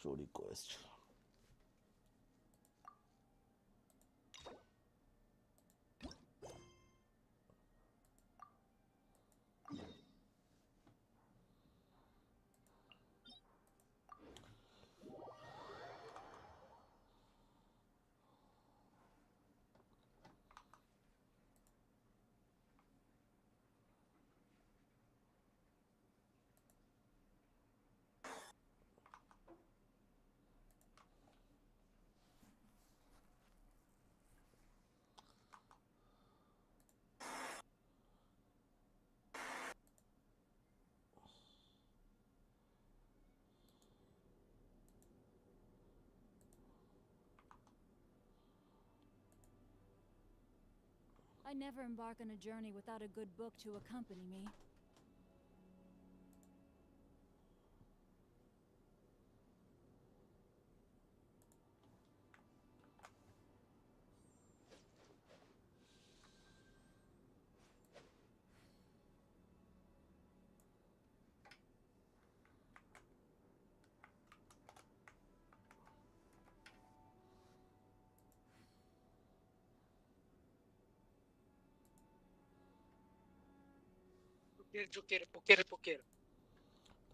story quest. I never embark on a journey without a good book to accompany me. পোকের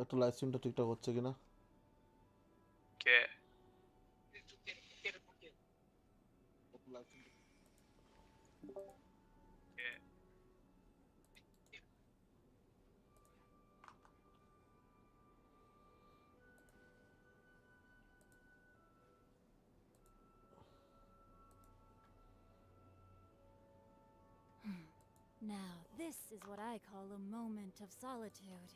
একটু live স্ট্রিমটা ঠিকঠাক হচ্ছে কিনা? কে কে Now, this is what I call a moment of solitude.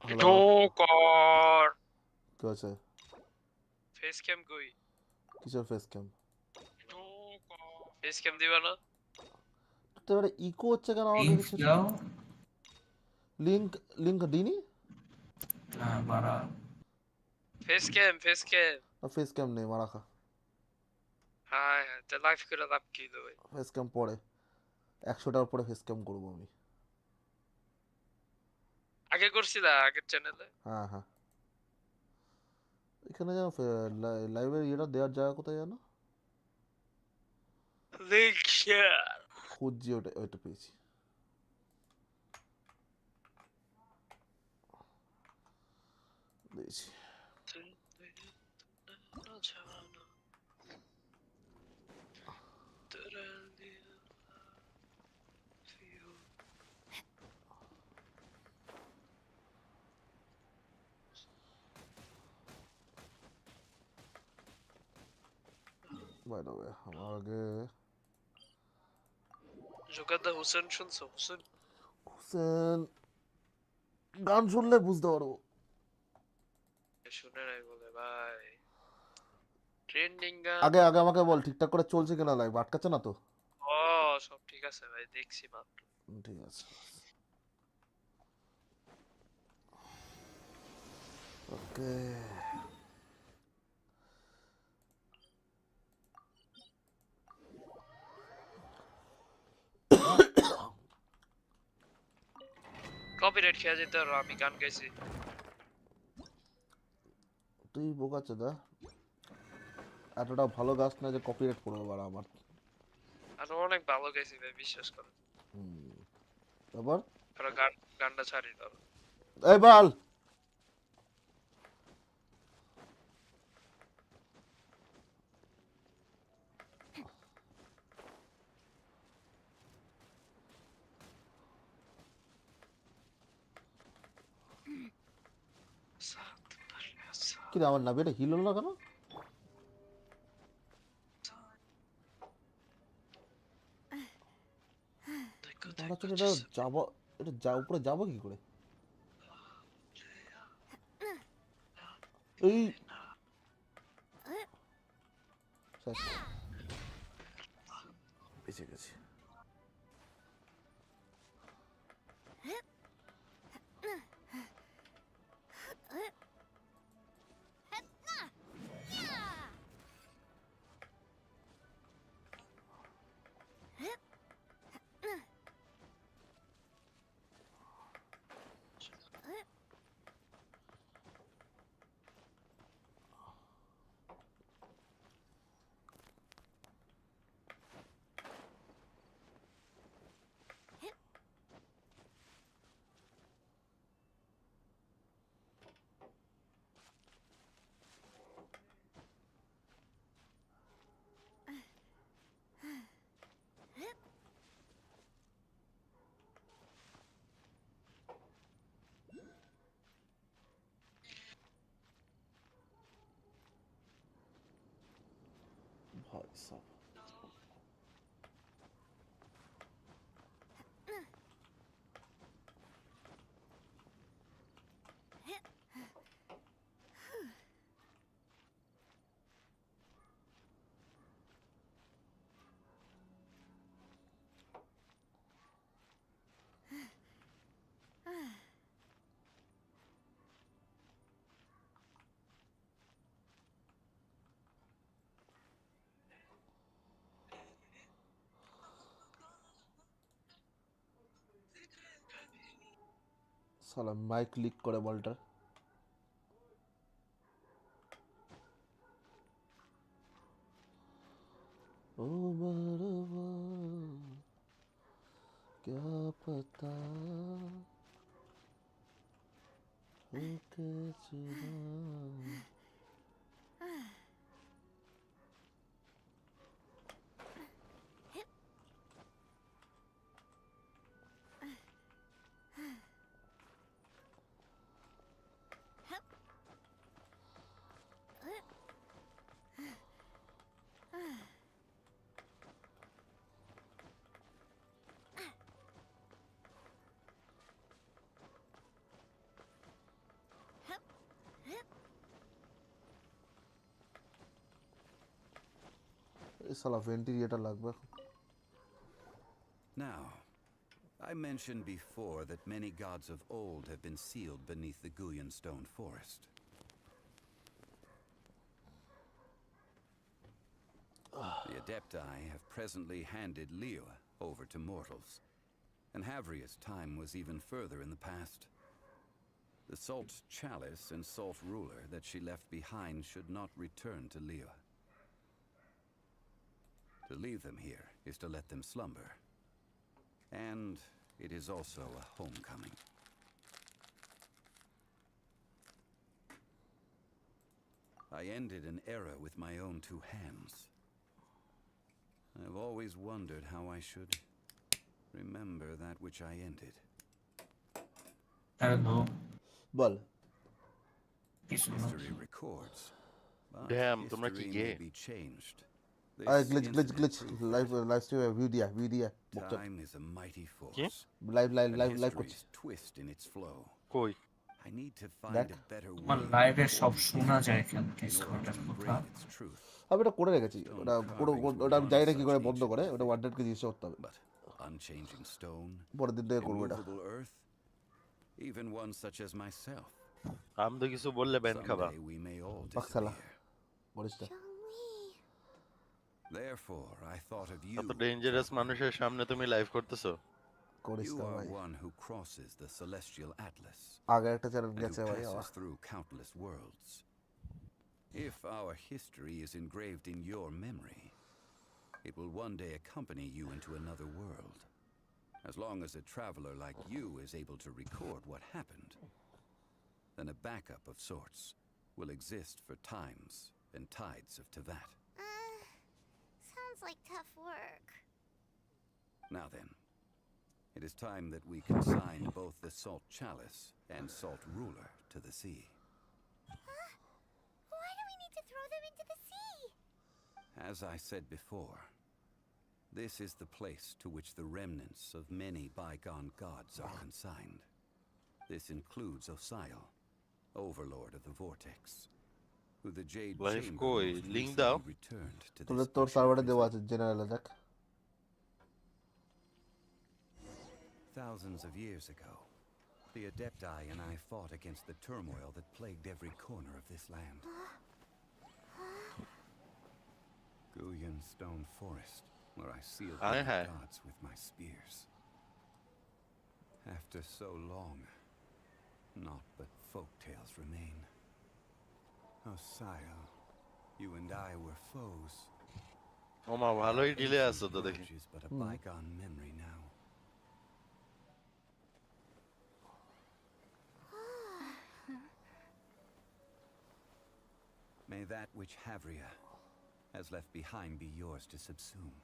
Hello, joker কি আছে? Face cam কই কিসের face cam? Face cam দিবা না তো এবারে ইকো হচ্ছে কেন আমার লিঙ্ক কাছে? দাও লিংক লিংক দিনি? না বাড়া ফেস ক্যাম ফেস ক্যাম নেই, মারা খা। হ্যাঁ তে লাইভ করে লাভ কি দেবে ফেস ক্যাম পরে 100টার পরে ফেস ক্যাম করবো আমি। আগে করছিলা আগের চ্যানেলে হ্যাঁ হ্যাঁ, এখানে যেন লাইভের ইয়েটা দেওয়ার জায়গা কোথায় জানো? লিংক শেয়ার খুঁজছি, ওটা ওইটা পেয়েছি। দিয়েছি। বাই দ্য ওয়ে, আমার আগে জোকারদা হোসেন শুনছো হোসেন হোসেন গান শুনলে বুঝতে পারবো। শুনে নাই বলে ভাই ট্রেন্ডিং গান আগে আগে আমাকে বল ঠিকঠাক করে চলছে কিনা লাইভ, আটকাচ্ছে না তো? ও সব ঠিক আছে ভাই দেখছি মাত্র ঠিক আছে, ওকে। কপিরাইট খেয়ে যেতে পারো আমি গান গাইছি তুই বোকাচ্ছে দা, এতটা ভালো গাছ না যে কপিরাইট পড়বে বাড়া আমার। আর অনেক ভালো গাইছি ভাই বিশ্বাস করো তারপর আর গানটা ছাড়ি দাও এই বাল কি রে, আমার নাবিটা হিল হলো না কেন? এটা যাবো, এটা উপরে যাবো কি করে? এই শেষ। বেঁচে গেছি। ভাই সাব সালা মাইক লিক করে বলটা। ओ मरवा क्या पता होके चुरा এই সালা ভেন্টিলেটর লাগবে। Now, I mentioned before that many gods of old have been sealed beneath the Guyan stone forest. The Adepti have presently handed Liyue over to mortals, and Havria's time was even further in the past. The Salt Chalice and Salt Ruler that she left behind should not return to Liyue. To leave them here is to let them slumber. And it is also a homecoming. I ended an era with my own two hands. I've always wondered how I should remember that which I ended. Hello. Ball History records. But Damn, তোমরা কি history gay? may be changed. আরে This glitch incident proved live that live স্ট্রিমে view দিয়া বকতে time is a mighty force. Live And করছি। history's twist in its flow. কই I need to find That- a better way তোমার লাইভে সব forward শোনা যায় কেন in order ডিসকর্ডের to কথা? bring its truth. আমি এটা করে রেখেছি, ওটা ওটা আমি জানি না কি করে বন্ধ করে, ওটা 100 কে জিজ্ঞেস করতে হবে। But unchanging stone, পরের দিন থেকে করবো এটা। immovable earth, even one such as myself. আমি তো কিছু বললে ব্যান খাবা। Someday we may all Baksala. disappear. বলিস না। Therefore, I thought of you. এত ডেঞ্জারাস মানুষের সামনে তুমি লাইভ করতেছো? করিস You না are ভাই। one who crosses the celestial atlas আগে একটা চ্যানেল and গেছে who ভাই আমার। passes through countless worlds. If our history is engraved in your memory, it will one day accompany you into another world. As long as a traveler like you is able to record what happened, then a backup of sorts will exist for times and tides of Teyvat. Sounds like tough work. Now then, it is time that we consign both the Salt Chalice and Salt Ruler to the sea. Why do we need to throw them into the sea? As I said before, this is the place to which the remnants of many bygone gods are consigned. This includes Osial, overlord of the Vortex, who the Jade Life Chamber koi, most link recently dao. returned to তোদের this তোর ancient সার্ভারে দেওয়া prison. আছে জেনারেলে দেখ। Thousands of years ago, the Adepti and I fought against the turmoil that plagued every corner of this land. Guyan Stone Forest, where I sealed Aye, the aye. gods with my spears. After so long, naught but folk tales remain. Oh, Sire, you and I were foes. ওমা ভালোই delay Ancient আছে তো দেখি। grudge is but a bygone memory now. May that which Havria has left behind be yours to subsume.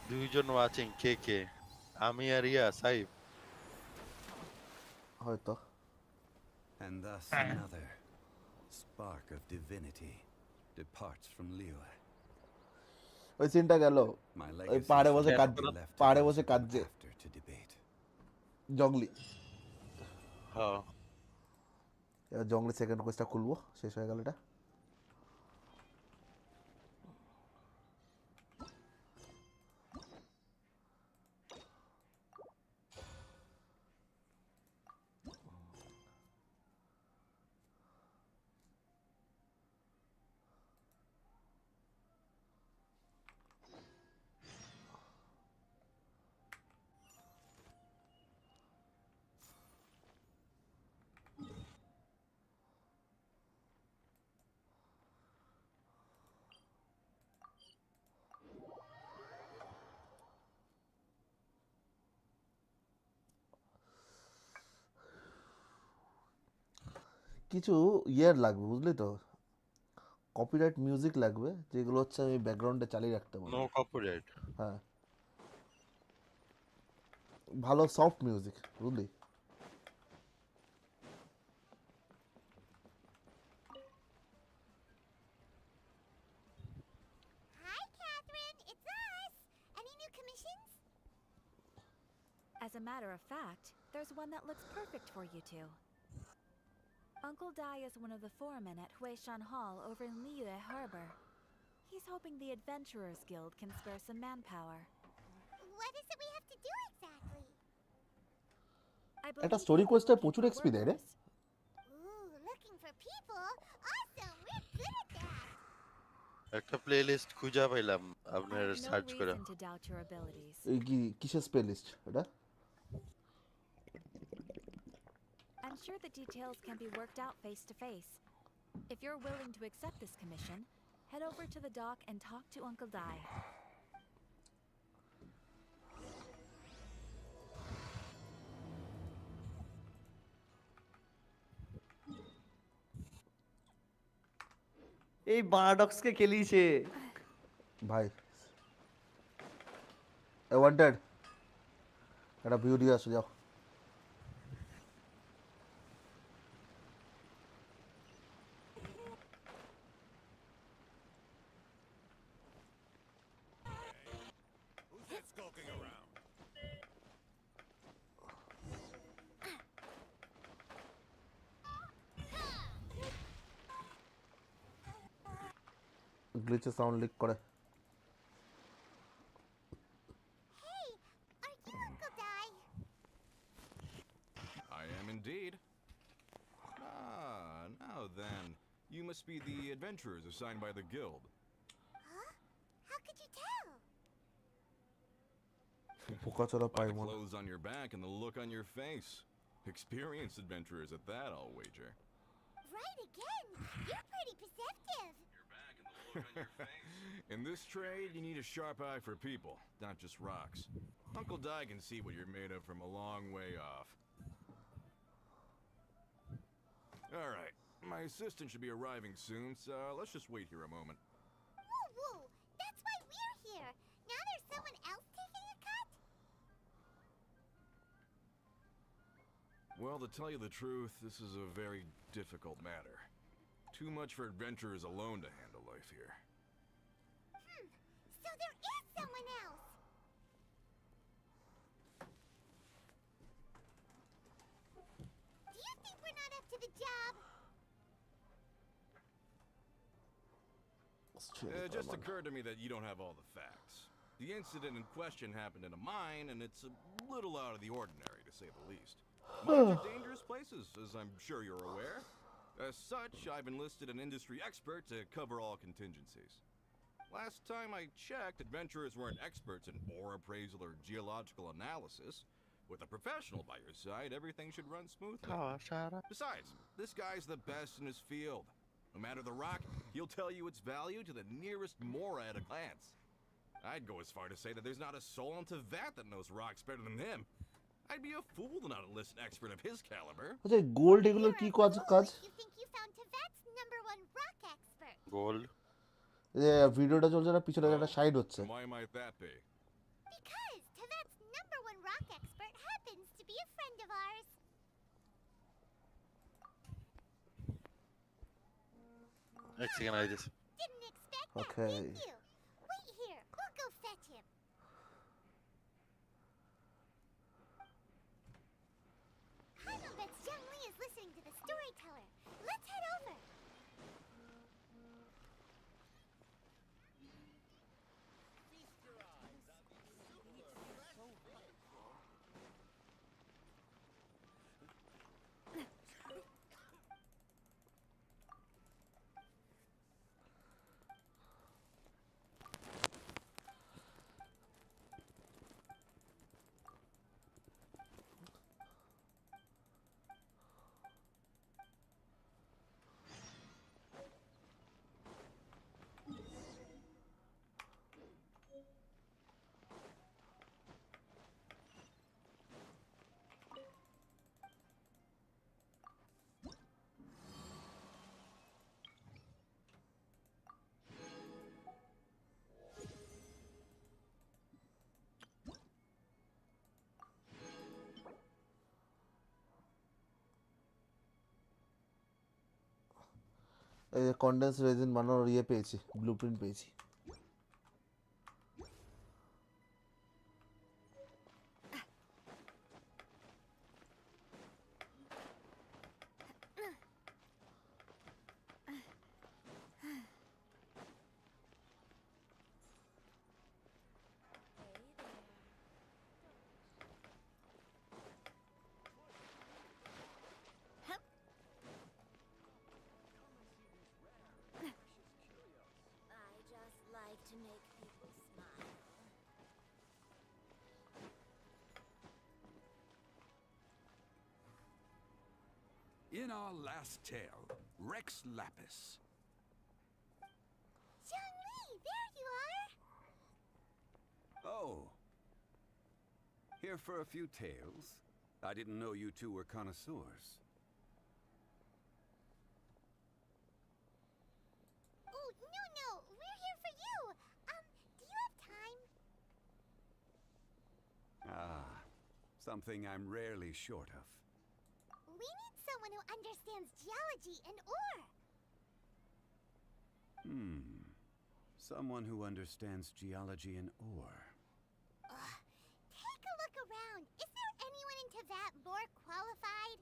দুইজন watching কে কে? আমি আর ইয়া সাইব। হয়তো And thus another spark of divinity departs from Liyue. ওই সিনটা গেল My ওই legacy পাহাড়ে বসে shall কাঁদছে be left to পাহাড়ে those বসে who come কাঁদছে after to debate. জঙ্গলি। হ্যাঁ এবার জঙ্গলি সেকেন্ড কোয়েস্টটা খুলবো, শেষ হয়ে গেল এটা। কিছু ইয়ের লাগবে বুঝলি তো, কপিরাইট মিউজিক লাগবে যেগুলো হচ্ছে আমি ব্যাকগ্রাউন্ডে চালিয়ে রাখতে পারবো। No copyright. হ্যাঁ, ভালো সফট মিউজিক বুঝলি। Hi, Catherine. It's us. Any new commissions? As a matter of fact, there's one that looks perfect for you two. Uncle Dai is one of the foremen at Huishan Hall over in Liyue Harbor. He's hoping the Adventurers Guild can spare some manpower. What is it we have to do exactly? I একটা believe story you are কোয়েস্টে looking প্রচুর for XP দেয় রে। workers. Ooh, looking for people? Awesome. We're good at that. একটা playlist খুঁজা পাইলাম I আপনার have no search করে। reason to doubt your abilities. এই কি কিসের স্পেলিস্ট এটা? I'm sure the details can be worked out face to face. If you're willing to accept this commission, head over to the dock and talk to Uncle Dai. এই বারাডক্সকে খেলিয়েছে। ভাই এ wanted একটা view দিয়ে আসো যাও। গ্লিচে সাউন্ড লিক করে। Hey, are you Uncle Dai? I am indeed. Ah, now then. You must be the adventurers assigned by the guild. Huh? How could you tell? পোকাচোরা By pi the মনে। clothes on your back and the look on your face. Experienced adventurers at that, I'll wager. Right again. You're pretty perceptive. Your back and the look on your face. In this trade, you need a sharp eye for people, not just rocks. Uncle Dai can see what you're made of from a long way off. All right. My assistant should be arriving soon, so let's just wait here a moment. Woo woo. That's why we're here. Now there's someone else taking a cut? Well, to tell you the truth, this is a very difficult matter. Too much for adventurers alone to handle life here. So there is someone else. It just occurred to me that you don't have all the facts. The incident in question happened in a mine, and it's a little out of the ordinary, to say the least. Mines are dangerous places, as I'm sure you're aware. As such, I've enlisted an industry expert to cover all contingencies. Last time I checked, adventurers weren't experts in ore appraisal or geological analysis. With a professional by your side, everything should run smoothly. Besides, this guy's the best in his field. No matter the rock, he'll tell you its value to the nearest mora at a glance. I'd go as far to say that there's not a soul on Tevat that knows rocks better than him. I'd be a fool to not enlist an expert of his caliber. আচ্ছা gold এগুলোর You're কি a কাজ fool কাজ if you think you found Tevat's #1 rock expert. Gold যে ভিডিওটা চলছে না পিছনে একটা সাইড হচ্ছে Why might that be? Because Tevat's #1 rock expert happens to be a friend of ours. এক সেকেন্ড আইতেছে Didn't expect that, Okay. did you? Wait here. We'll go fetch him. Hanobet's Young Lee is listening to the storyteller. Let's head over. এই যে condense raisin বানানোর ইয়ে পেয়েছি blueprint পেয়েছি I just like to make people smile. In our last tale, Rex Lapis. Young Lee, there you are. Oh. Here for a few tales? I didn't know you two were connoisseurs. Oh, no, we're here for you. Do you have time? Ah, something I'm rarely short of. We need someone who understands geology and ore. Someone who understands geology and ore. Take a look around. Is there anyone in Tevat more qualified?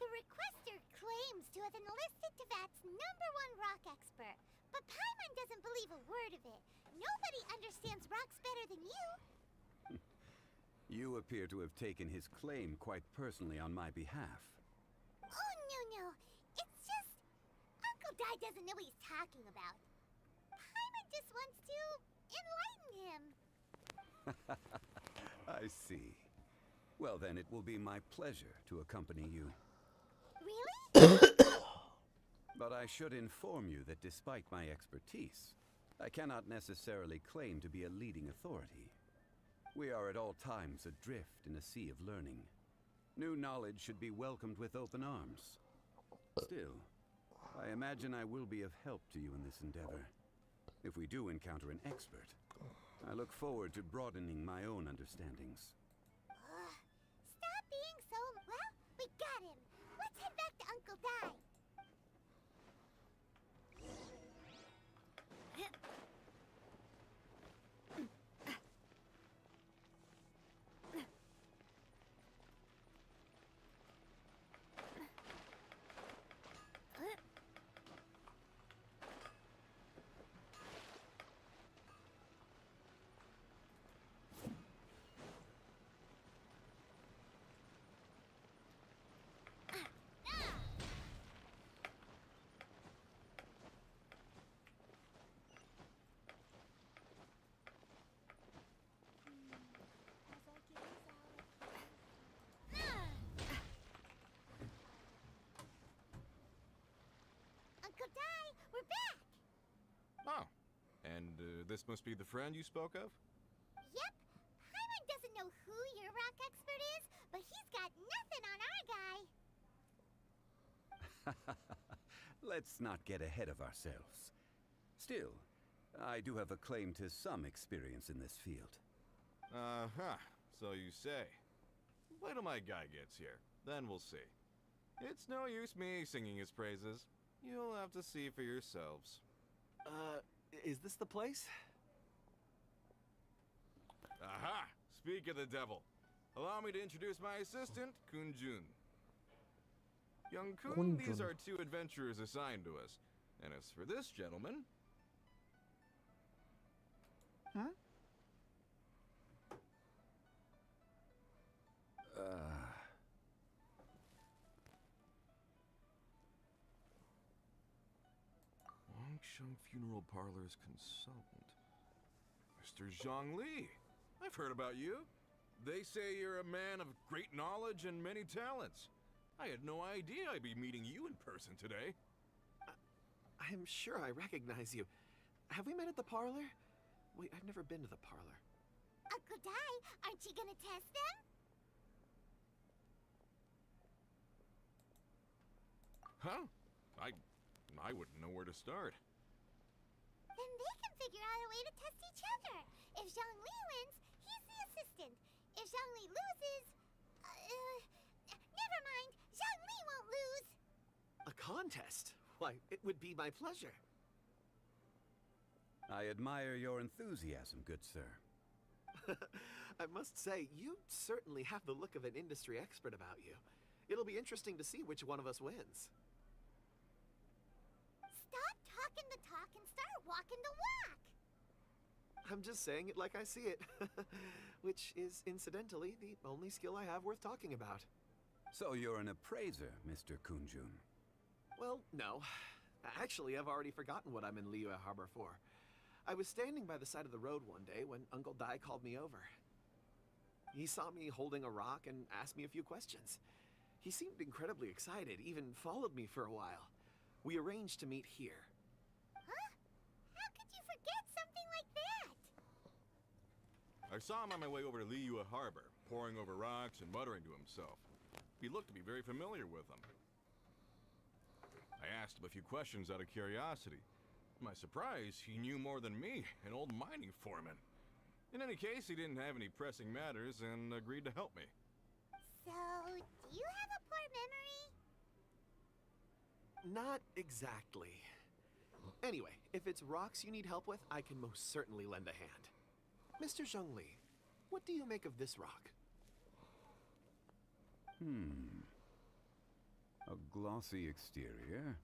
The requester claims to have enlisted Tevat's #1 rock expert, but Paimon doesn't believe a word of it. Nobody understands rocks better than you. You appear to have taken his claim quite personally on my behalf. Oh, no. It's just... Uncle Dai doesn't know what he's talking about. Paimon just wants to enlighten him. I see. Well, then it will be my pleasure to accompany you. Really? But I should inform you that despite my expertise, I cannot necessarily claim to be a leading authority. We are at all times adrift in a sea of learning. New knowledge should be welcomed with open arms. Still, I imagine I will be of help to you in this endeavor. If we do encounter an expert, I look forward to broadening my own understandings. Stop being so... Well, we got him. Let's head back to Uncle Dai. back! Oh. And this must be the friend you spoke of? Yep. Paimon doesn't know who your rock expert is, but he's got nothing on our guy. Let's not get ahead of ourselves. Still, I do have a claim to some experience in this field. Uh-huh. So you say. Wait till my guy gets here. Then we'll see. It's no use me singing his praises. You'll have to see for yourselves. Is this the place? Aha! Speak of the devil. Allow me to introduce my assistant, Kunjun. Young Kun, these are two adventurers assigned to us. And as for this gentleman... Huh? Wangsheng Funeral Parlor's consultant. Mr. Zhongli. I've heard about you. They say you're a man of great knowledge and many talents. I had no idea I'd be meeting you in person today. I'm sure I recognize you. Have we met at the parlor? Wait, I've never been to the parlor. Uncle Dai, aren't you gonna test them? Huh? I wouldn't know where to start. Then they can figure out a way to test each other. If Zhongli wins, he's the assistant. If Zhongli loses... never mind. Zhongli won't lose. A contest? Why, it would be my pleasure. I admire your enthusiasm, good sir. I must say, you certainly have the look of an industry expert about you. It'll be interesting to see which one of us wins. Stop talking the talk and start walking the walk. I'm just saying it like I see it. Which is, incidentally, the only skill I have worth talking about. So you're an appraiser, Mr. Kunjun. Well, no. Actually, I've already forgotten what I'm in Liyue Harbor for. I was standing by the side of the road one day when Uncle Dai called me over. He saw me holding a rock and asked me a few questions. He seemed incredibly excited, even followed me for a while. We arranged to meet here. Huh? How could you forget something like that? I saw him on my way over to Liyue Harbor, poring over rocks and muttering to himself. He looked to be very familiar with them. I asked him a few questions out of curiosity. To my surprise, he knew more than me, an old mining foreman. In any case, he didn't have any pressing matters and agreed to help me. So, do you have a poor memory? Not exactly. Anyway, if it's rocks you need help with, I can most certainly lend a hand. Mr. Zhongli, what do you make of this rock? A glossy exterior,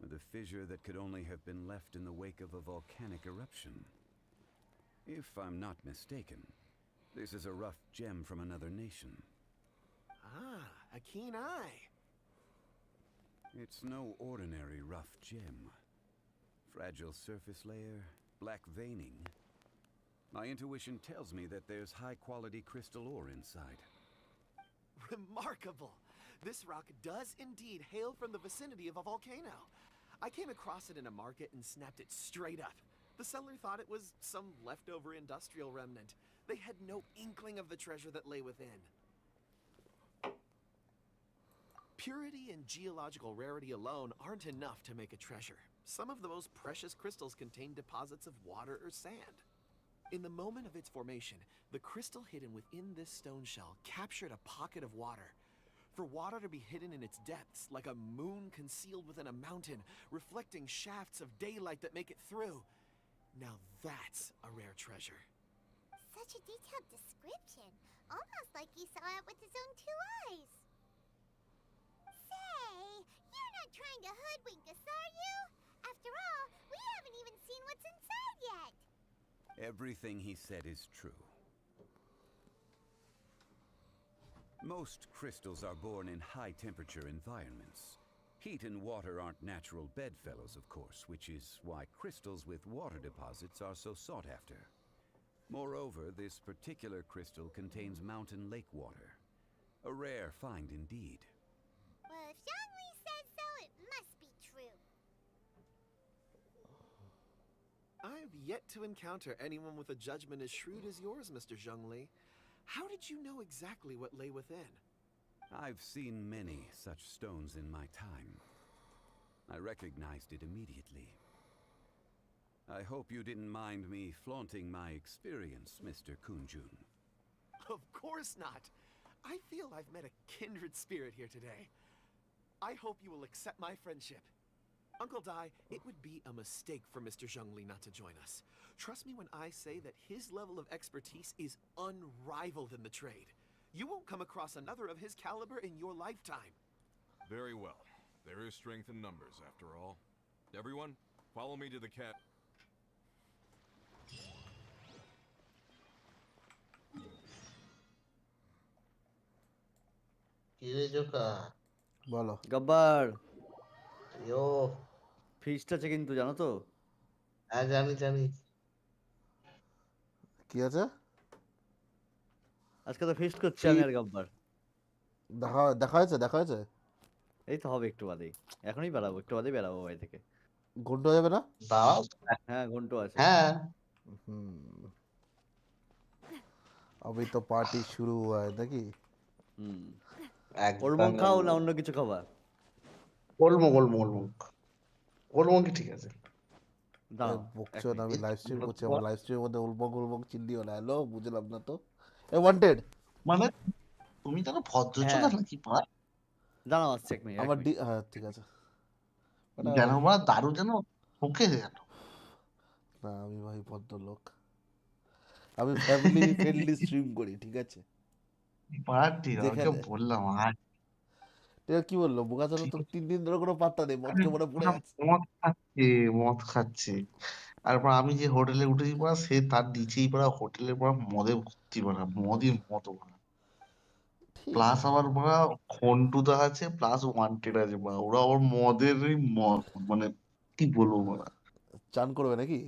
with a fissure that could only have been left in the wake of a volcanic eruption. If I'm not mistaken, this is a rough gem from another nation. Ah, a keen eye. It's no ordinary rough gem. Fragile surface layer, black veining. My intuition tells me that there's high-quality crystal ore inside. Remarkable! This rock does indeed hail from the vicinity of a volcano. I came across it in a market and snapped it straight up. The seller thought it was some leftover industrial remnant. They had no inkling of the treasure that lay within. Purity and geological rarity alone aren't enough to make a treasure. Some of the most precious crystals contain deposits of water or sand. In the moment of its formation, the crystal hidden within this stone shell captured a pocket of water. For water to be hidden in its depths, like a moon concealed within a mountain, reflecting shafts of daylight that make it through. Now that's a rare treasure. Such a detailed description. Almost like he saw it with his own two eyes. Say, you're not trying to hoodwink us, are you? After all, we haven't even seen what's inside yet. Everything he said is true. Most crystals are born in high-temperature environments. Heat and water aren't natural bedfellows, of course, which is why crystals with water deposits are so sought after. Moreover, this particular crystal contains mountain lake water. A rare find indeed. Well, if Zhongli says so, it must be true. yet to encounter anyone with a judgment as shrewd as yours, Mr. Zhongli. How did you know exactly what lay within? I've seen many such stones in my time. I recognized it immediately. I hope you didn't mind me flaunting my experience, Mr. Kunjun. Of course not. I feel I've met a kindred spirit here today. I hope you will accept my friendship. Uncle Dai, it would be a mistake for Mr. Zhongli not to join us. Trust me when I say that his level of expertise is unrivaled in the trade. You won't come across another of his caliber in your lifetime. Very well. There is strength in numbers, after all. Everyone, follow me to the cat. কি রে জোকা? বলো। গব্বার ইয়ো, feast আছে কিন্তু জানো তো? হ্যাঁ জানি জানি। কি আছে? আজকে তো ফিস্ট করছি ফি- আমি আর গব্বার। দেখা হয়েছে? এই তো হবে একটু বাদেই। এখনই বেরাবো, একটু বাদেই বেরাবো বাড়ি থেকে। ঘন্টা হয়ে যাবে না? দাও। হ্যাঁ ঘন্টু আছে। হ্যাঁ হুম, अभी तो पार्टी शुरू हुआ है नाকি? হুম। একদম ওলমং খাও না অন্য কিছু খাবা? গোলমুখ গোলমুখ কি ঠিক আছে। দাঁড়াও, বকছো এক না, আমি মিনিট। লাইভ স্ট্রিম করছি, আমার লাইভ স্ট্রিমের মধ্যে উলবক চিল্লিও না। হ্যালো, বুঝলাম না তো। ওয়ান্টেড মানে তুমি তো ভদ্রচোদা হ্যাঁ। নাকি পড়া? দাঁড়াও আসছে এক মিনিট, এক আমার মিনিট। হ্যাঁ ঠিক আছে। যেন পড়া দারু যেন ঠকে গেল। না আমি ভাই ভদ্রলোক, আমি ফ্যামিলি ফ্রেন্ডলি স্ট্রিম করি, ঠিক আছে? পার্টি ওকে যেখানে বললাম আর এটা কি বললো বোকাচোদা, তো 3 দিন ধরে কোনো পাত্তা নেই, মদ আরে খেয়ে পড়ে ওরা আছে। মদ খাচ্ছে। তারপর আমি যে হোটেলে উঠেছি পড়া, সে তার নিচেই পড়া হোটেলে পড়া মদে ভর্তি পড়া, মদই মদ পড়া। ঠিক প্লাস আছে। আবার পড়া খন্টুদা আছে, প্লাস ওয়ান্টেড আছে পড়া। ওরা আবার মদেরই মদ, মানে কি বলবো পড়া, চান করবে নাকি?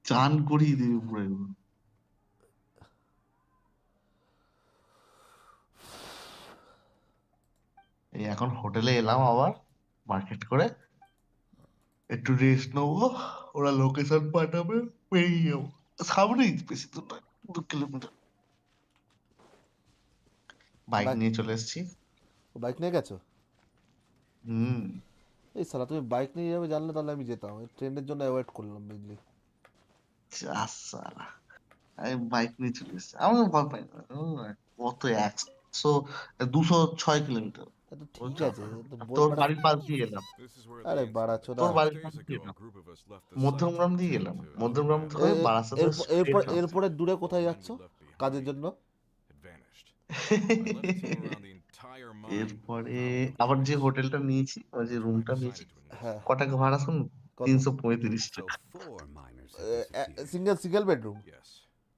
চান করিয়ে দেবে পুরো একদম। এই এখন হোটেলে এলাম আবার মার্কেট করে, একটু রেস্ট নেবো, ওরা লোকেশন পাঠাবে, পেরিয়ে যাবো। সামনেই, বেশি দূর নয়, 2 কিলোমিটার। বাইক নিয়ে চলে এসেছি। বাইক নিয়ে গেছো? হুম। এই সালা, তুমি বাইক নিয়ে যাবে জানলে তাহলে আমি যেতাম, ট্রেনের জন্য অ্যাভয়েড করলাম বুঝলি। সালা, আমি বাইক নিয়ে চলে এসেছি, আমাকে ভয় পাই না। কত 206 কিলোমিটার। তো ঠিক আছে, তো তোর মানে বাড়ির পাশ দিয়ে গেলাম, This is where আরে the বাড়া incident চোদা। তোর occurred. বাড়ির 6 পাশ days দিয়ে ago, গেলাম, a group of us left the site Madhyamgram দিয়ে and গেলাম, to মধ্যমগ্রাম Alabama. থেকে এ- বারাসাতে এরপর এরপরে দূরে কোথায় যাচ্ছ কাজের জন্য? Had vanished. I led a team around the entire mine. এরপরে Found আবার যে locations. হোটেলটা নিয়েছি, ওই যে That's when I রুমটা নিয়েছি, decided to invest. হ্যাঁ, ক টাকা ভাড়া শুন? কত? 335 So টাকা। 4 miners have disappeared. Single bedroom? Yes,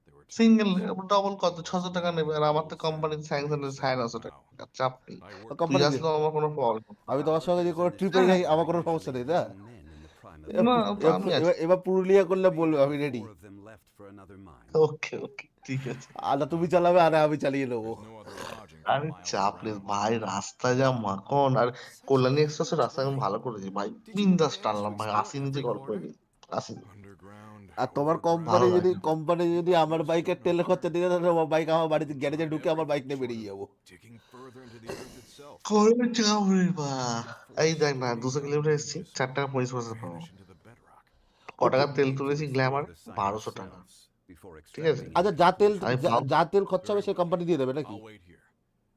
there were 2. Single double কত? 600 টাকা নেবে, আর আমার তো কোম্পানিতে স্যাংশন 950 টাকা, চাপ নেই। I তো worked কোম্পানি তুই আসলে আমার কোনো প্রবলেম। আমি তোমার সঙ্গে যে কোনো ট্রিপে যাই আমার কোনো সমস্যা নেই না? Men in the prime of না, their তো আমি আছি। এবার পুরুলিয়া করলে বলবে, আমি ready. 4 of them left for another mine. ওকে ওকে, ঠিক আছে। আদা তুমি চালাবে আর আমি চালিয়ে নেবো। There's no other lodging for আরে miles চাপ নেই around. ভাই, রাস্তা যা মাখন। আর কল্যাণী এক্সপ্রেসের রাস্তা আমি ভালো করেছি ভাই, বিন্দাস টানলাম ভাই, আসি নিচে গল্প হয়ে আসি। Underground, আর তোমার ভালো কোম্পানি যদি আমার বাইকের তেল খরচা দিতে, তাহলে আমার বাইক আমার বাড়িতে গ্যারেজে ঢুকে আমার বাইক নিয়ে বেরিয়ে যাবো। digging further into the earth itself. করে চাপ রে বা। এই দেখ না, 200 কিলোমিটার এসেছি, 4 টাকা 25 পয়সা পাবো। Vanish into the bedrock. ক টাকার তেল We তুলেছি need to Glamour? explore the site 1200 টাকা। ourselves before ঠিক আছে? extracting আচ্ছা, information. যা তেল খরচা হবে সেই কোম্পানি দিয়ে দেবে নাকি? I'll wait here.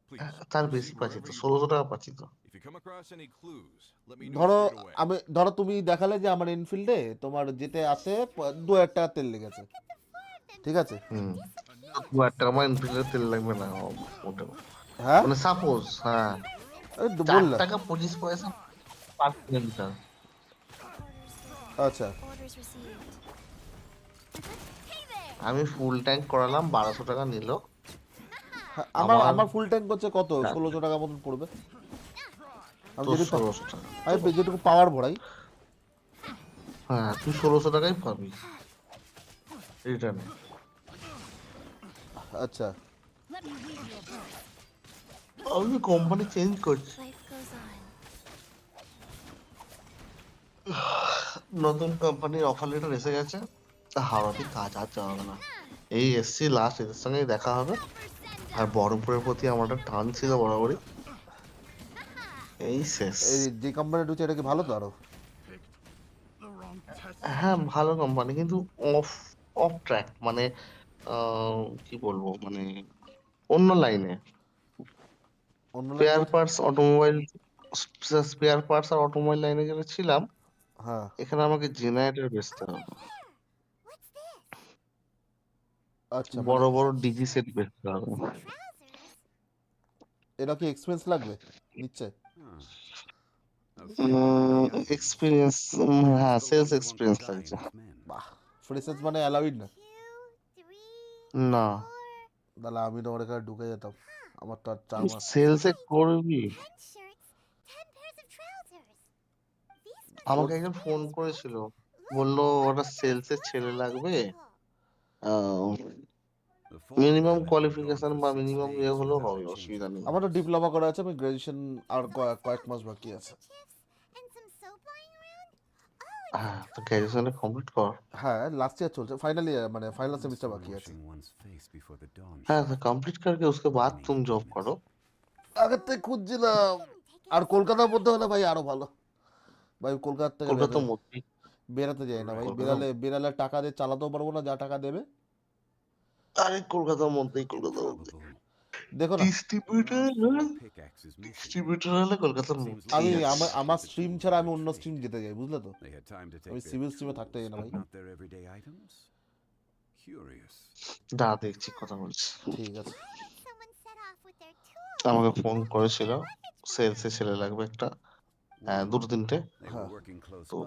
Please, তার proceed বেশি পাচ্ছি wherever তো, you 1600 want. টাকা পাচ্ছি তো। If you come across any clues, let me know ধরো straight away. ধরো তুমি দেখালে যে আমার এনফিল্ডে তোমার যেতে আসে 2000 টাকা তেল লেগেছে, ঠিক আছে? হুম, 2000 টাকা আমার এনফিল্ডের তেল লাগবে না ওটা, হ্যাঁ, মানে সাপোজ, হ্যাঁ, এই তো 4 বললাম। টাকা 25 পয়সা পার কিলোমিটার। আচ্ছা, Orders received. Hey there! আমি ফুল ট্যাঙ্ক করালাম, 1200 টাকা নিল। আমার ফুল ট্যাঙ্ক হচ্ছে কত? 1600 টাকা মতন পড়বে। আমি তো যেটুকু 1600 টাকা। আমি যেটুকু পাওয়ার ভরাই। হ্যাঁ, তুই 1600 টাকাই পাবি রিটার্ন। আচ্ছা, Let me read your book. আমি কোম্পানি চেঞ্জ করছি। Life goes on. নতুন কোম্পানির অফার লেটার এসে গেছে, হাওড়াতে কাজ আর যাওয়া হবে না। এই এসছি লাস্ট, এদের সঙ্গেই দেখা হবে। আর বহরমপুরের প্রতি আমার একটা টান ছিল বরাবরই, এই শেষ। এই যে কোম্পানি ঢুকছে এটা কি ভালো তো আরো? হ্যাঁ ভালো কোম্পানি, কিন্তু অফ অফ ট্র্যাক, মানে কি বলবো, মানে অন্য লাইনে। অন্য লাইন স্পেয়ার বলতে? পার্টস অটোমোবাইল, স্পেয়ার পার্টস আর অটোমোবাইল লাইনে যেটা ছিলাম, হ্যাঁ এখানে আমাকে জেনারেটর বেচতে হবে, আচ্ছা, মানে বড় বড় ডিজি সেট বেচতে হবে। এটা কি এক্সপেন্স লাগবে নিচ্ছে? এক্সপিরিয়েন্স, হ্যাঁ সেলস এক্সপিরিয়েন্স লাগছে। বাহ, ফ্রেশার্স মানে অ্যালাউড না? না, তাহলে আমি তোমার এখানে ঢুকে যেতাম, আমার তো আর 4 মাস। সেলসে করবি? আমাকে একজন ফোন করেছিল, বললো ওটা সেলসের ছেলে লাগবে, মিনিমাম কোয়ালিফিকেশন বা মিনিমাম ইয়ে হলেও হবে, অসুবিধা নেই। আমার তো ডিপ্লোমা করা আছে, আমি গ্রাজুয়েশন আর কয়েক মাস বাকি আছে। হ্যাঁ তো গ্র্যাজুয়েশনটা কমপ্লিট কর। হ্যাঁ লাস্ট ইয়ার চলছে, ফাইনাল ইয়ার মানে ফাইনাল সেমিস্টার বাকি আছে। হ্যাঁ তো কমপ্লিট करके उसके बाद तुम जॉब करो। আগের থেকে খুঁজছিলাম, আর কলকাতার মধ্যে হলে ভাই আরো ভালো। ভাই কলকাতা থেকে কলকাতার মধ্যেই, বেরাতে যাই না ভাই, কলকাতা, বেরালে টাকা দিয়ে চালাতেও পারবো না যা টাকা দেবে। আরে কলকাতার মধ্যেই, কলকাতার মধ্যে দেখো না, ডিস্ট্রিবিউটর হলে কলকাতার আমি মধ্যেই আছে। আমার স্ট্রিম ছাড়া আমি অন্য স্ট্রিম যেতে যাই, বুঝলে তো? আমি সিভিল স্ট্রিমে থাকতে চাই না ভাই। দাঁড়া দেখছি, কথা বলছি। ঠিক আছে। আমাকে ফোন করেছিল, সেলসে ছেলে লাগবে একটা, হ্যাঁ দুটো তিনটে। হ্যাঁ তো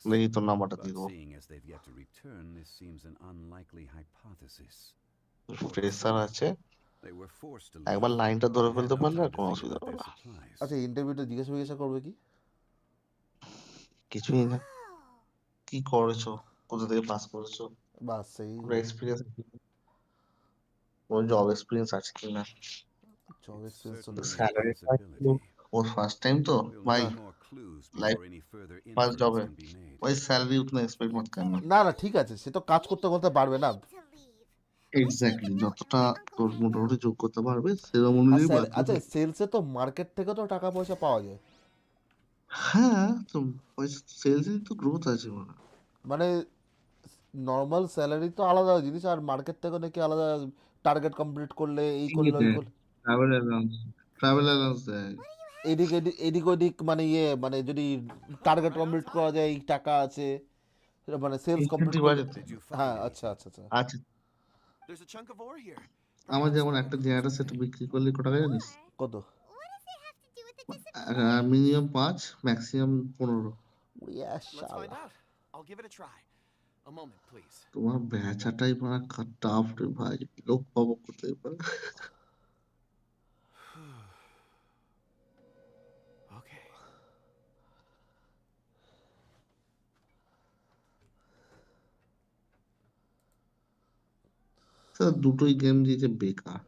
দেখি তোর নাম্বারটা দিয়ে দেবো। প্রেসার আছে, একবার লাইনটা ধরে ফেলতে পারলে আর কোনো অসুবিধা হবে না। আচ্ছা, ইন্টারভিউতে জিজ্ঞাসা করবে কি? কিছুই না, কি করেছো, কোথা থেকে পাস করেছো, বাস সেই কোনো এক্সপিরিয়েন্স, কোনো জব এক্সপিরিয়েন্স আছে কিনা, জব এক্সপিরিয়েন্স তো নেই। স্যালারি ওর ফার্স্ট টাइम तो भाई, लाइफ फर्स्ट जॉब है भाई, सैलरी उतना एक्सपेक्ट मत करना। না না ঠিক আছে, সে তো কাজ করতে করতে পারবে না। এক্স্যাক্টলি, যতটা তোর মোটামুটি যোগ করতে পারবে সেরকম আর অনুযায়ী বাধ্য আচ্ছা, থাকবে। সেলসে তো মার্কেট থেকে তো টাকা পয়সা পাওয়া যায়। হ্যাঁ তো সেলসে তো গ্রোথ আছে মানে। মানে নর্মাল স্যালারি তো আলাদা জিনিস, আর মার্কেট থেকে নাকি আলাদা, টার্গেট কমপ্লিট করলে এই করলে ওই করলে ট্রাভেল অ্যালাউন্স, ট্রাভেল অ্যালাউন্স দেয়। এদিক ওদিক, মানে মানে যদি টার্গেট কমপ্লিট করা যায় এই টাকা আছে, মানে সেলস কমপ্লিট ইনসেনটিভ করলে। আছে তো। হ্যাঁ আচ্ছা আচ্ছা আচ্ছা। আচ্ছা, আমার যেমন একটা জেনারেটর সেট বিক্রি করলে কত টাকা জানিস? কত? Minimum 5, maximum 15। শালা, তোমার বেচাটাই মানে টাফ রে ভাই, লোক পাবো কোথায় পারে। স্যার দুটোই গেম দিয়েছে বেকার।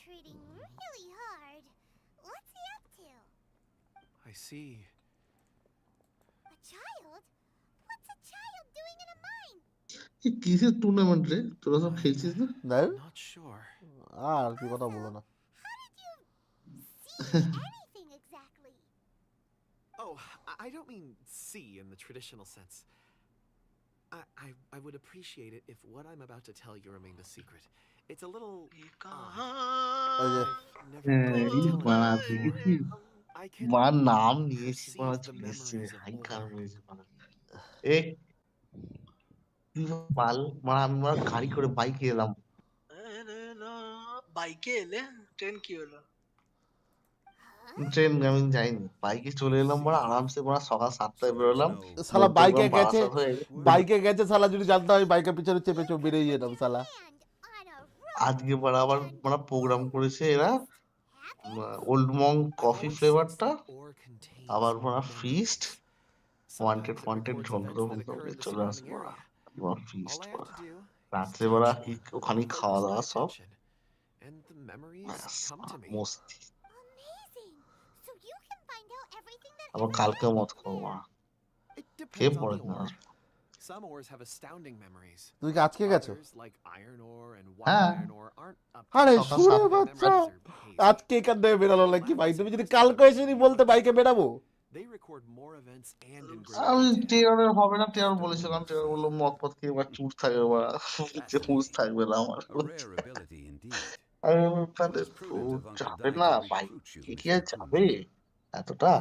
Treating really hard. What's he up to? I see. A child? What's a child doing in a mine? এই কিসের টুর্নামেন্ট রে, তোরা সব খেলছিস না? না Not sure. আর কি কথা বলো না। How did you see anything exactly? Oh, I don't mean see in the traditional sense. I would appreciate it if what I'm about to tell you remained a secret. It's a little odd. I can মার নাম নিয়েছি, মারা perceive the চলে এসছে, memories of high war. কার হয়েছে মারা। এ মাল মারা, আমি মারা গাড়ি করে বাইকে এলাম। বাইকে এলে ট্রেন কি হলো? ট্রেন আমি যাইনি, বাইকে চলে এলাম মারা, আরামসে মারা সকাল 7টায় বেরোলাম। শালা বাইকে মধ্যমগ্রাম গেছে, বারাসাত হয়ে বাইকে গেছে শালা, যদি জানতাম আমি বাইকের পিছনে চেপে বেরিয়ে যেতাম শালা। আজকে মারা আবার মারা প্রোগ্রাম করেছে এরা, ওল্ড মং কফি ফ্লেভারটা, আবার মারা ফিস্ট, ওয়ান্টেড ঝন্টুতে ফোন করে চলে আসবো মারা, ফিস্ট করা। রাত্রেবেলা কি ওখানে Focus খাওয়া my দাওয়া সব attention, and the memories ব্যাস, come to me. মস্তি। Amazing! So you can find out everything that আবার ever কালকে মত happened খাবো there. It K depends on পরে the না ore. Some ores have astounding memories. তুমি কি আজকে গেছো? Others, like iron ore and white হ্যাঁ iron ore, aren't up to আরে সকাল সুরে 7টায় বাচ্চা memories are hazy. আজকে এখান থেকে বেরালো নাকি ভাই? তুমি যদি কালকে এসে নি বলতে বাইকে বেরাবো। They record more events and in আমি greater detail. টেররের হবে না, টেরর বলেছিলাম, টেরর বললো মদ পথ খেয়ে এবার চুট থাকবে বা হুঁশ থাকবে না আমার। A rare ability indeed. আমি বললাম, It তাহলে was ও prudent of Uncle যাবে Dai না to বাইক recruit you, কি আর Mr. যাবে Kunji. এতটা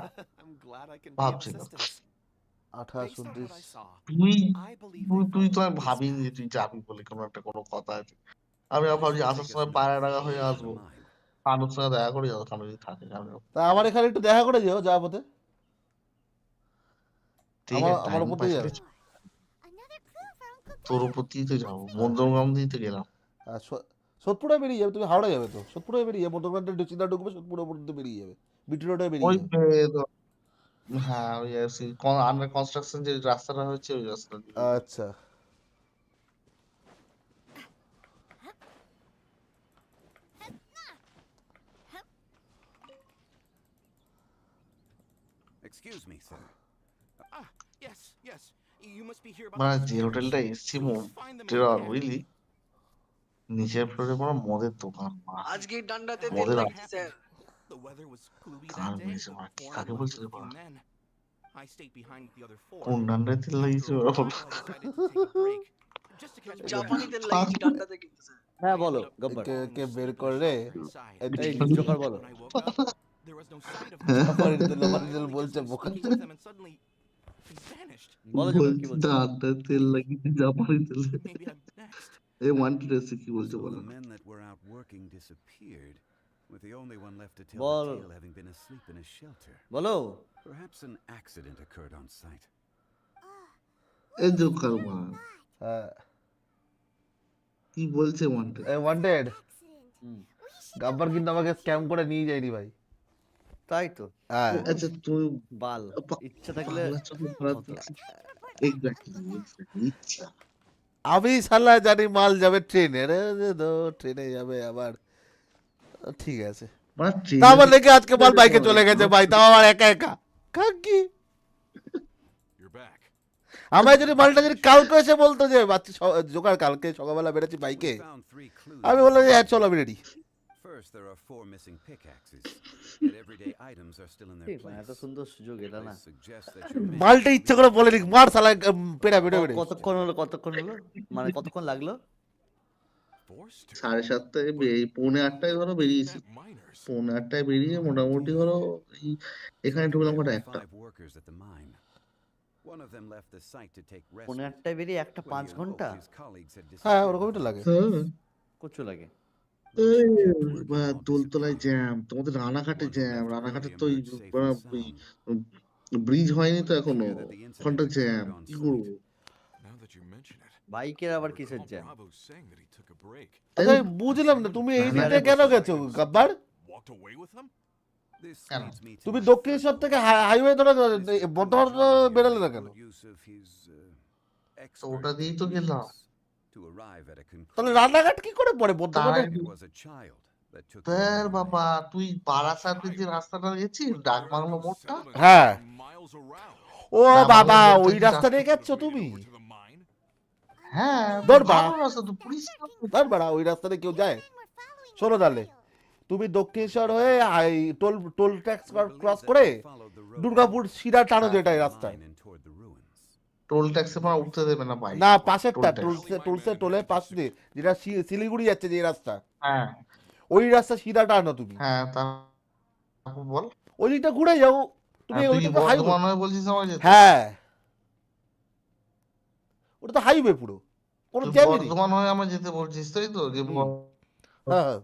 I'm glad I can be of ভাবছিলাম। assistance. 28 Based on what 29 I saw, তুই I believe তুই they তুই তো followed আমি this ভাবিনি যে path. তুই যাবি বলে কোনো একটা কোনো কথা আছে। আমি আর This ভাবছি will আসার take us সময় north পায়রা ডাঙ্গা হয়ে into the আসবো, mine. কানুর সঙ্গে দেখা করে যাবো, কানু যদি থাকে কানু। তা আমার এখানে একটু দেখা করে যেও যাওয়ার পথে। ঠিক আমার আছে, আমার টাইম উপর দিয়ে পাইলে যাবে। Another clue for Uncle তোর Dad. উপর দিয়ে তো যাবো, মন্দিরগ্রাম দিয়ে তো গেলাম। আর সোদপুরে বেরিয়ে যাবে, তুমি হাওড়া যাবে তো, সোদপুরে বেরিয়ে যাবে, মধ্যখানটা চিন্তা ঢুকবে, সোদপুরের উপর দিয়ে বেরিয়ে যাবে, বিটি রোডে বেরিয়ে ওই যাবে। হ্যাঁ ওই আন্ডার কনস্ট্রাকশন যে রাস্তাটা হচ্ছে ওই রাস্তা দিয়ে। আচ্ছা Excuse me, sir. Yes, yes. You must be here about মানে the যে stairs. হোটেলটা এসছি Please find them if you terror can. বুঝলি, নিচের ফ্লোরে পুরো মদের দোকান, আজকে এই ডান্ডাতে তেল মদের লাগছে sir. The weather was gloomy গান that day. মেরেছে মানে কি Foreign কাকে left বলছে with রে a few বাবা, men. I stayed behind with the other four. কোন ডান্ডায় তেল লাগিয়েছে After a ওরা while, বলো। I decided to take a break just to catch my জাপানি breath. তেল লাগিয়েছি ডান্ডাতে কিন্তু স্যার। হ্যাঁ I বলো ended up গব্বর। কে falling কে বের asleep in the করে shelter inside. এই জোকার বলো। When I woke up, there was no sight of them. জাপানি তেল I জাপানি তেল finally বলছে just বোকা। speaking with them and suddenly they vanished. বলো জোকার কি বলছি বলছো? ডান্ডায় তেল লাগিয়েছে জাপানি তেল। Maybe I'm next. এই ওয়ান টু এসে কি বলছে So বলো the না। men that were out working disappeared, with the only one left to tell ball the tale having been asleep in a shelter. বলো। Perhaps an accident occurred on site. এই Joker মা হ্যাঁ কি বলছে ওয়ানটা, এই wanted Accident. We should Gabbar কিন্তু আমাকে স্ক্যাম করে নিয়ে যায়নি ভাই। তাই তো হ্যাঁ আচ্ছা তুমি বাল ইচ্ছা থাকলে বাংলা চোখে ধরা হতো। এক্স্যাক্টলি ইচ্ছা আমি শালা জানি মাল যাবে ট্রেনে, রে তো ট্রেনে যাবে আবার, ঠিক আছে। মানে তারপর দেখে আজকে মাল বাইকে চলে গেছে ভাই, তাও আবার একা একা কাকি। You're back. আমার যদি মালটা যদি কালকে এসে বলতো যে বাচ্চা জোকার কালকে সকালবেলা বেরোচ্ছি বাইকে, We found 3 clues. আমি বললাম যে হ্যাঁ চলো আমি ready. First, there are 4 missing pickaxes. Yet everyday items are still in their ঠিক না, এত place. সুন্দর সুযোগ এটা না। This suggests that your men মালটা ইচ্ছা করে বলে দিক মার শালা পেড়া বেড়ে বেড়ে। কতক্ষণ হলো মানে কতক্ষণ লাগলো? 7:30টায় পৌনে 8টায় ধরো বেরিয়েছি, Miners. পৌনে 8টায় বেরিয়ে মোটামুটি ধরো এখানে ঢুকলাম কটা There are একটা। 5 workers at the mine. One of them left the site to take rest. পৌনে 8টায় বেরিয়ে একটা When 5 he ঘন্টা awoke, his colleagues had হ্যাঁ disappeared. ওরকমই তো লাগে। হ্যাঁ কচু লাগে। এই Most kept working বা while দোলতলায় disappeared. জ্যাম, তোমাদের রানাঘাটে One who জ্যাম, left রানাঘাটে early তো ওই emerged safe and sound. Bridge হয়নি It তো was এখনো, clear that the incident ওখানটা occurred জ্যাম, on কি site. করবো? Now that you mention it, বাইকের আবার I কিসের recall jam? Bravo saying that he took a break. আচ্ছা আমি বুঝলাম না তুমি এই দিকটা কেন গেছো Gabbar? Walked away with them? This কেন? leads me to তুমি my দক্ষিণেশ্বর থেকে হাইওয়ে ধরে বর্ধমান বেরোলে না কেন? good use of his তো ওটা expert দিয়েই তো গেলাম। techniques to arrive at a তাহলে conclusion. রান্নাঘাট কি করে পড়ে বর্ধমানে? তার It was a child that took তোর the বাবা তুই বারাসাতে যে রাস্তাটা গেছিস ডাকবাংলো মোড়টা, হ্যাঁ Miles around. ও না, বাবা আমাদের ওই একটা রাস্তা দিয়ে গেছো তুমি? Over to the mine? হ্যাঁ দৌড় বা। ভালো রাস্তা তো পরিষ্কার। তার বাড়া ওই রাস্তাতে কেউ যায়? শোনো তাহলে তুমি দক্ষিণেশ্বর হয়ে toll toll tax We believe cross that করে we followed the road Durgapur সিধা টানো যেটা এই from the রাস্তায়। mine and toward the ruins. Toll ট্যাক্সে পা উঠতে দেবে না বাইক। না পাশেরটা টোল ট্যাক্স। টোলসে টোলের পাশ দিয়ে যেটা শিলিগুড়ি যাচ্ছে যে রাস্তা, হ্যাঁ ওই রাস্তা সিধা টানো তুমি, হ্যাঁ তারপর বল। ওই দিকটা ঘুরে যাও তুমি, হ্যাঁ, তুই ওইটা কি তো হাইওয়ে। বর্ধমান হয়ে বলছিস আমার যেতে? হ্যাঁ ওটা তো হাইওয়ে পুরো, কোনো তুই জ্যামই নেই। বর্ধমান হয়ে আমার যেতে বলছিস তাই তো? যে হ্যাঁ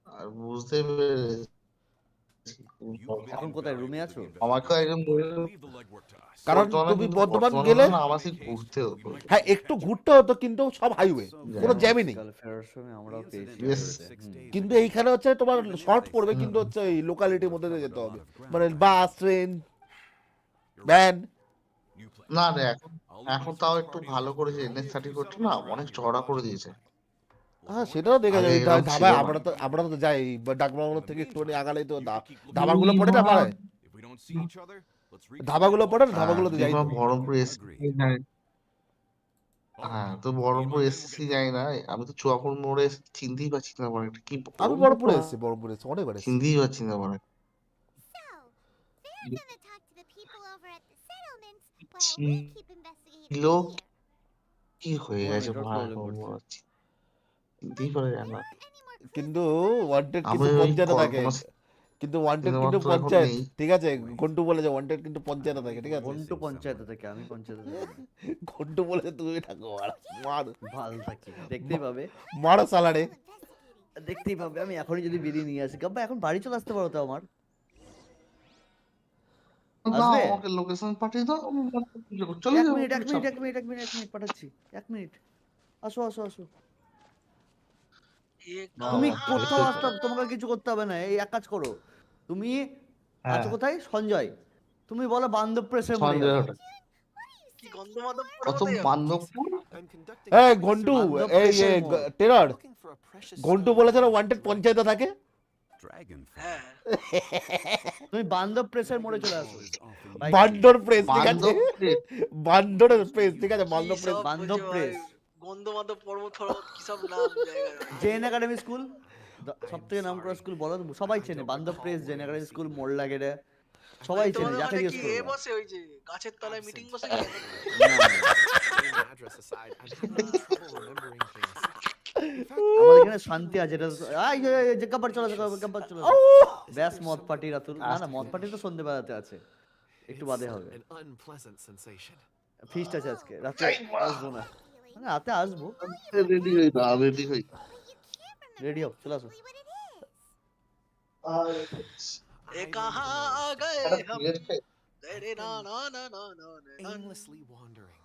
আর বুঝতে পেরেছি। এখন কোথায় রুমে আছো? আমাকে একজন বলল Leave the legwork to us. কারণ বর্ধমানে তুমি কিন্তু বর্ধমান বর্ধমানে গেলে না, আমার সেই ঘুরতে হতো। হ্যাঁ একটু ঘুরতে হতো কিন্তু সব হাইওয়ে, কোনো জ্যামই নেই। কাল ফেরার সময় আমরাও পেয়েছি। Yes. কিন্তু এইখানে হচ্ছে তোমার শর্ট পড়বে, কিন্তু হচ্ছে এই লোকালিটির মধ্যে দিয়ে যেতে হবে, মানে বাস ট্রেন ভ্যান না রে, এখন I'll leave এখন my তাও search একটু party and ভালো look করেছে, for NS only a few 30 না settlements অনেক around here চড়া to করে watch দিয়েছে। by. We'll হ্যাঁ go in সেটাও দেখা আগে যায় এরকম ছিল ধাবায় না। আমরা তো যাই ধাবাগুলোর In the থেকে একটু meantime, আগালেই তো you can keep looking ধাবাগুলো around. পড়ে না পারে, If we don't see each other, let's ধাবাগুলো reconvene পড়ে না once. হ্যাঁ, ধাবাগুলোতে তুই যাই মা তো। বহরমপুর Agreed. এসেছিস জানি, All হ্যাঁ right. তো Me and Baharampur my men will এসেছিস get জানি going. না, আমি তো চুয়াপুর মোড়ে চিনতেই পারছি না, মানে এটা কি আমি বহরমপুর বড়পুরে তো এসেছি, বড়পুরে এসেছি, অনেকবার এসেছি। চিনতেই পারছি না মানে। So, they're gonna talk to the people over at the settlements while we keep investigating ছিল here. কি হয়ে তোমার গেছে নেটওয়ার্ক ভাই, প্রবলেম এখন করছে। মনে হচ্ছে চিনতেই পারা যায় না। Any more clues কিন্তু to find? ওয়ান্টেড আমি কিন্তু ওই পঞ্চায়েতে থাকে, কল্পনা কিন্তু ওয়ান্টেড সিনেমার কিন্তু তো এখন পঞ্চায়েত, নেই। ঠিক আছে, ঘন্টু বলেছে ওয়ান্টেড কিন্তু পঞ্চায়েতে থাকে, ঠিক আছে, ঘন্টু পঞ্চায়েতে থেকে, আমি পঞ্চায়েতে থাকি না। ঘন্টু বলেছে তুমি থাকো মার ভাল থাকি, দেখতেই পাবে, মারো সালারে। Investigating. দেখতেই পাবে। আমি এখনই যদি বিড়ি নিয়ে আসি, গাব্বা এখন বাড়ি চলে আসতে পারো তো আমার। না আসবে? আমাকে লোকেশন পাঠিয়ে দাও, আমি চলে এক যাবো, মিনিট, এক কোনো মিনিট, চাপ এক মিনিট, এক মিনিট, এক মিনিট পাঠাচ্ছি, 1 মিনিট। আসো আসো আসো। ये না। তুমি বেশ কোথাও হয়েছে। আসতে, তোমাকে কিছু করতে হবে না। এই এক কাজ করো, তুমি হ্যাঁ আছো কোথায়? সঞ্জয়, তুমি বলো বান্ধব প্রেসের মোড়ে সঞ্জয় যাবো। হোটেল, কি গন্ধ মাদক পড়ে কত কোথায় যাবে? বান্ধবপুর। I'm conducting এই a trace ঘন্টু, search. বান্ধব এই প্রেসের মোড়। Terror, Looking for a precious Ghantu stone বলেছে না called ওয়ান্টেড Dragon পঞ্চায়েতে থাকে। Dragon হ্যাঁ তুমি বান্ধব প্রেসের মোড়ে চলে আসো। is often Bye. বান্ডর প্রেস, ঠিক আছে, বান্ধবপুরে। বান্ডরের প্রেস, ঠিক আছে, কি বান্ডর প্রেস। সব বান্ধব বলছে ভাই, প্রেস, গন্ধ মাদক পর্বত ফর্বত কি সব নাম জায়গা জেন একাডেমি স্কুল, সব থেকে নাম করা স্কুল বলো, সবাই চেনে। বান্ধব প্রেস, জেন একাডেমি স্কুল, মোড় লাগেরে, সবাই চেনে, তোমাদের যাকে ওখানে জিজ্ঞেস কি করবে। বসে ওই যে গাছের তলায় মিটিং বসে কি? name and address aside, I'm having trouble remembering things. In fact, আমাদের এখানে শান্তি আছে, এটা যে কাবার চলে আসো, কাবার চলে আসো। ব্যাস মদ পার্টি রাতুল, না না মদ পার্টি তো সন্ধ্যেবেলাতে আছে, একটু বাদে হবে। an unpleasant sensation. ফিস্ট আছে আজকে রাতে, আসবো না, মানে রাতে আসবো। রেডি হই না, রেডি হই। রেডি হও, চলে আসো। এ কাহা আ গয়ে একটা হাম সিগারেট খাই। তেরে না না না না না না। Aimlessly wandering.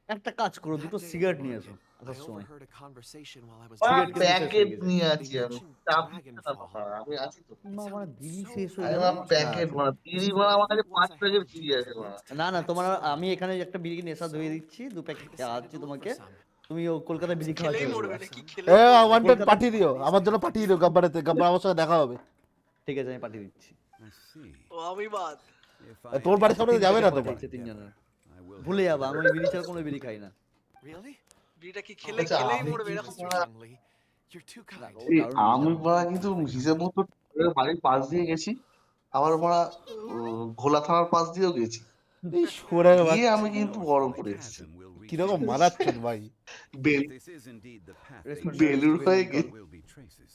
একটা কাজ করো, দুটো সিগারেট নিয়ে এসো I আসার সময়। overheard a conversation while I was Cigarette driving. কিনে শেষ হয়ে প্যাকেট গেছে। নিয়ে They আছি আমি, mentioned চাপ Dragon দিতে না Fall. বাবা, আমি আছি তো। আমার বিড়ি শেষ হয়ে আরে গেল। বাবা প্যাকেট মানে বিড়ি মানে আমার কাছে 5 প্যাকেট বিড়ি আছে বাবা। না না, তোমার আমি এখানে একটা বিড়ি নেশা ধুয়ে দিচ্ছি, 2 প্যাকেট আনছি তোমাকে, তুমি ও কলকাতা বিড়ি খাওয়া খেলেই চলে মরবে যাবে। নাকি খেলে এ ওয়ান্টেড পাঠিয়ে দিও, আমার জন্য পাঠিয়ে দিও গাব্বারেতে, গাব্বার আমার সাথে দেখা হবে। ঠিক আছে, আমি পাঠিয়ে দিচ্ছি। I see. ও আমি বাদ If তোর বাড়ির সামনে তো যাবে না তোমার। পাঠিয়েছে 3 জনের। I will ভুলে help যাবো, you আমি with বিড়ি ছাড়া this. কোনো বিড়ি খাই না। Really? বিড়িটা কি খেলে আচ্ছা, খেলেই আমি মরবে কি এরকম বলছিলাম, You're too kind. এই আমি মারা কিন্তু হিসেব মতো বাড়ির পাশ দিয়ে গেছি, আবার মারা ঘোলা থানার পাশ দিয়েও গেছি, এই সরে গিয়ে আমি কিন্তু বহরমপুরে The এসেছি। chasm will reach কিরকম you. মারাচ্ছেন ভাই। বেল If this is indeed the path Respect they বেলুর chose, হয়ে there গেছি, will be traces.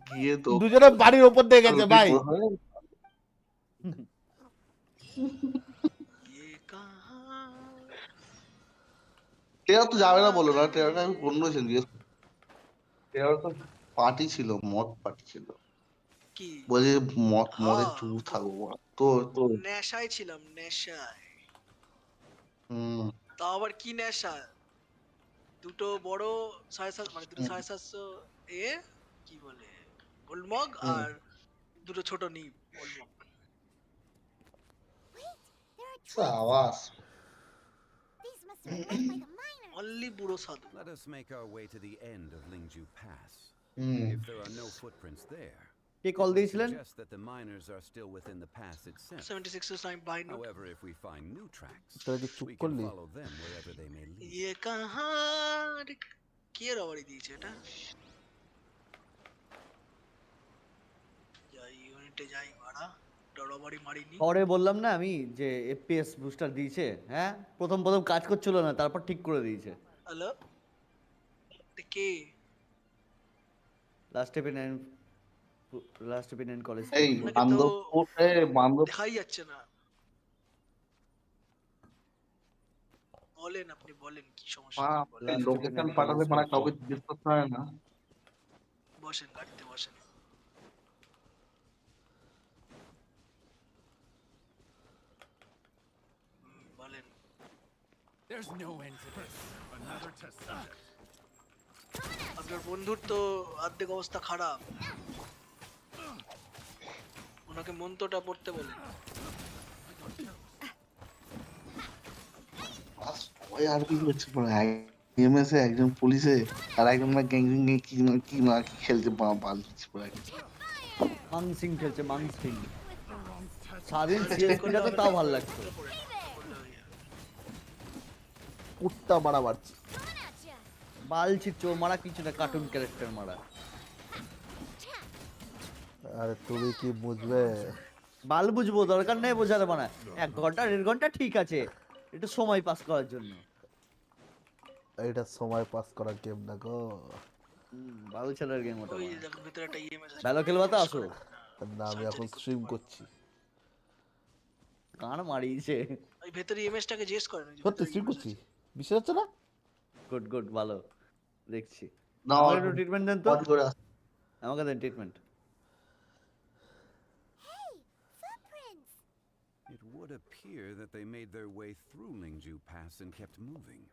গিয়ে তো দুজনে বাড়ির ওপর দিয়ে গেছে ভাই। ये कहाँ টেরা তো যাবে না বলো না, টেরাটা আমি অন্য ছিল, টেরার তো পার্টি ছিল, মদ পার্টি ছিল, কি বলে মদ মদে হ্যাঁ। চুপ থাকবো না। তো তো নেশায় ছিলাম নেশায় হুম তা আবার কি নেশা দুটো বড় 750 মানে দুটো 750 এ কি বলে গোল্ড মগ আর দুটো ছোট নিব গোল্ড মগ আওয়াজ These must have been left by the miners. Only বুড়ো সাধু Let us make our way to the end of Lingju Pass. Hmm If there are no footprints there, K call we দিয়েছিলেন? suggest that the miners are still within the pass itself. 76 is time bind However, if we find new tracks, তোরা কি চুপ we can করলি? follow them wherever they may lead. ये कहाँ কে robbery দিয়েছে এটা যাই ইউনিটে যাই মারা রবারি মারিনি পরে বললাম না আমি যে এফপিএস বুস্টার দিয়েছে, হ্যাঁ প্রথম প্রথম কাজ করছিল না, তারপর ঠিক করে দিয়েছে। হ্যালো কে লাস্ট এপি 9 কলেজ। এই বান্ধবপুরে বান্ধব দেখাই যাচ্ছে না বলেন আপনি বলেন কি সমস্যা লোকেশন পাঠাতে মানে কাউকে জিজ্ঞেস করতে হয় না। বসেন গাড়িতে বসেন বলেন There's no end to this. Another test subject. আপনার বন্ধুর তো অর্ধেক অবস্থা খারাপ ওনাকে মন্ত্রটা পড়তে বলেন সবাই আরপি করছে পুরো এমএস এ একজন পুলিশে আর একজন না গ্যাং কি খেলছে বাল দিচ্ছে পুরো মাংসিং খেলছে মাংসিং। স্বাধীন সিএসপিটা তো তাও ভালো লাগতো। কুত্তা মারা মারছি। বালছি চোর মারা কিছু না, কার্টুন ক্যারেক্টার মারা। আরে তুমি কি বুঝবে? বাল বুঝবো, দরকার নেই বোঝাতে মানা। 1 ঘন্টা 1.5 ঘন্টা ঠিক আছে, একটু সময় পাস করার জন্য। এটা সময় পাস করার গেম না গো। বাল ছেলের গেম ওটা। ওই দেখো ভিতরে একটা ইএমএস আছে। ভালো খেলবা তো আসো। না আমি এখন স্ট্রিম করছি। কান মারিয়েছে। ওই ভেতরে ইএমএসটাকে জিজ্ঞেস করেন। সত্যি স্ট্রিম করছি, বিশ্বাস হচ্ছে না? গুড গুড, ভালো দেখছি। না আমাকে একটু ট্রিটমেন্ট দেন তো। করে আমাকে দেন treatment. It would appear that they made their way through Lingju Pass and kept moving.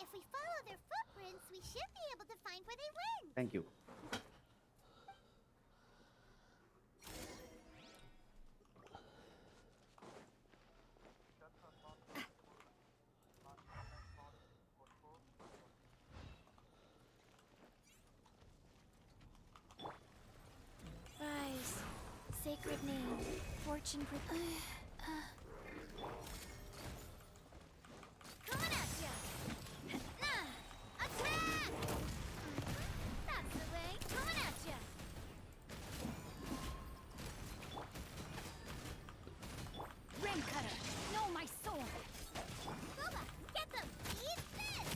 If we follow their footprints, we should be able to find where they went. Thank you. Rise, sacred name, fortune Coming at ya! Attack! That's the way. Coming at ya! Rain cutter, know my soul. Boba, get them! Eat this!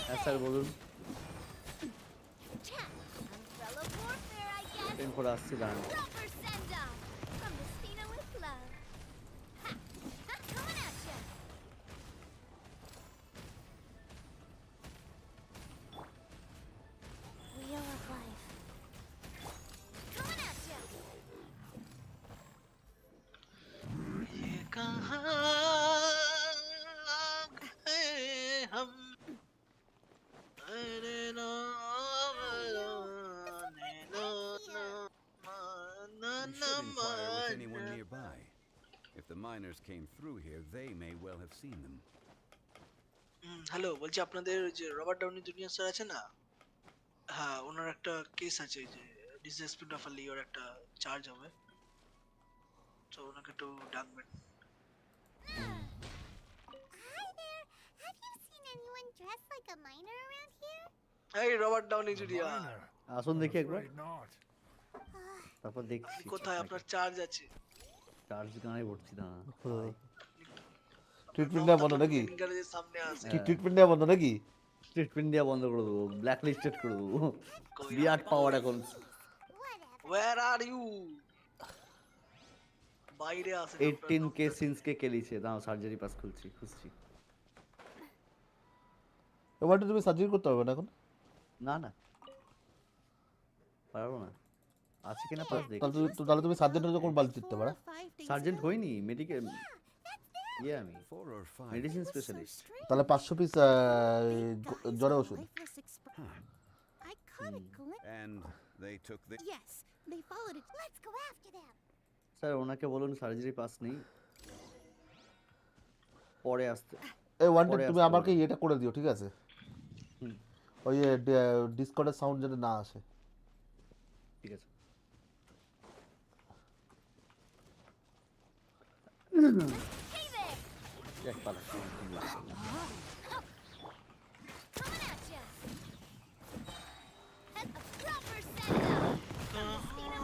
হ্যাঁ sir বলুন। Umbrella warfare, I guess. Train করে আসছি দাঁড়ান। Proper send-off from Messina with love. Ha! Ha! Coming at ya! Wheel of life. Coming at ya! ये कहाँ गए हम अरे ना We should inquire with anyone nearby. If the miners came through here, they may well have seen them. Hello, বলছি আপনাদের ওই যে রবার্ট ডাউনি জুনিয়র স্যার আছে না, হ্যাঁ ওনার একটা কেস আছে, এই যে ডিসরেসপেক্ট অফ লিওর একটা চার্জ হবে, তো ওনাকে একটু ডাকবেন। Hi there! Have you seen anyone dressed like a miner around here? এই রবার্ট ডাউনি জুনিয়র, আসুন দেখি একবার, তারপর দেখছি। কোথায় আপনার চার্জ আছে? চার্জ গানে ভরছি না। ট্রিটমেন্ট দেওয়া বন্ধ নাকি? গ্যারেজের সামনে আছে। কি ট্রিটমেন্ট দেওয়া বন্ধ নাকি? ট্রিটমেন্ট দেওয়া বন্ধ করে দেবো, ব্ল্যাক লিস্টেড করে দেবো। বিরাট পাওয়ার এখন। Where are you? বাইরে আছে। 18K সিন্সকে কেলিছে, দাও সার্জারি পাস খুলছি, খুঁজছি। এবার তুমি সার্জারি করতে হবে না এখন? না না পারবো না, আছে কিনা পাস দেখি। তাহলে তুমি সার্জেন্টের যখন বাল দিতে পারো। সার্জেন্ট হইনি, মেডিকেল ইয়ে আমি মেডিসিন স্পেশালিস্ট। তাহলে 500 পিস জ্বরের ওষুধ। I caught a glimpse. And they took the... Yes, they followed it. Let's go after them. Sir ওনাকে বলুন সার্জারি পাস নেই, পরে আসতে। এই ওয়ান্টেড তুমি আমাকে এটা করে দিও, ঠিক আছে? ওই ডিসকর্ডের সাউন্ড যেন না আসে। ঠিক আছে। Hey there! এক পালা। Coming at ya! And a proper send-off from Messina.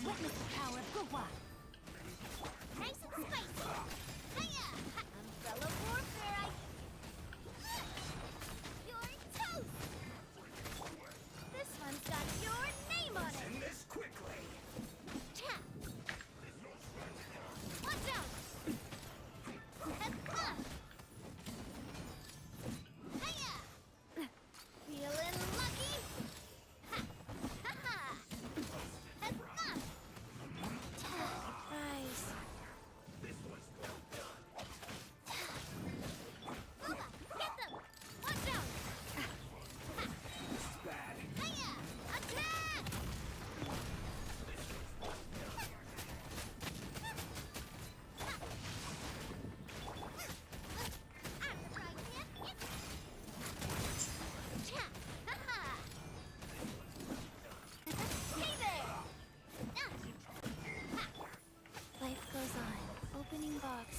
Witness the power of Gugwa. Nice and spicy. Hiya! Umbrella warfare, You're toast! This one's got your name on it. Send this quickly. Tap. Watch out! Hiya! Feeling lucky? Ha! Ha ha!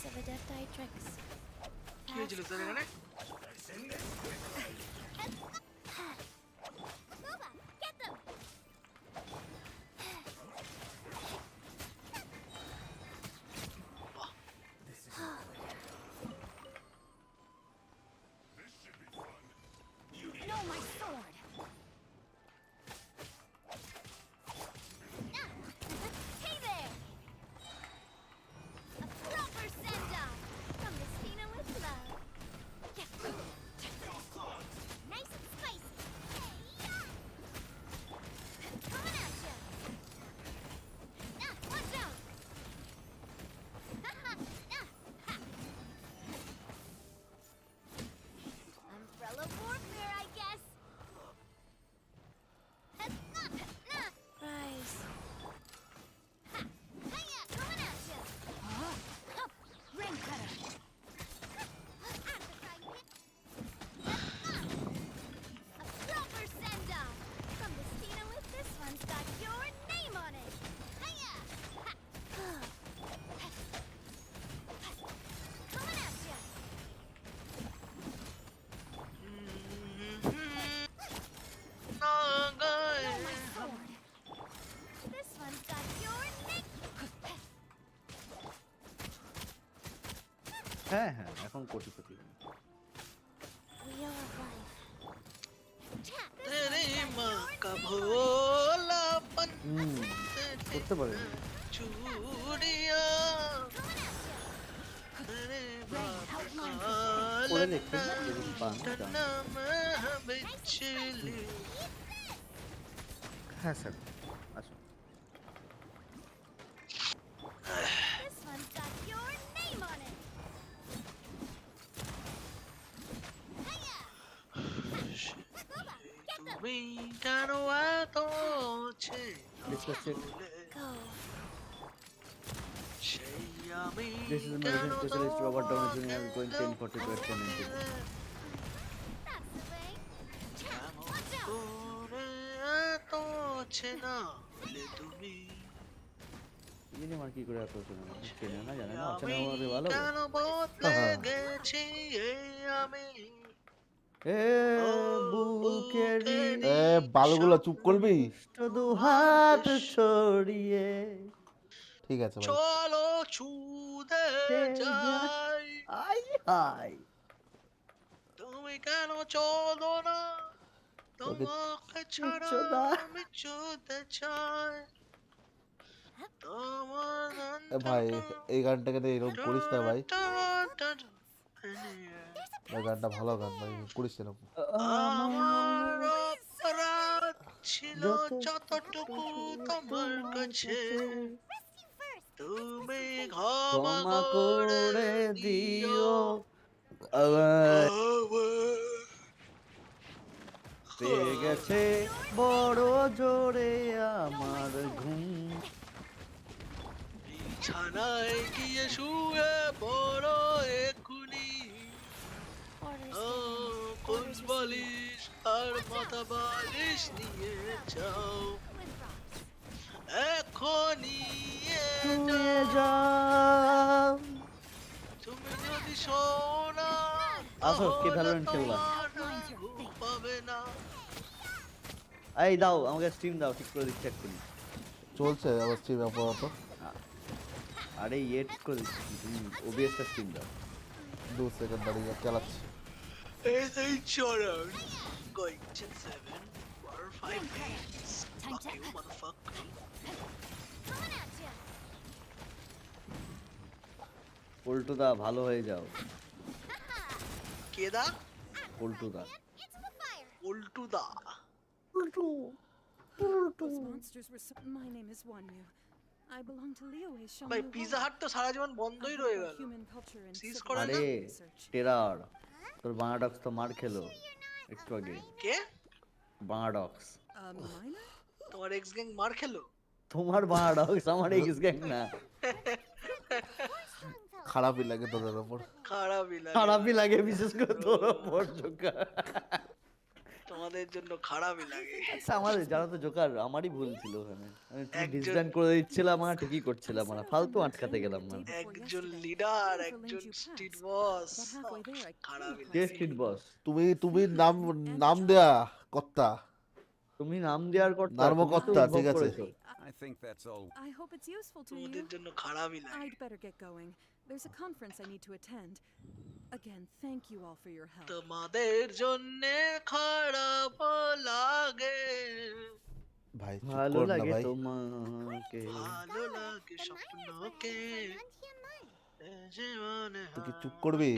of adept eye tricks. কি হয়েছিল sir এখানে? Boba, get them! No, my sword! Hey there! A proper send-off from the Stina with love. Nice and spicy. Hey-ya! Coming at ya! Watch out! Umbrella warfare, I guess. Rise. Hiya, coming at ya! Ring cutter. A proper send-off from the Stina with this one's got your name on it. Hiya! Coming at ya! Sword. This one's got your name. হ্যাঁ হ্যাঁ এখন কোটিপতি। Wheel of life. তেরে মা কা ভোলাপন করতে পারে চুড়িয়া তেরে করে দেখতে যদি পান চান। নাম বিচলি হ্যাঁ স্যার আসুন। This one's got your name on it. Hiya! Boba, get them. তুমি কেন এত Discuss it. Go. সেই আমি This is medicine specialist Robert Downey Jr. going 1040 to 1090. That's the way. Watch out! করে এত চেনা হলে তুমি ইনি আমার কি করে এত চেনে না চেনে না জানে না অচেনা আমি হওয়ারে ভালো কেন বদলে গেছি এই আমি এ বুকেরি এ বালগুলো চুপ করবি? শুধু হাত ছড়িয়ে ঠিক আছে ভাই। চলো ছুঁতে যাই আই হাই তুমি কেন চলো না তোমাকে ছাড়া আমি ছুঁতে চাই তোমার এ ভাই এই গানটাকে তো এরকম করিস না ভাই। এই গানটা ভালো গান ভাই, করিস না এরকম। আমার অপরাধ ছিল যতটুকু তোমার কাছে তুমি ক্ষমা করে দিও পেয়ে গেছে বড় জোরে আমার ঘুম বিছানায় গিয়ে শুয়ে বড় এক্ষুনি কোন বালিশ আর মাথা বালিশ নিয়ে যাও এখনই নিয়ে যাও তুমি যদি সোনা আসো কি ভ্যালোরেন্ট খেলবা পাবে না এই দাও আমাকে স্ট্রিম দাও ঠিক করে দিচ্ছি এক্ষুনি চলছে আবার স্ট্রিম আপাতত। আরে ইয়ে ঠিক করে দিচ্ছি তুমি ওবিএসটা স্ট্রিম দাও 2 সেকেন্ড দাঁড়িয়ে চালাচ্ছি। এই চরণ going to 7 for 5 minutes fuck you motherfucker Coming at ya! পল্টুদা ভালো হয়ে যাও কে দা পল্টুদা Into the fire! Ultu da Those monsters were my name is Wanyu. I belong to Leo Shang. ভাই পিজা হাট তো সারা জীবন বন্ধই রয়ে গেল সিজ করে না আরে টেরার তোর বাংলাডক্স তো মার খেলো একটু আগে কে বাংলাডক্স তোমার এক্স গ্যাং মার খেলো তোমার বাংলাডক্স আমার এক্স গ্যাং না খারাপই লাগে তোদের উপর। খারাপই লাগে খারাপই লাগে বিশেষ করে তোর উপর জোকা তোমার তোমাদের জন্য খারাপই লাগে। আমাদের যারা তো জোকার আমারই ভুল ছিল ওখানে, আমি একটু একজন ডিসব্যান্ড করে দিচ্ছিলাম আর ঠিকই করছিলাম না, ফালতু আটকাতে গেলাম না। একজন লিডার, একজন স্ট্রিট বস, খারাপই কে লাগে। স্ট্রিট বস? তুমি নাম নাম দেয়া কর্তা, তুমি নাম দেওয়ার কর্তা, তুমি তো নার্মকর্তা, উদ্ভব ঠিক আছে। করেছো। I think that's all. I hope it's useful to তোমাদের you. জন্য খারাপই লাগে। I'd better get going. There's a conference I need to attend. Again, thank you all for your help. তোমাদের জন্য খারাপ লাগে, ভাই চুপ ভালো কর না লাগে ভাই। তোমাকে। ভালো লাগে স্বপ্নকে, জীবনে তুই কি চুপ করবি?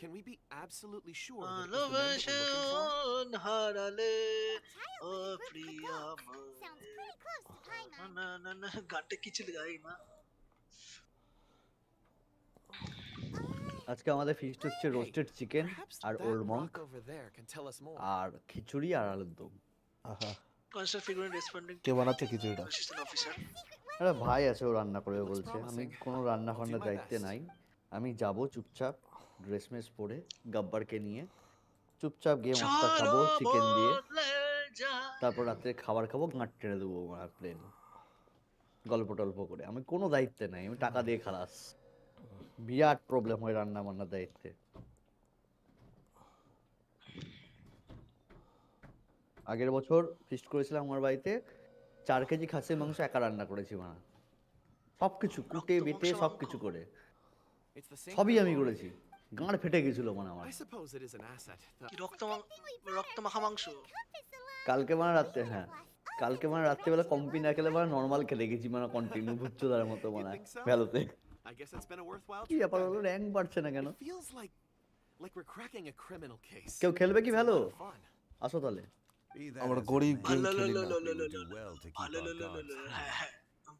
Can we be absolutely sure that it was the men that ভালোবেসে we're looking for? মন হারালে ও Sounds Priya pretty close to Paimon. না না না, গানটা কি ছিল গাই না। আজকে আমাদের ফিস্ট হচ্ছে রোস্টেড চিকেন Perhaps আর that old monk rock over there can tell us more. আর খিচুড়ি আর আলুর দম। আহা, কনসার্ট ফিগুরেন্ট রেসপন্ডিং কে বানাচ্ছে খিচুড়িটা? Assistant officer. আরে ভাই আছে, ও রান্না করবে Looks বলছে, আমি promising. কোনো রান্না I'll do ফান্নার my দায়িত্বে best. নাই। আমি যাব চুপচাপ ড্রেস মেস পরে গাব্বারকে নিয়ে চুপচাপ গিয়ে মশলা খাবো চিকেন দিয়ে, বদলে যায়। তারপর রাত্রে খাবার খাবো, গাঁট টেনে দেবো আমার প্লেন, গল্প টল্প করে। আমি কোনো দায়িত্বে নাই, আমি টাকা দিয়ে খালাস। বিরাট প্রবলেম হয় রান্না বান্নার দায়িত্বে। আগের বছর ফিস্ট করেছিলাম আমার বাড়িতে, 4 কেজি খাসির মাংস একা রান্না করেছি মানা, সবকিছু কুটে বেটে সবকিছু করে It's the same সবই for আমি Lori. করেছি, গাঁড় ফেটে গেছিল মানে আমার। I suppose it is an asset. কি রক্ত মাখা মাংস? কালকে মানে রাত্রে, হ্যাঁ কালকে মানে রাত্রেবেলা কম্পি না খেলে মানে নর্মাল খেলে গেছি মানে কন্টিনিউ ভুচ্চোদার মতো মানে ভ্যালুতে। I guess it's been a worthwhile কি trip ব্যাপার then. হলো, র্যাঙ্ক বাড়ছে না কেন? It feels like we're cracking a criminal case. কেউ খেলবে কি It's a ভালো? lot of fun. আসো তাহলে। Be that আমরা as it গরিব may, গেম ভালো খেলি না। we would do well to keep ভালো our guards হ্যাঁ high. হ্যাঁ,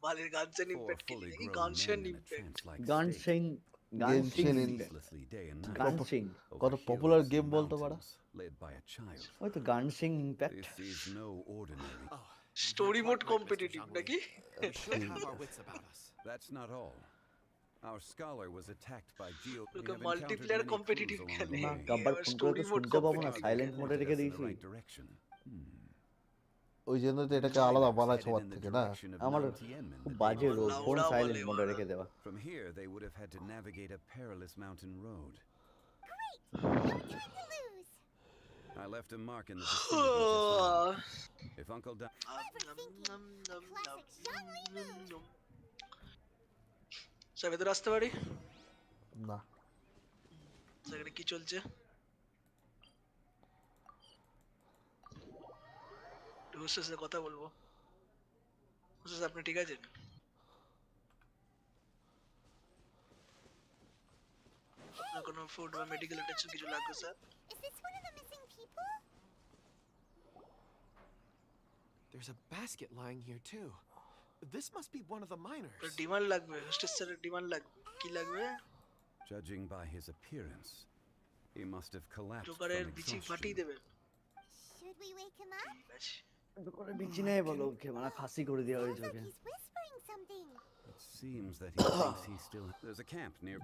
বালের গানশেন Four ইম্প্যাক্ট খেলি fully নাকি? grown গানশেন men in a impact. trance-like গান state, সিং, গান Singh, Genshin ceaselessly day and night, গান সিং, over কত পপুলার hills গেম and বলতো পারা? mountains, led by a child. ওই তো গান Singh impact. This is no ordinary. Oh, story you're mode quite right, Mr. Competitive Zhangli. নাকি? We should have our wits about us. That's not all. Our scholar was attacked by geo. We লোকে have multiplayer encountered many competitive clues along খেলে, the না way. Gabbar এবার phone করে story তো mode শুনতে পাবো না, কম্পিটিটিভ। সাইলেন্ট মোডে রেখে Pointed us in দিয়েছি। the right direction. ওই জন্য তো এটাকে আলাদা বানায় সবার Headed in the থেকে না। direction of আমার Mount Tianmen, খুব the বাজে demon. রোল, ফোন লাউড়া সাইলেন্ট বলে মোডে ওরা। রেখে দেওয়া। From here, they would have had to navigate a perilous mountain road. No time to lose. I left a mark in the vicinity just now. If Uncle Don... Classic Zhangli move. Sir ভেতরে আসতে পারি? না, সেখানে কি চলছে? হোস্টের সাথে কথা বলবো। হোস্টেস আপনি ঠিক আছেন? আপনার কোনো ফুড বা মেডিকেল অ্যাটেনশন কিছু লাগবে sir? Is this one of the missing people? There's a basket lying here too. This must be one of the miners. Demand লাগবে, হোস্টেস স্যারের ডিমান্ড লাগবে। কি লাগবে? Judging by his appearance, he must have collapsed জোকারের from বিচি ফাটিয়ে exhaustion. দেবেন। Should we wake him up? ঠিক আছে। করে বিচি নেই বলো ওকে, মানে ফাঁসি করে দেওয়া হয়েছে Sounds okay. like he's whispering something. It seems that he thinks he's still... There's a camp near...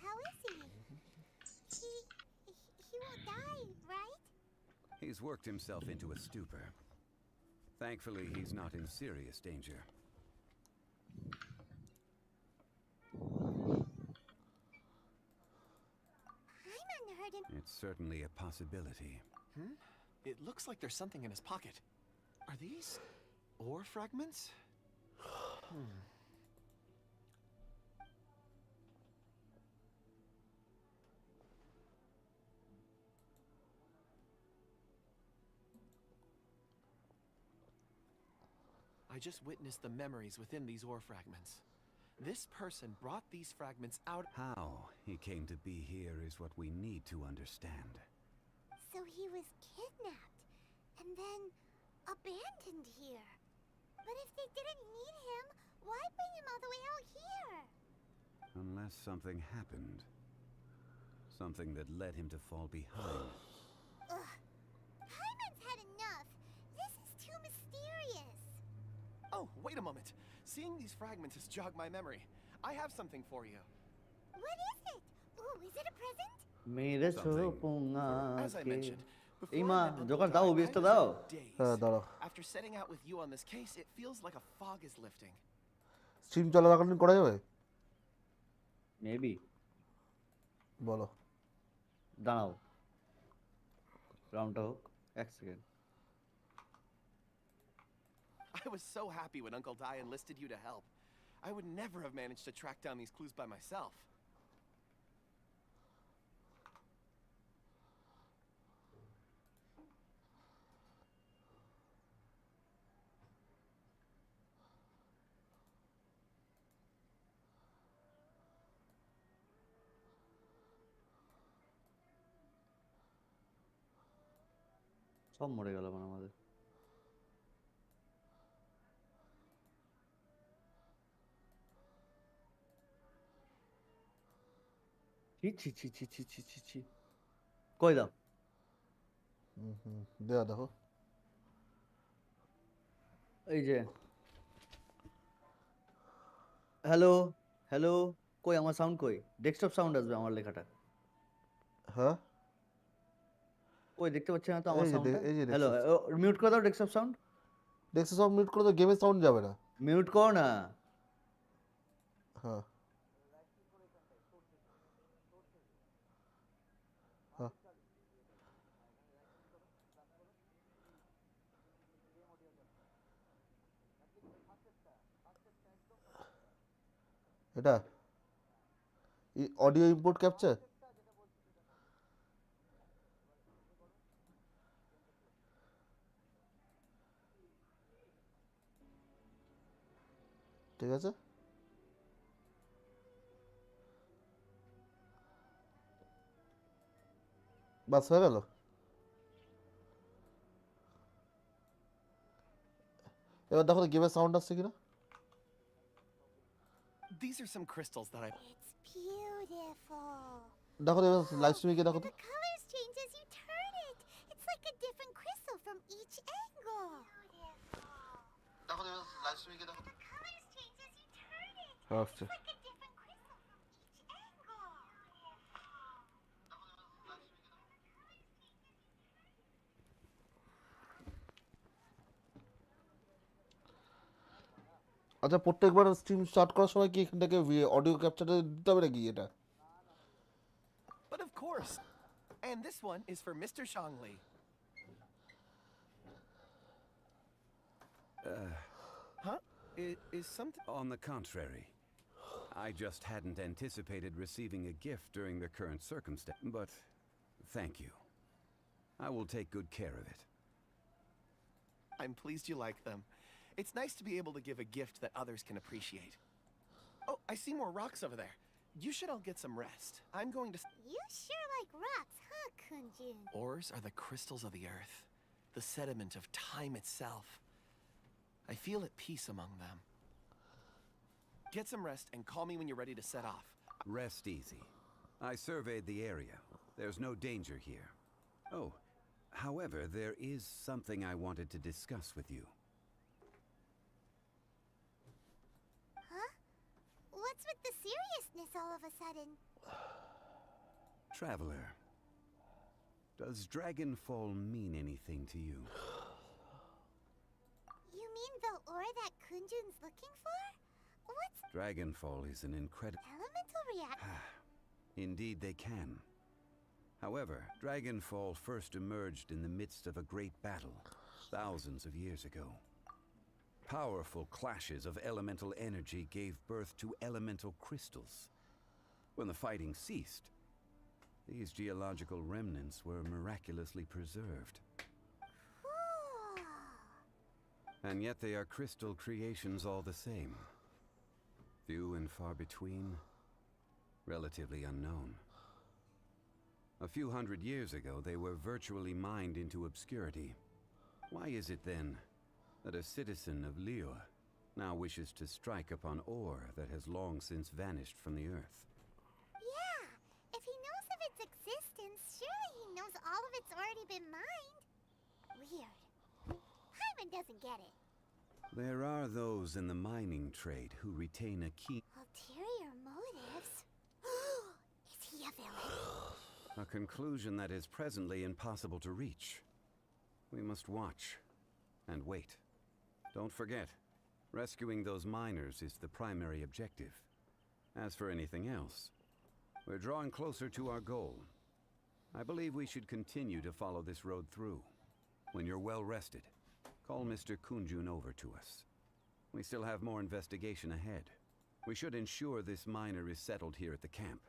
How is he? He won't die, right? He's worked himself into a stupor. Thankfully, he's not in serious danger. Paimon heard him. It's certainly a possibility. It looks like there's something in his pocket. Are these ore fragments? I just witnessed the memories within these ore fragments. This person brought these fragments out. How he came to be here is what we need to understand. So he was kidnapped and then abandoned here. But if they didn't need him, Why bring him all the way out here? Unless something happened. Something that led him to fall behind. Ugh. Hyman's had enough. This is too mysterious. Oh, wait a moment. Seeing these fragments has jogged my memory. I have something for you. What is it? Ooh, is it a present? মেরেছো As I পোঙাকে mentioned, before এই I মা met Uncle Joker Di, দাও I ওবিএসটা was দাও in a daze. হ্যাঁ দাঁড়াও, After setting out with you on this case, it feels like a fog is lifting. Stream চলাকালীন করা যাবে? Maybe বলো। দাঁড়াও রাউন্ডটা হোক 1 second I was so happy when Uncle Di enlisted you to help. I would never have managed to track down these clues by myself. সব মরে গেল মানে আমাদের ছি ছি ছি ছি ছি ছি ছি ছি কই দাও দেয়া দেখো। এই যে হ্যালো হ্যালো কই আমার সাউন্ড কই ডেস্কটপ সাউন্ড আসবে আমার লেখাটা হ্যাঁ কই দেখতে পাচ্ছি না তো আমার এই যে সাউন্ডটা এই যে হ্যালো মিউট করে দাও desktop sound desktop sound mute করে তো গেমের সাউন্ড যাবে না। মিউট করো না হ্যাঁ হ্যাঁ এটা অডিও ইনপুট ক্যাপচার। ঠিক আছে, বাস হয়ে গেল। এবার দেখো গেমের সাউন্ড আসছে কিনা। These are some crystals that I... It's beautiful. দেখো এবার লাইভ স্ট্রিমে গিয়ে দেখো তো। The colors change as you turn it. It's like a different crystal from each angle. দেখো এবার লাইভ স্ট্রিমে গিয়ে দেখো তো। The colors change as you turn it. আসছে। It's like a different crystal from each angle. আচ্ছা প্রত্যেকবার stream start করার সময় কি এখান থেকে অডিও ক্যাপচারটা দিতে হবে নাকি এটা? But of course. And this one is for Mr. Shangli. Huh? Is something... On the contrary. I just hadn't anticipated receiving a gift during the current circumstance. But thank you. I will take good care of it. I'm pleased you like them. It's nice to be able to give a gift that others can appreciate. Oh, I see more rocks over there. You should all get some rest. I'm going to... You sure like rocks, huh, Kunjun? Ores are the crystals of the earth, the sediment of time itself. I feel at peace among them. Get some rest and call me when you're ready to set off. Rest easy. I surveyed the area. There's no danger here. Oh, however, there is something I wanted to discuss with you. Huh? What's with the seriousness all of a sudden? Traveler, does Dragonfall mean anything to you? You mean the ore that Kunjun's looking for? What's... Dragonfall is an incredible... Elemental reaction? Indeed they can. However, Dragonfall first emerged in the midst of a great battle, thousands of years ago. Powerful clashes of elemental energy gave birth to elemental crystals. When the fighting ceased, these geological remnants were miraculously preserved. Cool. And yet they are crystal creations all the same. Few and far between, relatively unknown. A few hundred years ago, they were virtually mined into obscurity. Why is it then that a citizen of Liyue now wishes to strike upon ore that has long since vanished from the earth. Yeah, if he knows of its existence, surely he knows all of it's already been mined. Weird. Hyman doesn't get it. There are those in the mining trade who retain a key. Ulterior motives? Is he a villain? A conclusion that is presently impossible to reach. We must watch and wait. Don't forget, rescuing those miners is the primary objective. As for anything else, we're drawing closer to our goal. I believe we should continue to follow this road through. When you're well rested, call Mr. Kunjun over to us. We still have more investigation ahead. We should ensure this miner is settled here at the camp.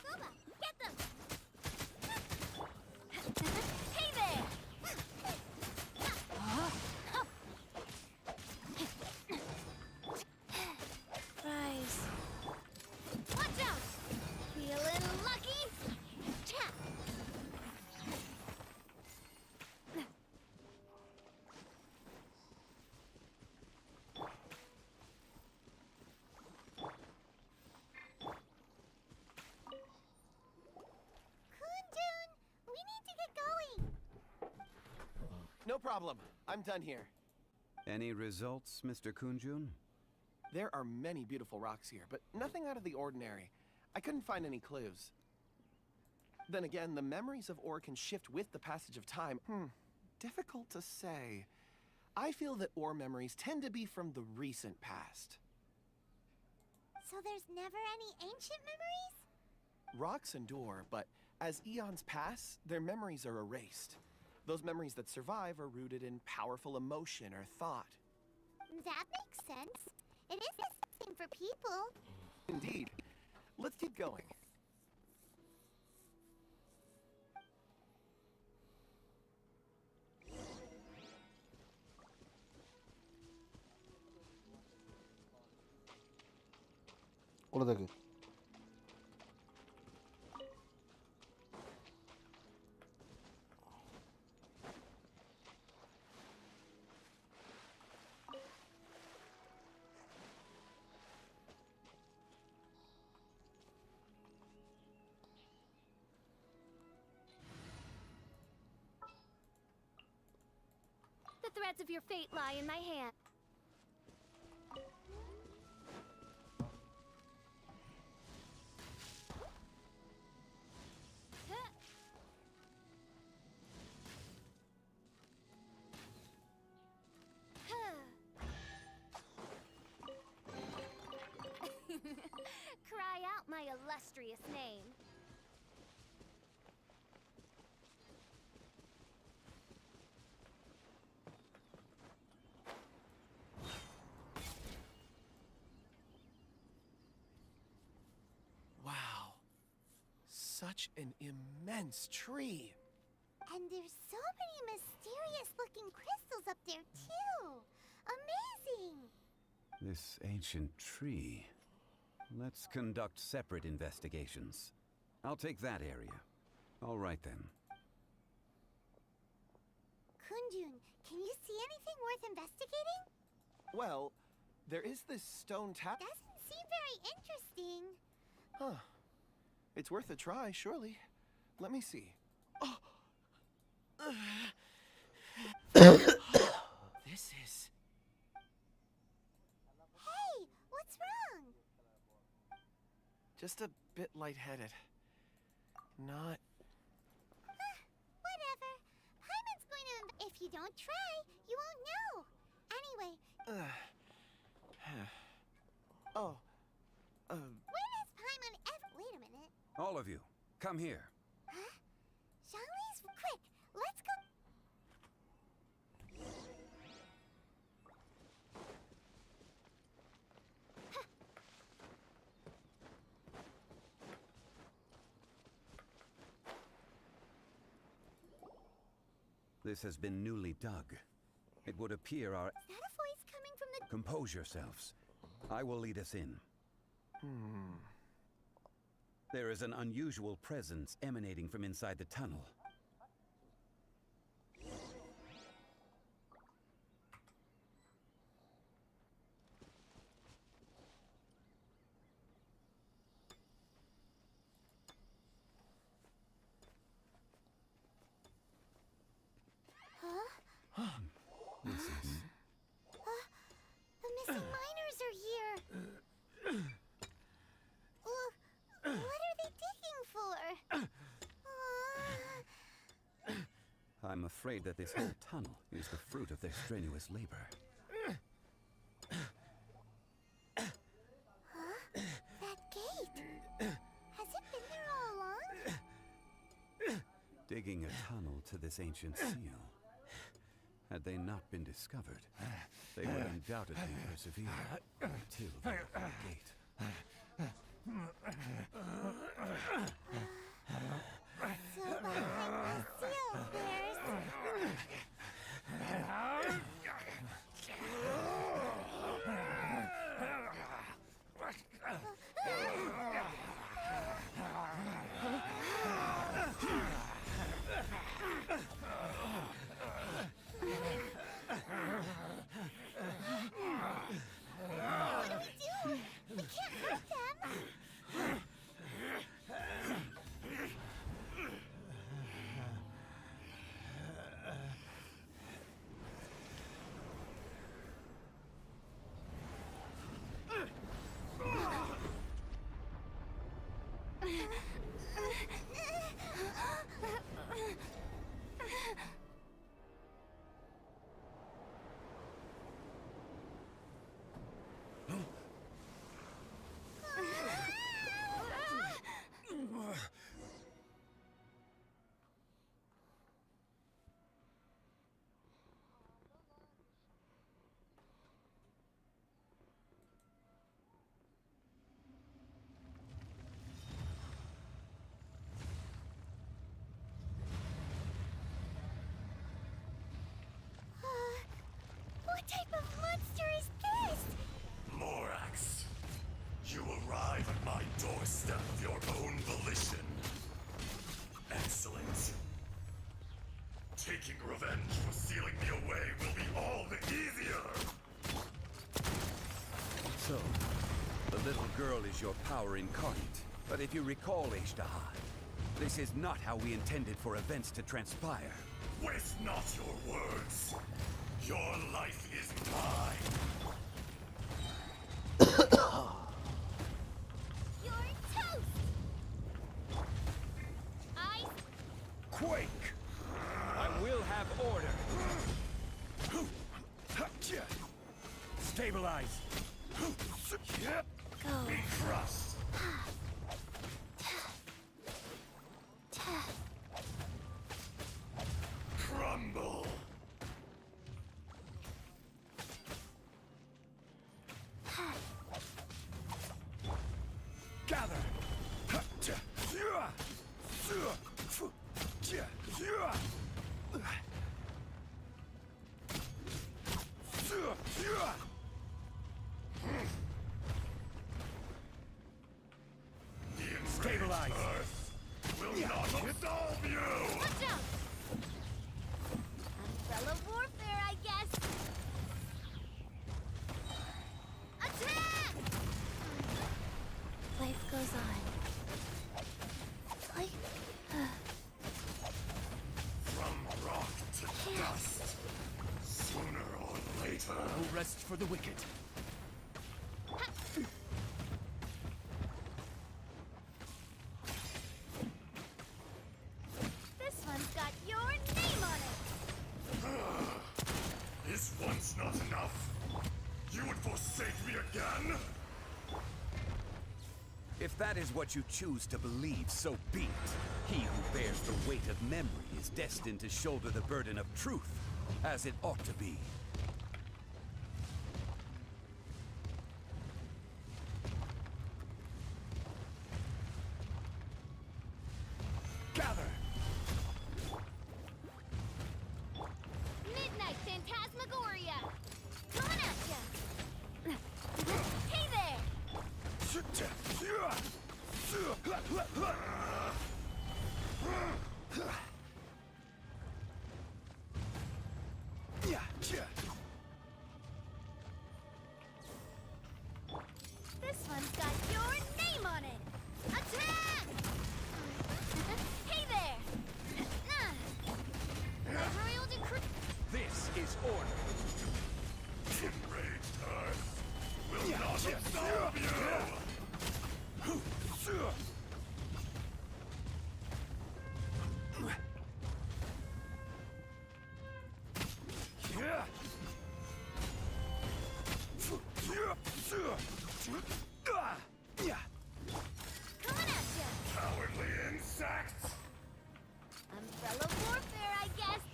Kuba, get them! Hey there! Rise. Watch out! Feeling lucky? Cha! Kunjun, we need to get going. No problem. I'm done here. Any results, Mr. Kunjun? There are many beautiful rocks here, but nothing out of the ordinary. I couldn't find any clues. Then again, the memories of ore can shift with the passage of time. Difficult to say. I feel that ore memories tend to be from the recent past. So there's never any ancient memories? Rocks endure, but as eons pass, their memories are erased. Those memories that survive are rooted in powerful emotion or thought. That makes sense. It is the same for people. Indeed. Let's keep going. করে দেখে The threads of your fate lie in my hand. Cry out my illustrious name. Wow. Such an immense tree. And there's so many mysterious looking crystals up there too. Amazing! This ancient tree. Let's conduct separate investigations. I'll take that area. All right then. Kunjun, can you see anything worth investigating? Well, there is this stone tap. Doesn't seem very interesting. Huh. It's worth a try, surely. Let me see. Oh! This is... Hey, what's wrong? just a bit lightheaded. Not... Whatever. Hyman's going to... If you don't try, you won't know. Anyway... Oh. When has Paimon ever... Wait a minute. All of you, come here. Huh? Xiangli's... Quick, let's go... this has been newly dug. It would appear our... Is that a voice coming from the... Compose yourselves. I will lead us in. There is an unusual presence emanating from inside the tunnel. This is... The missing miners are here. What are they digging for? I'm afraid that this whole tunnel is the fruit of their strenuous labor. That gate. Has it been there all along? Digging a tunnel to this ancient seal. Had they not been discovered, they would undoubtedly persevere until they opened the gate. So behind the seal, there's... What do we do? We can't hurt them. What type of monster is this? Morax, you arrive at my doorstep of your own volition. Excellent. Taking revenge for sealing me away will be all the easier. So, the little girl is your power incarnate. But if you recall, Ejdaha, this is not how we intended for events to transpire. Waste not your words. Your life is mine. You're toast! Quake! I will have order. Stabilize. Go. Be crushed. Crumble. Gather. Stabilize. Earth will not absolve you. Watch out! Umbrella warfare, I guess. Attack! Life goes on. From rock to dust. Sooner or later. No rest for the wicked. This one's got your name on it. Is once not enough? You would forsake me again? If that is what you choose to believe, so be it. He who bears the weight of memory is destined to shoulder the burden of truth, as it ought to be. Gather! Phantasmagoria! Coming at ya! Hey there! This one's got your name on it! Attack! Hey there! The royal decree... This is order. Enraged Earth will not absolve you! Coming at ya! Cowardly insects! Umbrella warfare, I guess!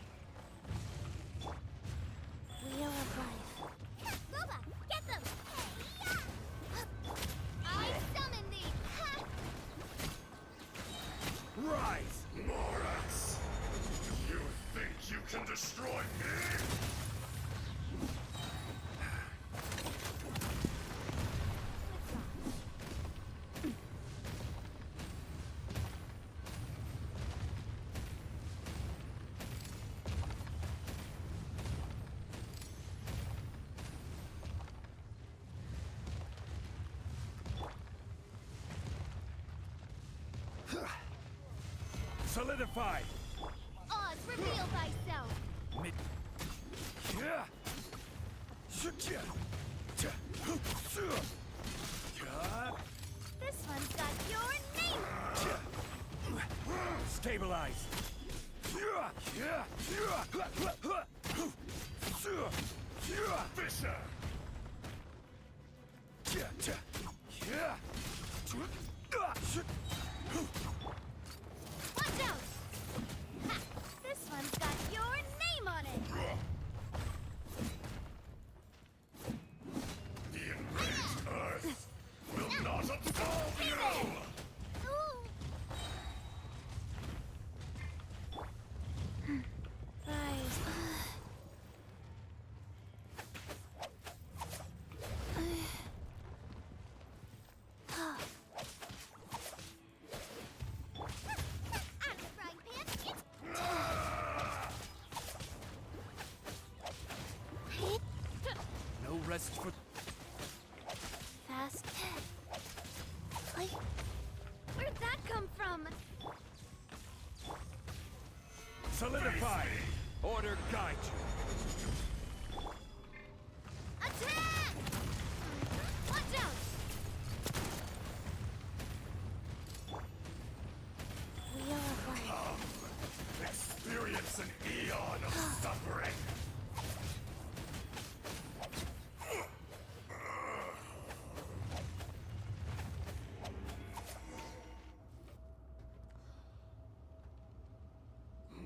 Wheel of life. Loba, get them! I summon thee! Ha! Rise! Morax! You think you can destroy me? Solidify! Oz, reveal thyself! Mid. This one's got your name! Stabilize! Fisher! Watch out! Ha! This one's got your name on it! The enraged Earth will not absolve Hey you! there! Ooh. Rise. Out of the frying pan, No rest for... Fast. Like, where'd that come from? Solidify! Order guide you! Attack! Watch out! Wheel of life. Experience an eon of suffering!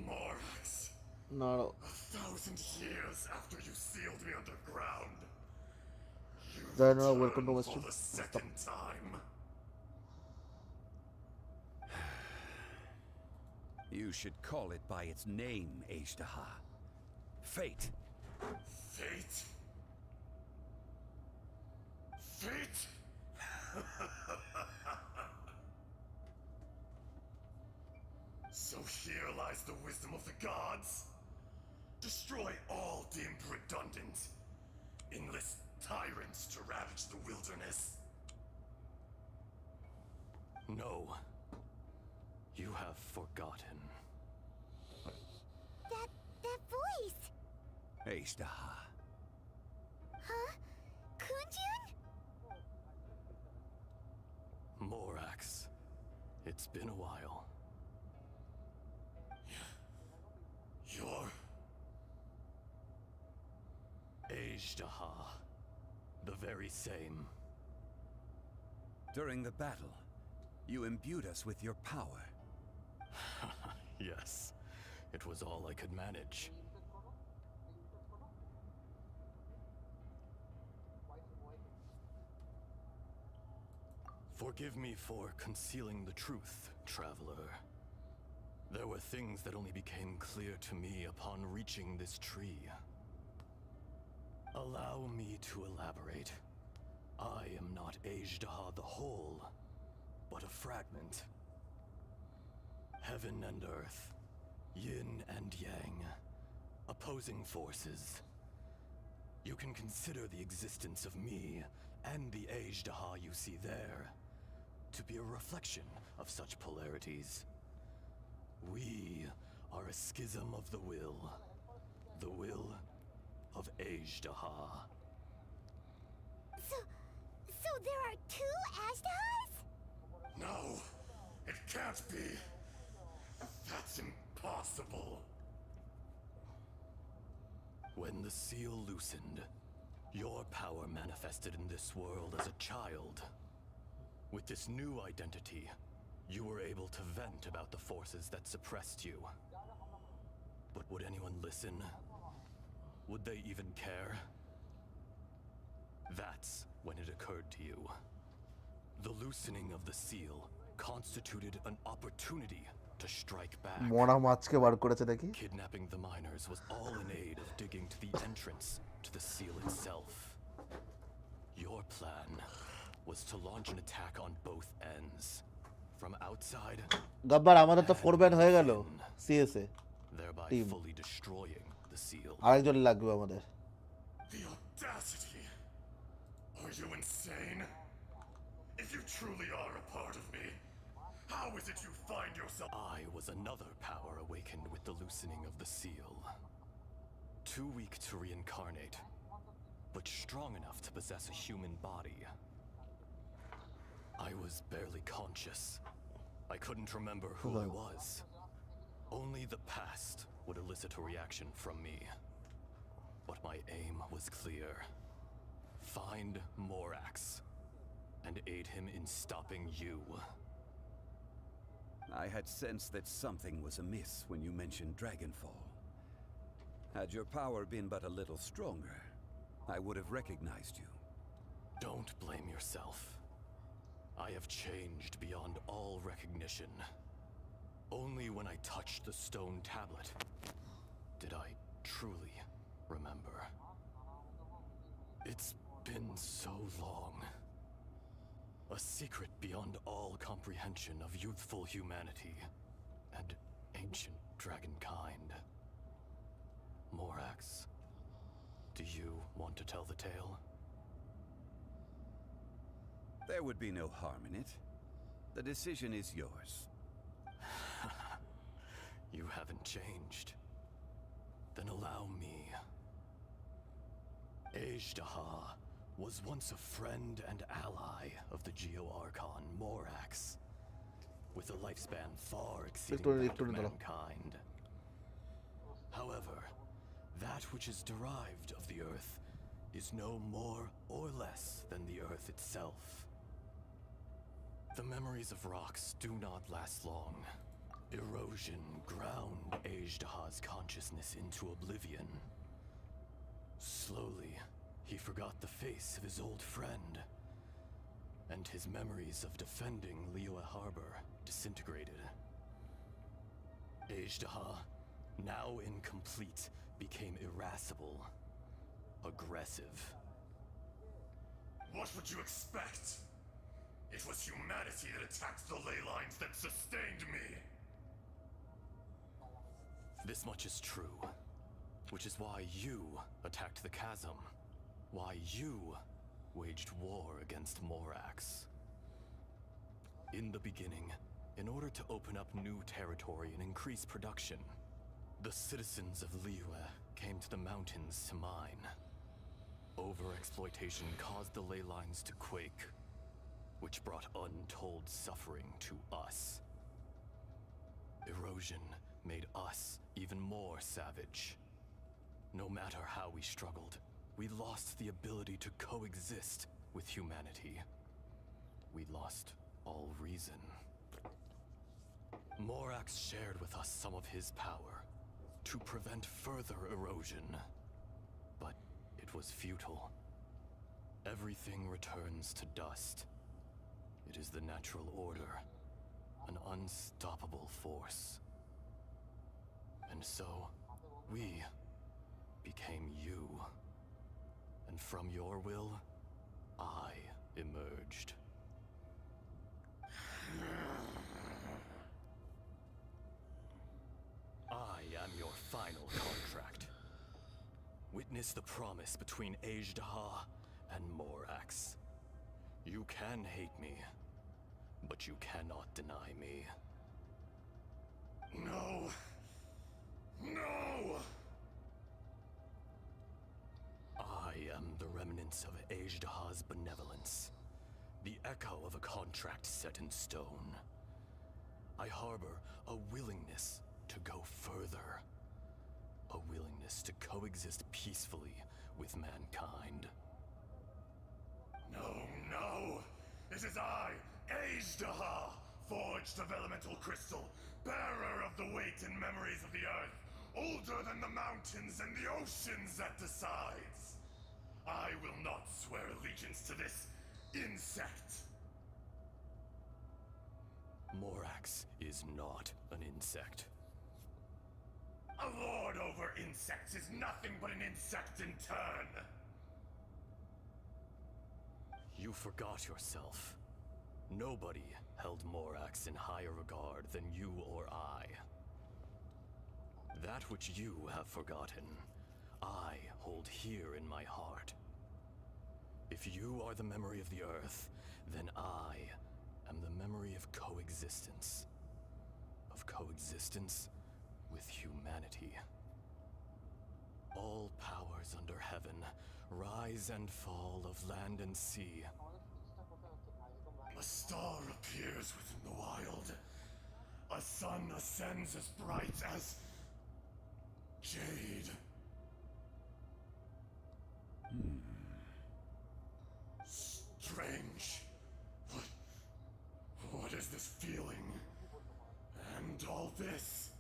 Morax, No, 1,000 years after you sealed me underground, you no, welcome to my return stream. for the second time. You should call it by its name, Ashtaha. Fate. Fate? Fate? So here lies the wisdom of the gods. Destroy all deemed redundant. Enlist tyrants to ravage the wilderness. No. You have forgotten. That voice! Ashtaha. Huh? Kunjun? Morax. It's been a while. You're... Ashtaha. The very same. During the battle, you imbued us with your power. Yes. It was all I could manage. Forgive me for concealing the truth, traveler. There were things that only became clear to me upon reaching this tree. Allow me to elaborate. I am not Ajdaha the whole, but a fragment. Heaven and earth, yin and yang, opposing forces. You can consider the existence of me and the Ajdaha you see there to be a reflection of such polarities. We are a schism of the will of Ajdaha. So there are two Ajdahas? No, it can't be. That's impossible. When the seal loosened, your power manifested in this world as a child. With this new identity, you were able to vent about the forces that suppressed you. But would anyone listen? Would they even care? That's when it occurred to you. The loosening of the seal constituted an opportunity to strike back. মরা মাছকে বার করেছে দেখি। Kidnapping the miners was all in aid of digging to the entrance to the seal itself. Your plan was to launch an attack on both ends. From outside, গব্বার আমাদের তো 4 ban হয়ে গেল CSA thereby team. fully destroying the seal. আরেকজন লাগবে আমাদের। The audacity! Are you insane? If you truly are a part of me, how is it you find yourself? I was another power awakened with the loosening of the seal. Too weak to reincarnate, but strong enough to possess a human body. I was barely conscious. I couldn't remember who I was. Only the past would elicit a reaction from me. But my aim was clear. Find Morax and aid him in stopping you. I had sensed that something was amiss when you mentioned Dragonfall. Had your power been but a little stronger, I would have recognized you. Don't blame yourself. I have changed beyond all recognition. Only when I touched the stone tablet did I truly remember. It's been so long. A secret beyond all comprehension of youthful humanity and ancient dragonkind. Morax, do you want to tell the tale? There would be no harm in it. The decision is yours. You haven't changed. Then allow me. Ajdaha was once a friend and ally of the Geo-Archon Morax, with a lifespan far exceeding that of mankind. However, that which is derived of the Earth is no more or less than the Earth itself. The memories of rocks do not last long. Erosion ground Ajdaha's consciousness into oblivion. Slowly, he forgot the face of his old friend, and his memories of defending Liyue Harbor disintegrated. Ajdaha, now incomplete, became irascible, aggressive. What would you expect? It was humanity that attacked the ley lines that sustained me. This much is true, which is why you attacked the chasm, why you waged war against Morax. In the beginning, in order to open up new territory and increase production, the citizens of Liyue came to the mountains to mine. Overexploitation caused the ley lines to quake, which brought untold suffering to us. Erosion made us even more savage. No matter how we struggled, we lost the ability to coexist with humanity. We lost all reason. Morax shared with us some of his power to prevent further erosion, but it was futile. Everything returns to dust. It is the natural order, an unstoppable force. And so, we became you. From your will, I emerged. I am your final contract. Witness the promise between Ajdaha and Morax. You can hate me, but you cannot deny me. No! No! I am the remnants of Ajdaha's benevolence, the echo of a contract set in stone. I harbor a willingness to go further, a willingness to coexist peacefully with mankind. No, no! It is I, Ajdaha, forged of elemental crystal, bearer of the weight and memories of the earth, older than the mountains and the oceans that decides. I will not swear allegiance to this insect. Morax is not an insect. A lord over insects is nothing but an insect in turn. You forgot yourself. Nobody held Morax in higher regard than you or I. That which you have forgotten, I hold here in my heart. If you are the memory of the Earth, then I am the memory of coexistence. Of coexistence with humanity. All powers under heaven, rise and fall of land and sea. A star appears within the wild. A sun ascends as bright as jade. Strange. What is this feeling? And all this?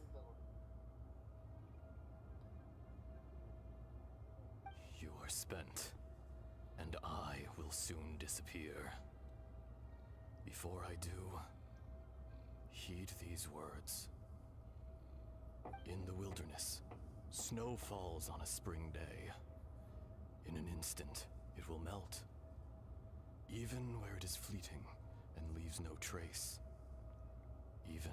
You are spent, and I will soon disappear. Before I do, heed these words. In the wilderness, snow falls on a spring day. In an instant, it will melt. Even where it is fleeting and leaves no trace. Even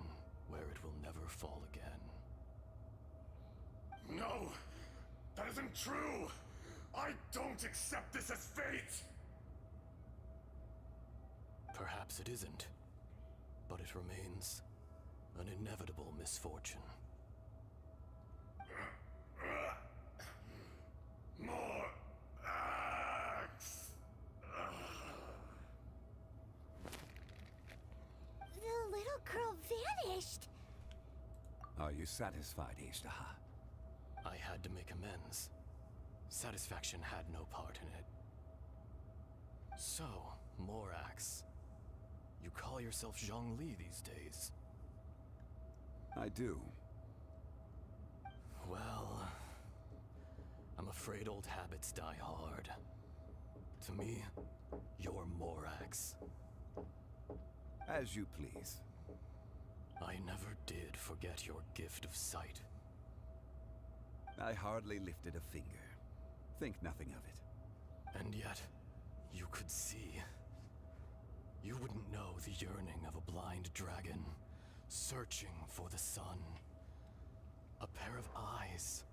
where it will never fall again. No! That isn't true! I don't accept this as fate! Perhaps it isn't, but it remains an inevitable misfortune. More axe! The little girl vanished! Are you satisfied, Ajdaha? I had to make amends. Satisfaction had no part in it. So, Morax, you call yourself Zhongli these days? I do. Well, I'm afraid old habits die hard. To me, you're Morax. As you please. I never did forget your gift of sight. I hardly lifted a finger. Think nothing of it. And yet, you could see. You wouldn't know the yearning of a blind dragon, searching for the sun. A pair of eyes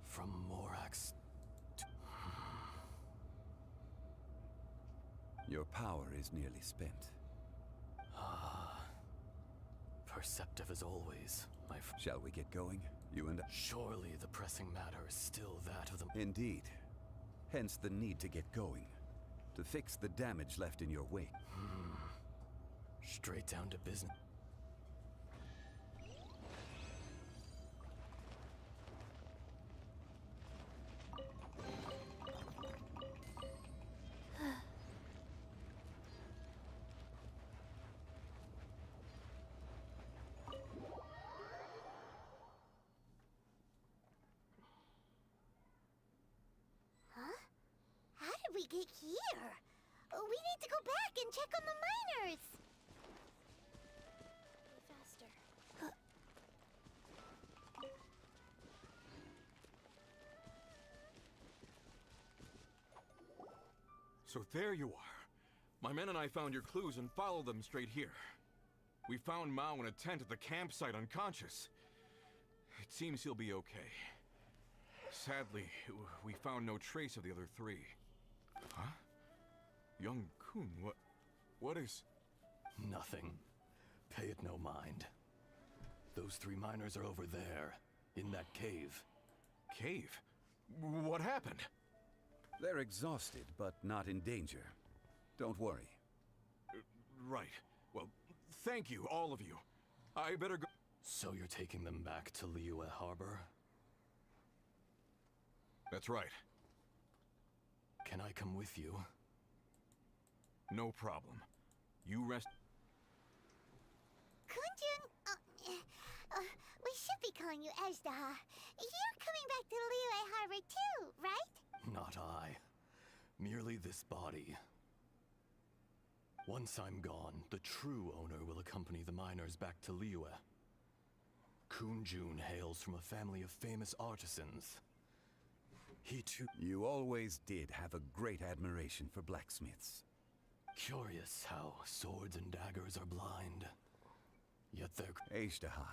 from Morax to... Your power is nearly spent. Perceptive as always, my friend. Shall we get going? You and I? Surely the pressing matter is still that of the... Indeed. Hence the need to get going. To fix the damage left in your wake. Straight down to business. How did we get here? We need to go back and check on the miners! Faster. So there you are. My men and I found your clues and followed them straight here. We found Mao in a tent at the campsite unconscious. It seems he'll be okay. Sadly, we found no trace of the other three. Huh? Young Kun, what is... Nothing. Pay it no mind. Those 3 miners are over there, in that cave. Cave? What happened? They're exhausted, but not in danger. Don't worry. Right. Well, thank you, all of you. I better go... So you're taking them back to Liyue Harbor? That's right. Can I come with you? No problem. You rest... Kunjun, we should be calling you Ezdaha. You're coming back to Liyue Harbor too, right? Not I. Merely this body. Once I'm gone, the true owner will accompany the miners back to Liyue. Kunjun hails from a family of famous artisans. He too... You always did have a great admiration for blacksmiths. Curious how swords and daggers are blind. Yet they're... Ashtaha.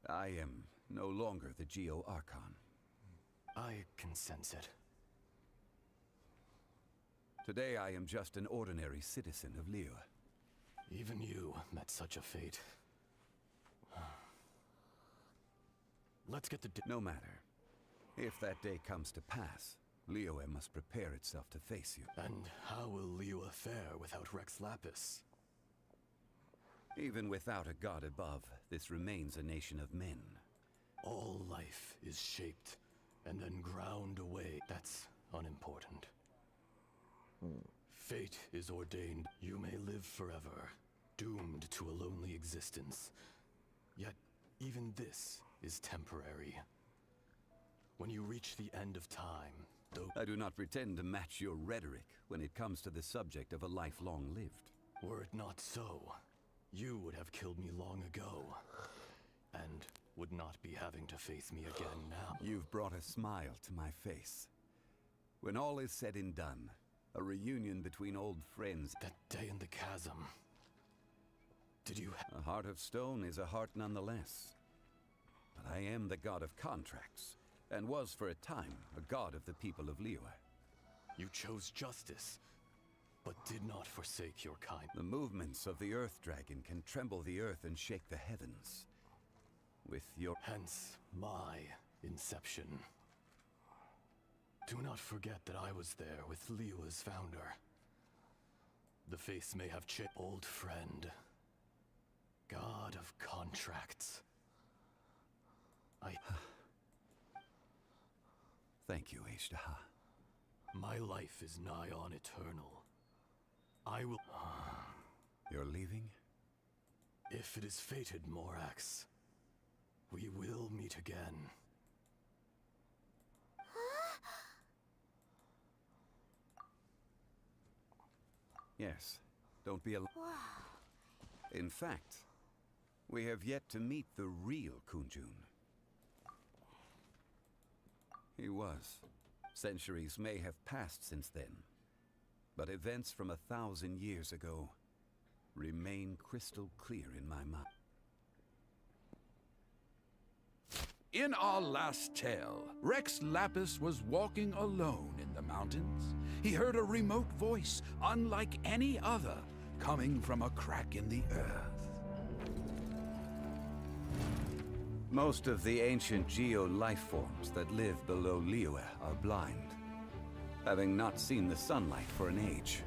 I am no longer the Geo Archon. I can sense it. Today I am just an ordinary citizen of Liyue. Even you met such a fate. Let's get to... No matter. If that day comes to pass, Liyue must prepare itself to face you. And how will Liyue fare without Rex Lapis? Even without a god above, this remains a nation of men. All life is shaped and then ground away. That's unimportant. Fate is ordained. You may live forever, doomed to a lonely existence. Yet, even this is temporary. When you reach the end of time, though... I do not pretend to match your rhetoric when it comes to the subject of a life long lived. Were it not so, you would have killed me long ago, and would not be having to face me again now. You've brought a smile to my face. When all is said and done, a reunion between old friends... That day in the chasm... Did you... A heart of stone is a heart nonetheless. But I am the god of contracts, and was for a time a god of the people of Liyue. You chose justice, but did not forsake your kind. The movements of the Earth Dragon can tremble the earth and shake the heavens. With your... Hence, my inception. Do not forget that I was there with Liyue's founder. The face may have changed. Old friend. God of contracts. Thank you, Ashtaha. My life is nigh on eternal. I will... You're leaving? If it is fated, Morax, we will meet again. Yes. Don't be alone. In fact, we have yet to meet the real Kunjun. He was. Centuries may have passed since then, but events from 1,000 years ago remain crystal clear in my mind. In our last tale, Rex Lapis was walking alone in the mountains. He heard a remote voice, unlike any other, coming from a crack in the earth. Most of the ancient geo life forms that live below Liyue are blind, having not seen the sunlight for an age.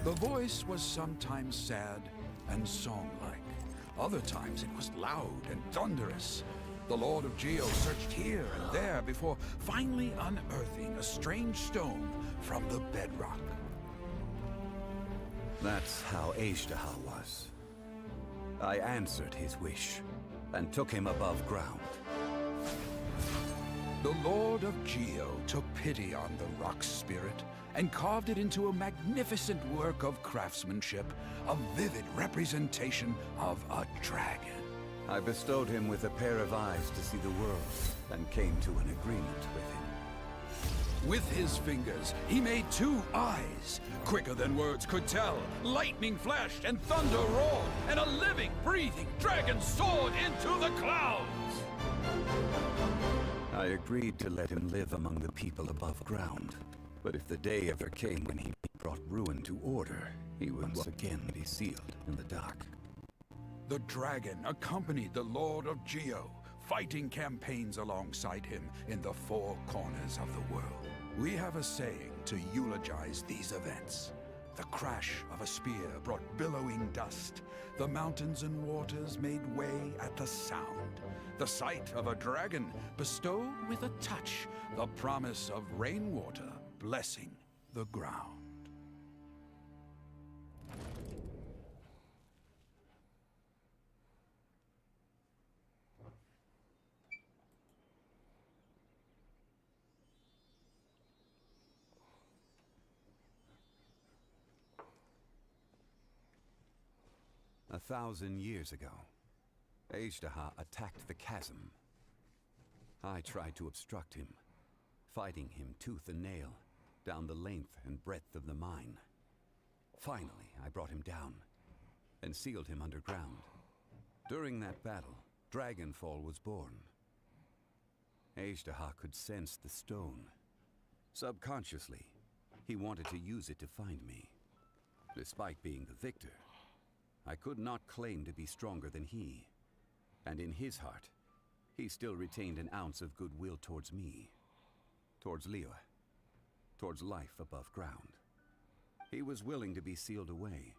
The voice was sometimes sad and song-like. Other times it was loud and thunderous. The Lord of Geo searched here and there before finally unearthing a strange stone from the bedrock. That's how Ashtaha was. I answered his wish and took him above ground. The Lord of Geo took pity on the rock spirit and carved it into a magnificent work of craftsmanship, a vivid representation of a dragon. I bestowed him with a pair of eyes to see the world and came to an agreement with him. With his fingers, he made 2 eyes, quicker than words could tell. Lightning flashed and thunder roared, and a living, breathing dragon soared into the clouds. I agreed to let him live among the people above ground. But if the day ever came when he brought ruin to order, he would once again be sealed in the dark. The dragon accompanied the Lord of Geo, fighting campaigns alongside him in the 4 corners of the world. We have a saying to eulogize these events. The crash of a spear brought billowing dust. The mountains and waters made way at the sound. The sight of a dragon bestowed with a touch the promise of rainwater blessing the ground. A 1,000 years ago, Ajdaha attacked the chasm. I tried to obstruct him, fighting him tooth and nail down the length and breadth of the mine. Finally, I brought him down and sealed him underground. During that battle, Dragonfall was born. Ajdaha could sense the stone. Subconsciously, he wanted to use it to find me. Despite being the victor, I could not claim to be stronger than he, and in his heart, he still retained an ounce of goodwill towards me, towards Liyue, towards life above ground. He was willing to be sealed away,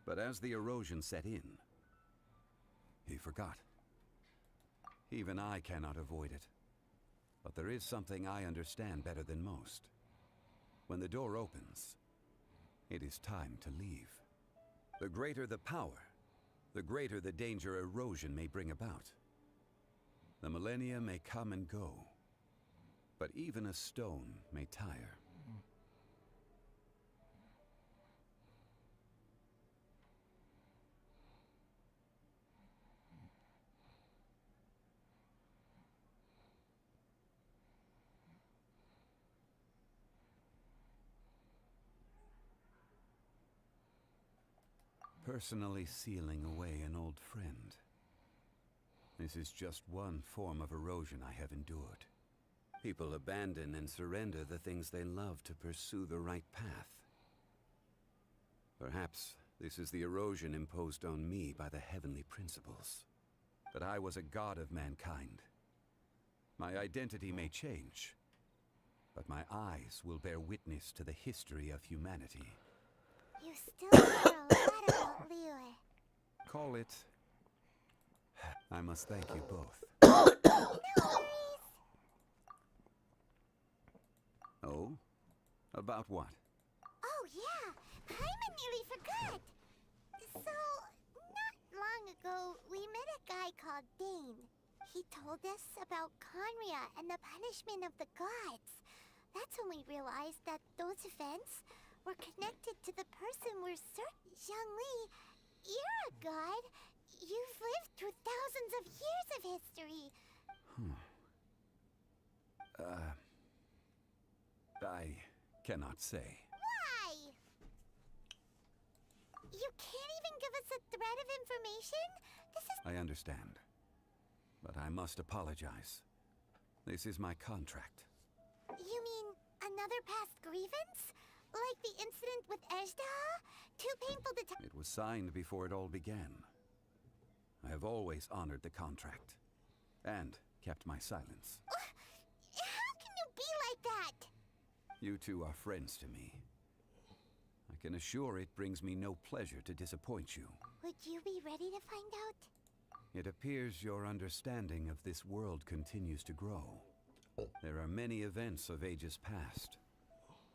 but as the erosion set in, he forgot. Even I cannot avoid it, but there is something I understand better than most. When the door opens, it is time to leave. The greater the power, the greater the danger erosion may bring about. The millennia may come and go, but even a stone may tire. Personally sealing away an old friend. This is just one form of erosion I have endured. People abandon and surrender the things they love to pursue the right path. Perhaps this is the erosion imposed on me by the heavenly principles. That I was a god of mankind. My identity may change, but my eyes will bear witness to the history of humanity. You still care a lot about Liyue. Call it... I must thank you both. No worries. Oh? About what? Oh yeah, Paimon nearly forgot. So, not long ago, we met a guy called Dane. He told us about Conria and the punishment of the gods. That's when we realized that those events were connected to the person we're certain. Zhongli, you're a god. You've lived through thousands of years of history. I cannot say. Why? You can't even give us a thread of information? This is... I understand. But I must apologize. This is my contract. You mean another past grievance? Like the incident with Ajdaha? Too painful to tell. It was signed before it all began. I have always honored the contract. And kept my silence. How can you be like that? You two are friends to me. I can assure it brings me no pleasure to disappoint you. Would you be ready to find out? It appears your understanding of this world continues to grow. There are many events of ages past.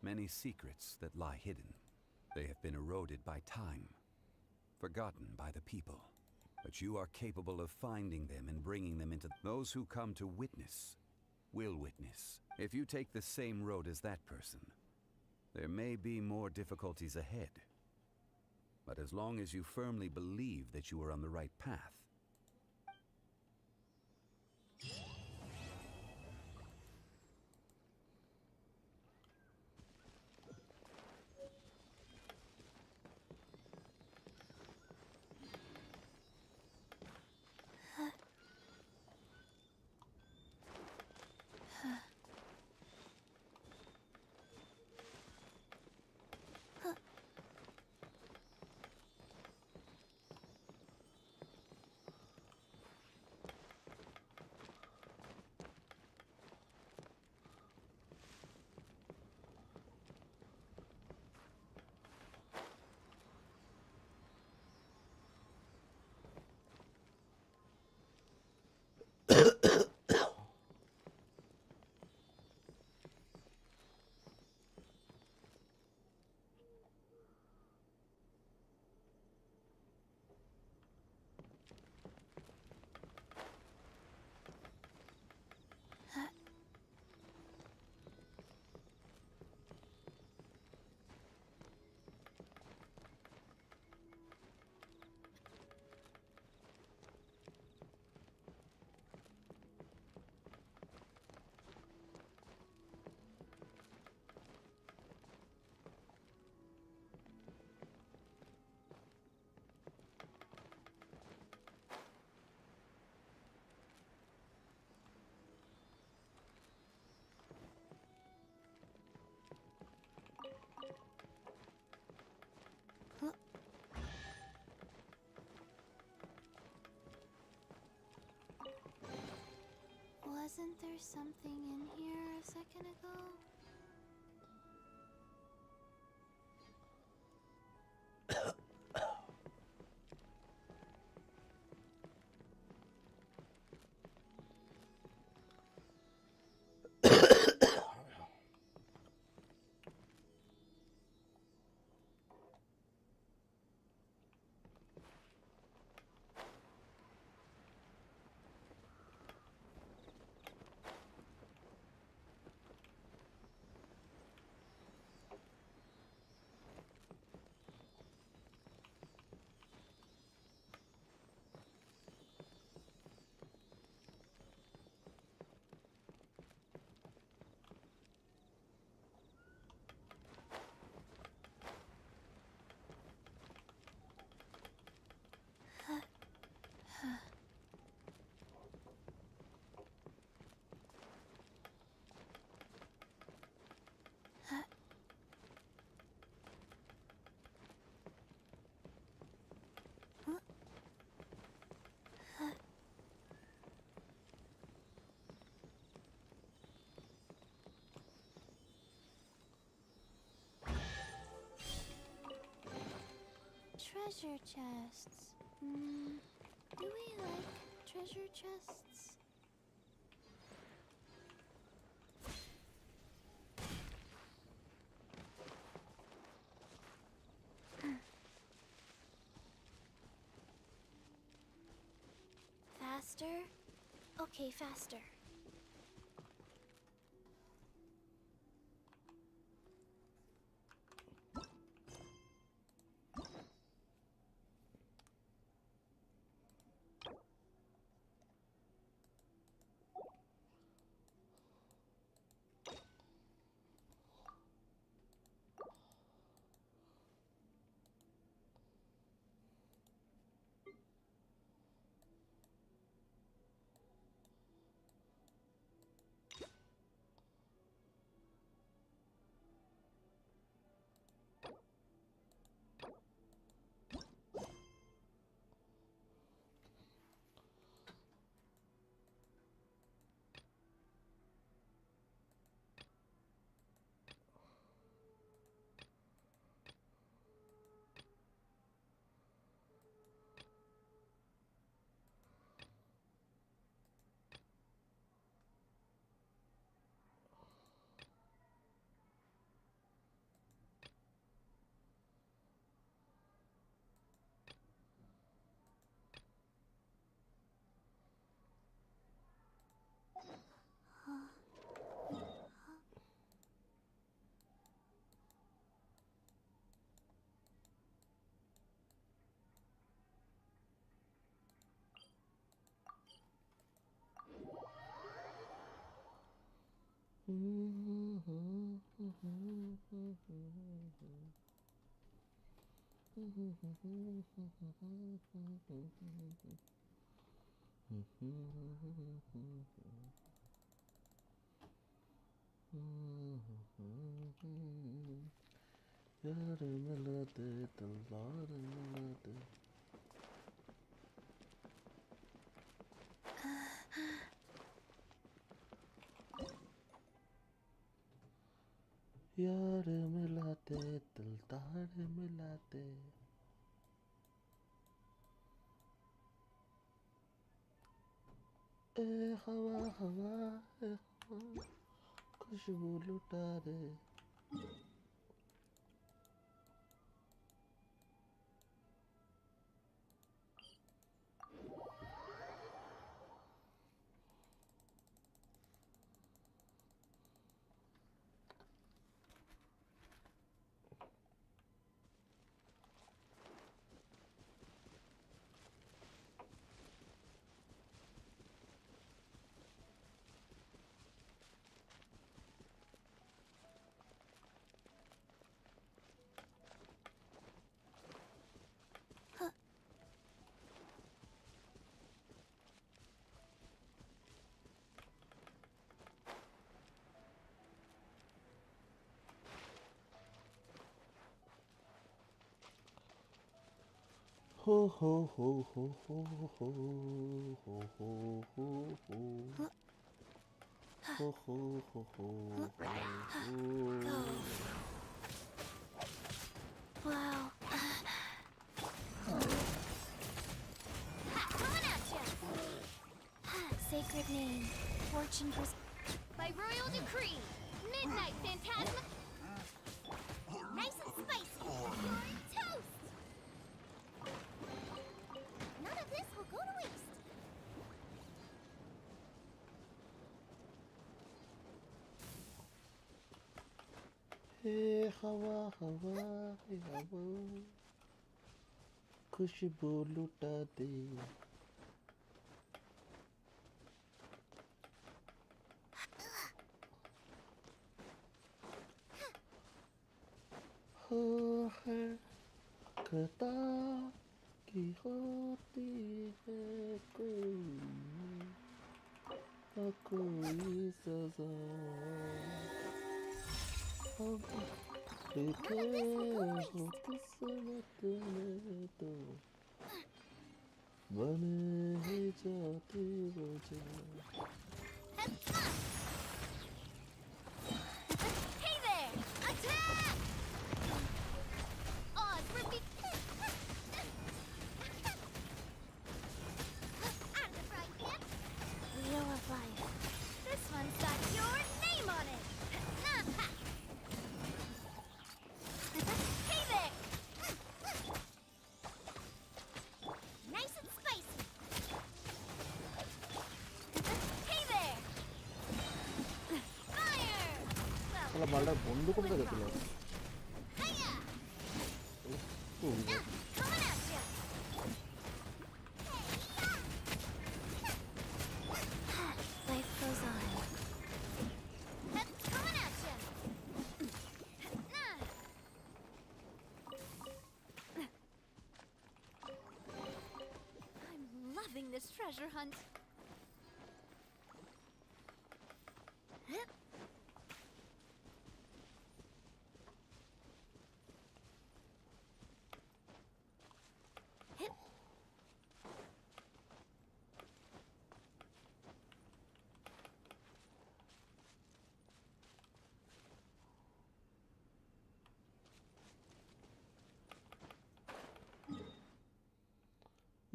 Many secrets that lie hidden. They have been eroded by time. Forgotten by the people. But you are capable of finding them and bringing them into... Those who come to witness will witness. If you take the same road as that person, there may be more difficulties ahead. But as long as you firmly believe that you are on the right path, there something in here a second ago? Treasure chests. Do we like treasure chests? Faster? Okay, faster. यार मिलाते दिल तारे मिलाते ए हवा हवा ए हवा खुशबू लुटा दे ho ho ho ho ho ho ho ho ho ho Ho ho ho ho ho ho. Wow. Coming at ya! Sacred name, fortune by royal decree, midnight phantasma. Nice and spicy. You're toast. None of this will go to waste. Hey हवा हवा हे हवा खुशबू लुटा दे हो है खता की होती है कोई सजा अब लिखे हो किस्मत में तो बने ही जाती वजह Hey there! Attack! Oz, repeat. Out of the frying pan. Wheel of life. This one's got your name on it. Hey there! Nice and spicy. Hey there! Fire! শালা মালটা বন্ধ করে রেখেছিল Hiya! Coming at ya! Life goes on. Coming at ya! I'm loving this treasure hunt.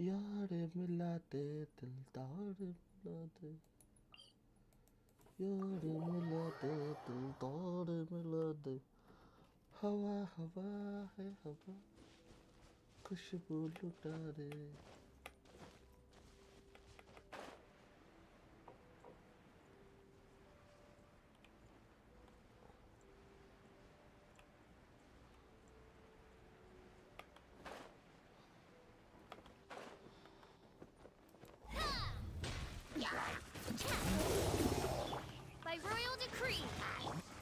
यार मिला दे दिल तार मिला दे यार मिला दे दिल तार मिला दे हवा हवा है हवा खुशबू लुटा दे By royal decree.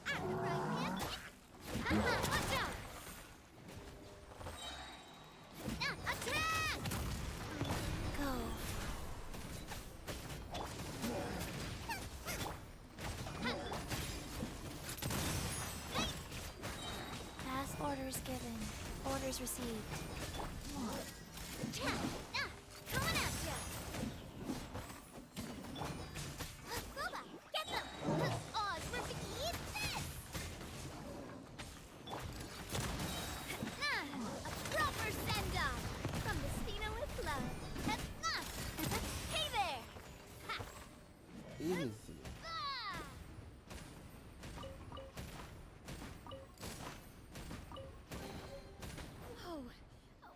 Out of the frying pan. Watch out! Attack! Go. Pass orders given. Orders received. Coming at ya! Boba, get them! Oz, eat this! A proper send-off from the Spina with love. Hey there! easy Oh,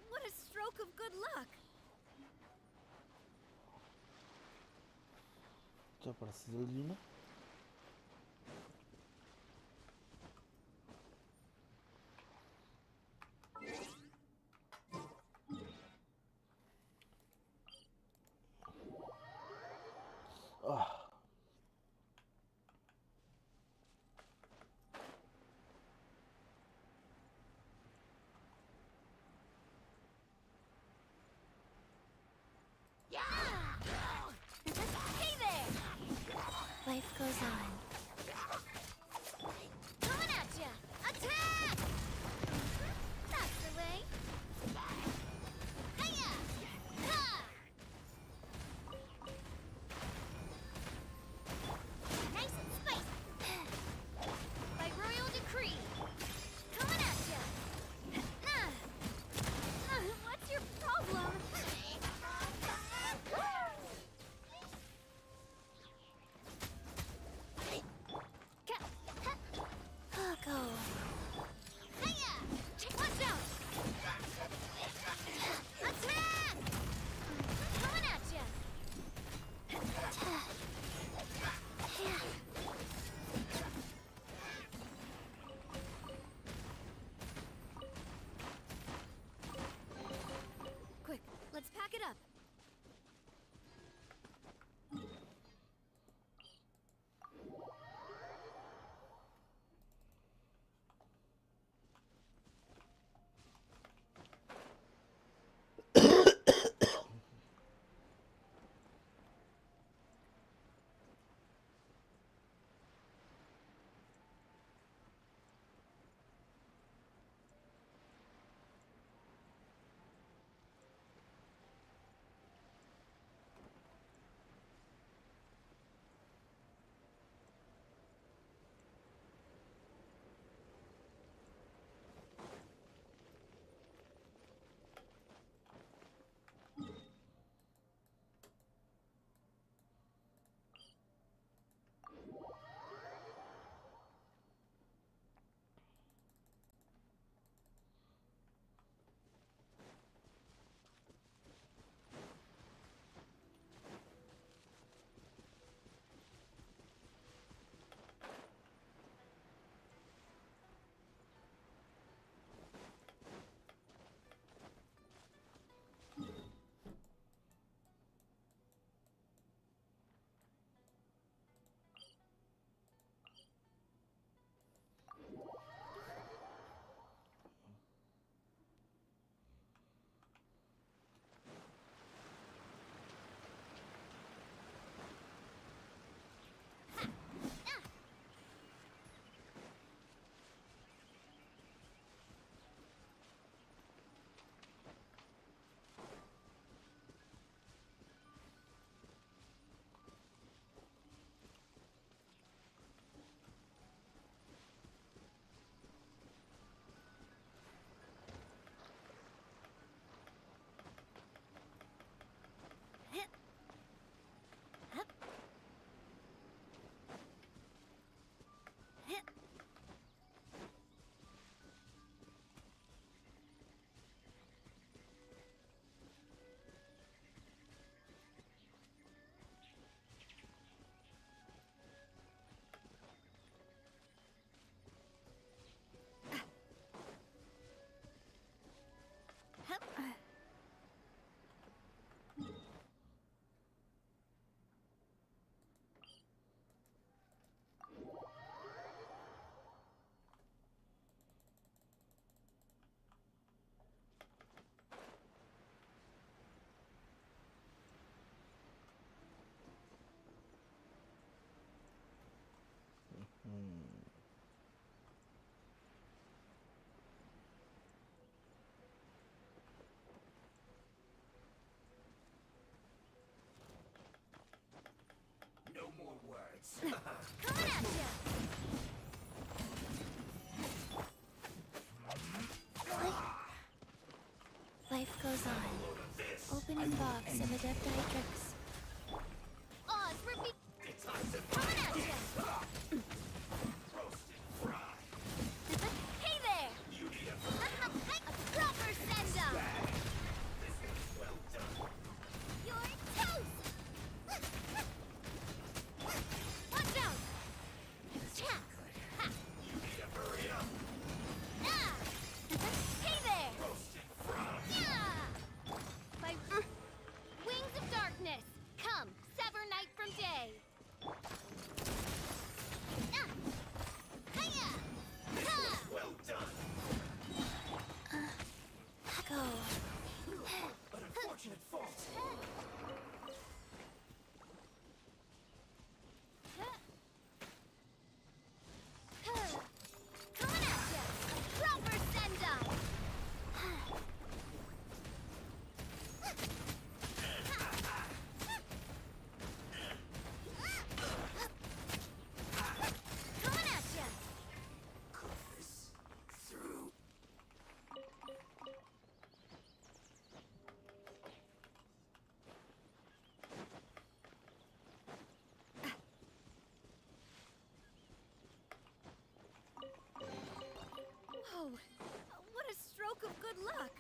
what a stroke of good luck. já precisa de uma Hey there! Life goes on. Coming at ya! Attack! That's the way. Hiya! Ha! Nice and Coming at ya! Life goes on. Opening box of Adeptitrix. Oz, repeat! Coming at ya! Hey there! A proper send-up! You're toast! Watch out! Cha! Ha! Ah! Hey there! Yeah! By wings of darkness, come, sever night from day. Ah! Hiya! Ha! Well done. Go. An unfortunate fault. Coming at ya! Proper send-up! Coming at ya! Through. Oh, what a stroke of good luck.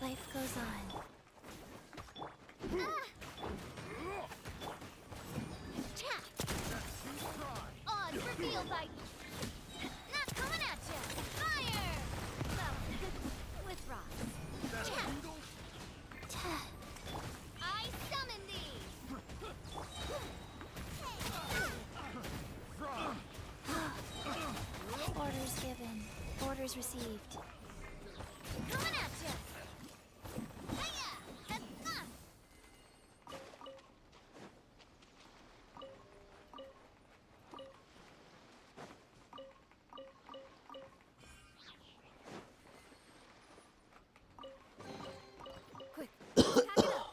Life goes on. Cha! Oz, reveal by... Not coming at ya! Fire! Well, with Ross. Cha! Ta. I summon thee! Orders given. Orders received. Coming at ya! Hiya! Quick, pack it up.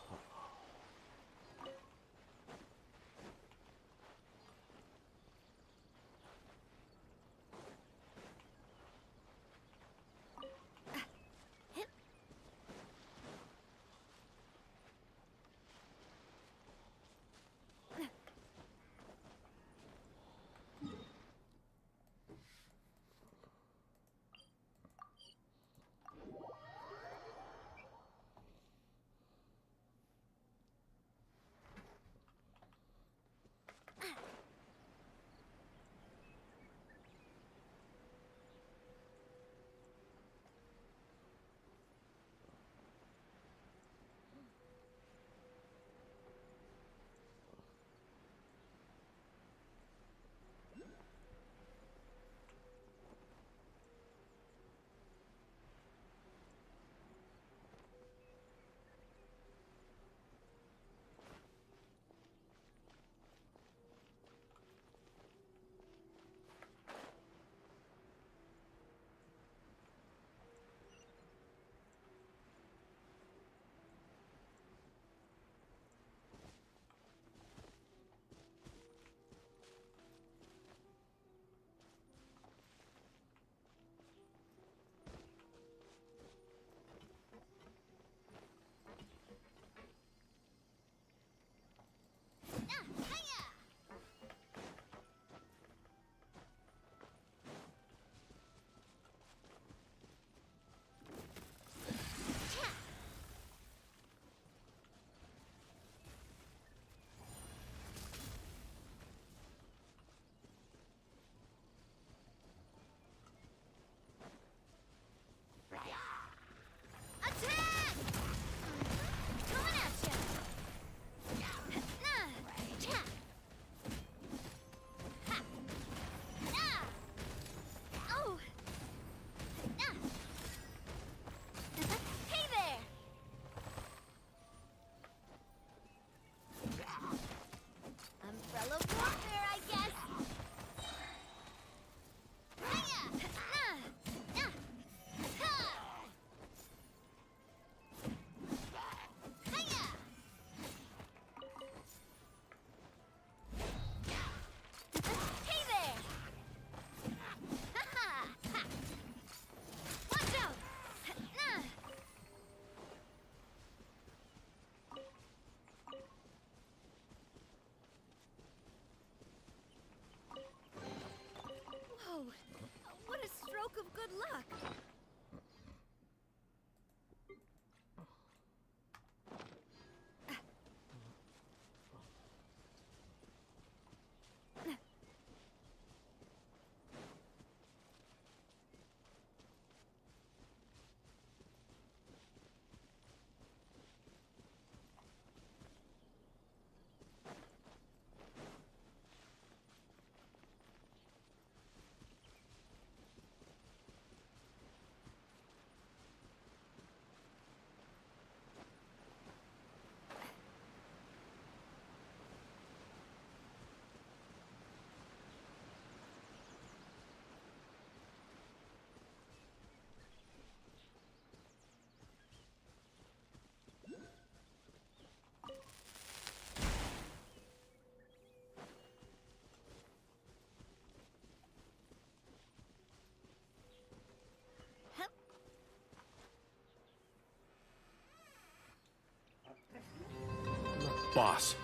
Boss.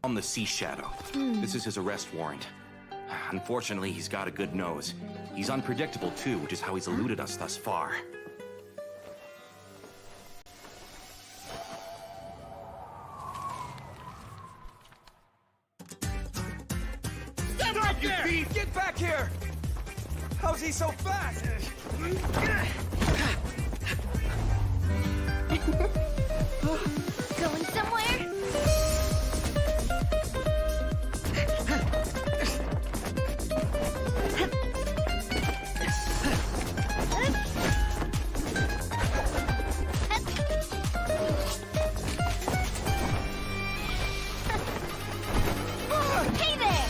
On the Sea Shadow. This is his arrest warrant. Unfortunately, he's got a good nose. He's unpredictable too, which is how he's eluded us thus far. Stop, you thief! Get back here! How's he so fast? Going somewhere? Hey there!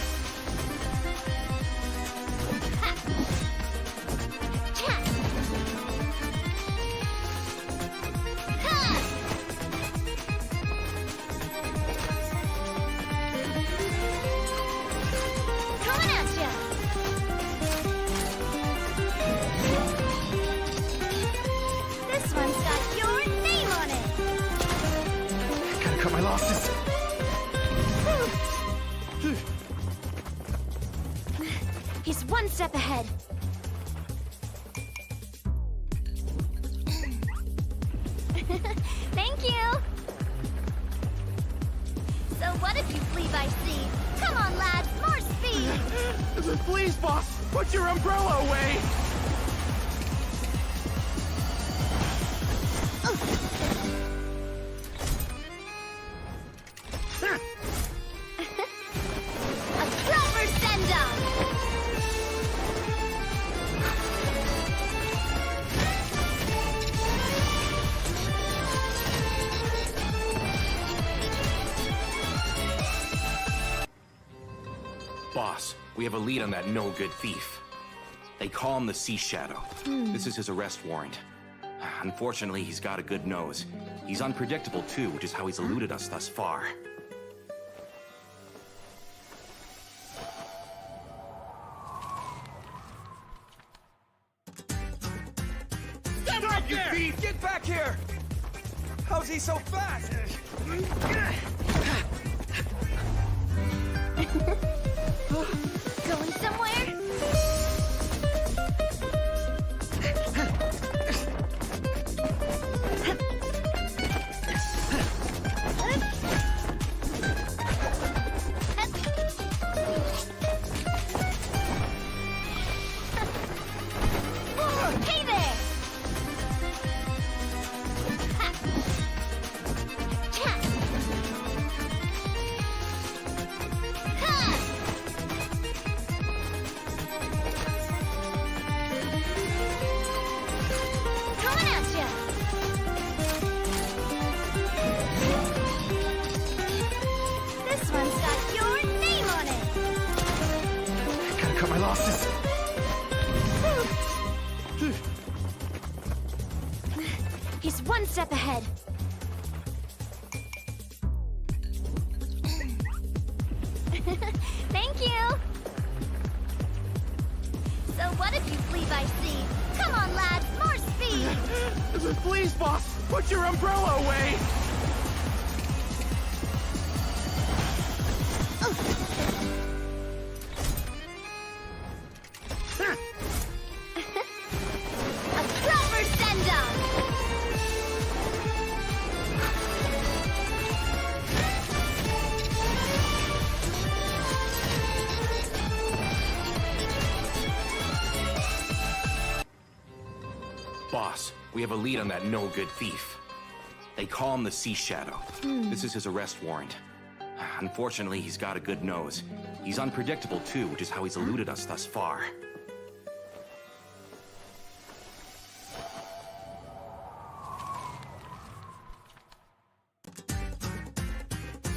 Coming at ya! This one's got your name on it! Gotta cut my losses. He's one step ahead. Thank you! So what if you flee by sea? Come on, lads, more speed! Please, boss, put your umbrella away! A proper send-off! Boss, we have a lead on that no-good thief. They call him the Sea Shadow. This is his arrest warrant. Unfortunately, he's got a good nose. He's unpredictable too, which is how he's eluded us thus far. Stop, you thief! Get back here! How's he so fast? Going somewhere? Hey there! Coming at ya! This one's got your name on it! Gotta cut my losses. He's one step ahead. Thank you! So what if you flee by sea? Come on, lads, more speed! Please, boss, put your umbrella away! A proper send-off! Boss, we have a lead on that no-good thief. They call him the Sea Shadow. This is his arrest warrant. Unfortunately, he's got a good nose. He's unpredictable too, which is how he's eluded us thus far.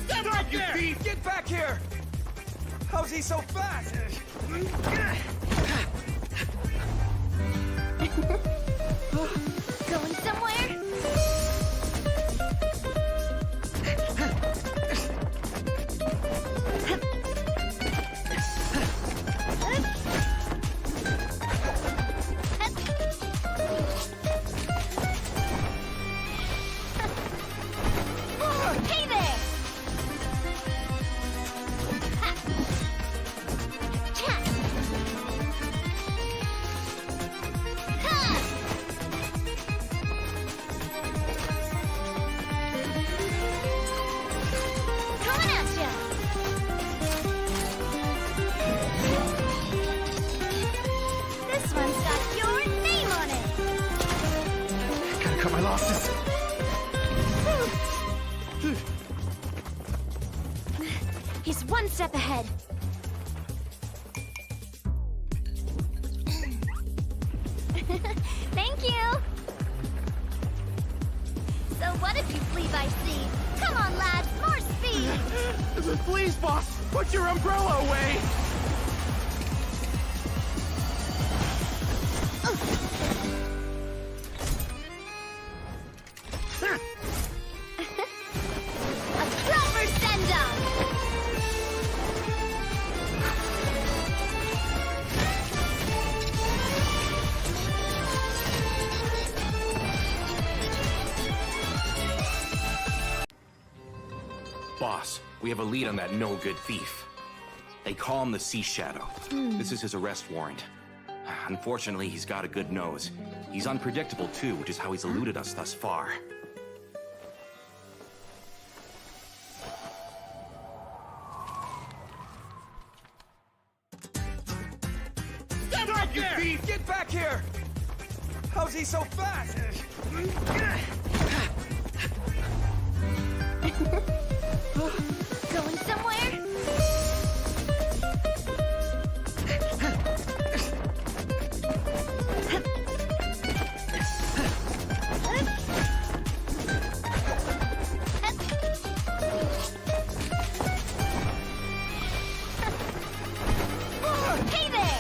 Stop, you thief! Get back here! How's he so fast? Going somewhere? losses. He's one step ahead. Thank you. So what if you flee by sea? Come on, lads, more speed. Please, boss, put your umbrella away. A proper send-off. Boss, we have a lead on that no-good thief. They call him the Sea Shadow. This is his arrest warrant. Unfortunately, he's got a good nose. He's unpredictable too, which is how he's eluded us thus far. Stop, you thief! Get back here! How's he so fast? Going somewhere? Hey there!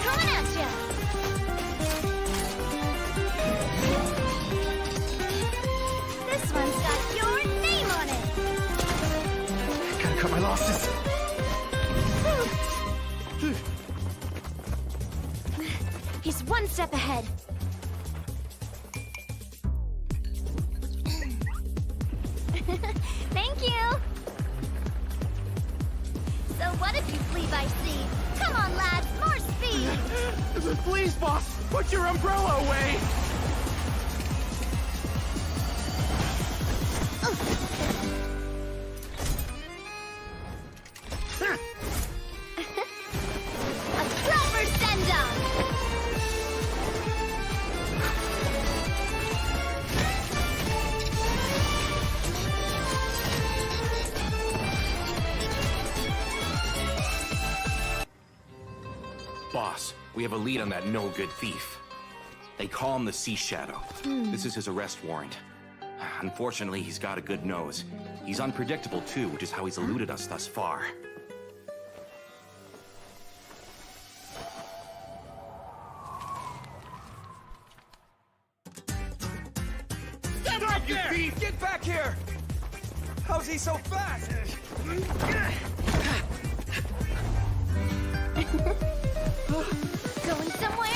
Coming at ya! This one's got your name on it! Gotta cut my losses. He's one step ahead. Thank you! So what if you flee by sea? Come on, lads, more speed! Please, boss, put your umbrella away. A proper send-off! Boss, we have a lead on that no-good thief. They call him the Sea Shadow. This is his arrest warrant. Unfortunately, he's got a good nose. He's unpredictable too, which is how he's eluded us thus far. Stop, you thief! Get back here! How's he so fast? Going somewhere?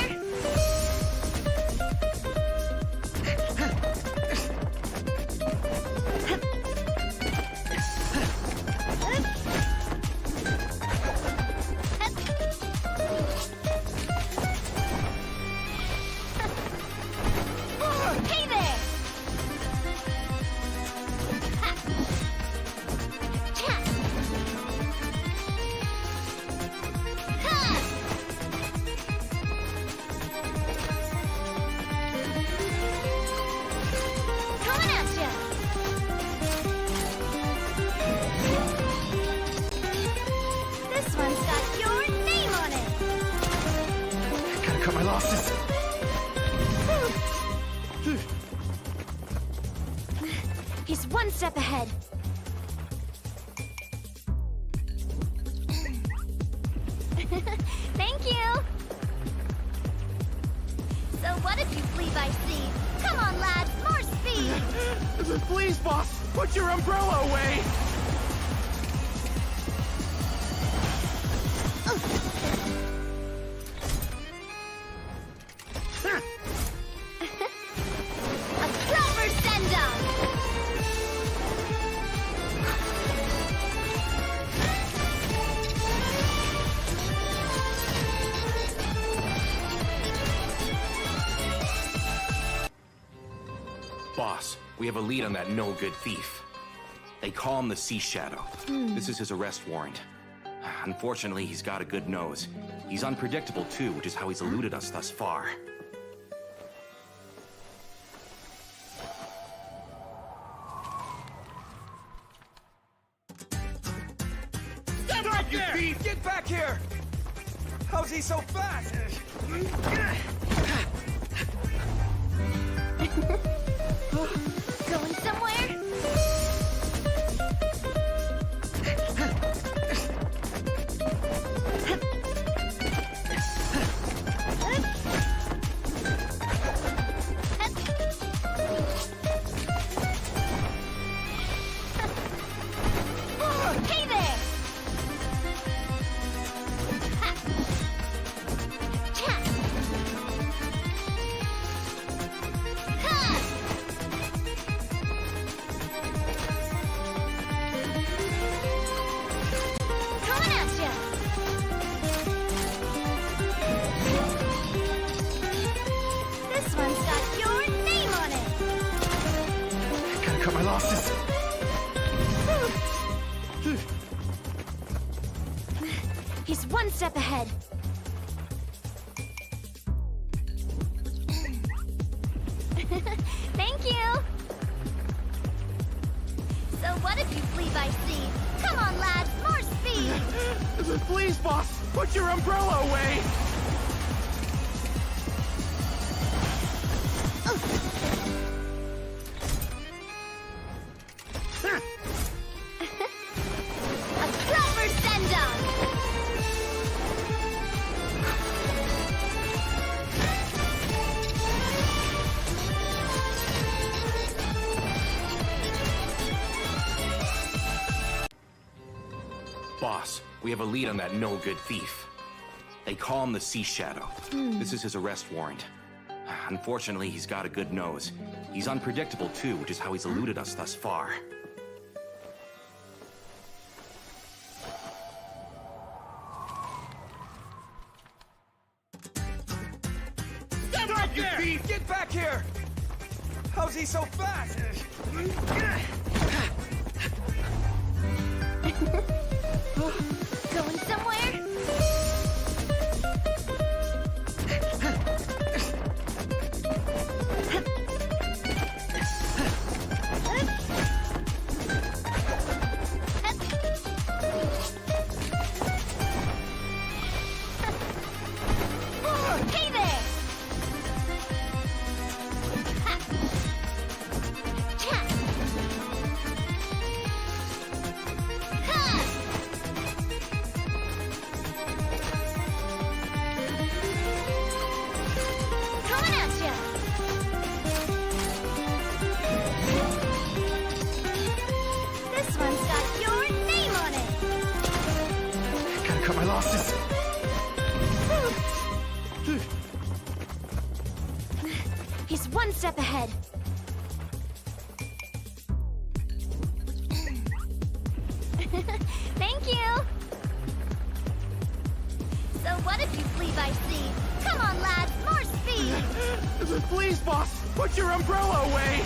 Hey there! Coming at ya! This one's got your name on it! Gotta cut my losses. He's one step ahead. Thank you! So what if you flee by sea? Come on, lads, more speed! Please, boss, put your umbrella away. A proper send-off! Boss, we have a lead on that no-good thief. They call him the Sea Shadow. This is his arrest warrant. Unfortunately, he's got a good nose. He's unpredictable too, which is how he's eluded us thus far. Stop, you thief! Get back here! How's he so fast? Going somewhere? Hey there! Coming at ya! This one's got your name on it! Gotta cut my losses. He's one step ahead. Thank you! So what if you flee by sea? Come on, lads, more speed! Please, boss, put your umbrella away! A proper send-off! Boss, we have a lead on that no-good thief. They call him the Sea Shadow. This is his arrest warrant. Unfortunately, he's got a good nose. He's unpredictable too, which is how he's eluded us thus far. Stop, you thief! Get back here! How's he so fast? Going somewhere? Hey there! Coming at ya! This one's got your name on it! Gotta cut my losses. He's one step ahead. Thank you! So what if you flee by sea? Come on, lads, more speed! Please, boss, put your umbrella away!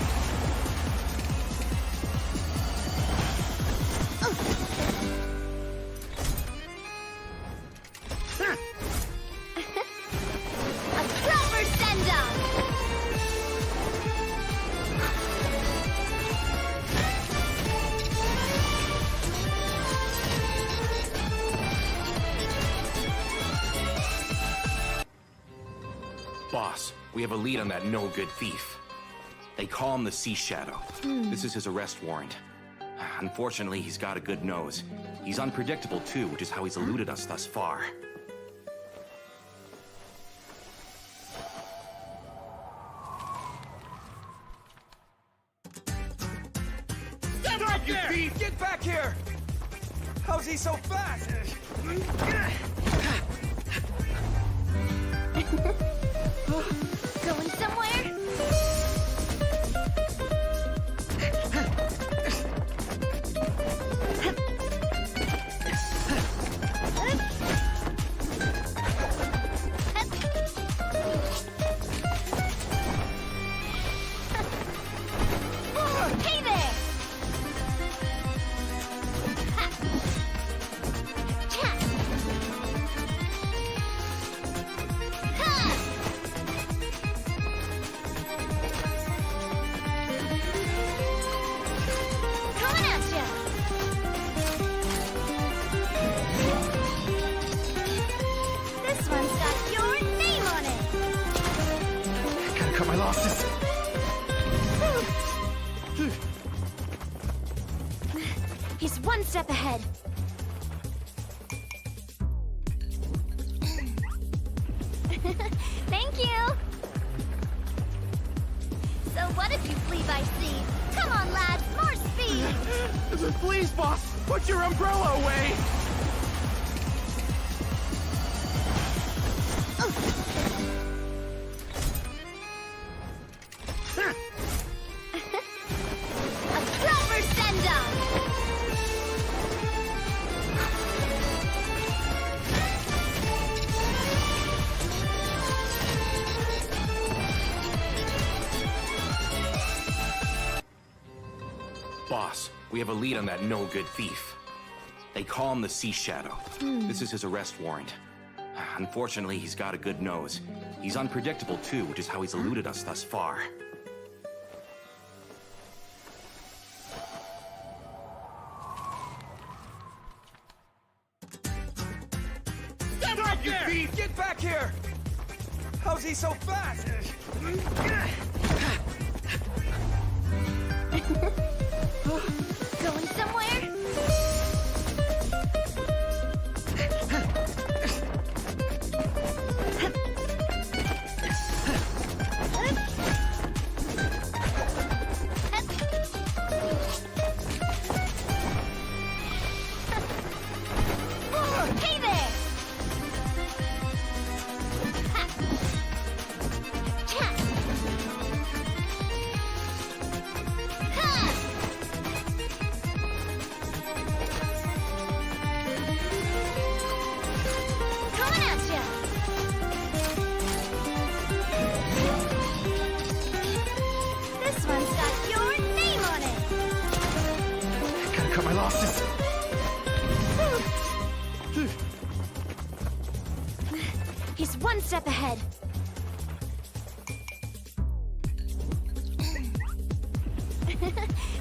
A proper send-off! Boss, we have a lead on that no-good thief. They call him the Sea Shadow. This is his arrest warrant. Unfortunately, he's got a good nose. He's unpredictable too, which is how he's eluded us thus far. Stop, you thief! Get back here! How's he so fast? Going somewhere? cut my losses. He's one step ahead. Thank you. So what if you flee by sea? Come on, lads, more speed. Please, boss, put your umbrella away. A proper send-off. Boss, we have a lead on that no-good thief. They call him the Sea Shadow. This is his arrest warrant. Unfortunately, he's got a good nose. He's unpredictable too, which is how he's eluded us thus far. Stand back, you thief! Get back here! How's he so fast? Going somewhere? Hey there! Coming at ya! This one's got your name on it! Gotta cut my losses. He's one step ahead.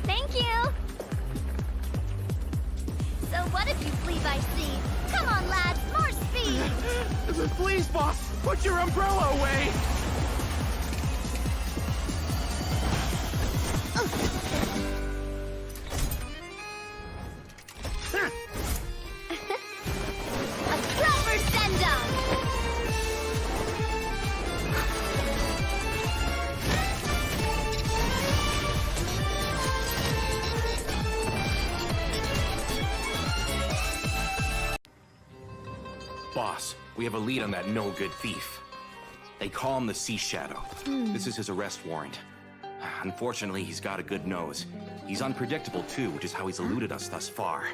Thank you! So what if you flee by sea? Come on, lads, more speed! Please, boss, put your umbrella away. A proper send-off! Boss, we have a lead on that no-good thief. They call him the Sea Shadow. This is his arrest warrant. Unfortunately, he's got a good nose. He's unpredictable too, which is how he's eluded us thus far.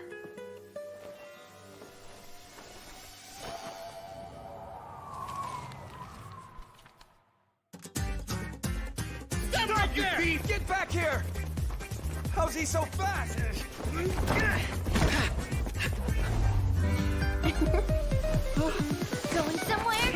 Stand back, you thief! Get back here! How's he so fast? Going somewhere?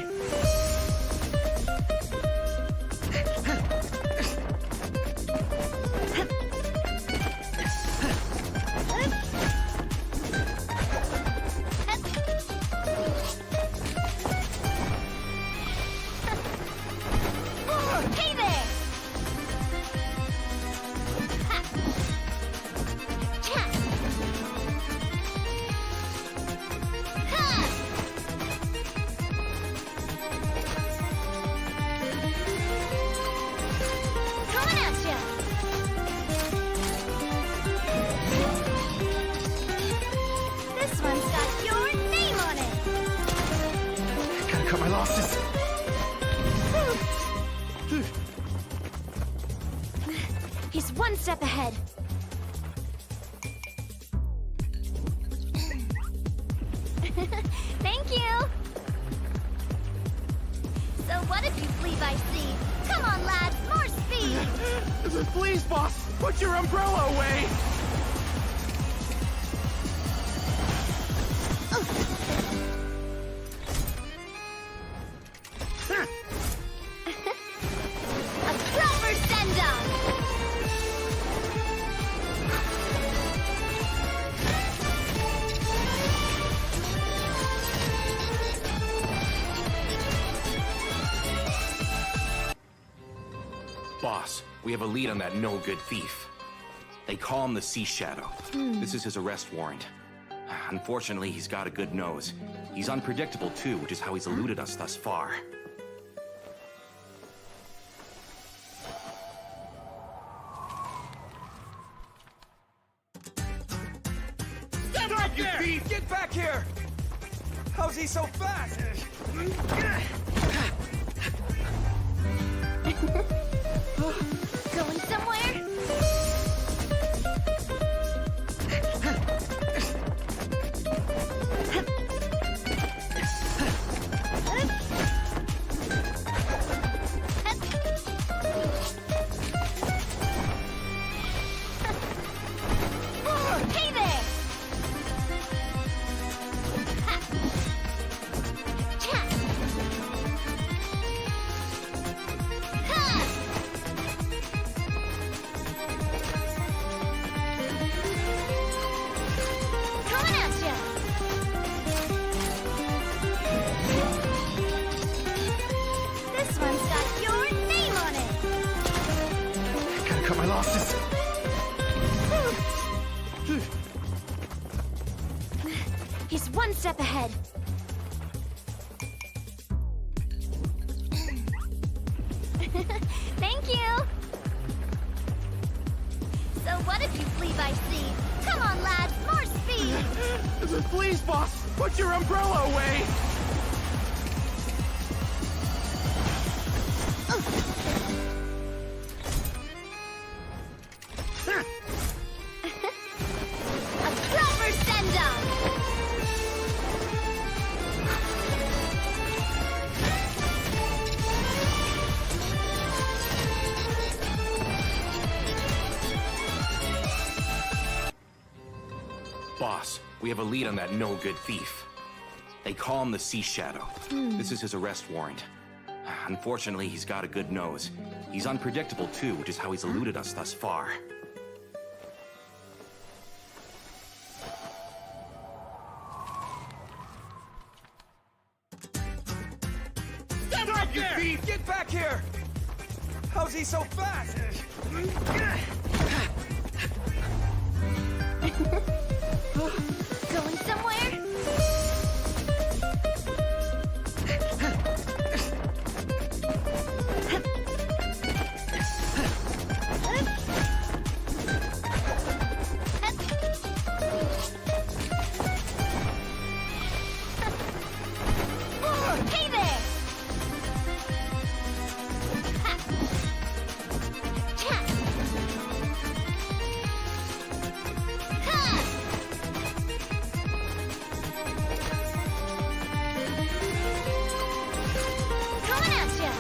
Hey there! Coming at ya! This one's got your name on it! Gotta cut my losses. He's one step ahead. Thank you! So what if you flee by sea? Come on, lads, more speed! Please, boss, put your umbrella away. A proper send-off! Boss, we have a lead on that no-good thief. They call him the Sea Shadow. This is his arrest warrant. Unfortunately, he's got a good nose. He's unpredictable too, which is how he's eluded us thus far. Stop, you thief! Get back here! How's he so fast? Going somewhere? Hey there! Coming at ya! This one's got your name on it! Gotta cut my losses. He's one step ahead. Thank you! So what if you flee by sea? Come on, lads, more speed! Please, boss, put your umbrella away! A proper send-off! Boss, we have a lead on that no-good thief. They call him the Sea Shadow. This is his arrest warrant. Unfortunately, he's got a good nose. He's unpredictable too, which is how he's eluded us thus far. Stop, you thief! Get back here! How's he so fast? Going somewhere? Hey there! Coming at ya!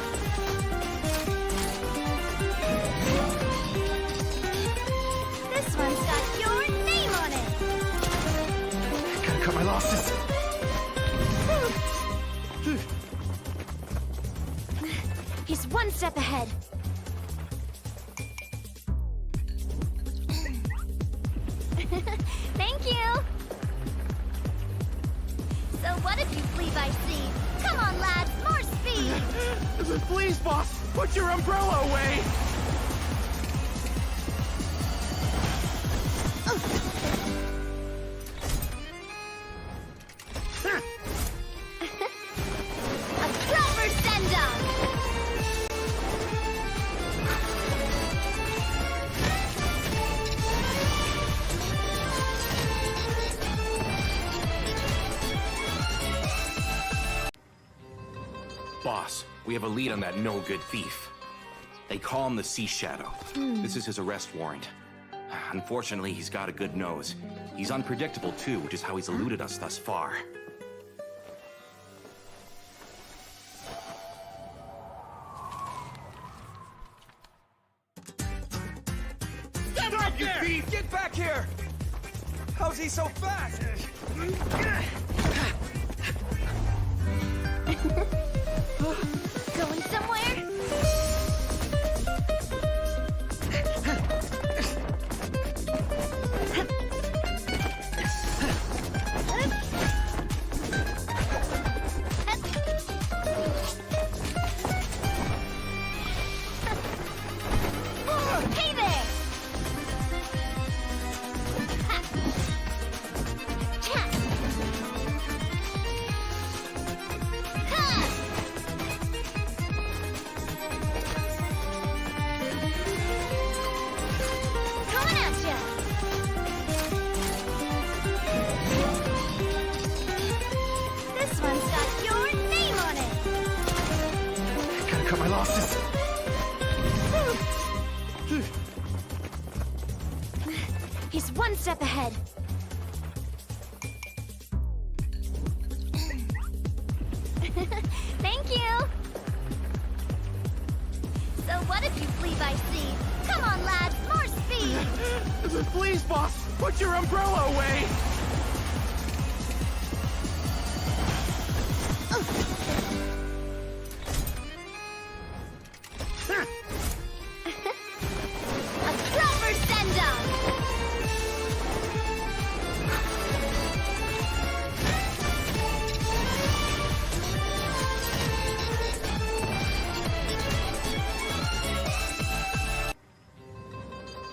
This one's got your name on it! Gotta cut my losses. He's one step ahead. Thank you! So what if you flee by sea? Come on, lads, more speed! Please, boss, put your umbrella away! A proper send-off! Boss, we have a lead on that no-good thief. They call him the Sea Shadow. This is his arrest warrant. Unfortunately, he's got a good nose. He's unpredictable too, which is how he's eluded us thus far. Stop, you thief! Get back here! How's he so fast? Going somewhere? step ahead. Thank you! So what if you flee by sea? Come on, lads, more speed! Please, boss, put your umbrella away! A proper send-off!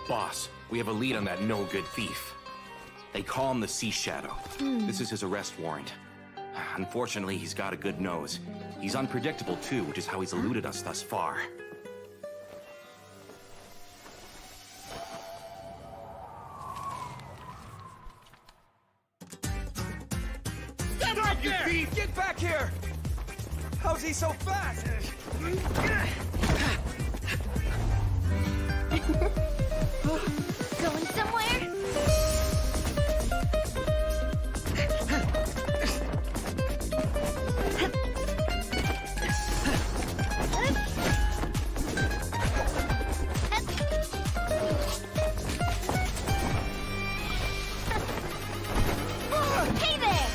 Boss, we have a lead on that no-good thief. They call him the Sea Shadow. This is his arrest warrant. Unfortunately, he's got a good nose. He's unpredictable too, which is how he's eluded us thus far. Stop, you thief! Get back here! How's he so fast? Going somewhere? Hey there!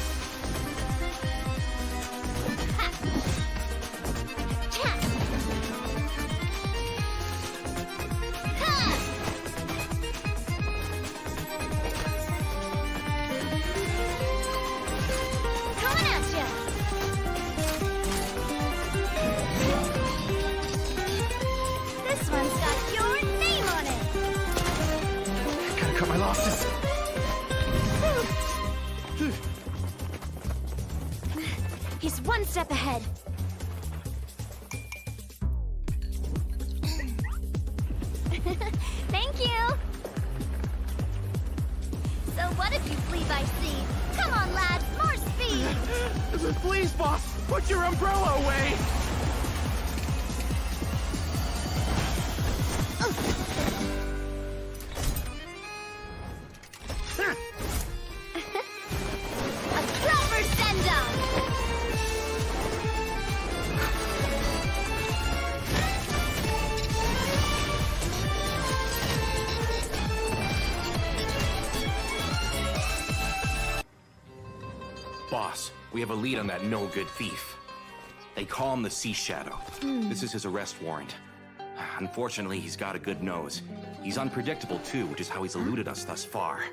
Coming at ya! This one's got your name on it! Gotta cut my losses. He's one step ahead. Thank you! So what if you flee by sea? Come on, lads, more speed! Please, boss, put your umbrella away! A proper send-off! Boss, we have a lead on that no-good thief. They call him the Sea Shadow. This is his arrest warrant. Unfortunately, he's got a good nose. He's unpredictable too, which is how he's eluded us thus far.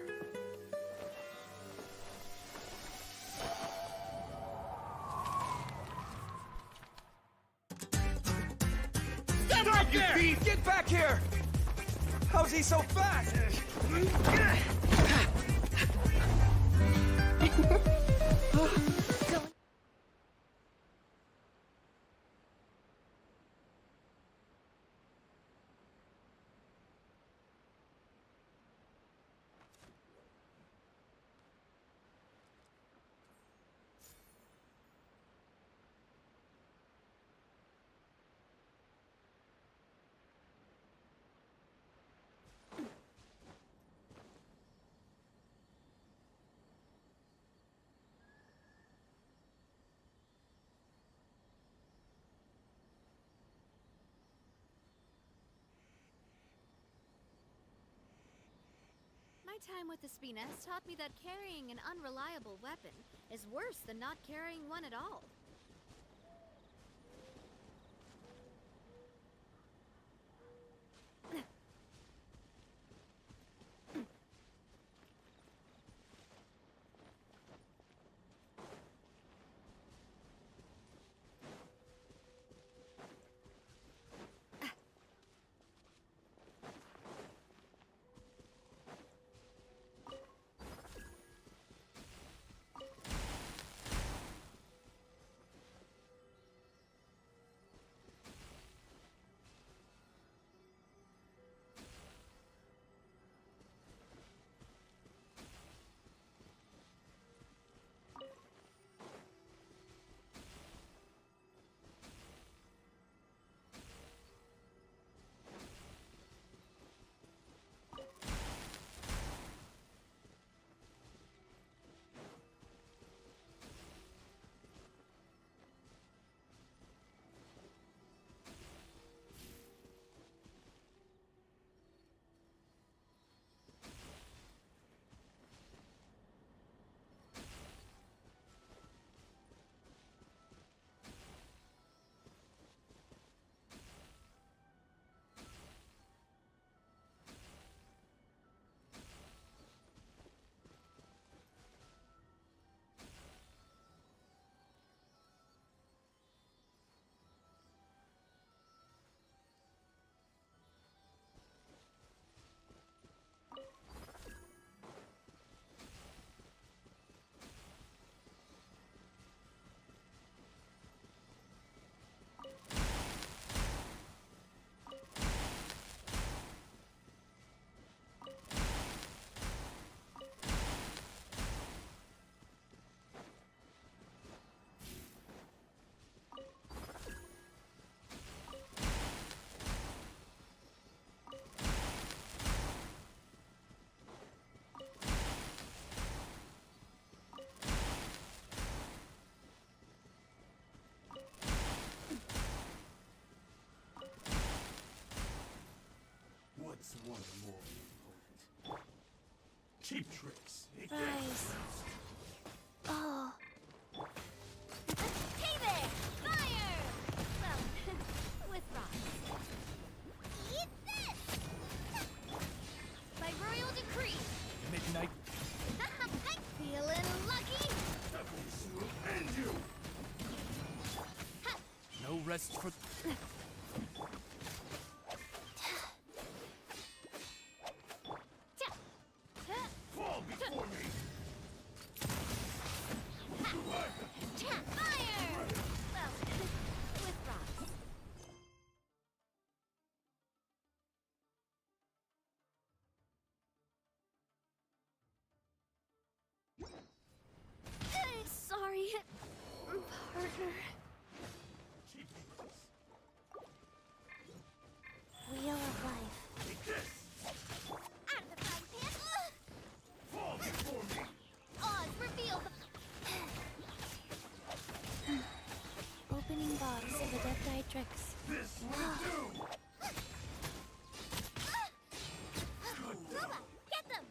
Stop, you thief! Get back here! How's he so fast? My time with the Spines taught me that carrying an unreliable weapon is worse than not carrying one at all. Just one more opponent. Cheap tricks. Rise. Oh. Hey there! Fire! Well, with rocks. Eat this! By royal decree. Midnight. Feeling lucky? Devils will end you. No rest for. Fall before me. Fire! Well, with rocks. Sorry, partner. Wheel of life. Out of the frying pan. Fall before me. Oz, reveal the... Opening box of Adepti Tricks. This will do. Ruba, get them!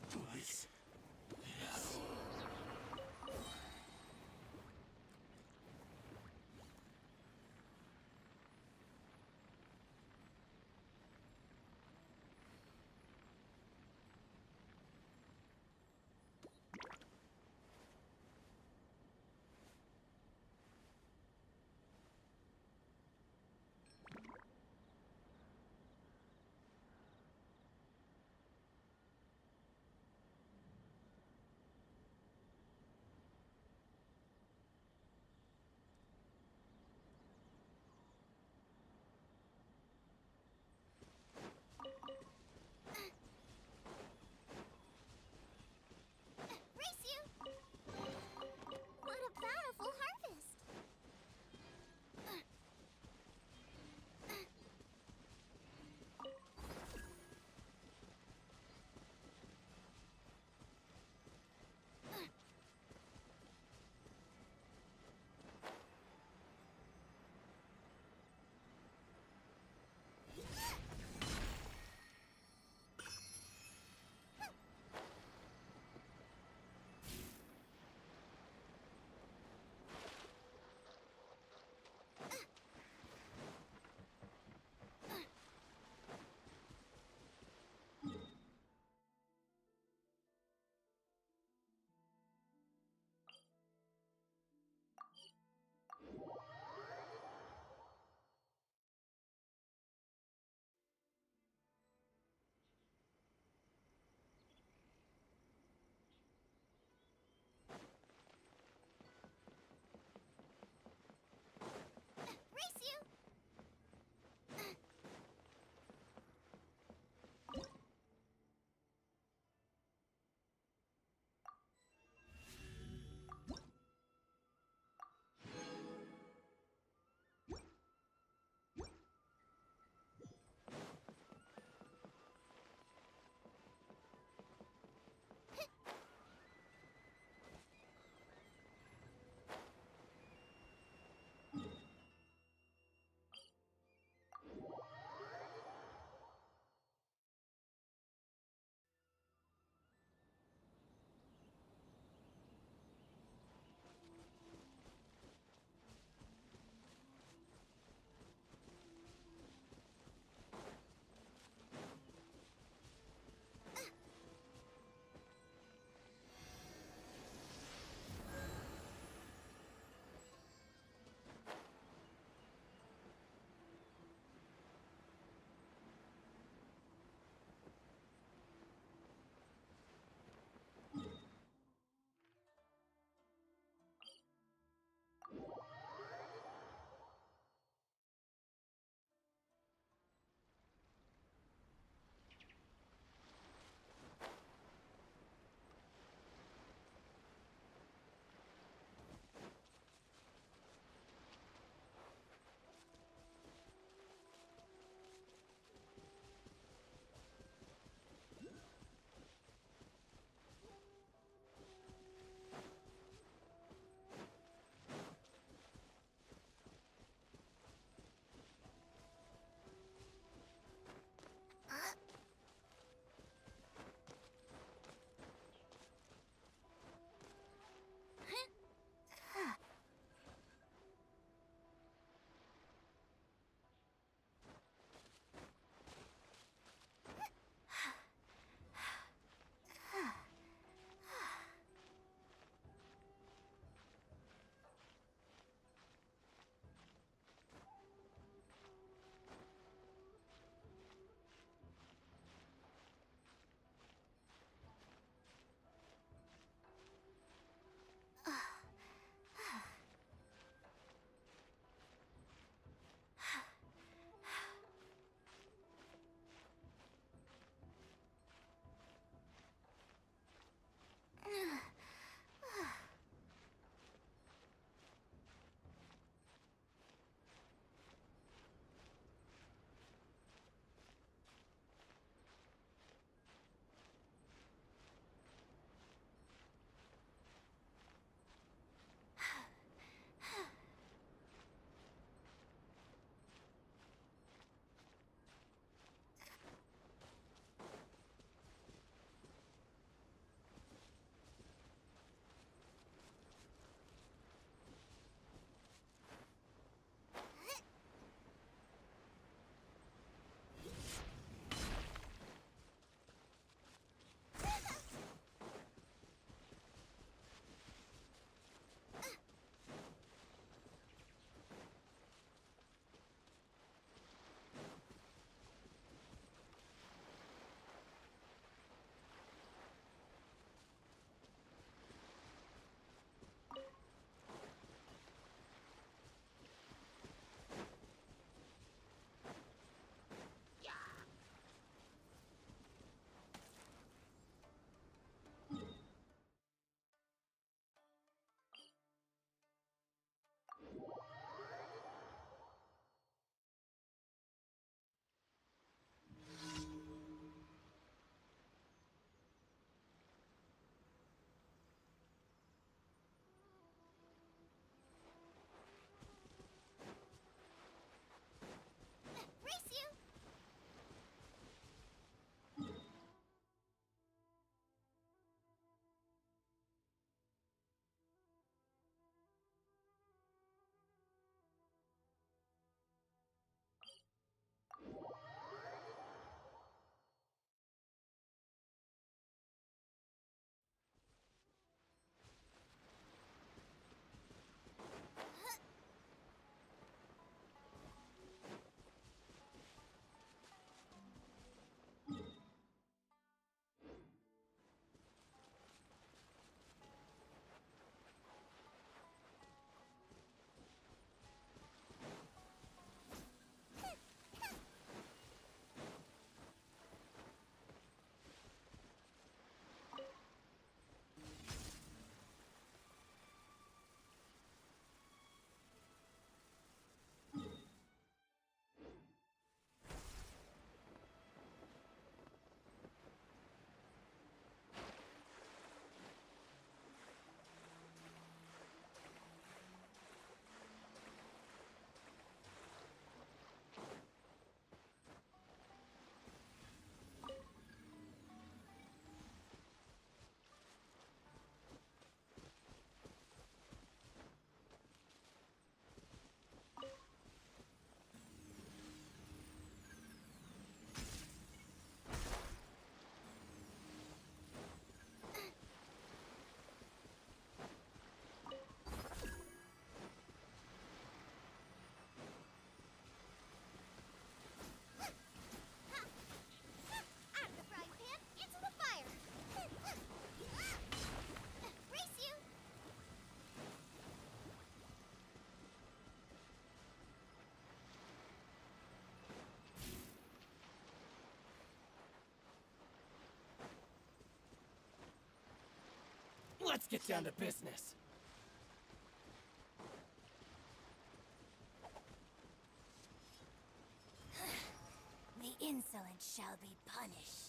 Let's get down to business. The insolent shall be punished.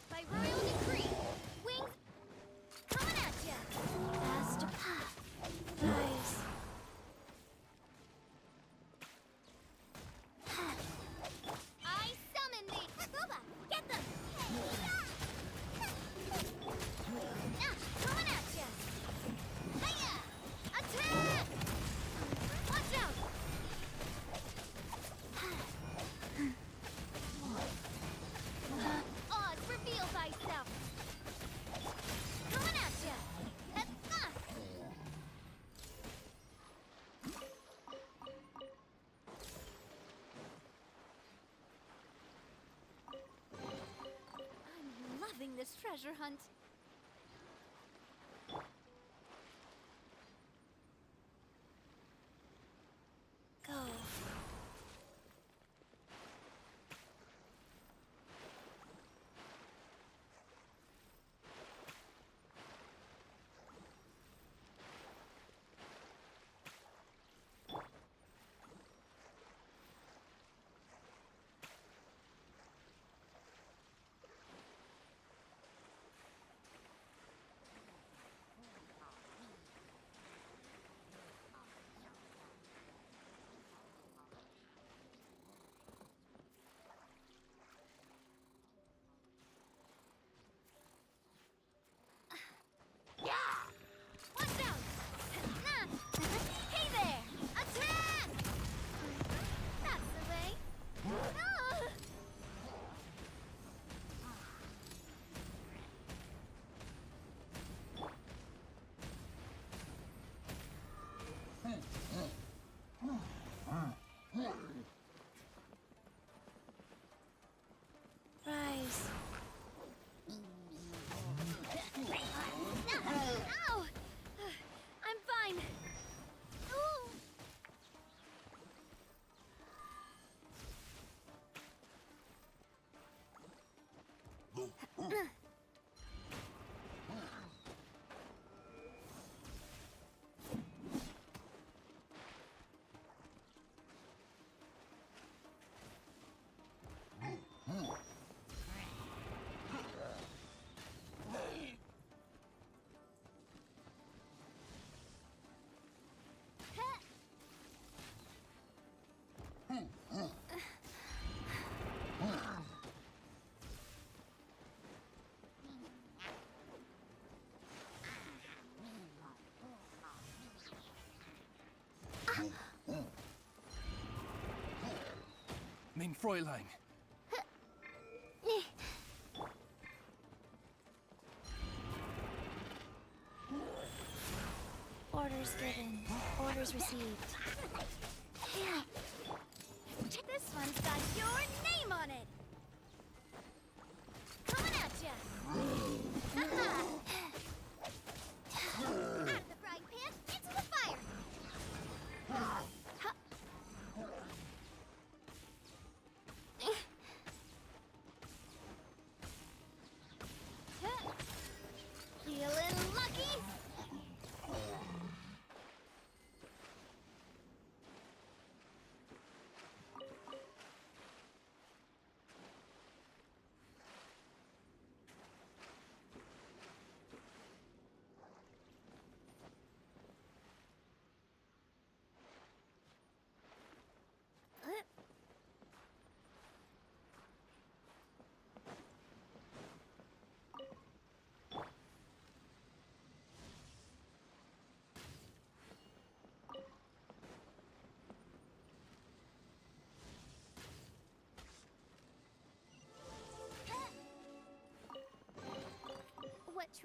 By royal decree, wings coming at ya. Fast to pop. Nice. I summon thee. Booba, get them. Coming at ya. Hiya! Attack! Watch out! Oz, reveal thyself! Coming at ya! I'm loving this treasure hunt. Go. Watch out! Hey there! Attack! That's the way. Ah! Rise. Ow! I'm fine. Ooh. Mein Fräulein. Orders given. Orders received. This one's got your name on it. Coming at ya. Aha! Out of the frying pan, into the fire. Ha. Feeling lucky?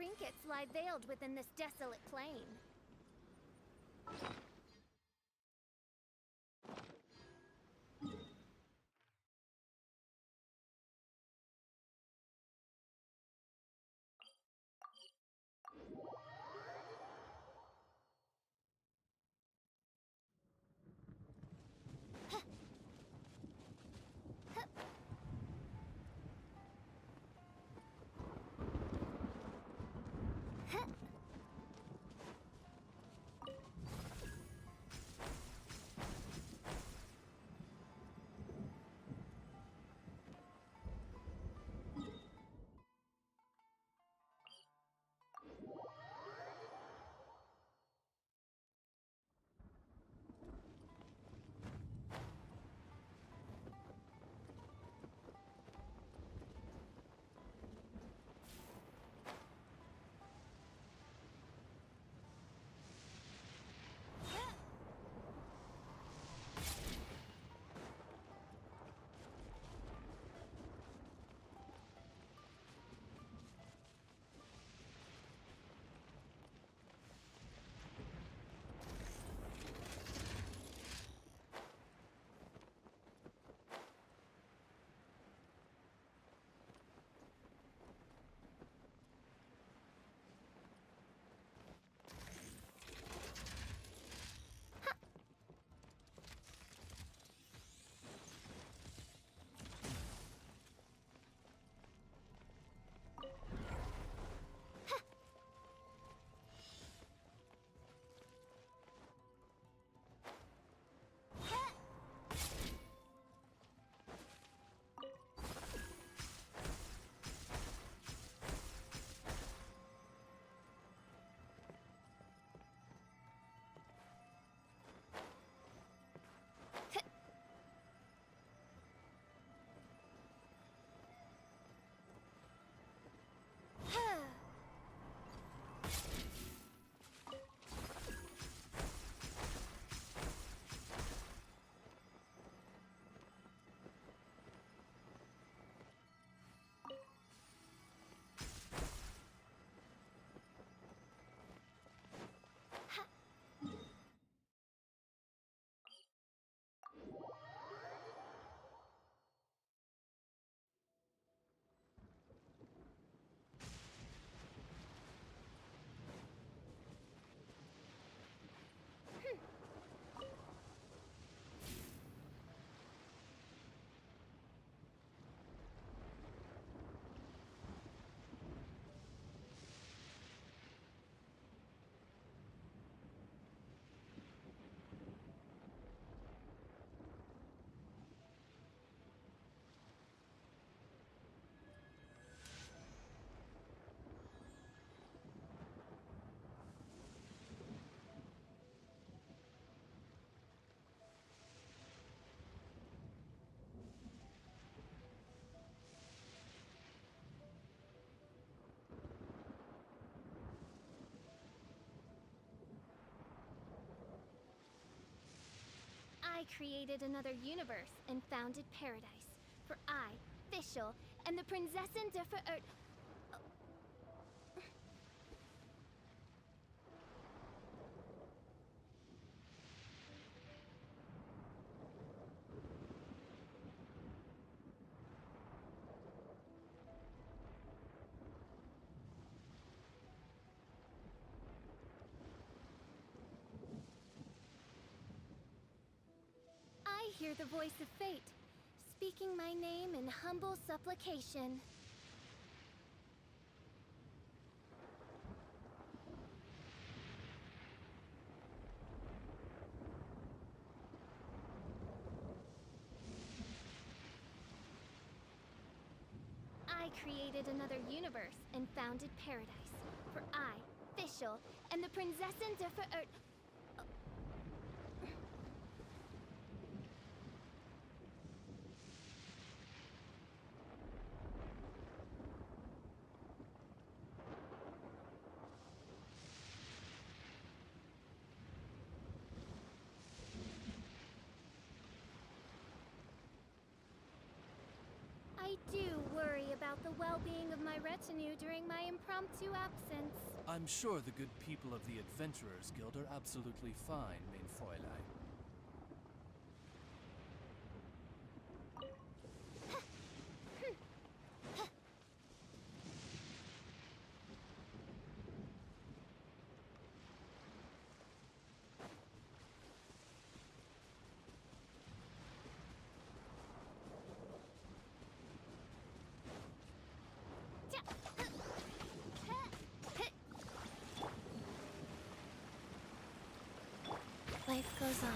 trinkets lie veiled within this desolate plain. I created another universe and founded paradise. For I, Fischl, and the Prinzessin der Verirrt... I hear the voice of fate, speaking my name in humble supplication. I created another universe and founded paradise. For I, Fischl, and the Prinzessin der Verirrt... I do worry about the the well-being of my retinue during my impromptu absence. I'm sure the good people of the Adventurers Guild are absolutely fine, mein Fräulein. Life goes on.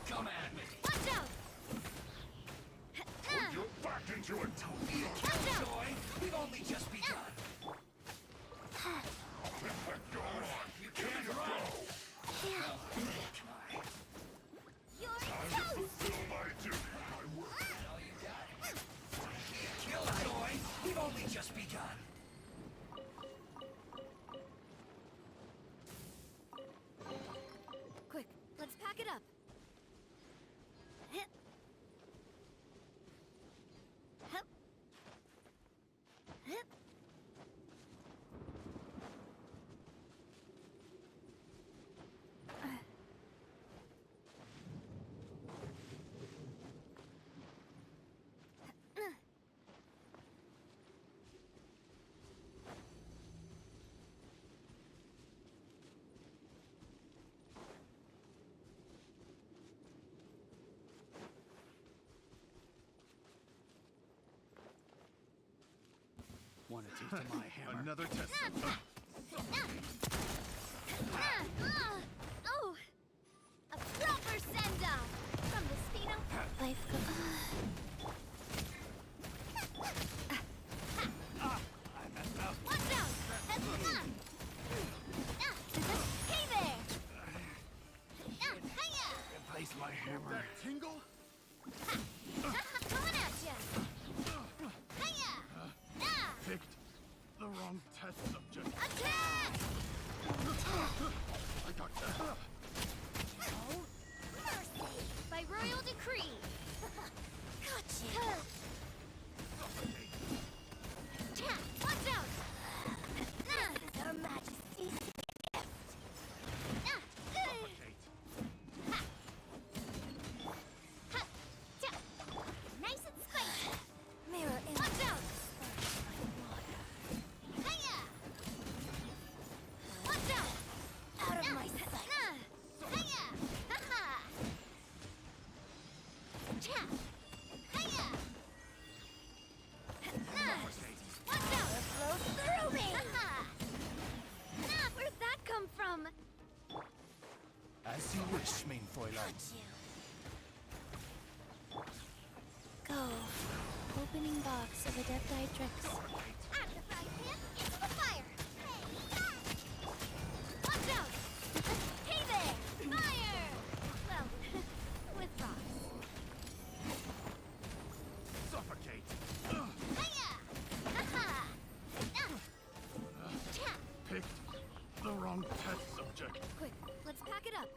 Come at me! Watch out! Put your back into it! Joy, we've only just begun! Go on! You can't go! You're Time to fulfill my duty! My word! All you got. Kill Joy! We've only just begun! Quick, let's pack it up. One or two to my hammer. Another test. Oh! A proper send-off! From the Spino, life goes I messed up. Watch out! Hey there! Hiya! Replace my hammer. That tingle? Coming at ya! Hiya! Picked the wrong test subject. Attack! I got that. Oh, mercy! By royal decree! Gotcha! Watch out! This is Her Majesty's gift! Nice and spicy! Mirror in. Watch out! Hiya! Watch out! Out of my sight! Hiya! Ha-ha! Hiya! Watch out! Flow through me! Where'd that come from? As you wish, mein Fräulein. Go. Opening box of Adepti Tricks. At the frying pan, into the fire! Watch out! Hey there! Fire! Well, with rocks. Suffocate. Hiya! Ha-ha! Picked the wrong test subject. Quick, let's pack it up.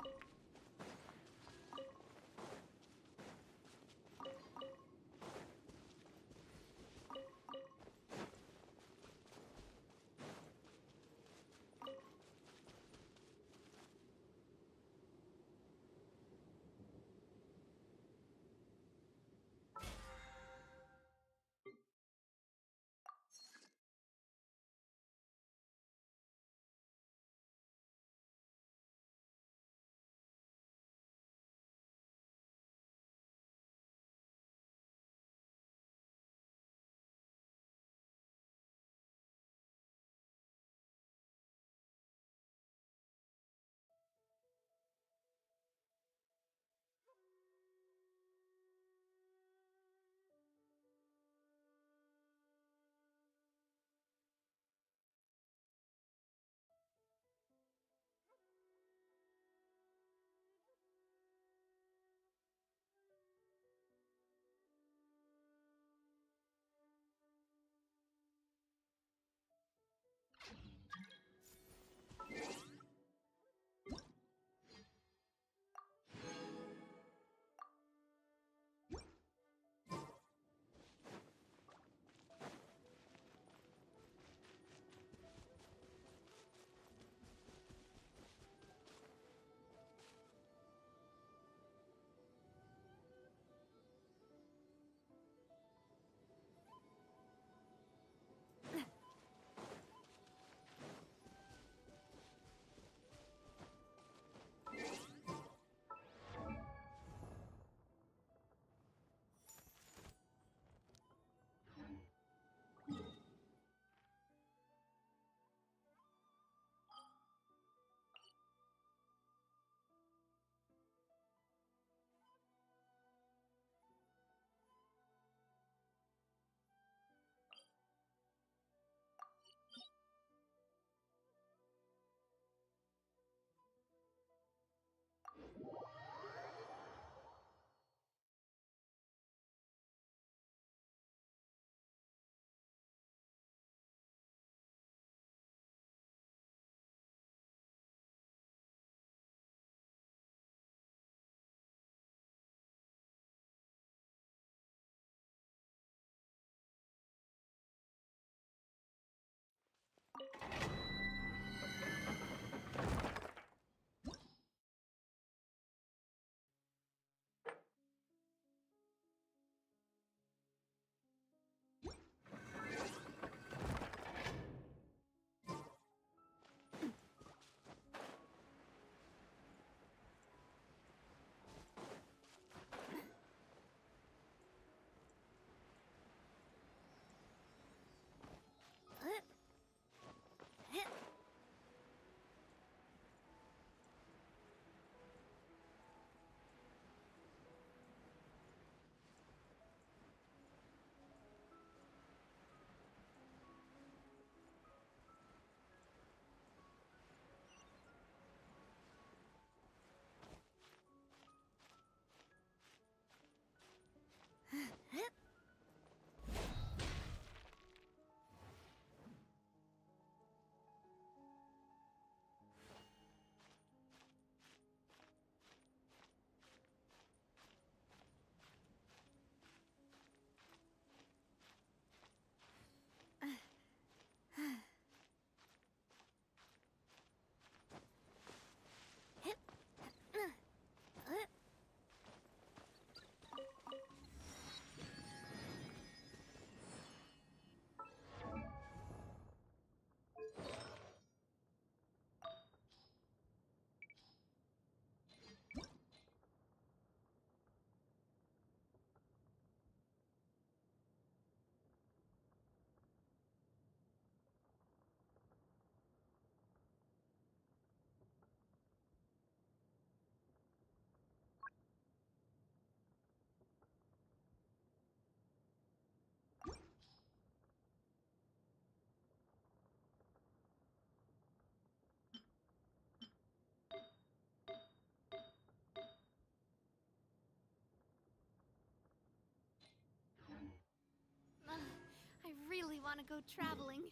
want to go traveling.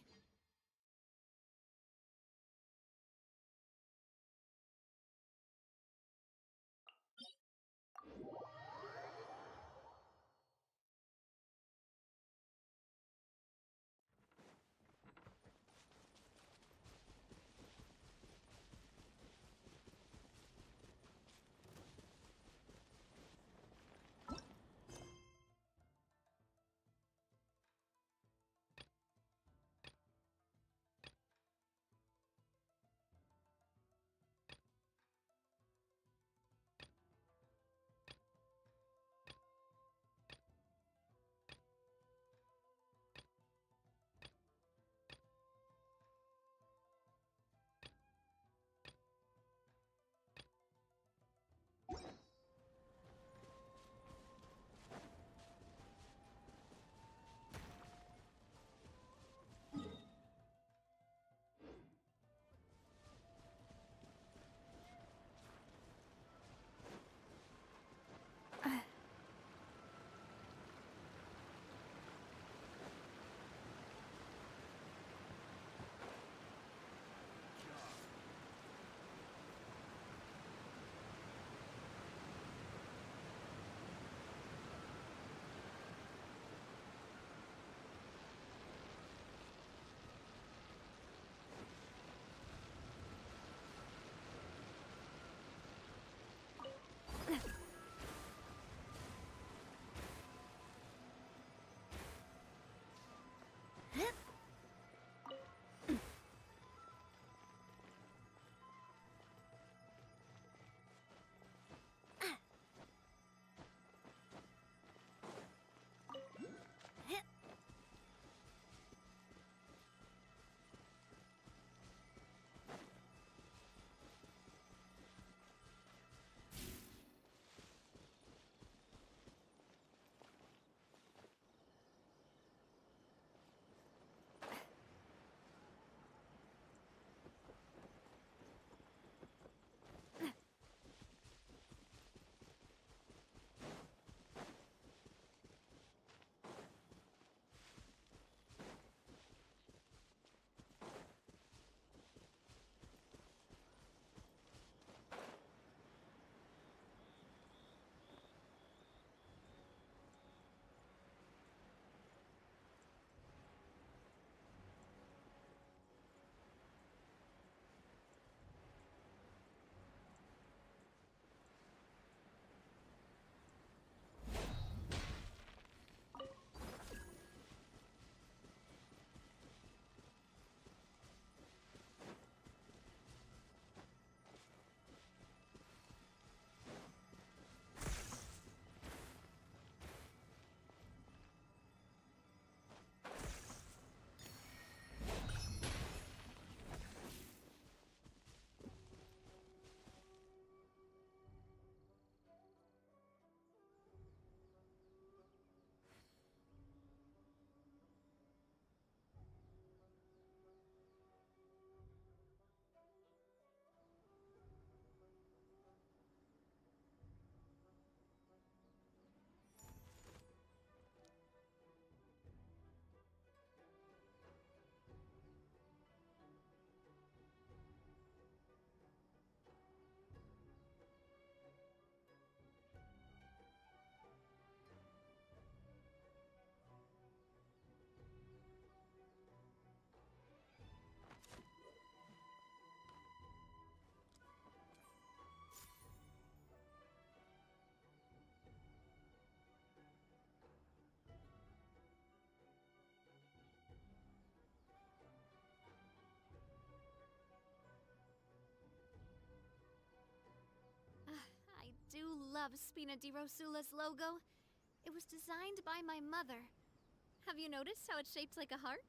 I do love Spina di Rosula's logo. It was designed by my mother. Have you noticed how it's shaped like a heart?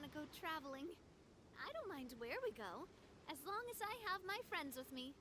want to go traveling. I don't mind where we go, as long as I have my friends with me.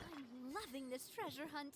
I'm loving this treasure hunt.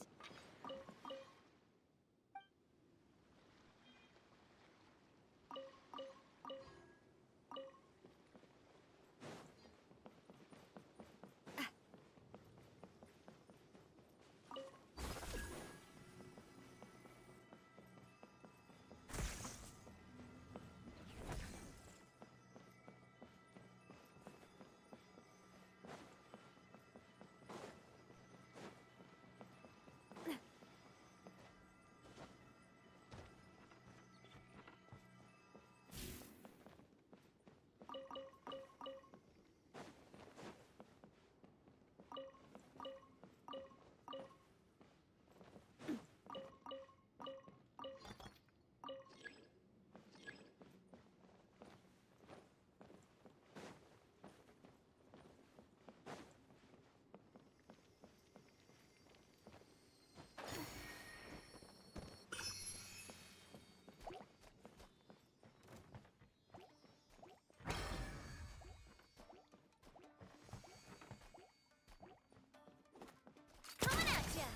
Coming at ya!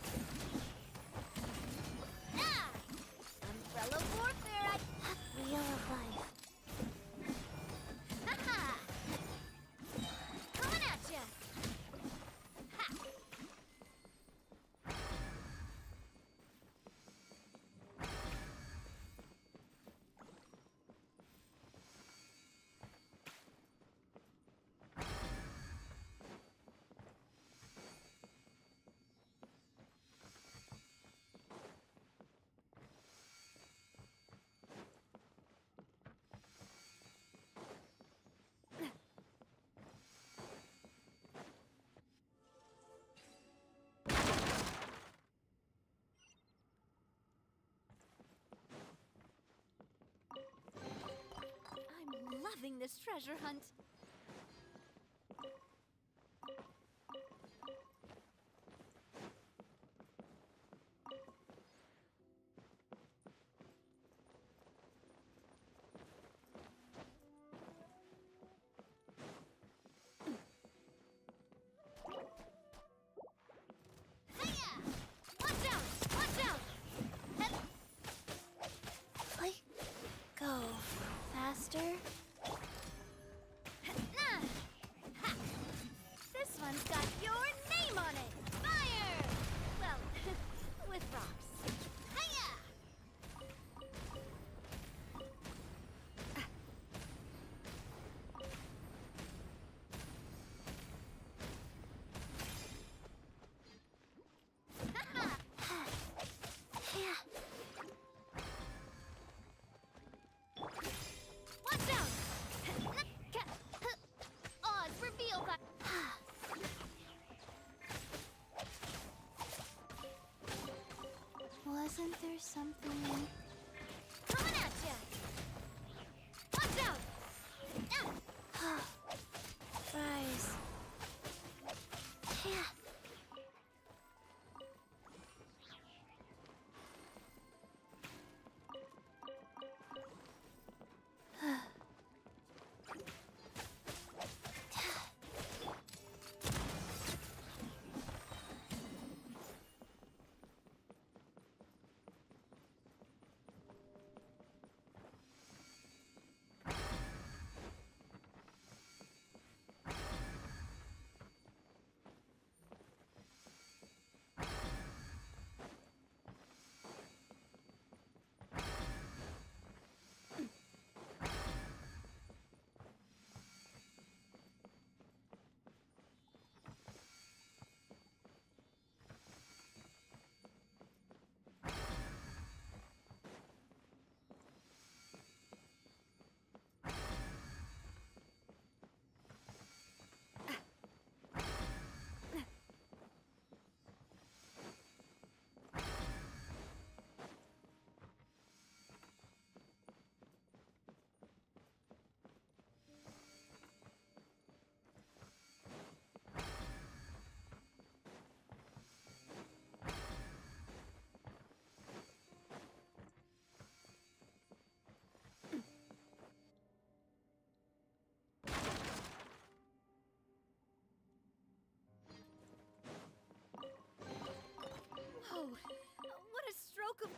Ah! Umbrella warfare at wheel of life. Ha-ha! Coming at ya! Ha! I'm loving this treasure hunt. Hiya! Watch out! Watch out! Like, go faster. Ha! This one's got your name on it. Fire! Well, with rocks. Hiya! Watch out! Odds reveal by. Wasn't there something coming at ya? Watch out! Rise.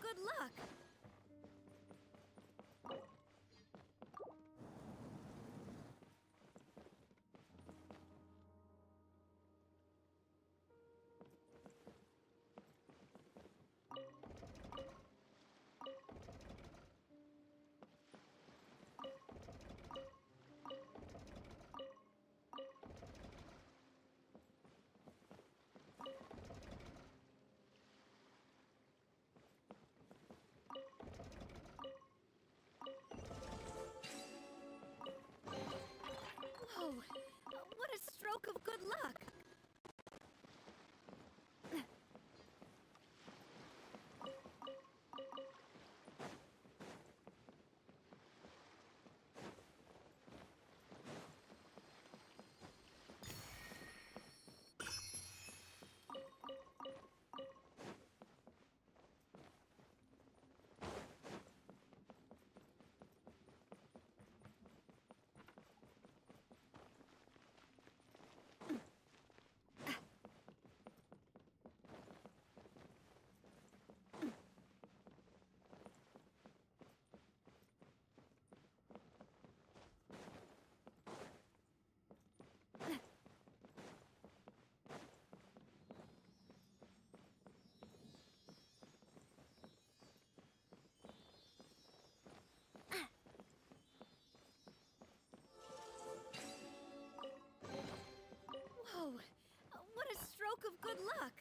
good luck! Whoa! What a stroke of good luck! Whoa! What a stroke of good luck!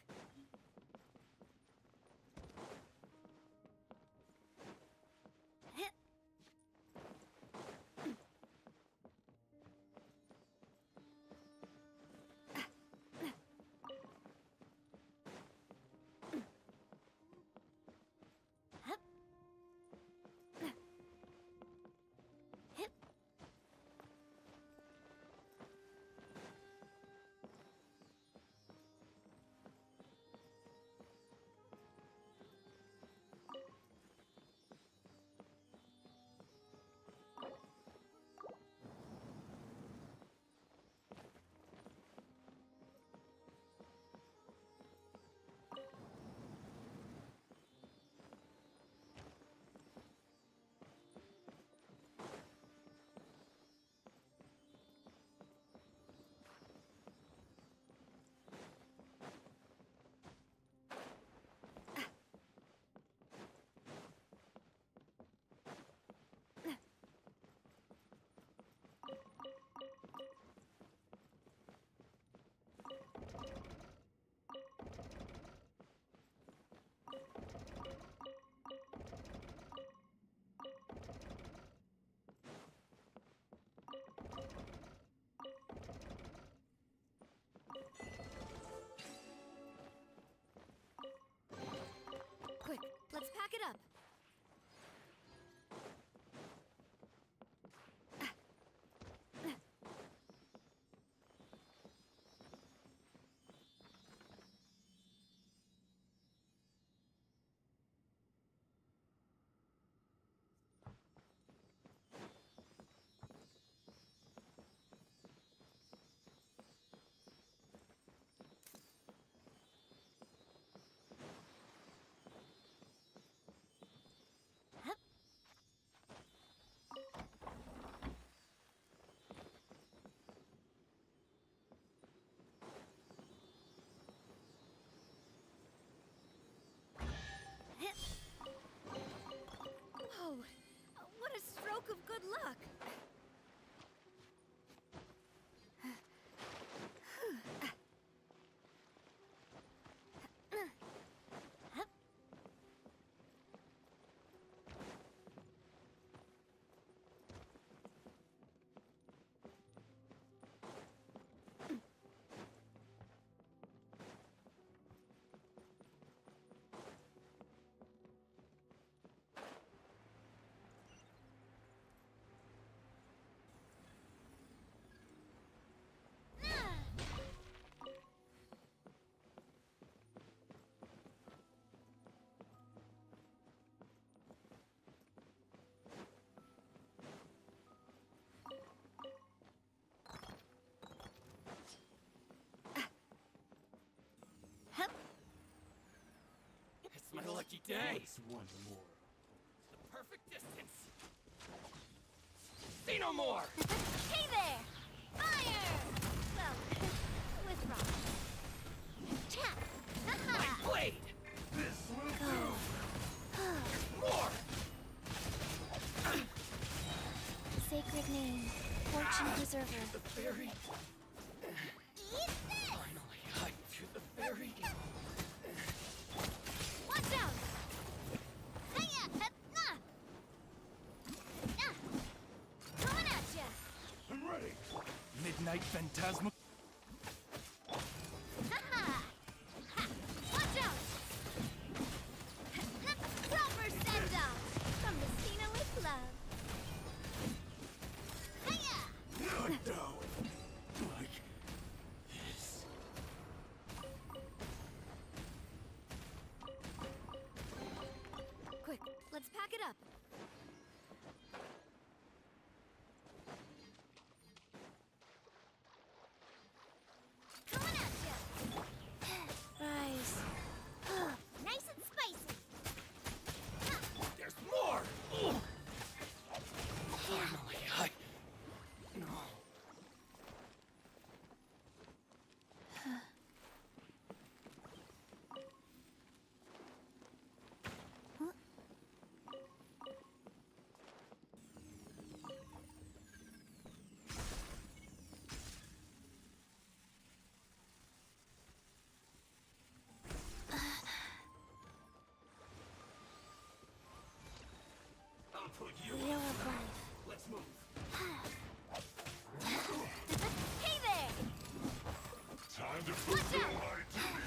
lucky day. What's one more? The perfect distance. Say no more. Hey there! Fire! Well, with rock. Tap! Haha! Blade. This will Go. More. Sacred name, fortune preserver. The fairy. Eat this! Finally, I to the fairy. Watch out! Hiya! Nah! Nah! Coming at ya! I'm ready. Midnight Phantasma. Haha! Ha! Watch out! Proper send off from Messina with love. Hiya! Not down. Like this. Quick, let's pack it up. Coming at ya! Rise. Nice and spicy! There's more. Finally, I. No. I'll put you Wheel of life. Let's move. Hey there! Time to fulfill my duty.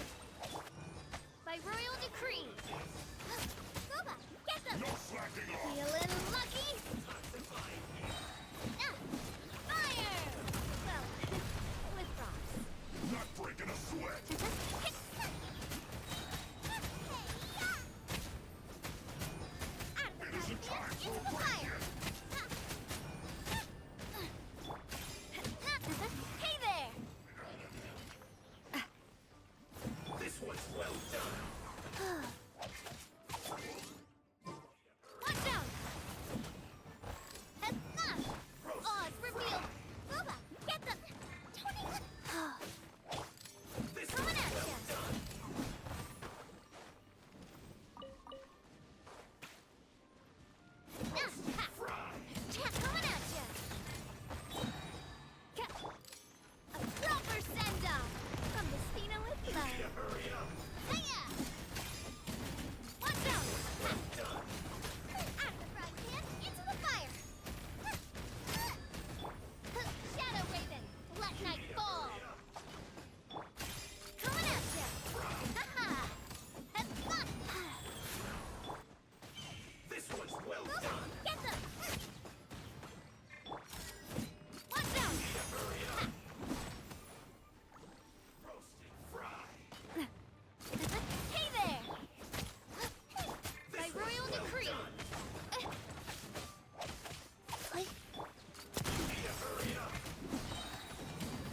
By royal decree! Boba, get them! No slacking off. Feeling lucky? Fire! Well, with rocks. Not breaking a sweat. It isn't time for a break yet. Hey there! This one's well done. Watch out! Oz revealed! Boba, get them! Tony! This Coming one's at well ya! done. Fry. Coming at ya! A proper send-off from Messina with love. Hurry up. Hiya! Watch out! Out of the frying pan, into the fire! Shadow Raven, let night fall! Coming at ya! Haha! This one's well Boba, done. get them! Watch out! Hurry up. Roasted fry. Hey there! By royal decree! Hurry up.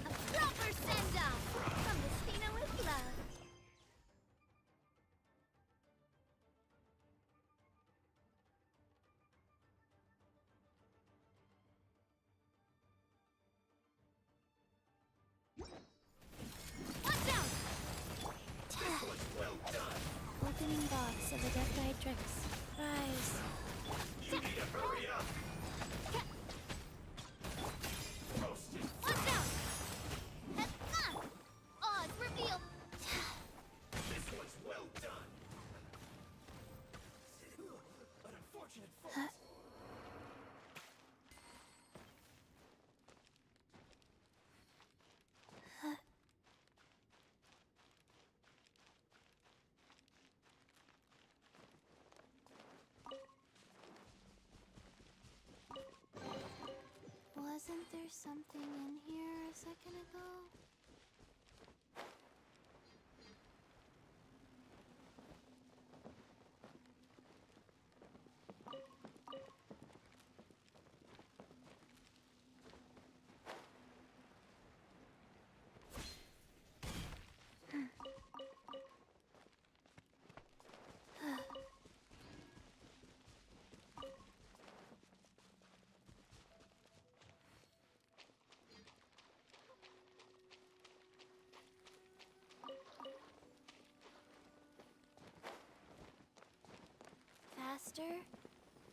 A proper send-off from Messina with love. Watch out! This one's well done. Opening box of the Death Tricks. Rise. You need to hurry up. Roasted Watch out! Oz revealed. This one's well done. An unfortunate fault. Wasn't there something in here a second ago?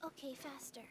Okay, faster.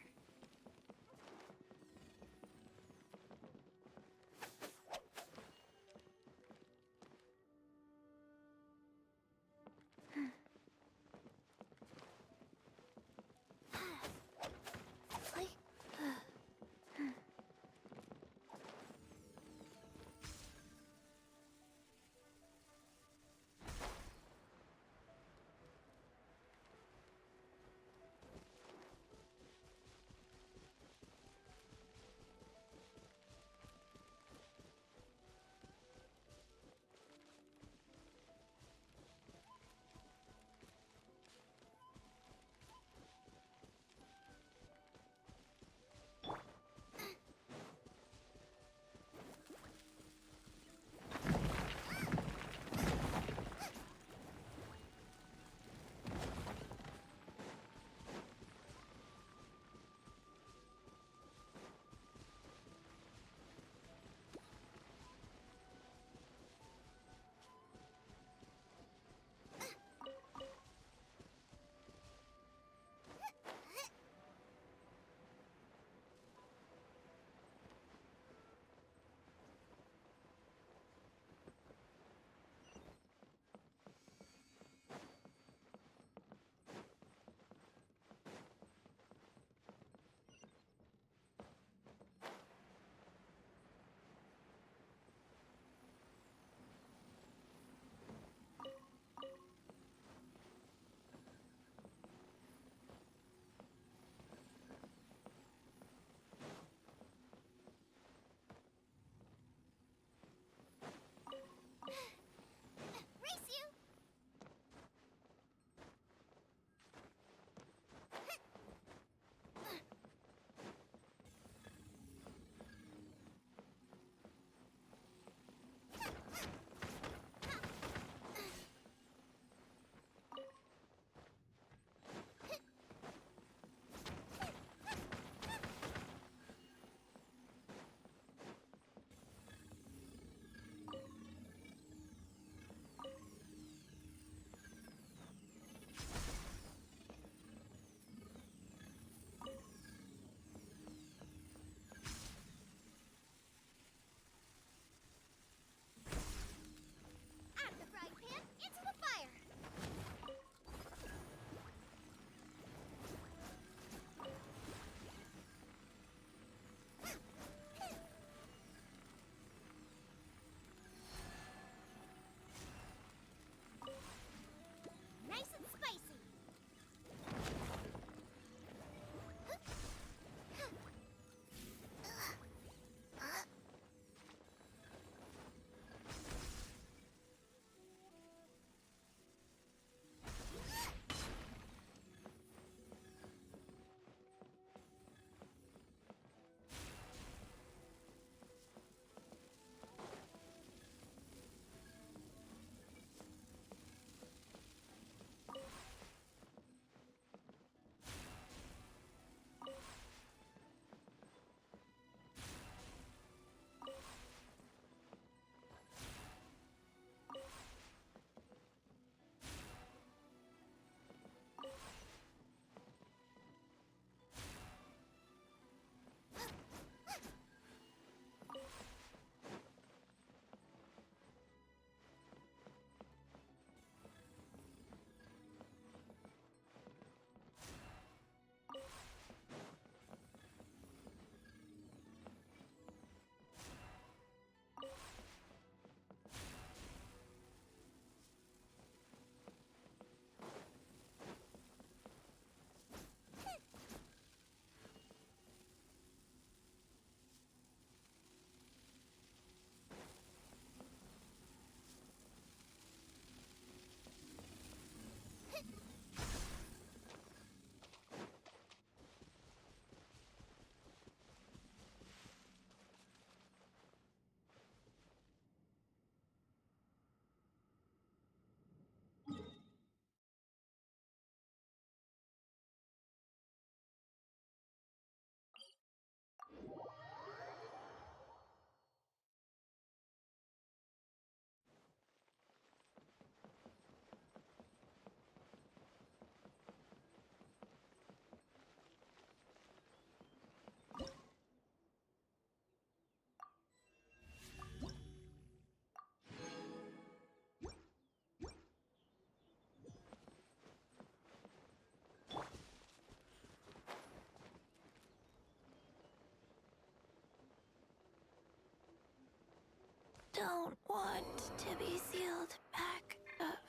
don't want to be sealed back up.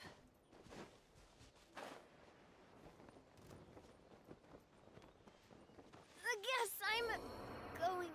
I guess I'm going.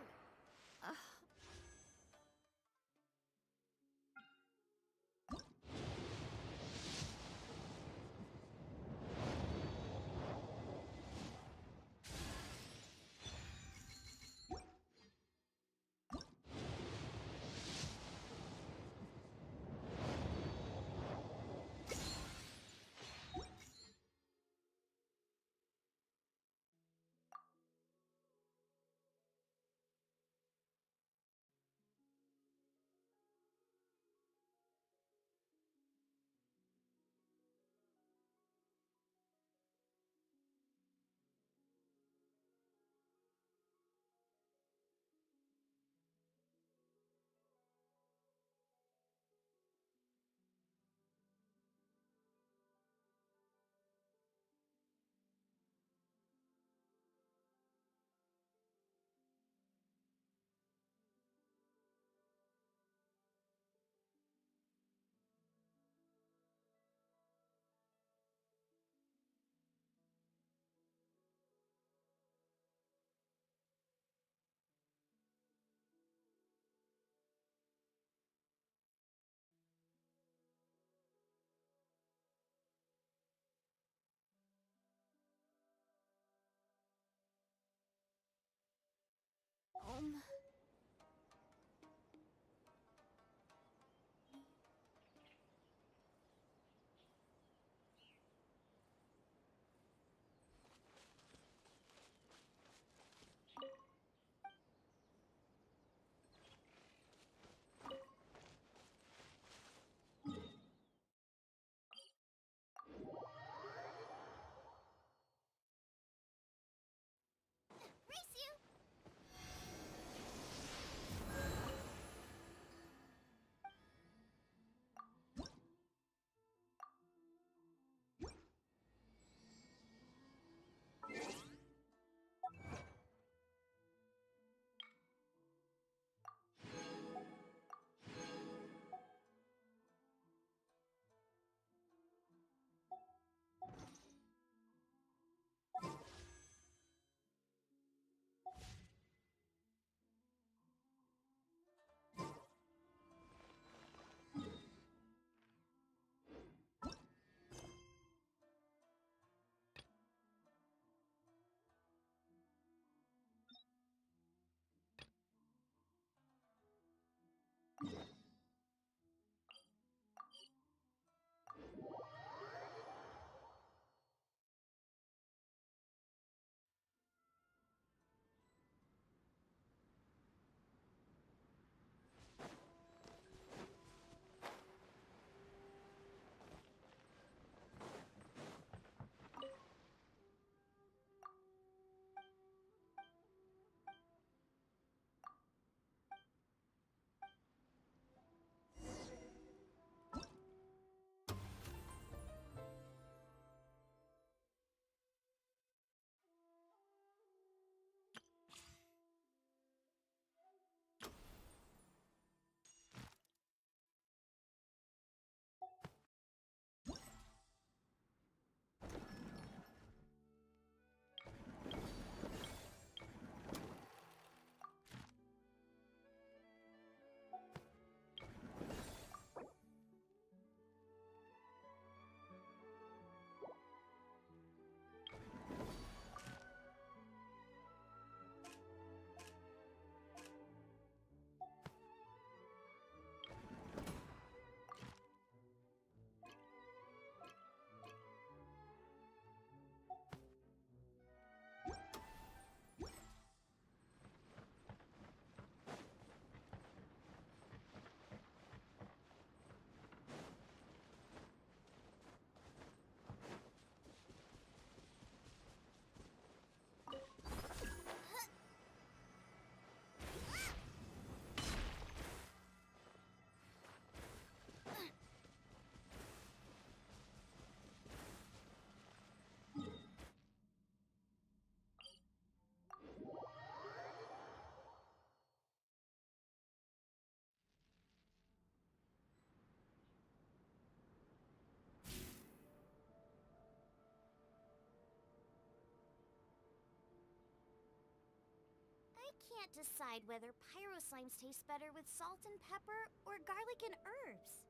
can't decide whether pyro slimes taste better with salt and pepper or garlic and herbs.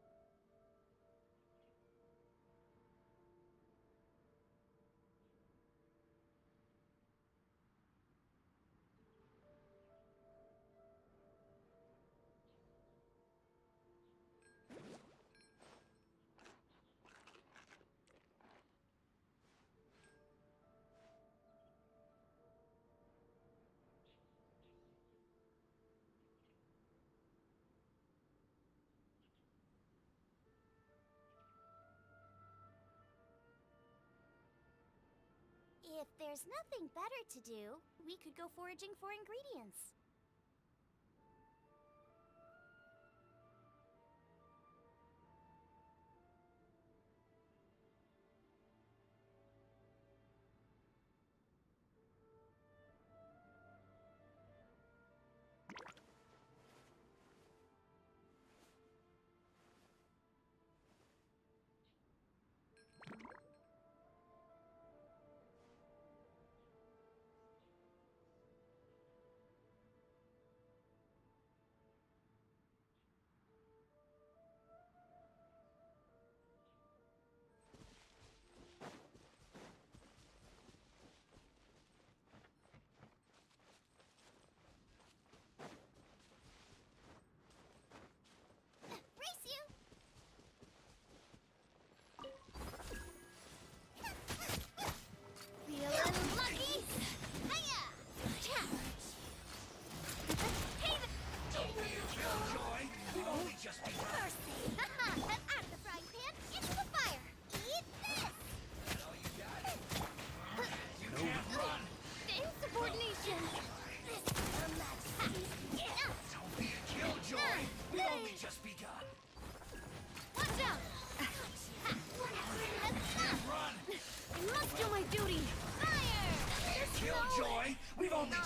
If there's nothing better to do, we could go foraging for ingredients.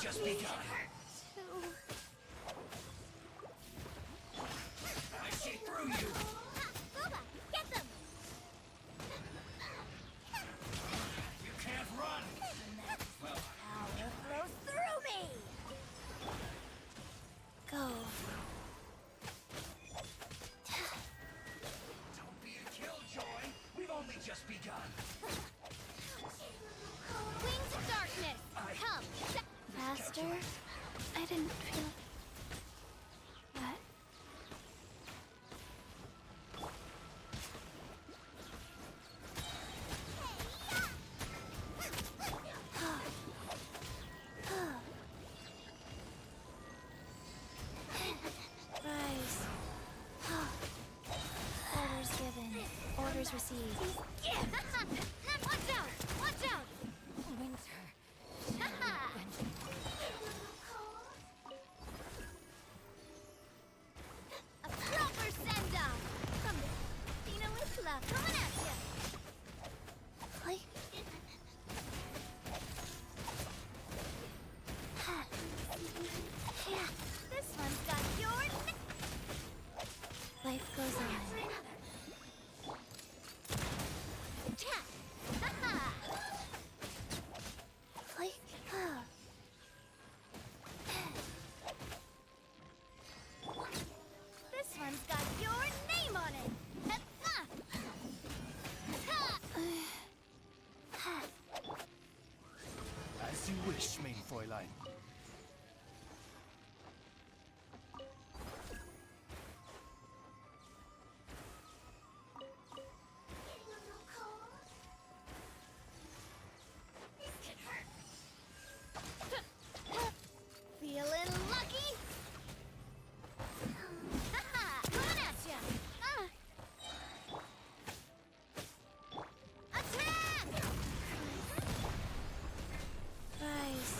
Just begun. I see through you. Booba, get them! You can't run. Well, power flows through me. Go. Don't be a killjoy. We've only just begun. Wings of darkness, come. Faster? I didn't feel... What? Rise. Orders given. Orders received. Watch out! Watch out! Winter. A proper send-off from the Dino Isla coming at ya. Like... Yeah, this one's got your... Life goes on. This one's got your name on it. As you wish, main Fräulein. Feeling lucky? Coming at ya! Attack! Rise.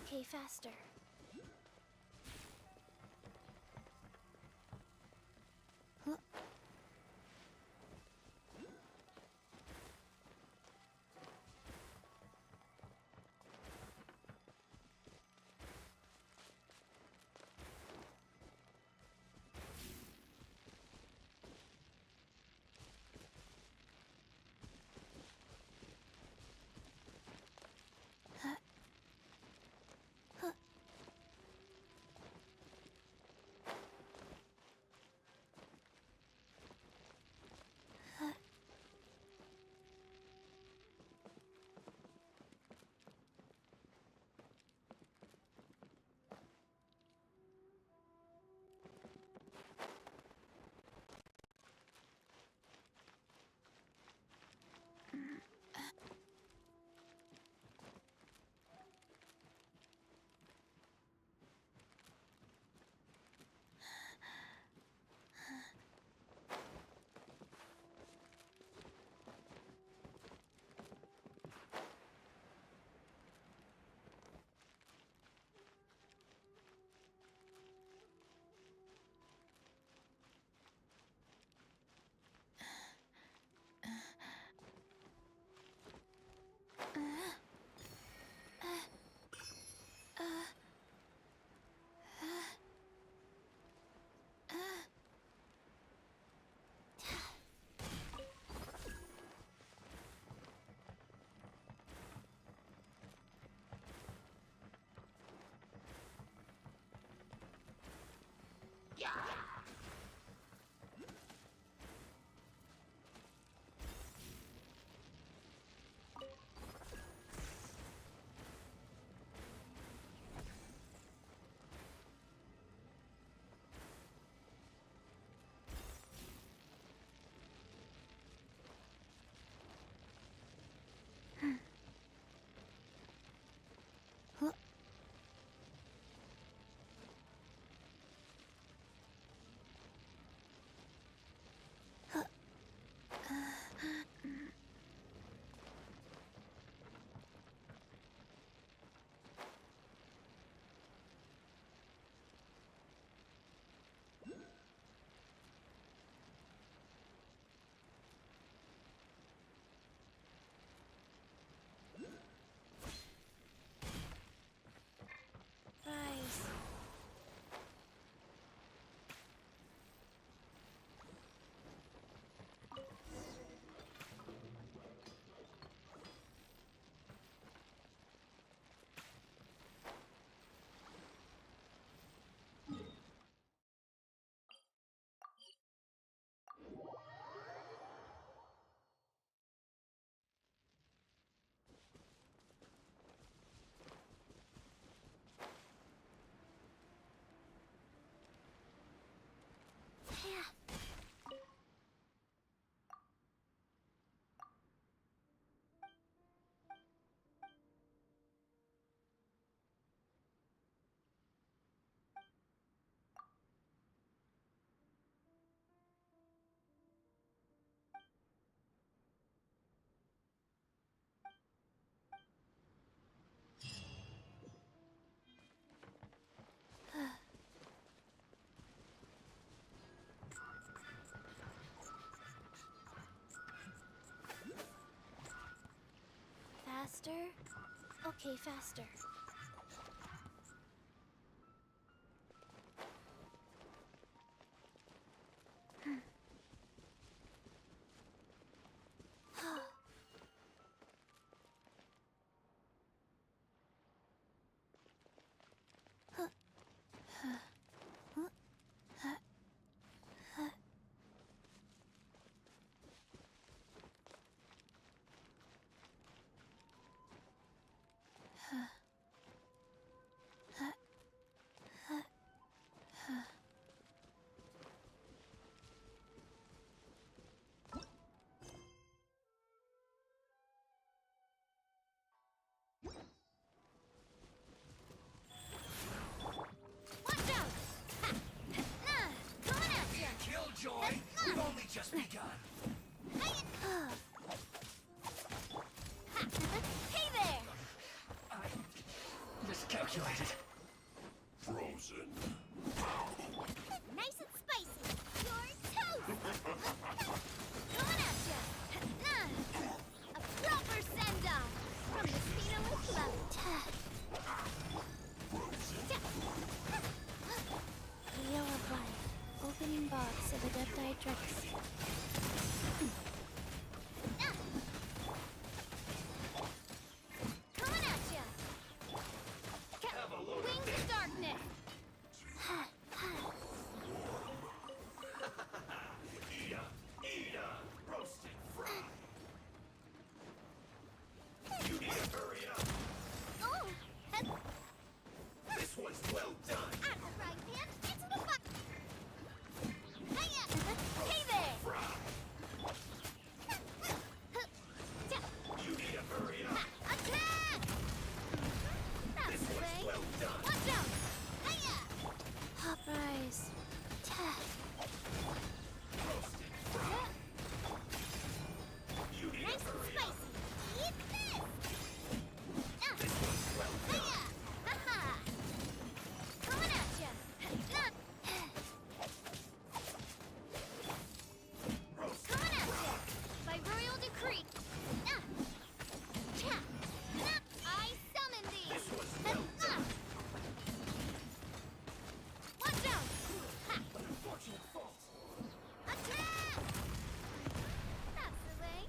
Okay, faster. Huh. Rise. Faster? Okay, faster. Killjoy, we've only just begun. Hey there! This calculated. Frozen. Nice and spicy. You're toast. Coming at ya. A proper send-off from the Spinalist Club. Wheel of Life. Opening box of Adepti Drex. Coming at ya. Wings of Darkness. Ida, roasted fry. You need to hurry up. Oh, This one's well done. at the right hand, into the butt. Hiya! Hey there! You need to hurry up. Attack! That's the way. Well done. Watch out! Hiya! Hop rise. You need Nice to and hurry up. spicy. Eat this! Hiya! Ha-ha! Coming at ya! Coming at ya! By royal decree! I summon thee! Watch out! Unfortunate fault. Attack! That's the way.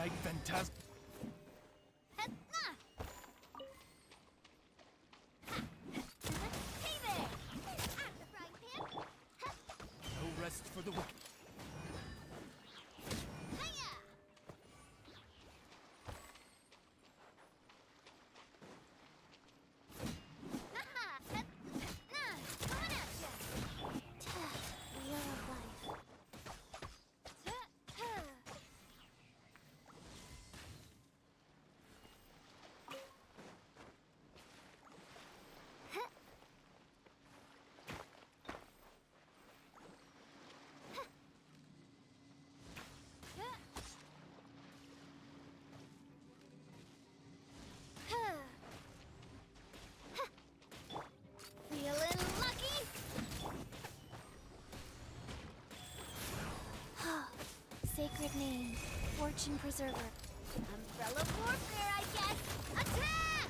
night fantastic. Hey there! I'm the frying pan! No rest for the wicked. Feeling lucky? Sacred name, Fortune Preserver. Umbrella warfare, I guess! Attack!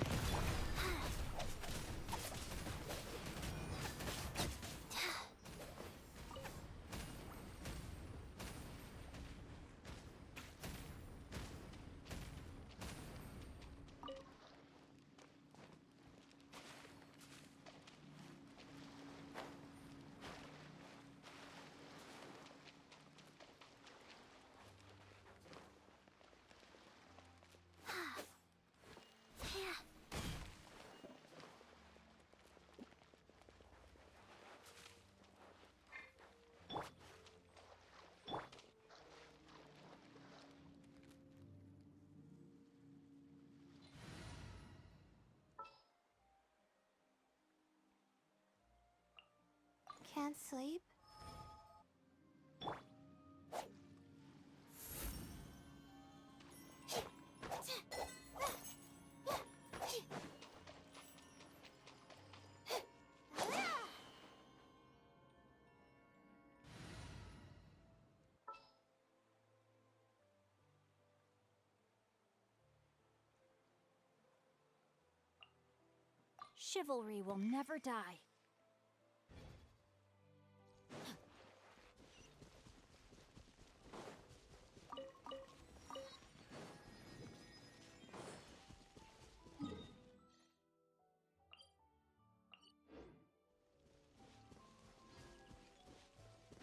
Can't sleep? Chivalry will never die.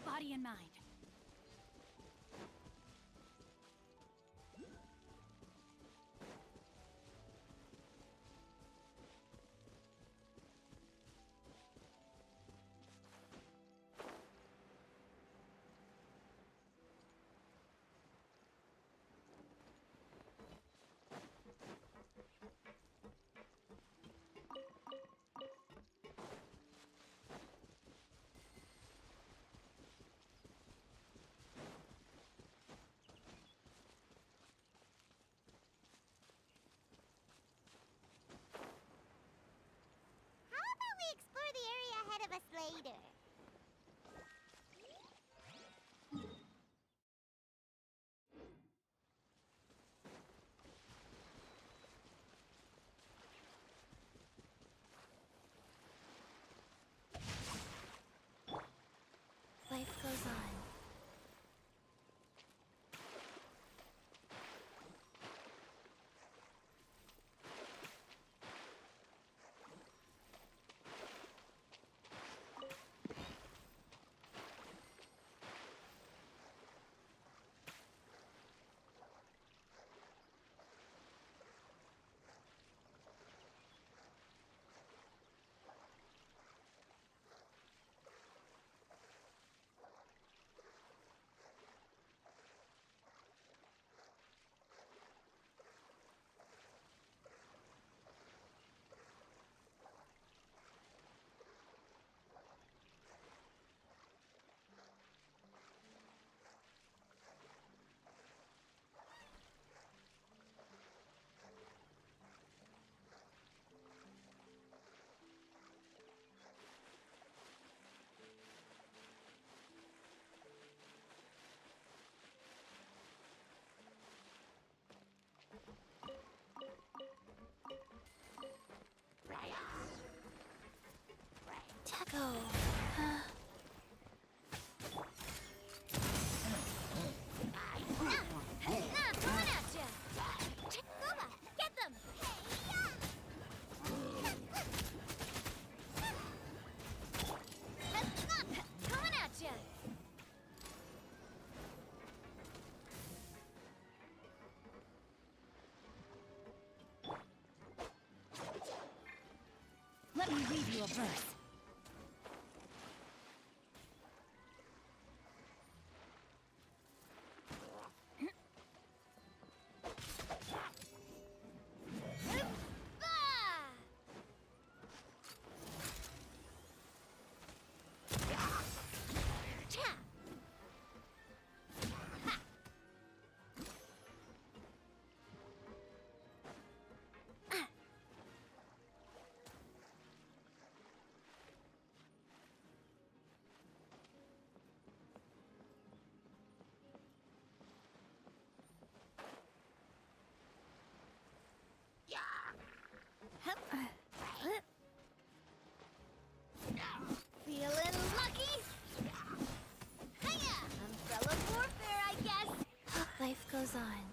Body and mind. How about we explore the area ahead of us later? Life goes on. adventurers. Feeling lucky? Hiya! Umbrella warfare, I guess. Life goes on.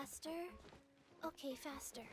Faster? Okay, faster.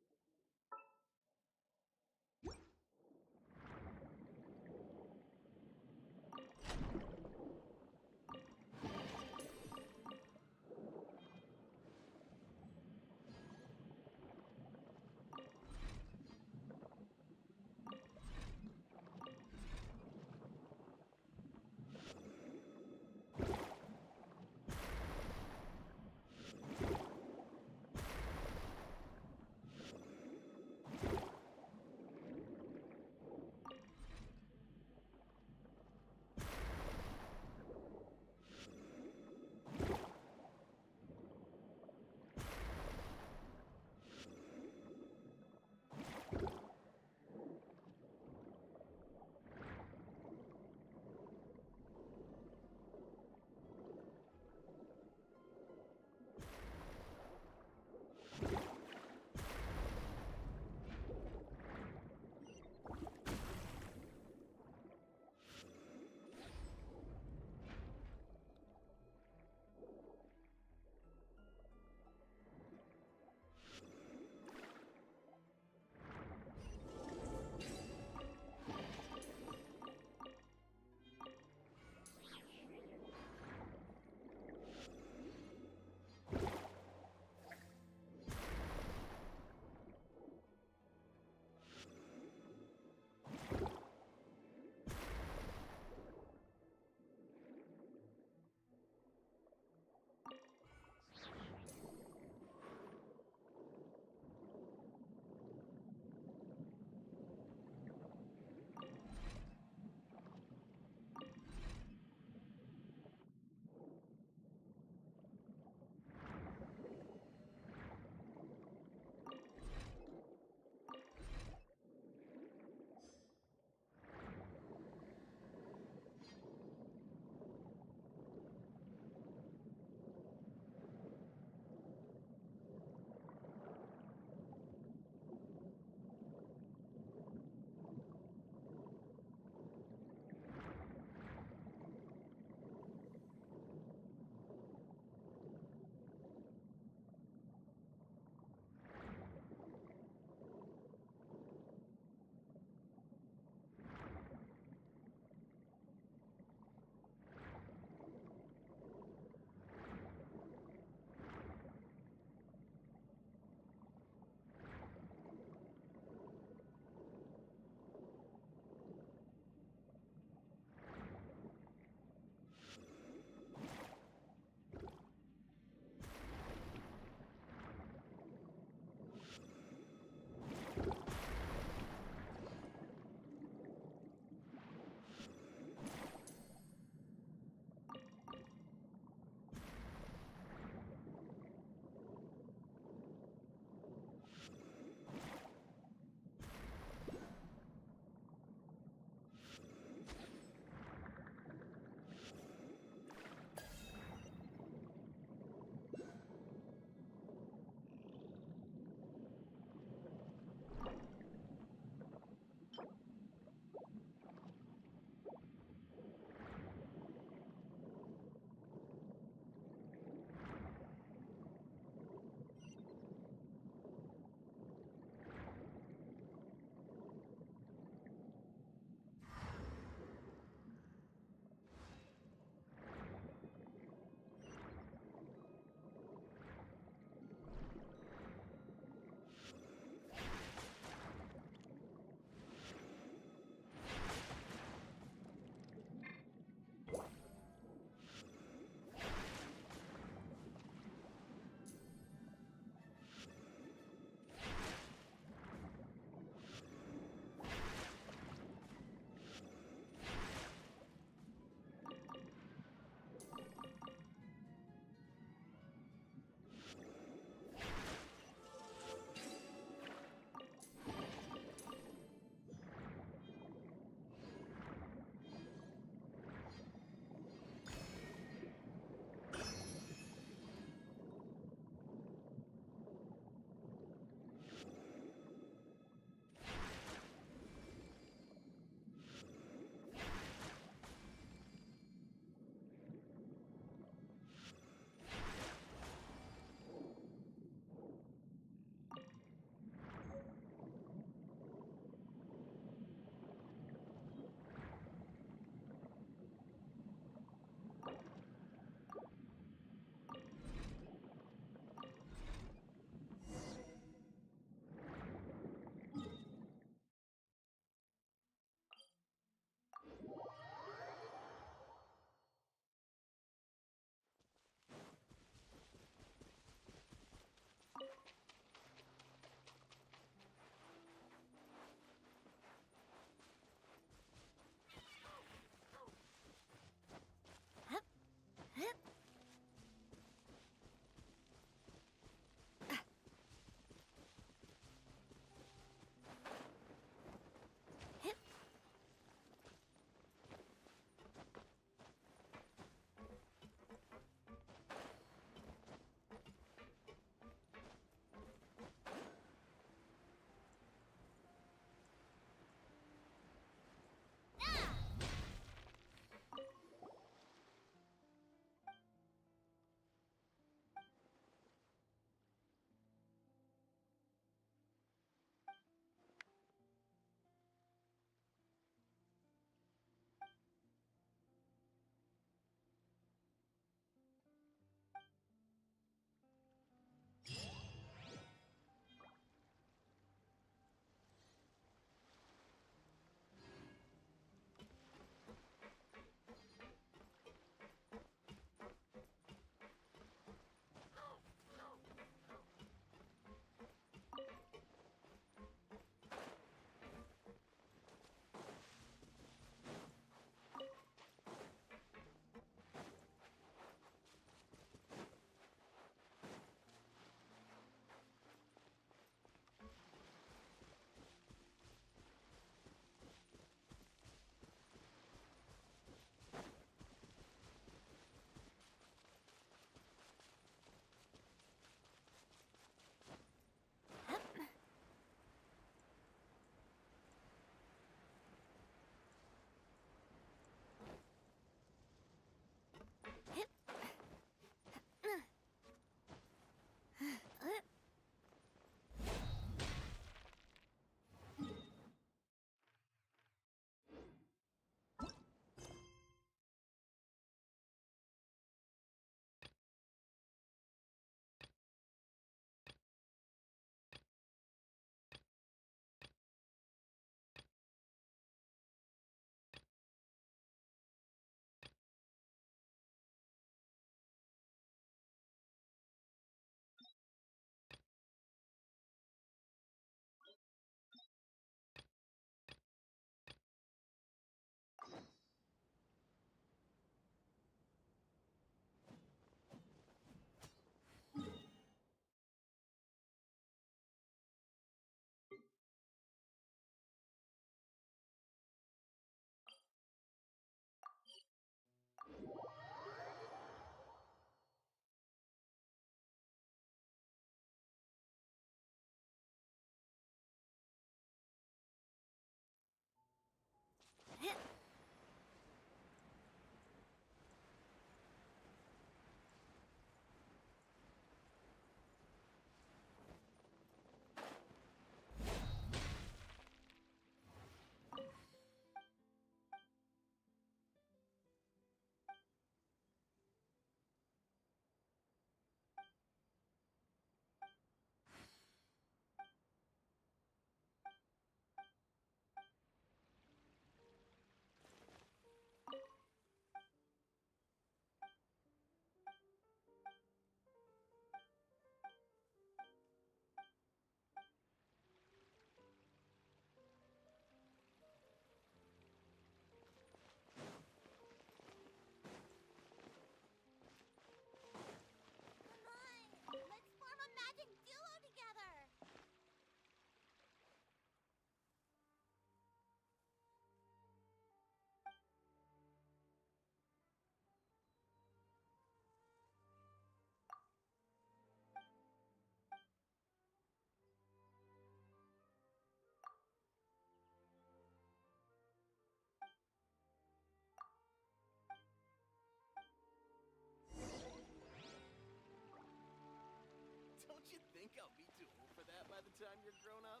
You think I'll be too old for that by the time you're grown up?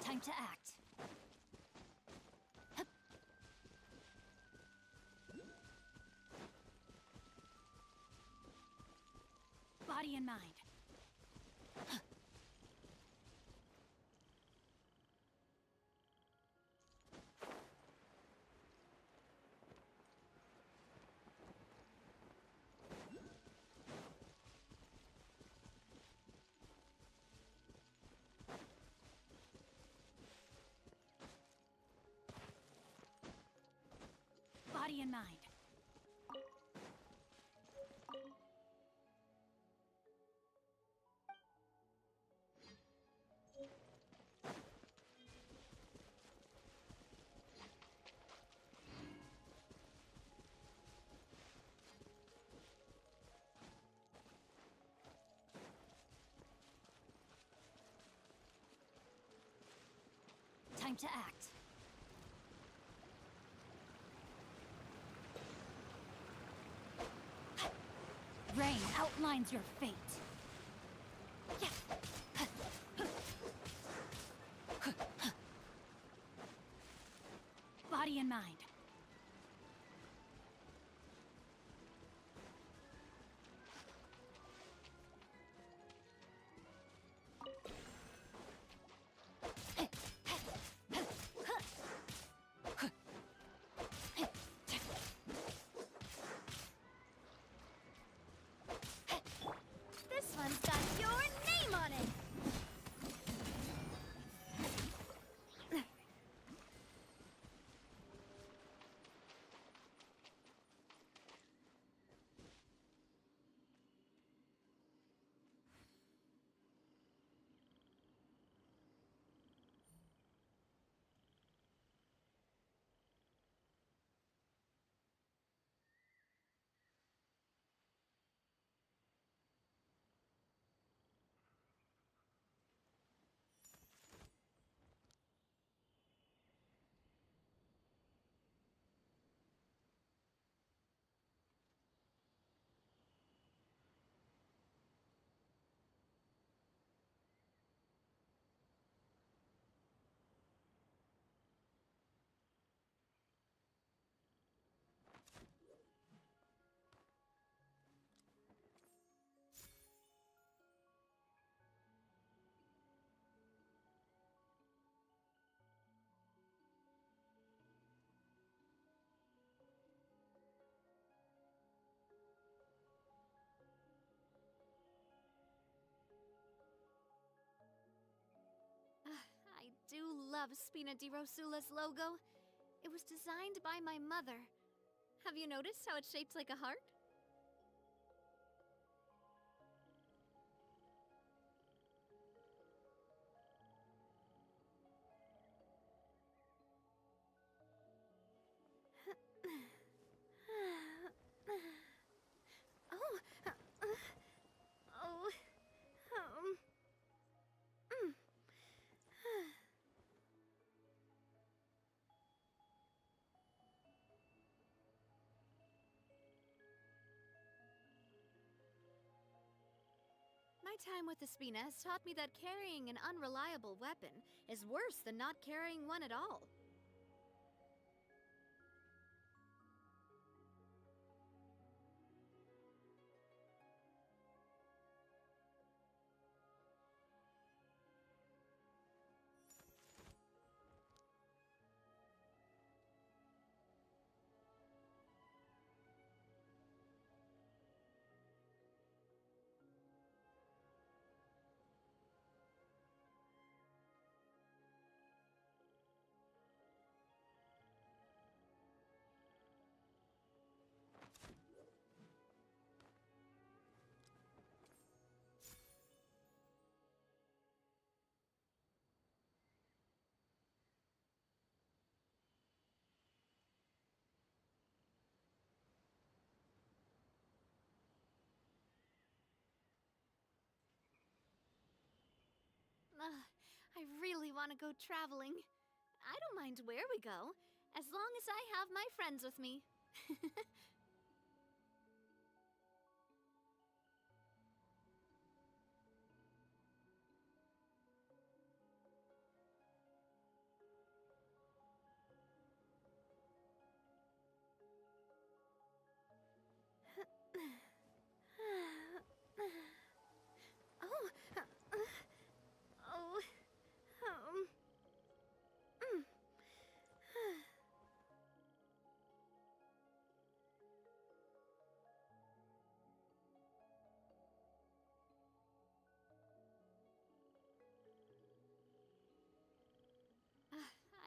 Time to act. Body and mind. Body and mind. Time to act. Rain outlines your fate. Body and mind. This one's got your name on it! I do love Spina di Rosula's logo. It was designed by my mother. Have you noticed how it's shaped like a heart? My time with the Spina has taught me that carrying an unreliable weapon is worse than not carrying one at all. really want to go traveling. I don't mind where we go, as long as I have my friends with me. Oh, oh, mm.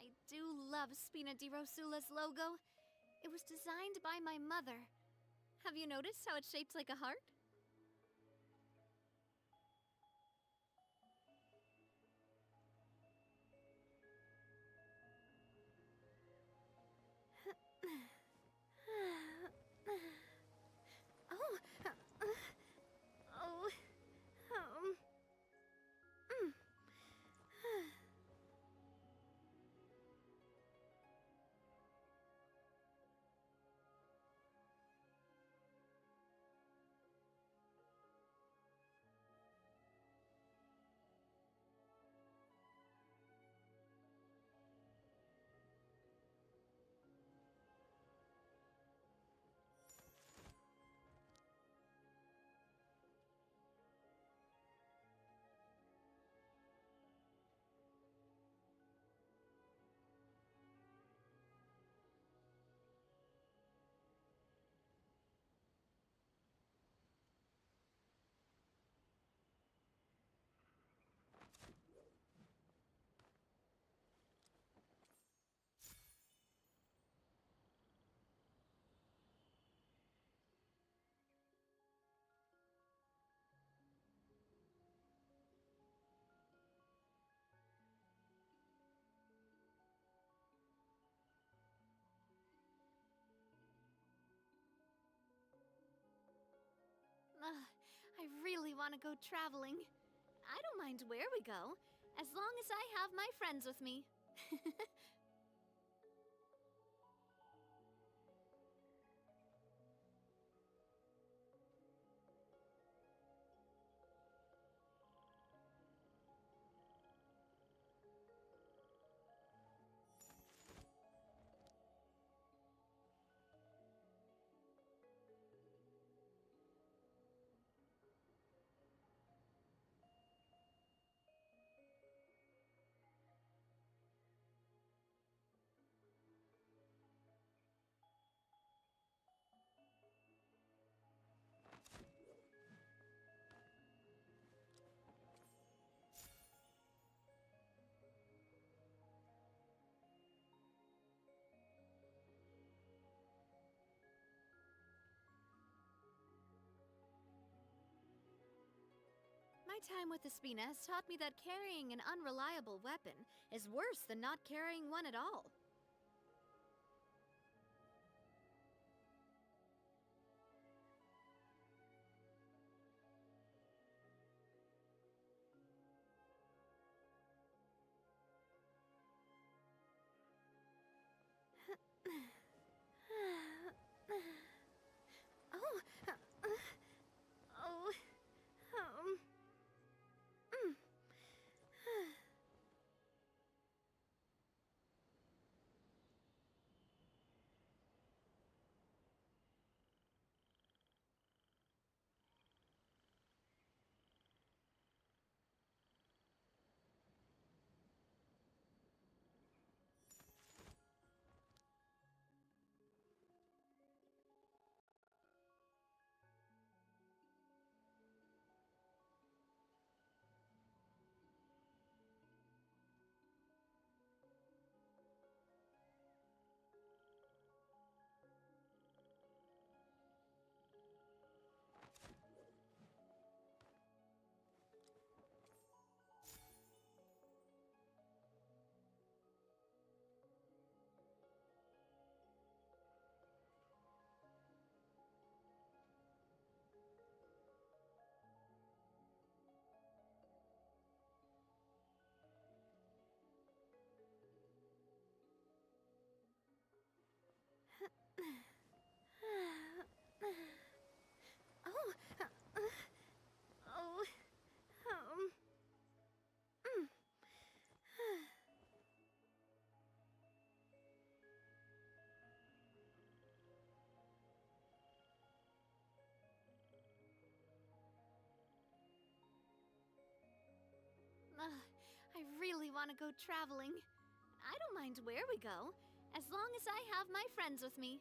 I do love Spina di Rosula's logo. It was designed by my mother. Have you noticed how it's shaped like a heart? Oh, oh, mm. I really want to go traveling. I don't mind where we go, as long as I have my friends with me. My time with the Spina has taught me that carrying an unreliable weapon is worse than not carrying one at all. Oh, oh, mm. Oh. Oh. I really want to go traveling. I don't mind where we go, as long as I have my friends with me.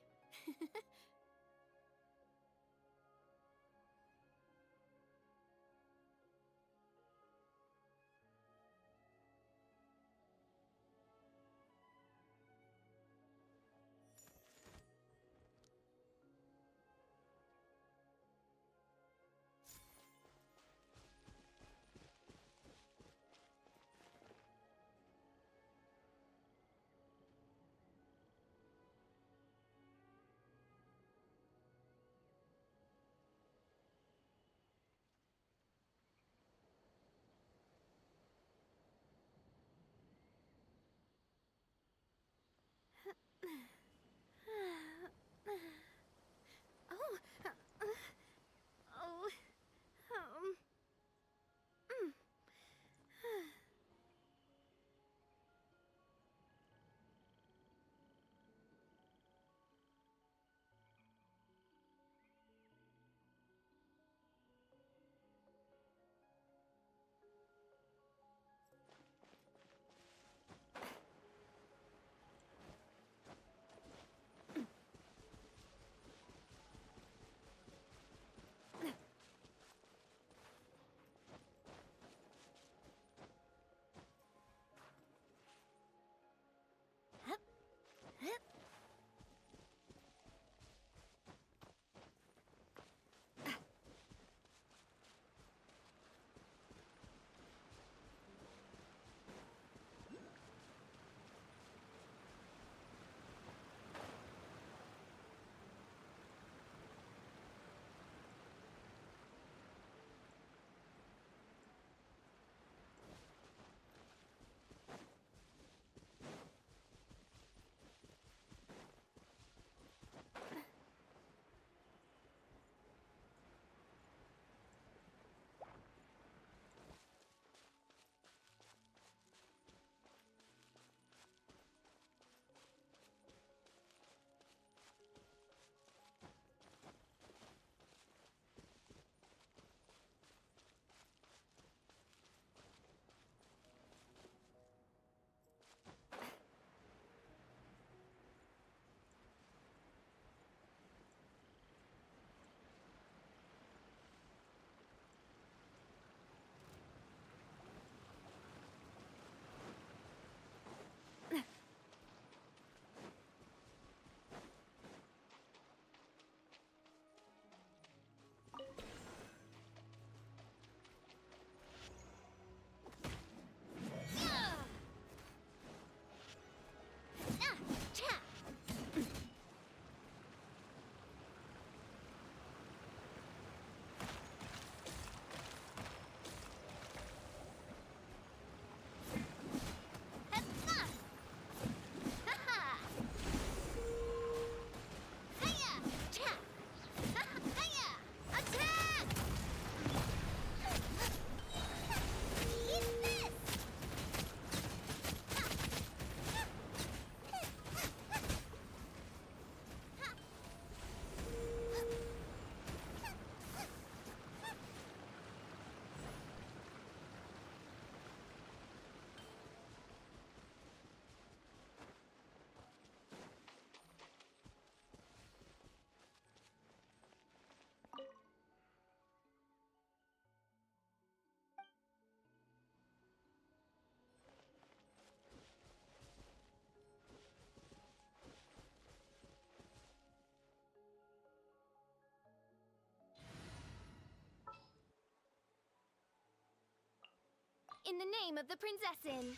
In the name of the Prinzessin.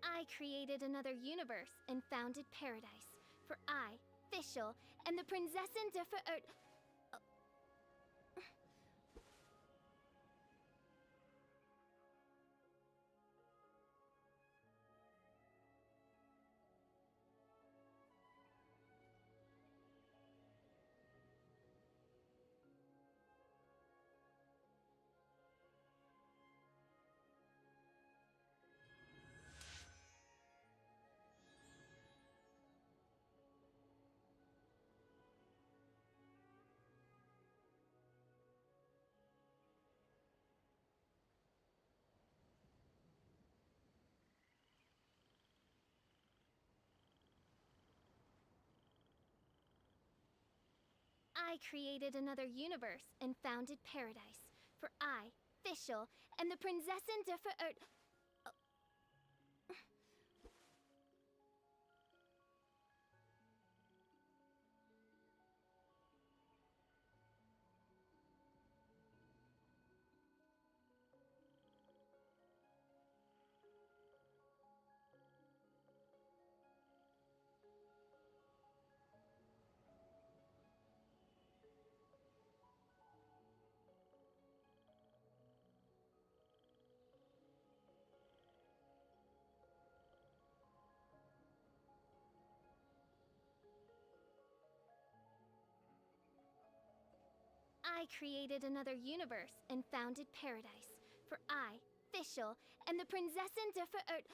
I created another universe and founded paradise. For I, Fischl, and the Prinzessin der Verirrt... I created another universe and founded paradise. For I, Fischl, and the Prinzessin der Verirrt... I created another universe and founded paradise. For I, Fischl, and the Prinzessin der Verirrt...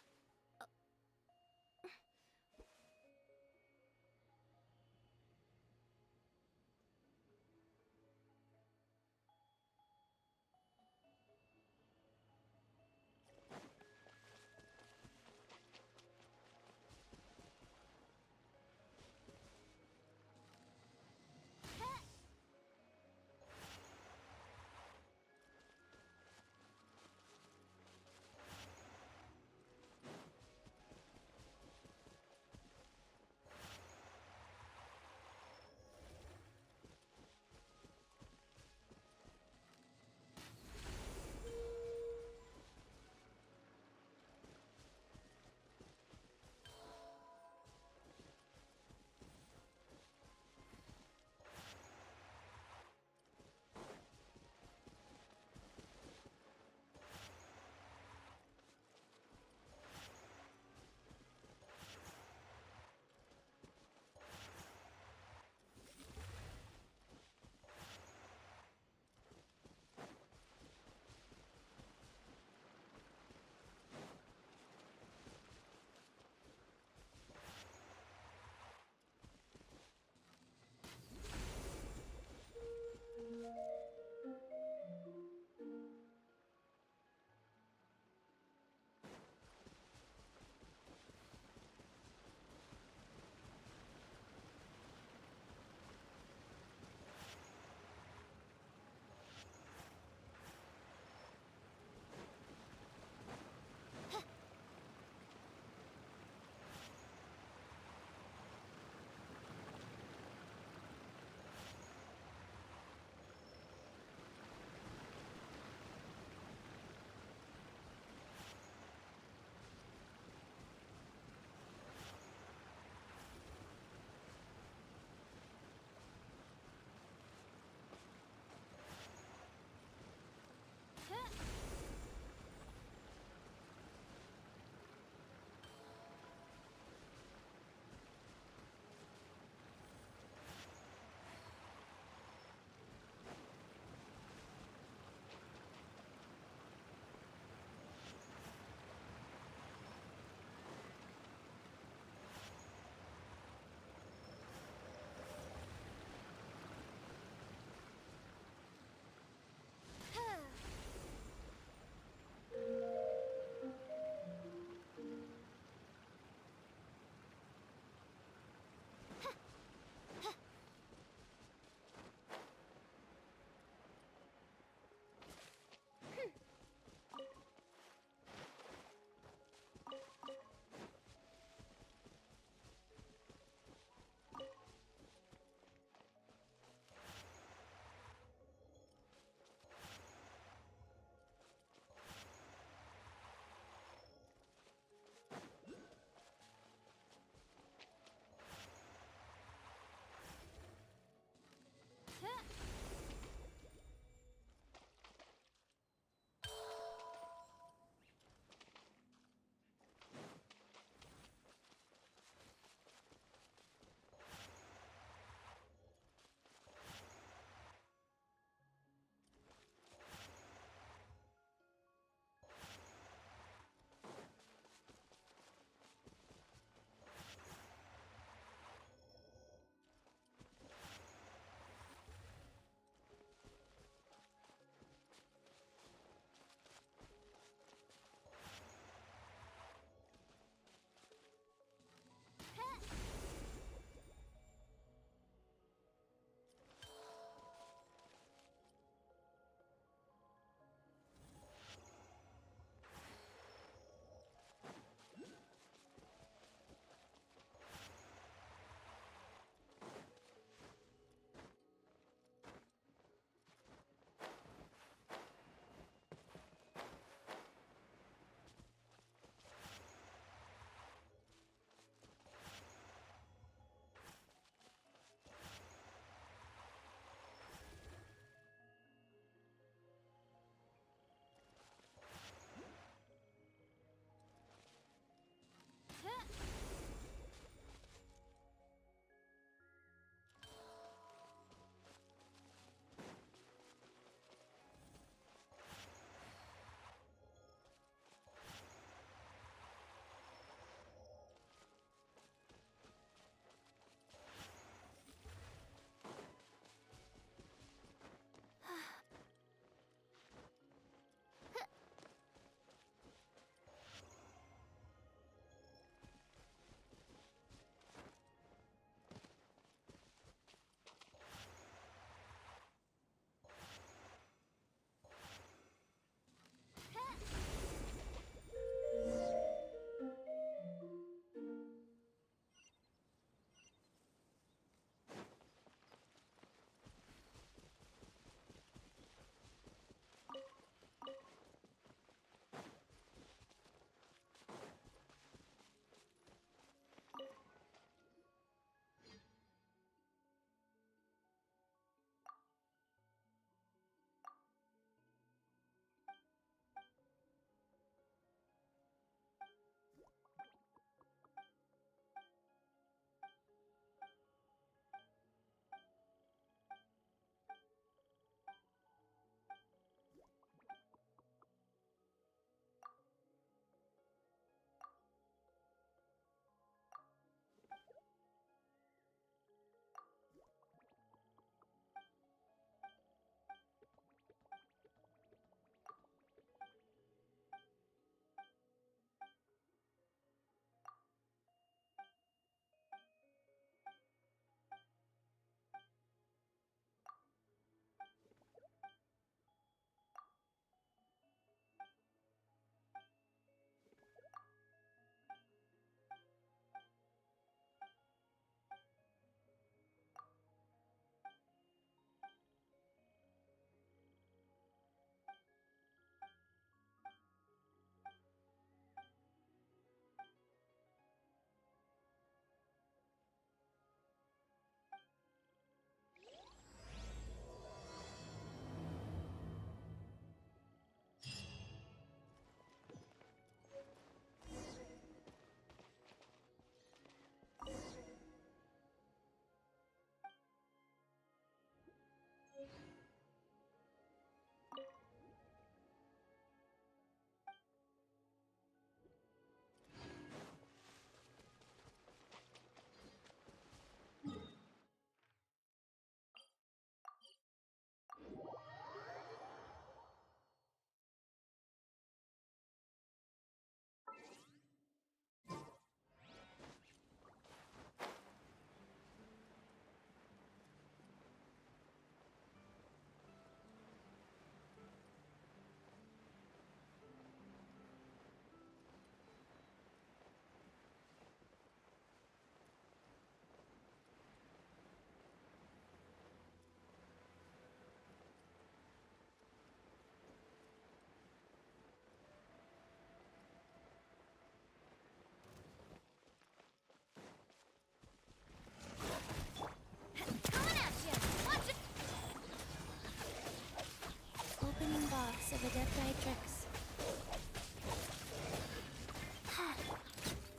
the death eye tricks.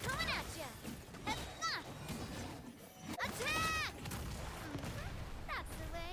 Coming at ya! Attack! That's the way.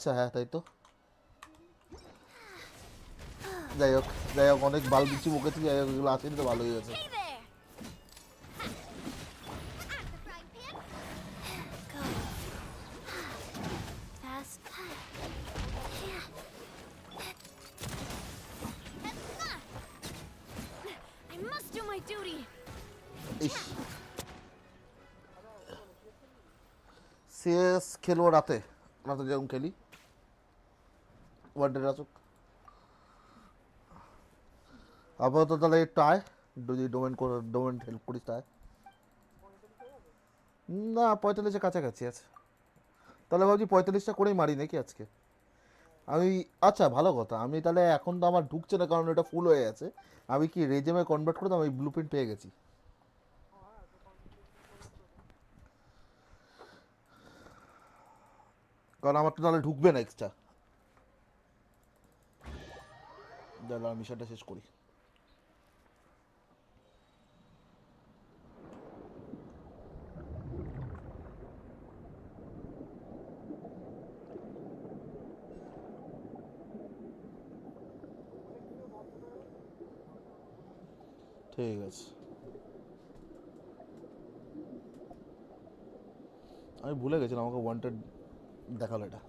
আচ্ছা হ্যাঁ তাই তো। যাই হোক অনেক বাল কিছু বকেছি, যাই হোক এগুলো আসেনি তো ভালোই হয়েছে। সিএস খেলবো রাতে যেরকম খেলি ওয়ানডে আসুক আপাতত। তাহলে একটু আয় যদি ডোমেন হেল্প করিস তাই। না 45-এর কাছাকাছি আছে, তাহলে ভাবছি 45টা করেই মারি নাকি আজকে আমি। আচ্ছা ভালো কথা, আমি তাহলে এখন তো আমার ঢুকছে না কারণ এটা ফুল হয়ে আছে। আমি কি রেজেমে কনভার্ট করতাম, আমি ব্লু প্রিন্ট পেয়ে গেছি। কারণ আমার তো তাহলে ঢুকবে না এক্সট্রা। দাঁড়া মিশনটা শেষ করি। ঠিক আছে, আমি ভুলে গেছিলাম আমাকে ওয়ান্টেড দেখালো এটা।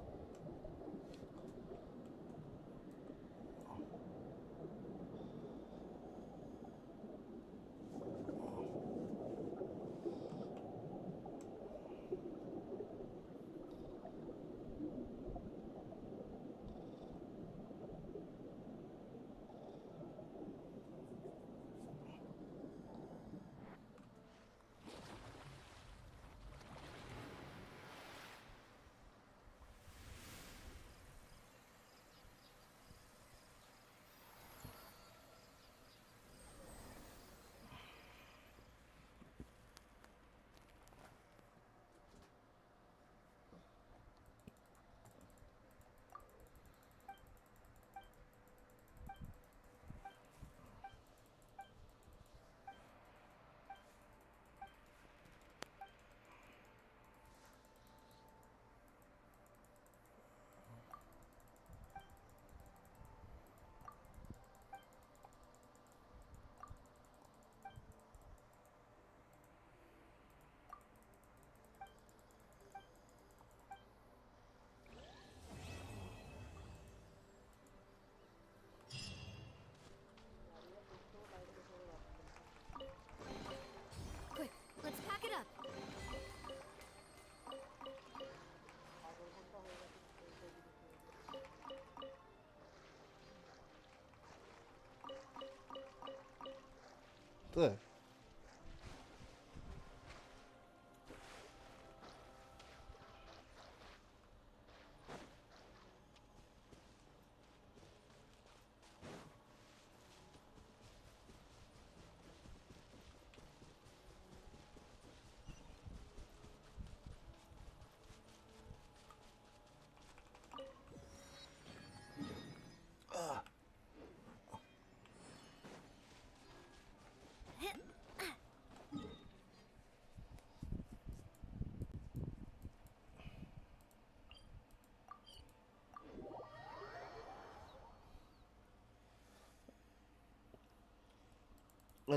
তাই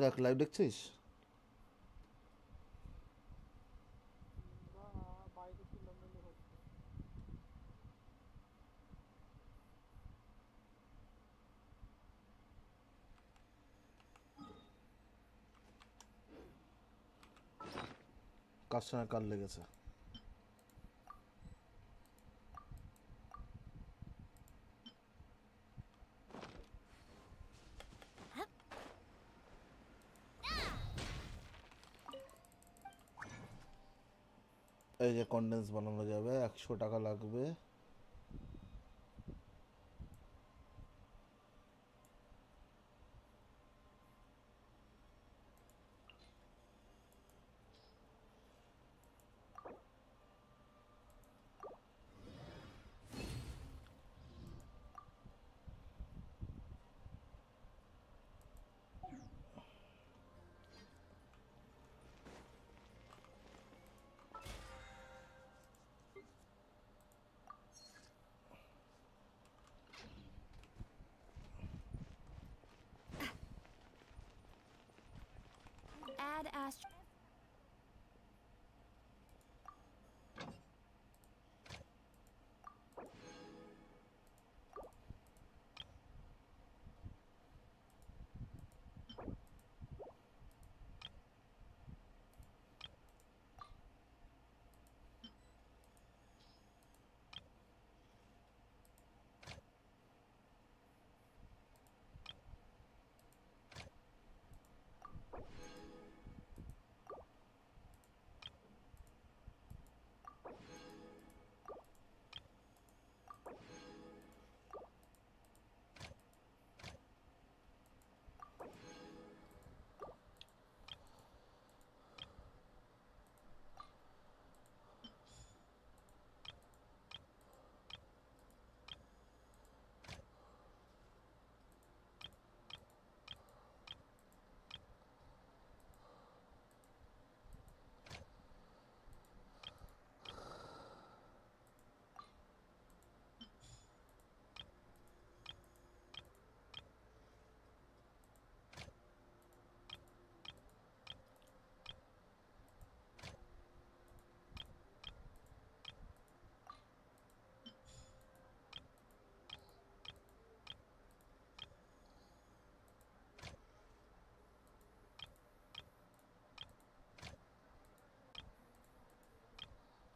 দেখ লাইভ দেখছিস? কার সঙ্গে কার লেগেছে? এই যে কন্ডেন্স বানানো যাবে, 100 টাকা লাগবে।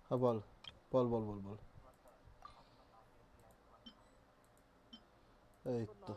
হ্যাঁ বল বল বল বল বল এই তো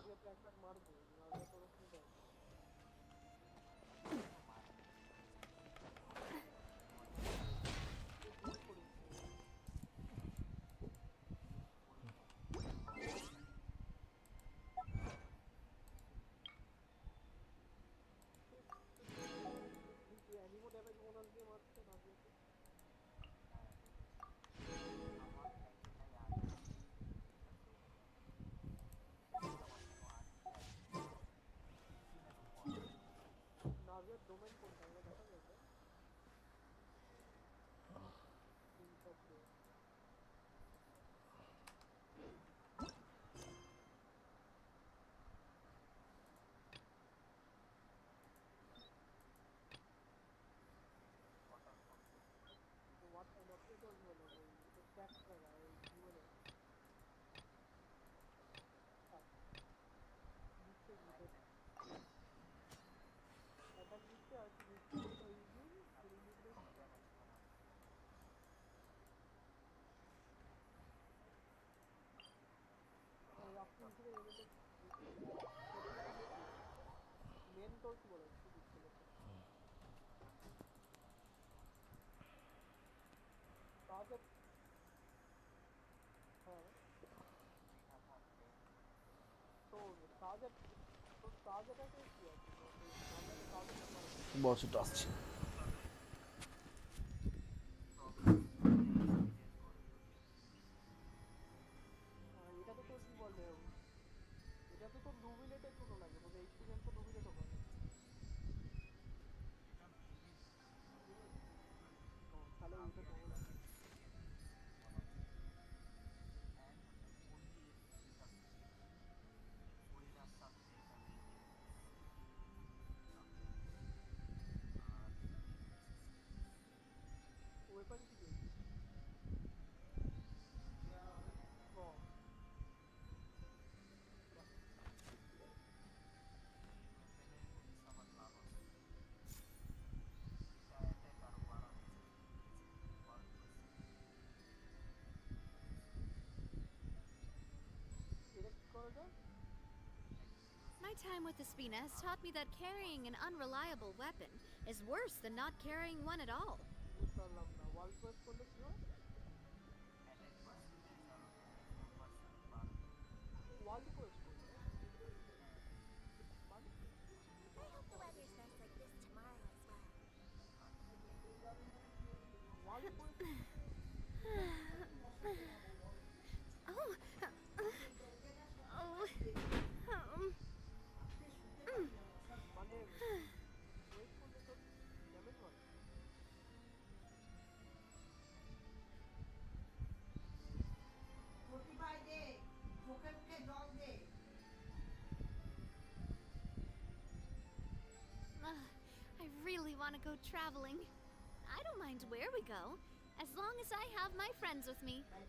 বস একটু আসছি My time with the Spina has taught me that carrying an unreliable weapon is worse than not carrying one at all. I hope the weather's nice like this tomorrow as well. I really want to go traveling. I don't mind where we go, as long as I have my friends with me. I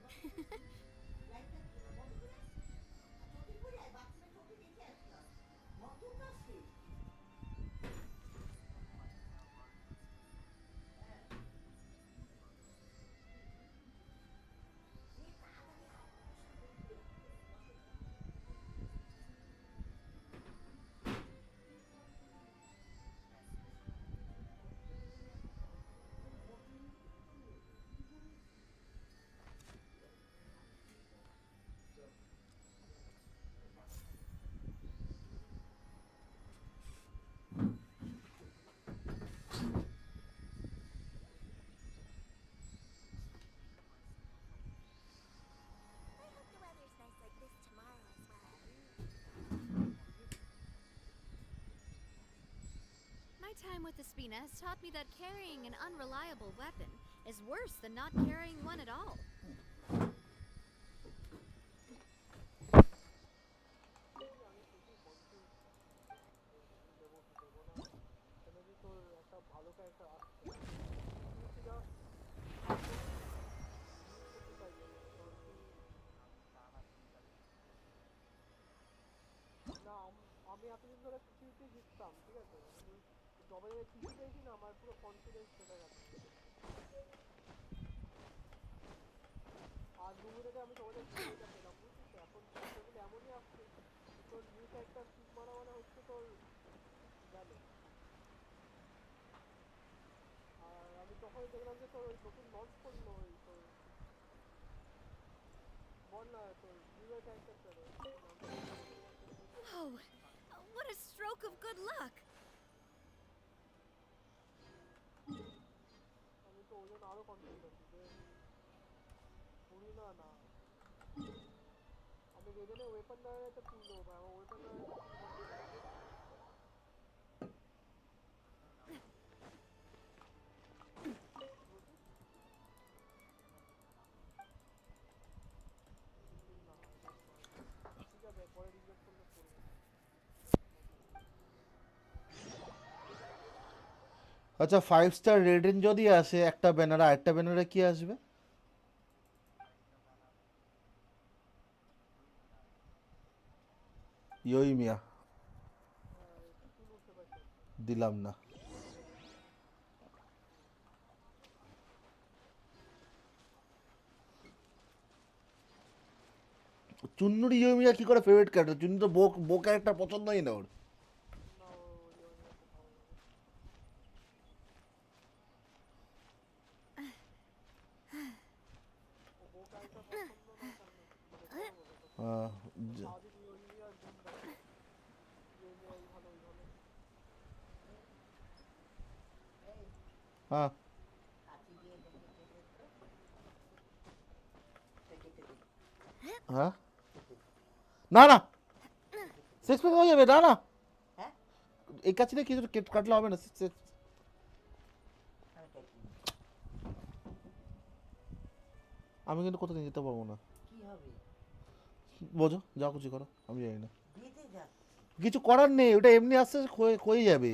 hope the weather's nice like this tomorrow as well. My time with the Spina has taught me that carrying an unreliable weapon is worse than not carrying one at all. Oh, what a stroke of good luck! আচ্ছা 5 star Radeon যদি আসে একটা banner, আর একটা ব্যানারে কি আসবে? ইয়োই মিয়া দিলাম না। চুন্নুর ইয়োই মিয়া কি করে ফেভারিট ক্যারেক্টার? চুন্নু তো বো ক্যারেক্টার পছন্দই না ওর। আহ, জ- হ্যাঁ হ্যাঁ না না 6 প্যাক হয়ে যাবে, না না এই কাছে কিছু কাটলে হবে না। আমি কিন্তু কোথাও নিয়ে যেতে পারবো না। বোঝো যা কিছু করো, আমি জানি না, কিছু করার নেই, ওটা এমনি আসতে ক্ষয়ে যাবে।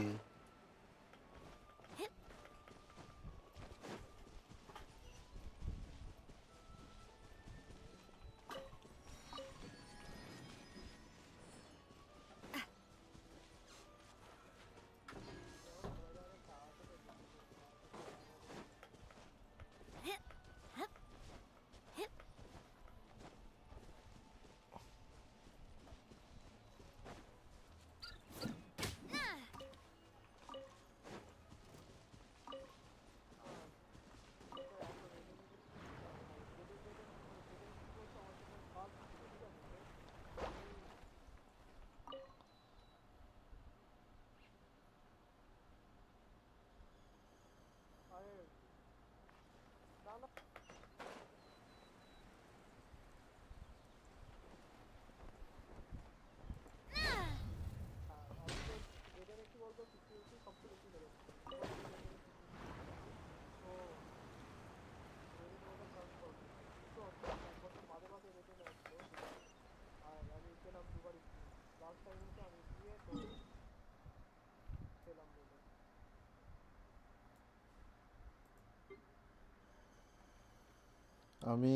আমি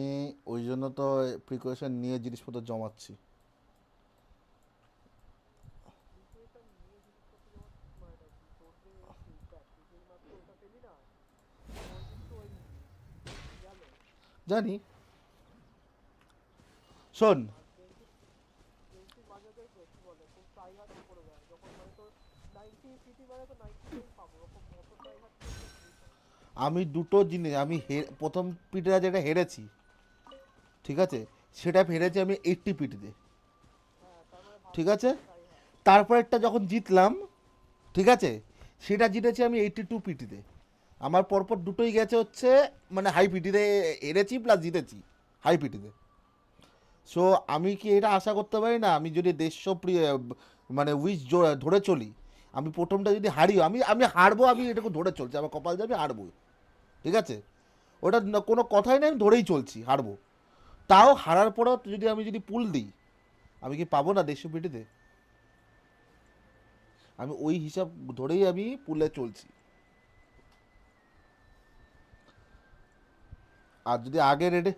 ওই জন্য তো প্রিকশন নিয়ে জিনিসপত্র জমাচ্ছি। জানি, শোন আমি দুটো জিনিস, আমি প্রথম পিঠে যেটা হেরেছি, ঠিক আছে, সেটা হেরেছি আমি 80 পিটিতে, ঠিক আছে, তারপরেরটা যখন জিতলাম, ঠিক আছে, সেটা জিতেছি আমি 82 পিটিতে। আমার পরপর দুটোই গেছে হচ্ছে মানে হাই পিটিতে হেরেছি প্লাস জিতেছি হাই পিটিতে। সো আমি কি এটা আশা করতে পারি না আমি যদি দেড়শো মানে উইচ ধরে চলি, আমি প্রথমটা যদি হারি, আমি আমি হারবো, আমি এটাকে ধরে চলছি, আমার কপাল যাবে হারবো, ঠিক আছে, ওটা কোনো কথাই নেই, আমি ধরেই চলছি হারবো। তাও হারার পরেও যদি আমি যদি পুল দিই, আমি কি পাবো না 150 পিটিতে? আমি ওই হিসাব ধরেই আমি পুলে চলছি। আর যদি আগে রেডে,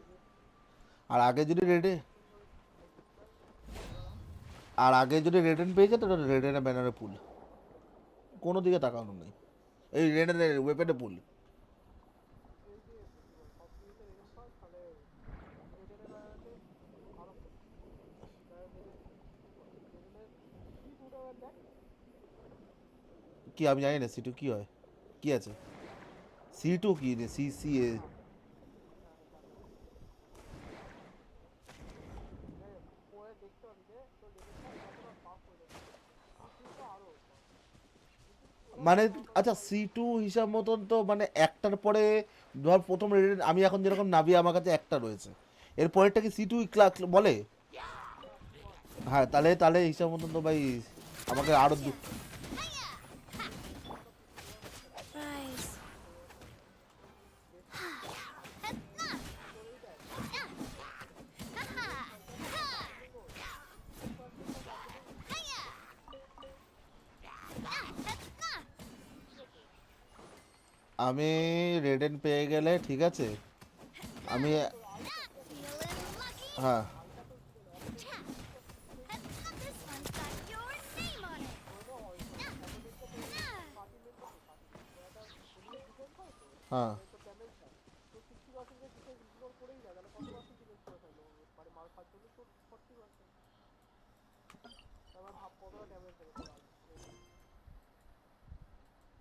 আর আগে যদি রেডে, আর আগে যদি রেডেন পেয়ে যেত, তাহলে রেডেনের ব্যানারে পুল, কোনো দিকে তাকানো নেই, এই রেডেনের ওয়েপেনে পুল। কি আমি জানি না সিটু কি হয়, কি আছে C2 কি রে? CCA মানে আচ্ছা C2 হিসাব মতন তো মানে একটার পরে ধর প্রথম রেডেন আমি এখন যেরকম নাভি আমার কাছে একটা রয়েছে, এর পরেরটা কি C2 বলে? হ্যাঁ তাহলে তাহলে হিসাব মতন তো ভাই আমাকে আরো Rise. আমি রেডেন পেয়ে গেলে ঠিক আছে আমি হ্যাঁ হ্যাঁ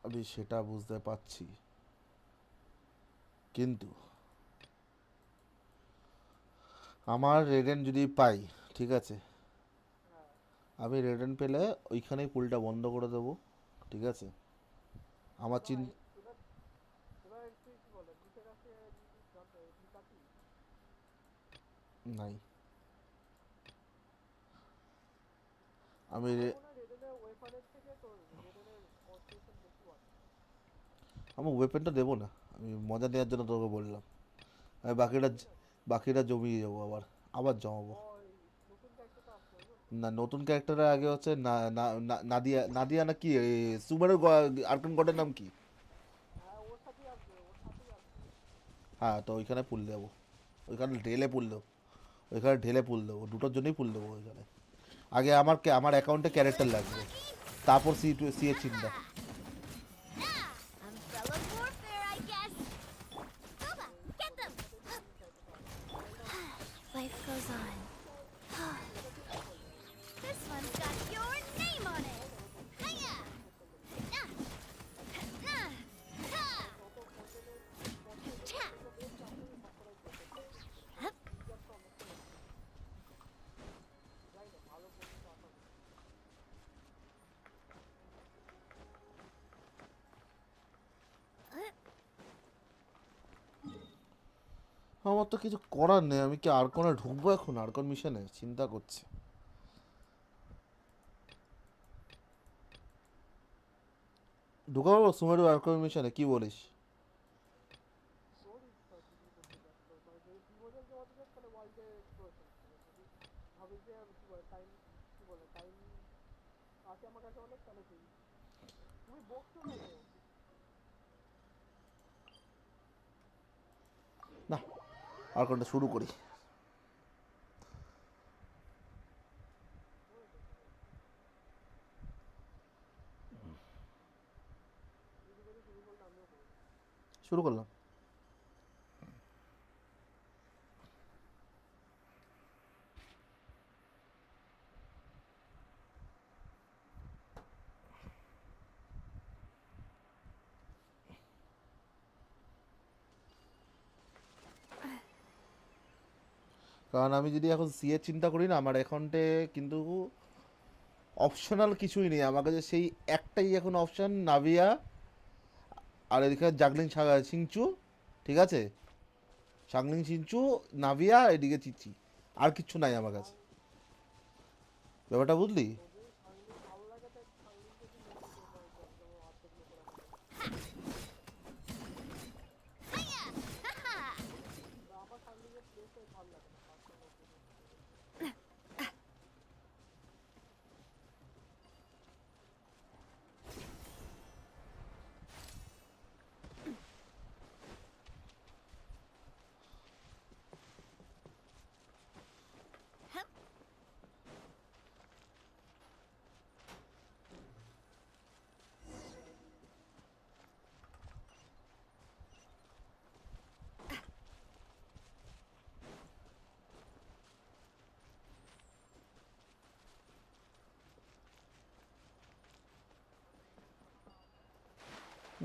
আমি সেটা বুঝতে পারছি, কিন্তু আমার রেডেন যদি পাই ঠিক আছে, আমি রেডেন পেলে ওইখানেই পুলটা বন্ধ করে দেবো ঠিক আছে। আমার নাই আমি আমার ওয়েপেনটা দেবো না, আমি মজা নেওয়ার জন্য তোকে বললাম। আমি বাকিটা জমিয়ে যাবো, আবার আবার জমাবো। না নতুন ক্যারেক্টারের আগে হচ্ছে নাদিয়া নাদিয়া না কি সুমারের আর্কান গডের নাম কি? হ্যাঁ তো ওইখানে পুল দেবো, ওইখানে ঢেলে পুল দেবো, ওইখানে ঢেলে পুল দেবো, দুটোর জন্যই পুল দেবো ওইখানে। আগে আমার অ্যাকাউন্টে ক্যারেক্টার লাগবে, তারপর সি এর চিন্তা। Life goes on. This one's got your name on it. Hiya! Nah. Nah. Ha! Cha! Hup. আমার তো কিছু করার নেই, আমি কি আর্কনে ঢুকবো এখন? আর্কন মিশনে চিন্তা করছি। ঢুকাবো সুমেরু আর্কন মিশনে, কি বলিস? না আর্কনটা শুরু করি। শুরু করলাম। কারণ আমি যদি এখন সি এর চিন্তা করি না, আমার অ্যাকাউন্টে কিন্তু অপশনাল কিছুই নেই, আমার কাছে সেই একটাই এখন অপশন নাভিয়া, আর এদিকে জাগলিং সিংচু ঠিক আছে, সাংলিং সিংচু নাভিয়া, এদিকে চিচি, আর কিচ্ছু নাই আমার কাছে। ব্যাপারটা বুঝলি?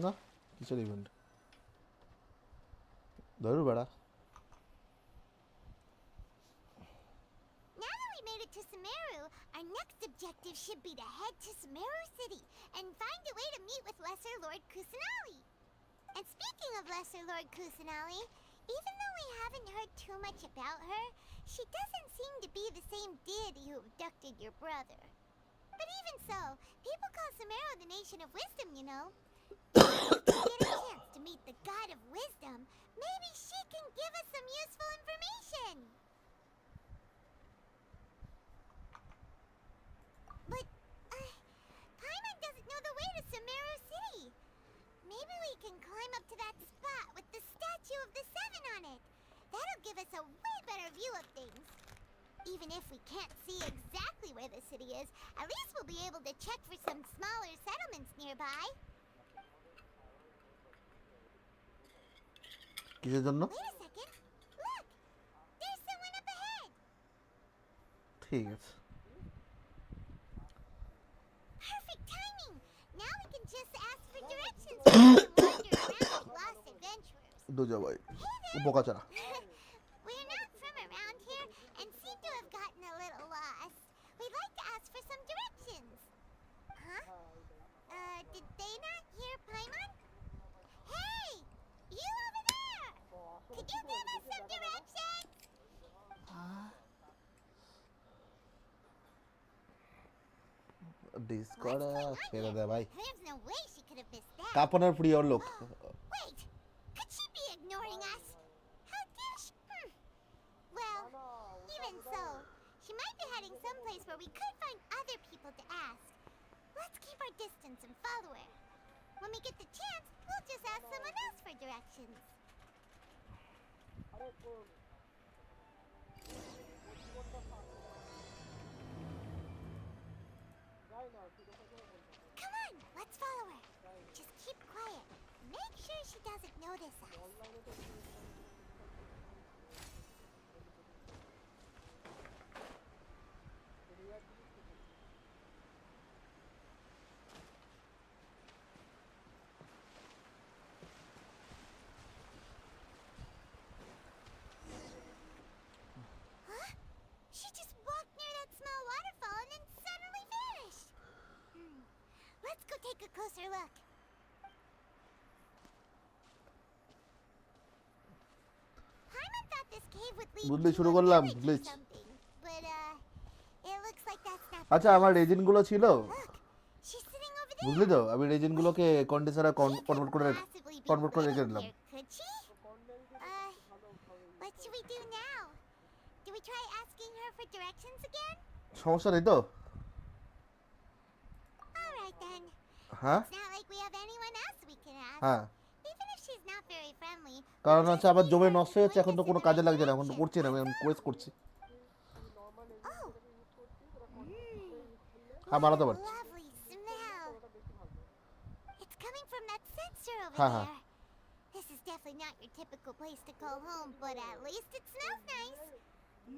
না কিসের ইভেন্ট? ধরু বেড়া। Now that we made it to Sumeru, our next objective should be to head to Sumeru City and find a way to meet with Lesser Lord Kusanali. And speaking of Lesser Lord Kusanali, even though we haven't heard too much about her, she doesn't seem to be the same deity who abducted your brother. But even so, people call Sumeru the Nation of Wisdom, you know. If we get a chance to meet the God of Wisdom, maybe she can give us some useful information. But, Paimon doesn't know the way to Sumeru City. Maybe we can climb up to that spot with the statue of the Seven on it. That'll give us a way better view of things. Even if we can't see exactly where the city is, at least we'll be able to check for some smaller settlements nearby. কিসের জন্য? Wait a second. Look! There's someone up ahead! ঠিক আছে। Perfect timing! Now we can just ask for directions and wander around like lost adventurers. দুজা ভাই বোকাচারা। We're not from around here and seem to have gotten a little lost. We'd like to ask for some directions. Huh? Did they not hear Paimon? Hey! You over there! Could you give us some directions? Discord ছেড়ে দে ভাই। There's no way she could have missed that. কাপনের প্রিয় লোক। Wait! Could she be ignoring us? How dare she? Well, even so, she might be heading someplace where we could find other people to ask. Let's keep our distance and follow her. When we get the chance, we'll just ask someone else for directions. Come on, let's follow her. Just keep quiet. Make sure she doesn't notice us. Huh? She just walked near that small waterfall and then suddenly vanished. Let's go take a closer look. Paimon thought this cave would lead বুঝলি to শুরু a করলাম village or glitch. something, but it looks like that's not the আচ্ছা আমার raisin গুলো ছিল, She's sitting over there. বুঝলি তো? আমি রেজিন গুলোকে কন্ডেন্সারে কনভার্ট করে Possibly be রেখে living দিলাম। here, could she? What should we do now? Do we try asking her for directions again? সমস্যা নেই তো? All right then. হ্যাঁ It's not like we have anyone else we can ask. হ্যাঁ, Even if she's not very friendly. কারণ হচ্ছে আবার জমি নষ্ট হয়ে যাচ্ছে, এখন তো কোনো কাজে লাগছে না, এখন তো করছি না, আমি কোয়েস্ট করছি। হ্যাঁ বানাতে পারছি। Lovely smell. It's coming from that sensor over হ্যাঁ হ্যাঁ, there. This is definitely not your typical place to call home, but at least it smells nice.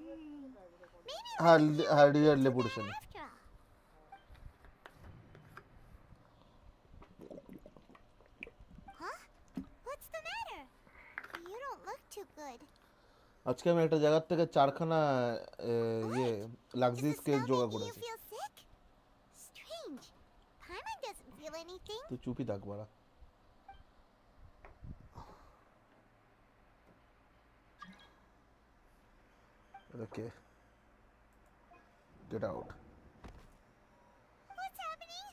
Maybe হ্যাঁ হ্যাঁ let's real go লেপুরেশন। there after all. Huh? What's the matter? You don't look too good. আজকে আমি একটা জায়গা থেকে চারখানা ইয়ে luxurious cake জোগাড় Do you করেছি। feel sick? Strange. Paimon doesn't feel anything. তুই চুপই থাক বাড়া। ওকে get out. What's happening?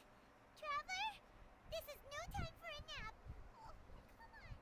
Traveler? This is no time for a nap. Oh, come on.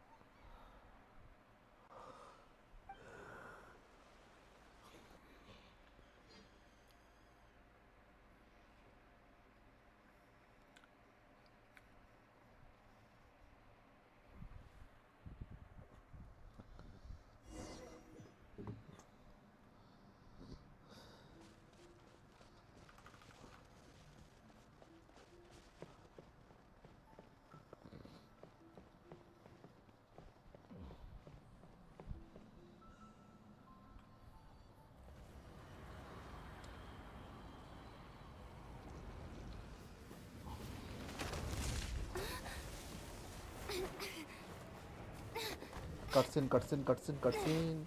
cutscene.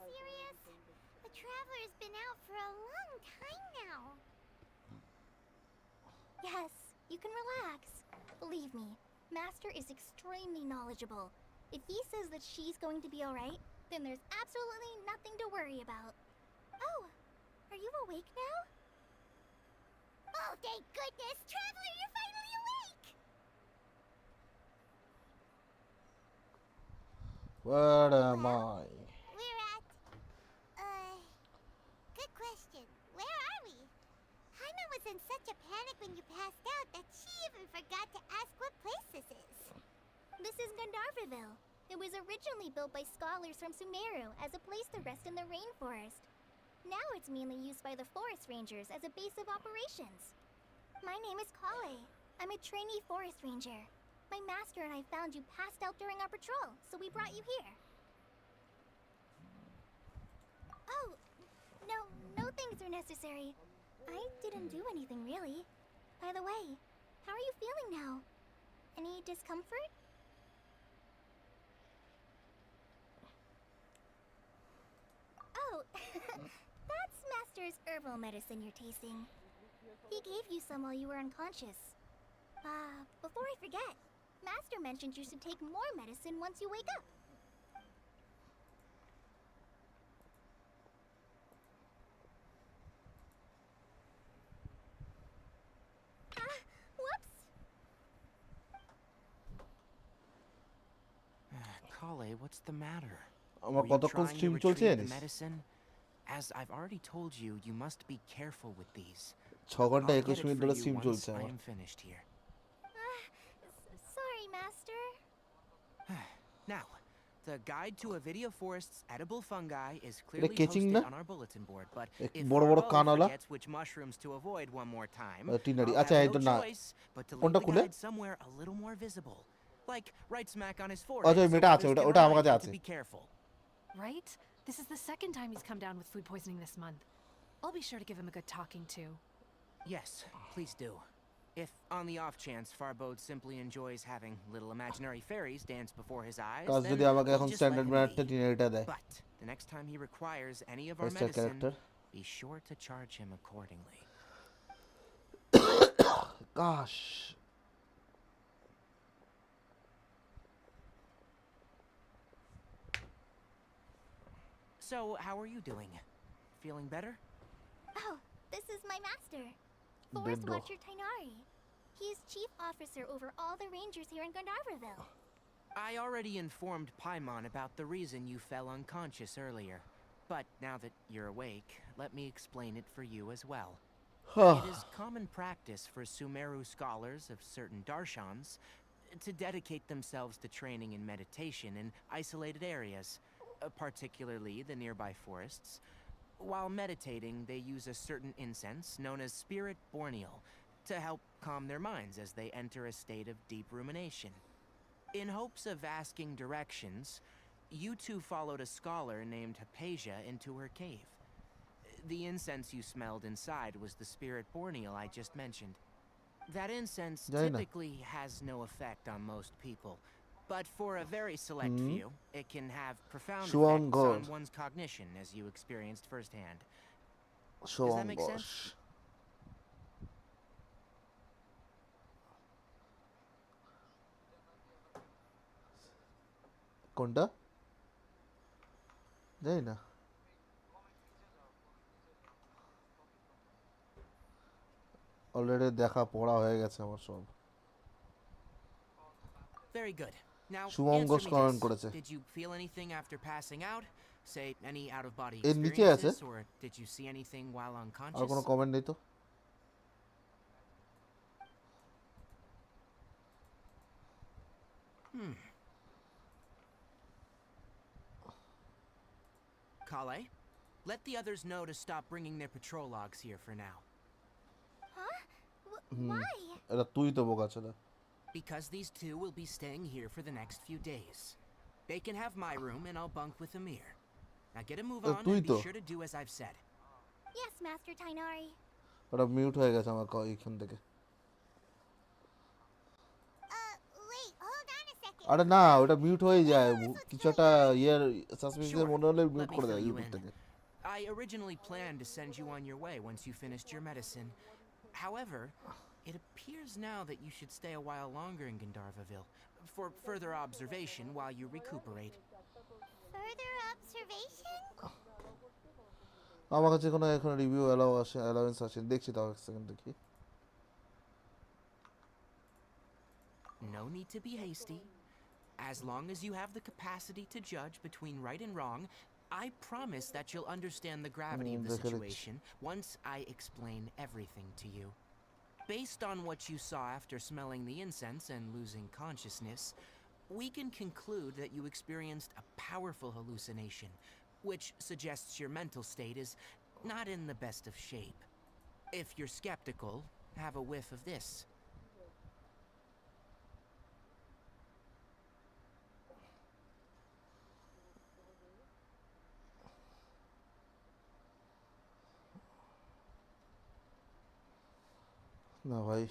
Serious? The Traveler's been out for a long time now. Yes, you can relax. Believe me, Master is extremely knowledgeable. If he says that she's going to be alright, then there's absolutely nothing to worry about. Oh, are you awake now? Oh, thank goodness! Traveler, you're finally awake! Where am I? We're at... Good question. Where are we? Haima was in such a panic when you passed out that she even forgot to ask what place this is. This is Gandharvaville. It was originally built by scholars from Sumeru as a place to rest in the rainforest. Now it's mainly used by the forest rangers as a base of operations. My name is Kale. I'm a trainee forest ranger. My master and I found you passed out during our patrol, so we brought you here. Oh, no things are necessary. I didn't do anything really. By the way, how are you feeling now? Any discomfort? Oh, that's Master's herbal medicine you're tasting. He gave you some while you were unconscious. Before I forget, Master mentioned you should take more medicine once you wake up. Whoops! Kale, what's the matter? আমার Were you কতক্ষণ trying to stream চলছে retrieve the জানিস? medicine? As I've already told you, you must be careful with these. 6 ঘন্টা I'll 21 get it minute for ধরে you stream once চলছে I আমার। am finished here. Sorry, Master. Now, the guide to Avidia Forest's edible fungi is এটা clearly কেচিং posted না? on our bulletin board, but এক if বড় বড় Farbo কানওয়ালা? forgets which mushrooms to avoid one more time, টিনারি I'll আচ্ছা have এই তো no না choice but to leave কোনটা the খুলে? guide somewhere a little more visible, like right smack on his আচ্ছা forehead, ওই so মেয়েটা আছে others ওটা can ওটা আমার remind কাছে him আছে। to be careful. Right? This is the second time he's come down with food poisoning this month. I'll be sure to give him a good talking to. Yes, please do. If, on the off chance, Farbode simply enjoys having little imaginary fairies dance before his eyes, কাজ then যদি আমাকে we'll এখন just let standard him ম্যানারটা be. টিনারিটা দেয়। But the next time he requires any of our Extra medicine, character. be sure to charge him accordingly. Gosh. So, how are you doing? Feeling better? Oh, this is my master, Forest Bindo. Watcher Tainari. He is chief officer over all the rangers here in Gandharvaville. I already informed Paimon about the reason you fell unconscious earlier. But now that you're awake, let me explain it for you as well. It is common practice for Sumeru scholars of certain darshans to dedicate themselves to training in meditation in isolated areas, particularly the nearby forests. While meditating, they use a certain incense known as Spirit Borneal to help calm their minds as they enter a state of deep rumination. In hopes of asking directions, you two followed a scholar named Hypatia into her cave. The incense you smelled inside was the Spirit Borneal I just mentioned. That incense Jaina. typically has no effect on most people, but for a very select few, it can have profound Shuan effects on Gosh. one's cognition, as you experienced firsthand. Does Shuan that make sense? Gosh. কোনটা? জানি না already দেখা পড়া হয়ে গেছে আমার সব Very good. Now, Shubham answer Ghosh me comment this. করেছে Did you feel anything after passing out? Say, any out-of-body এর নিচে আছে experiences, or did you see anything while আর unconscious? কোনো কমেন্ট নেই তো Kale, let the others know to stop bringing their patrol logs here for now. Huh? Hmm Why? এটা তুই তো বোকাচোদা Because these two will be staying here for the next few days. They can have my room and I'll bunk with Amir. Now get a move on and be sure to do as I've said. Yes, Master Tainari. ওটা mute হয়ে গেছে আমার এইখান থেকে Wait, hold on a second. আরে না ওটা mute হয়ে যায় কিছু একটা ইয়ার সাসপেন্সের মনে হলে মিউট Let me করে দেয় fill you ইউটিউব in. থেকে I originally planned to send you on your way once you finished your medicine. However, it appears now that you should stay a while longer in Gandharvaville for further observation while you recuperate. Further observation? আমার কাছে কোনো এখন review allowance আছে দেখছি তাও এক second দেখি No need to be hasty. As long as you have the capacity to judge between right and wrong, I promise that you'll understand the gravity of the situation once I explain everything to you. Based on what you saw after smelling the incense and losing consciousness, we can conclude that you experienced a powerful hallucination, which suggests your mental state is not in the best of shape. If you're skeptical, have a whiff of this. না ভাই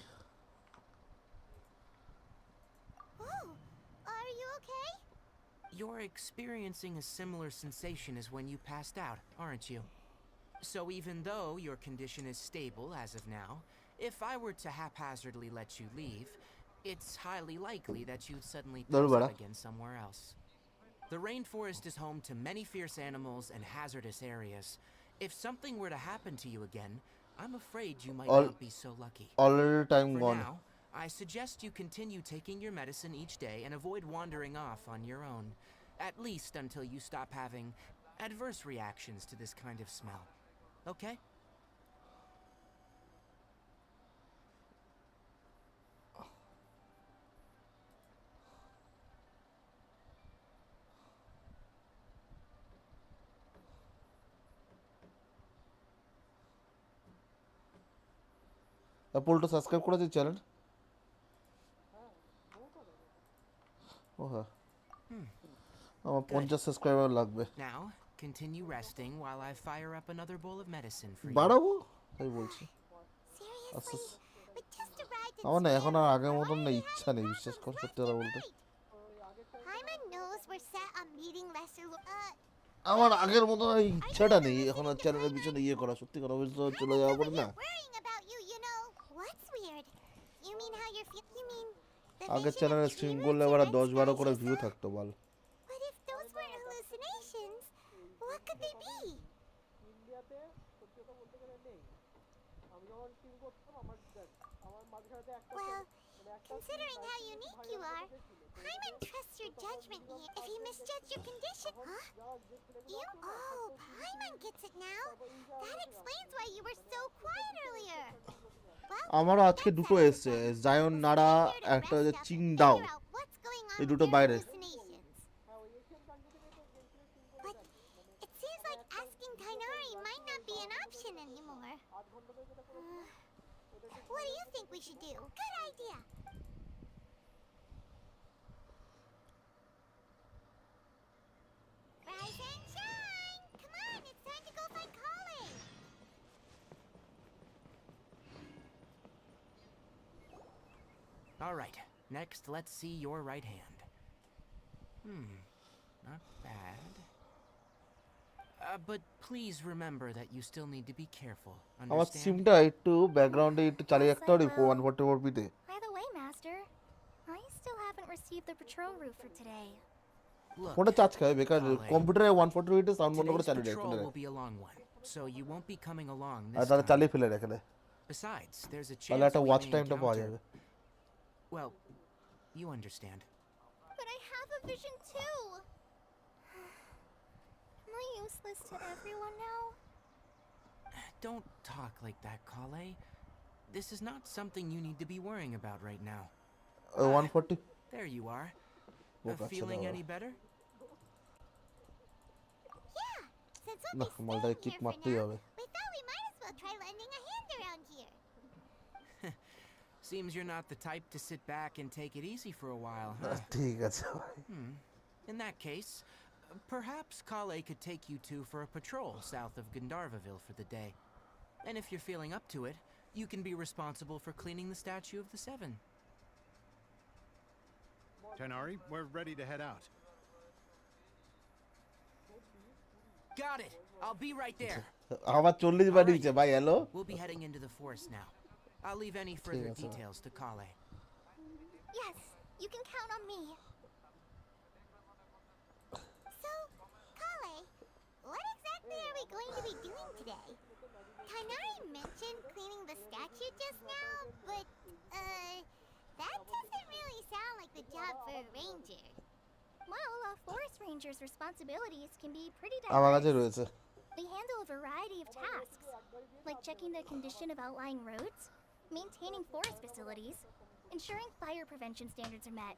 Oh, are you okay? You're experiencing a similar sensation as when you passed out, aren't you? So even though your condition is stable as of now, if I were to haphazardly let you leave, it's highly likely that you'd suddenly pass out again somewhere else. The rainforest is home to many fierce animals and hazardous areas. If something were to happen to you again, I'm afraid you might not be so lucky. Already time For gone. now, I suggest you continue taking your medicine each day and avoid wandering off on your own, at least until you stop having adverse reactions to this kind of smell. Okay? Paltu subscribe করেছে channel ও হ্যাঁ আমার 50 subscriber লাগবে Now, continue resting while I fire up another bowl of medicine for you. বাড়াবো তাই বলছি আচ্ছা But just arrived in আমার না এখন আর আগের মতন না ইচ্ছা নেই বিশ্বাস কর সত্যি কথা বলতে Paimon knows we're set on meeting lesser আমার আগের মতন আর ইচ্ছাটা নেই এখন আর চ্যানেলের পিছনে ইয়ে করা সত্যি কথা বলতে চলে যাওয়ার পরে না worrying about you, you know. What's weird? You mean how you're you mean the আগের vision of চ্যানেলে স্ট্রিম করলে আবার 10-12 করে ভিউ থাকতো বল But if those weren't hallucinations, what could they be? Well, considering how unique you are, Paimon trusts your judgment here. If he misjudged your condition, huh? Paimon gets it now. That explains why you were so quiet earlier. আমারও আজকে দুটো এসেছে জায়ন নাড়া একটা হচ্ছে চিং দাও এই দুটো বাইরে But it seems like asking Kainari might not be an option anymore. What do you think we should do? Good idea. Ryzen, shine! Come on, it's time to go find Colin. All right, next let's see your right hand. Not bad. But please remember that you still need to be careful. আমার Understand? সিমটা একটু ব্যাকগ্রাউন্ডে একটু চালিয়ে রাখতে পারি 144p তে By the way, Master, I still haven't received the patrol route for today. ফোনটা চার্জ খাবে বেকার Kale, কম্পিউটারে 140 সাউন্ড বন্ধ করে today's চালিয়ে দেয় patrol ফোনে will be a long one, so you won't be coming along R this তাহলে time. চালিয়ে ফেলে রেখে দেয় Besides, there's a তাহলে chance একটা we ওয়াচ may টাইমটা পাওয়া encounter. যাবে Well, you understand. But I have a vision too. Am I useless to everyone now? Don't talk like that, Kale. This is not something you need to be worrying about right now. 140 There you are. Boka Feeling chalo. any better? Yeah, since we'll না be মালটাকে staying kick here for মারতেই now, হবে we thought we might as well try lending a hand around here. Seems you're not the type to sit back and take it easy for a while, huh? ঠিক আছে ভাই In that case, perhaps Kale could take you two for a patrol south of Gandharvaville for the day. And if you're feeling up to it, you can be responsible for cleaning the statue of the Seven. Tenari, we're ready to head out. Got it. I'll be right there. আমার 40 বার দিয়েছে ভাই hello We'll be heading into the forest now. I'll leave any further আছে। details to Kale. Yes, you can count on me. So, Kale, what exactly are we going to be doing today? Kainari mentioned cleaning the statue just now, but, that doesn't really sound like the job for a ranger. Well, a forest ranger's responsibilities can be pretty আমার কাছে diverse. রয়েছে They handle a variety of tasks, like checking the condition of outlying roads, maintaining forest facilities, ensuring fire prevention standards are met,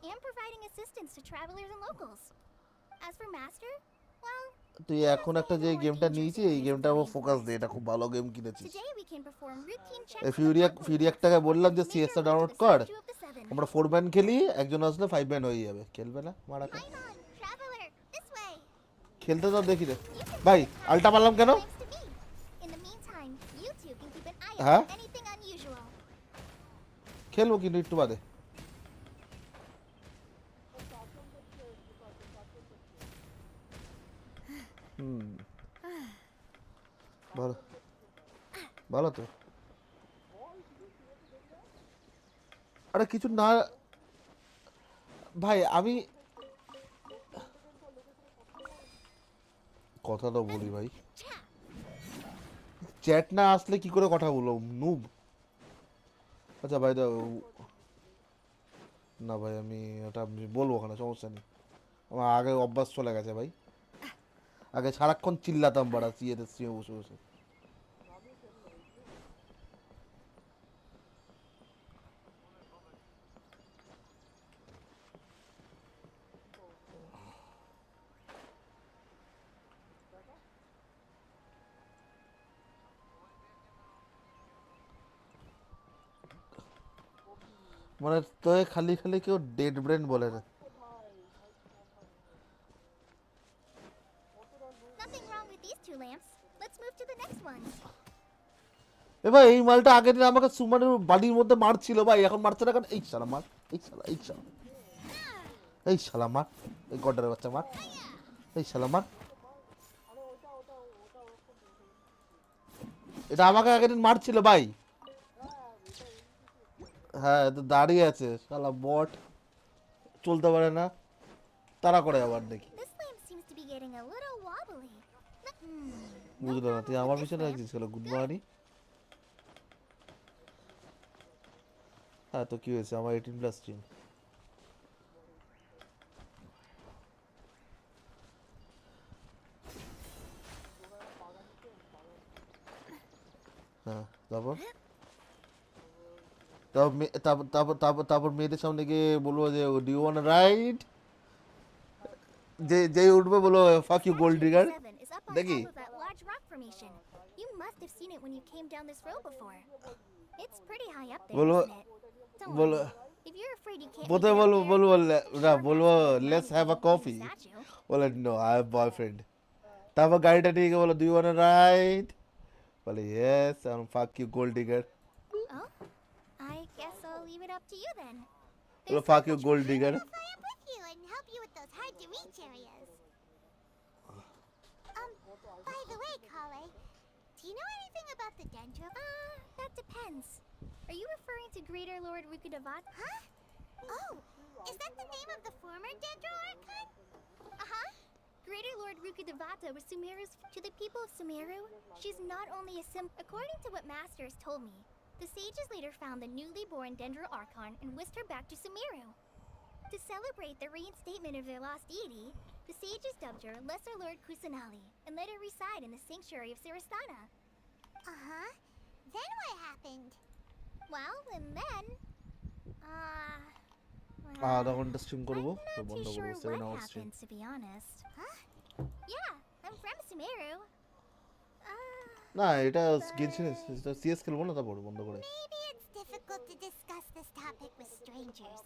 and providing assistance to travelers and locals. As for Master, well, তুই এখন একটা যে গেমটা নিয়েছি এই গেমটা আমার focus দে এটা খুব ভালো গেম কিনেছিস today we can perform routine checks এই on the ফিউরিয়াকটাকে বললাম যে সিএসটা ডাউনলোড কর statue of the Seven. আমরা 4 ম্যান খেলি একজন আসলে 5 ম্যান হয়ে যাবে খেলবে না মারাকা Traveler, this way. খেলতে তো দেখি রে ভাই আলটা মারলাম কেন In the meantime, you two can keep an eye Huh? out for anything unusual. খেলবো কিন্তু একটু বাদে ভালো ভালো তো আরে কিছু না ভাই আমি কথা তো বলি ভাই চ্যাট না আসলে কি করে কথা বলবো নুব আচ্ছা ভাই না ভাই আমি এটা বলবো ওখানে সমস্যা নেই আমার আগে অভ্যাস চলে গেছে ভাই আগে সারাক্ষণ চিল্লাতাম বাড়া সিএতে সিএ বসে বসে মানে তোকে খালি খালি কেউ ডেড ব্রেন বলে না Nothing wrong with these two lamps. Let's move to the next one. এ ভাই এই মালটা আগের দিন আমাকে সুমানের বাড়ির মধ্যে মারছিল ভাই এখন মারছে না কারণ এই শালা মার এই শালা এই শালা মার এই গডারের বাচ্চা মার এই শালা মার এটা আমাকে আগের দিন মারছিল ভাই হ্যাঁ তো দাঁড়িয়ে আছে শালা বট চলতে পারে না তারা করে আবার দেখি This lamp seems to be getting a little wobbly. বুঝলো না তুই আমার পিছনে রাখছিস কেন গুড মর্নিং হ্যাঁ তো কি হয়েছে আমার 18 প্লাস স্ট্রিম হ্যাঁ তারপর মেয়েদের সামনে গিয়ে বলবো যে ডু ইউ ওয়ান্ট রাইড যে উঠবে বলো fuck you gold digger Seven is up on দেখি top of that large rock formation. You must have seen it when you came down this road before. It's pretty high up there, বলবো isn't it? Don't বলো worry. If you're afraid you can't প্রথমে make it up বলবো there, না বলবো let's have a coffee বলে no I have boyfriend তারপর গাড়িটা নিয়ে গিয়ে বলো ডু ইউ ওয়ান্ট রাইড বলে yes I fuck you gold digger Oh, I guess I'll leave it up to you then. বলো fuck you gold digger Fly up with you and help you with those hard-to-reach areas. By the way, Kale, do you know anything about the Dendro? That depends. Are you referring to Greater Lord Rukudavat? Huh? Oh, is that the name of the former Dendro Archon? Greater Lord Rukkhadevata was Sumeru's to the people of Sumeru. She's not only a according to what Master has told me, the sages later found the newly born Dendro Archon and whisked her back to Sumeru. To celebrate the reinstatement of their lost deity, the sages dubbed her Lesser Lord Kusanali and let her reside in the sanctuary of Sarastana. Uh-huh. Then what happened? Well, and then... আধা ঘন্টা stream করব তো Not বন্ধ too sure করব 7 what hours stream happened, to be honest. Huh? Yeah, I'm from Sumeru. না এটা Genshin এটা CS খেলবো না তারপর বন্ধ করে Maybe it's difficult to discuss this topic with strangers.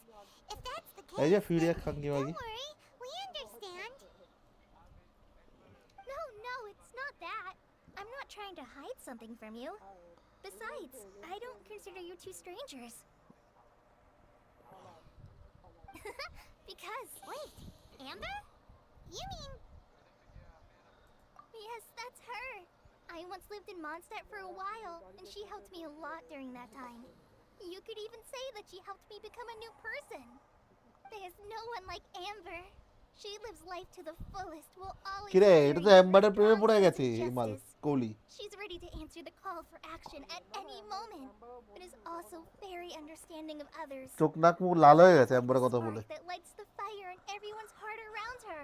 If that's the এই যে case, ফিরিয়া খাঙ্কি মাগি don't worry, we understand. No, it's not that. I'm not trying to hide something from you. Besides, I don't consider you two strangers. Because... Wait, Amber? You mean... Yes, that's her. I once lived in Mondstadt for a while, and she helped me a lot during that time. You could even say that she helped me become a new person. There's no one like Amber. She lives life to the fullest, will always কিরে carry এটা তো her এমবারের প্রেমে strong পড়ে sense গেছে of ইমাল justice. Kohli She's ready to answer the call for action at any moment, but is also very understanding of others. চোখ নাক মুখ লাল হয়ে গেছে এমবারের কথা বলে That lights the fire in everyone's heart around her.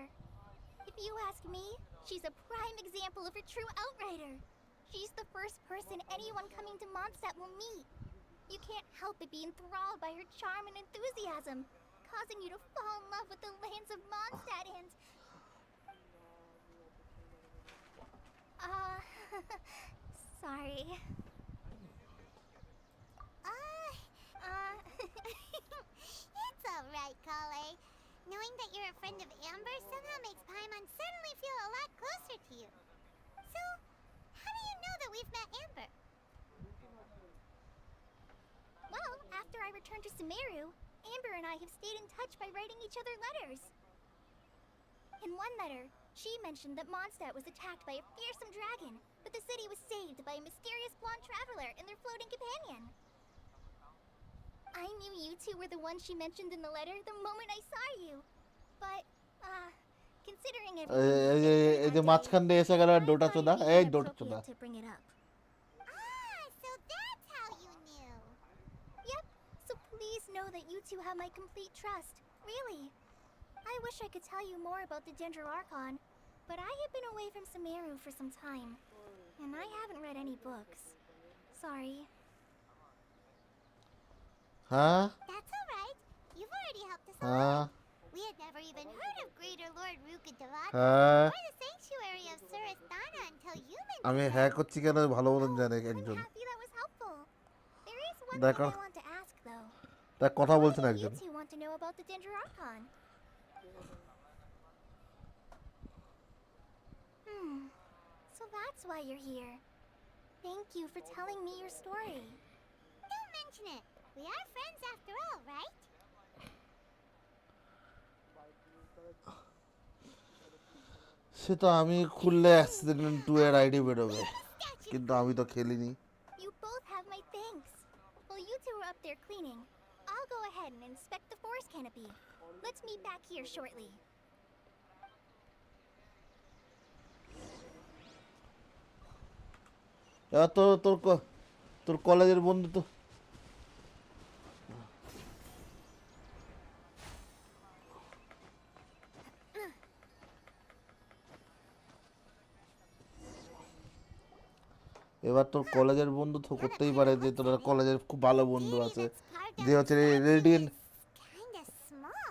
If you ask me, she's a prime example of a true outrider. She's the first person anyone coming to Mondstadt will meet. You can't help but be enthralled by her charm and enthusiasm, causing you to fall in love with the lands of Mondstadt and... sorry. It's alright, Kale. Knowing that you're a friend of Amber somehow makes Paimon suddenly feel a lot closer to you. So, how do you know that we've met Amber? Well, after I returned to Sumeru, Amber and I have stayed in touch by writing each other letters. In one letter, she mentioned that Mondstadt was attacked by a fearsome dragon, but the city was saved by a mysterious blonde traveler and their floating companion. I knew you two were the ones she mentioned in the letter the moment I saw you. But, considering everything... এই যে মাঝখান দিয়ে এসে গেল ডোটা চোদা এই ডোটা চোদা to bring it up. So that's how you knew. Yep, so please know that you two have my complete trust. Really. I wish I could tell you more about the Dendro Archon, but I have been away from Sumeru for some time, and I haven't read any books. Sorry. হ্যাঁ That's alright. You've already helped us a হ্যাঁ lot. We had never even heard of Greater Lord Rukkhadevata হ্যাঁ or the sanctuary of Sarastana until you mentioned আমি হ্যাঁ করছি কেন ভালো মতন জানে একজন Happy that was helpful. There is one দেখো thing I want to ask, though. তার কথা What বলছেন do একজন you two want to know about the Dendro Archon? So that's why you're here. Thank you for telling me your story. Don't mention it. We are friends after all, right? সে তো আমি খুললে accident 2 এর ID বেরোবে কিন্তু আমি তো খেলিনি You both have my thanks. While you two are up there cleaning, I'll go ahead and inspect the forest canopy. Let's meet back here shortly. এবার তোর কলেজের বন্ধু তো এবার তোর কলেজের বন্ধু তো করতেই পারে যে তোর কলেজের খুব ভালো বন্ধু আছে যে হচ্ছে radiant Kinda small.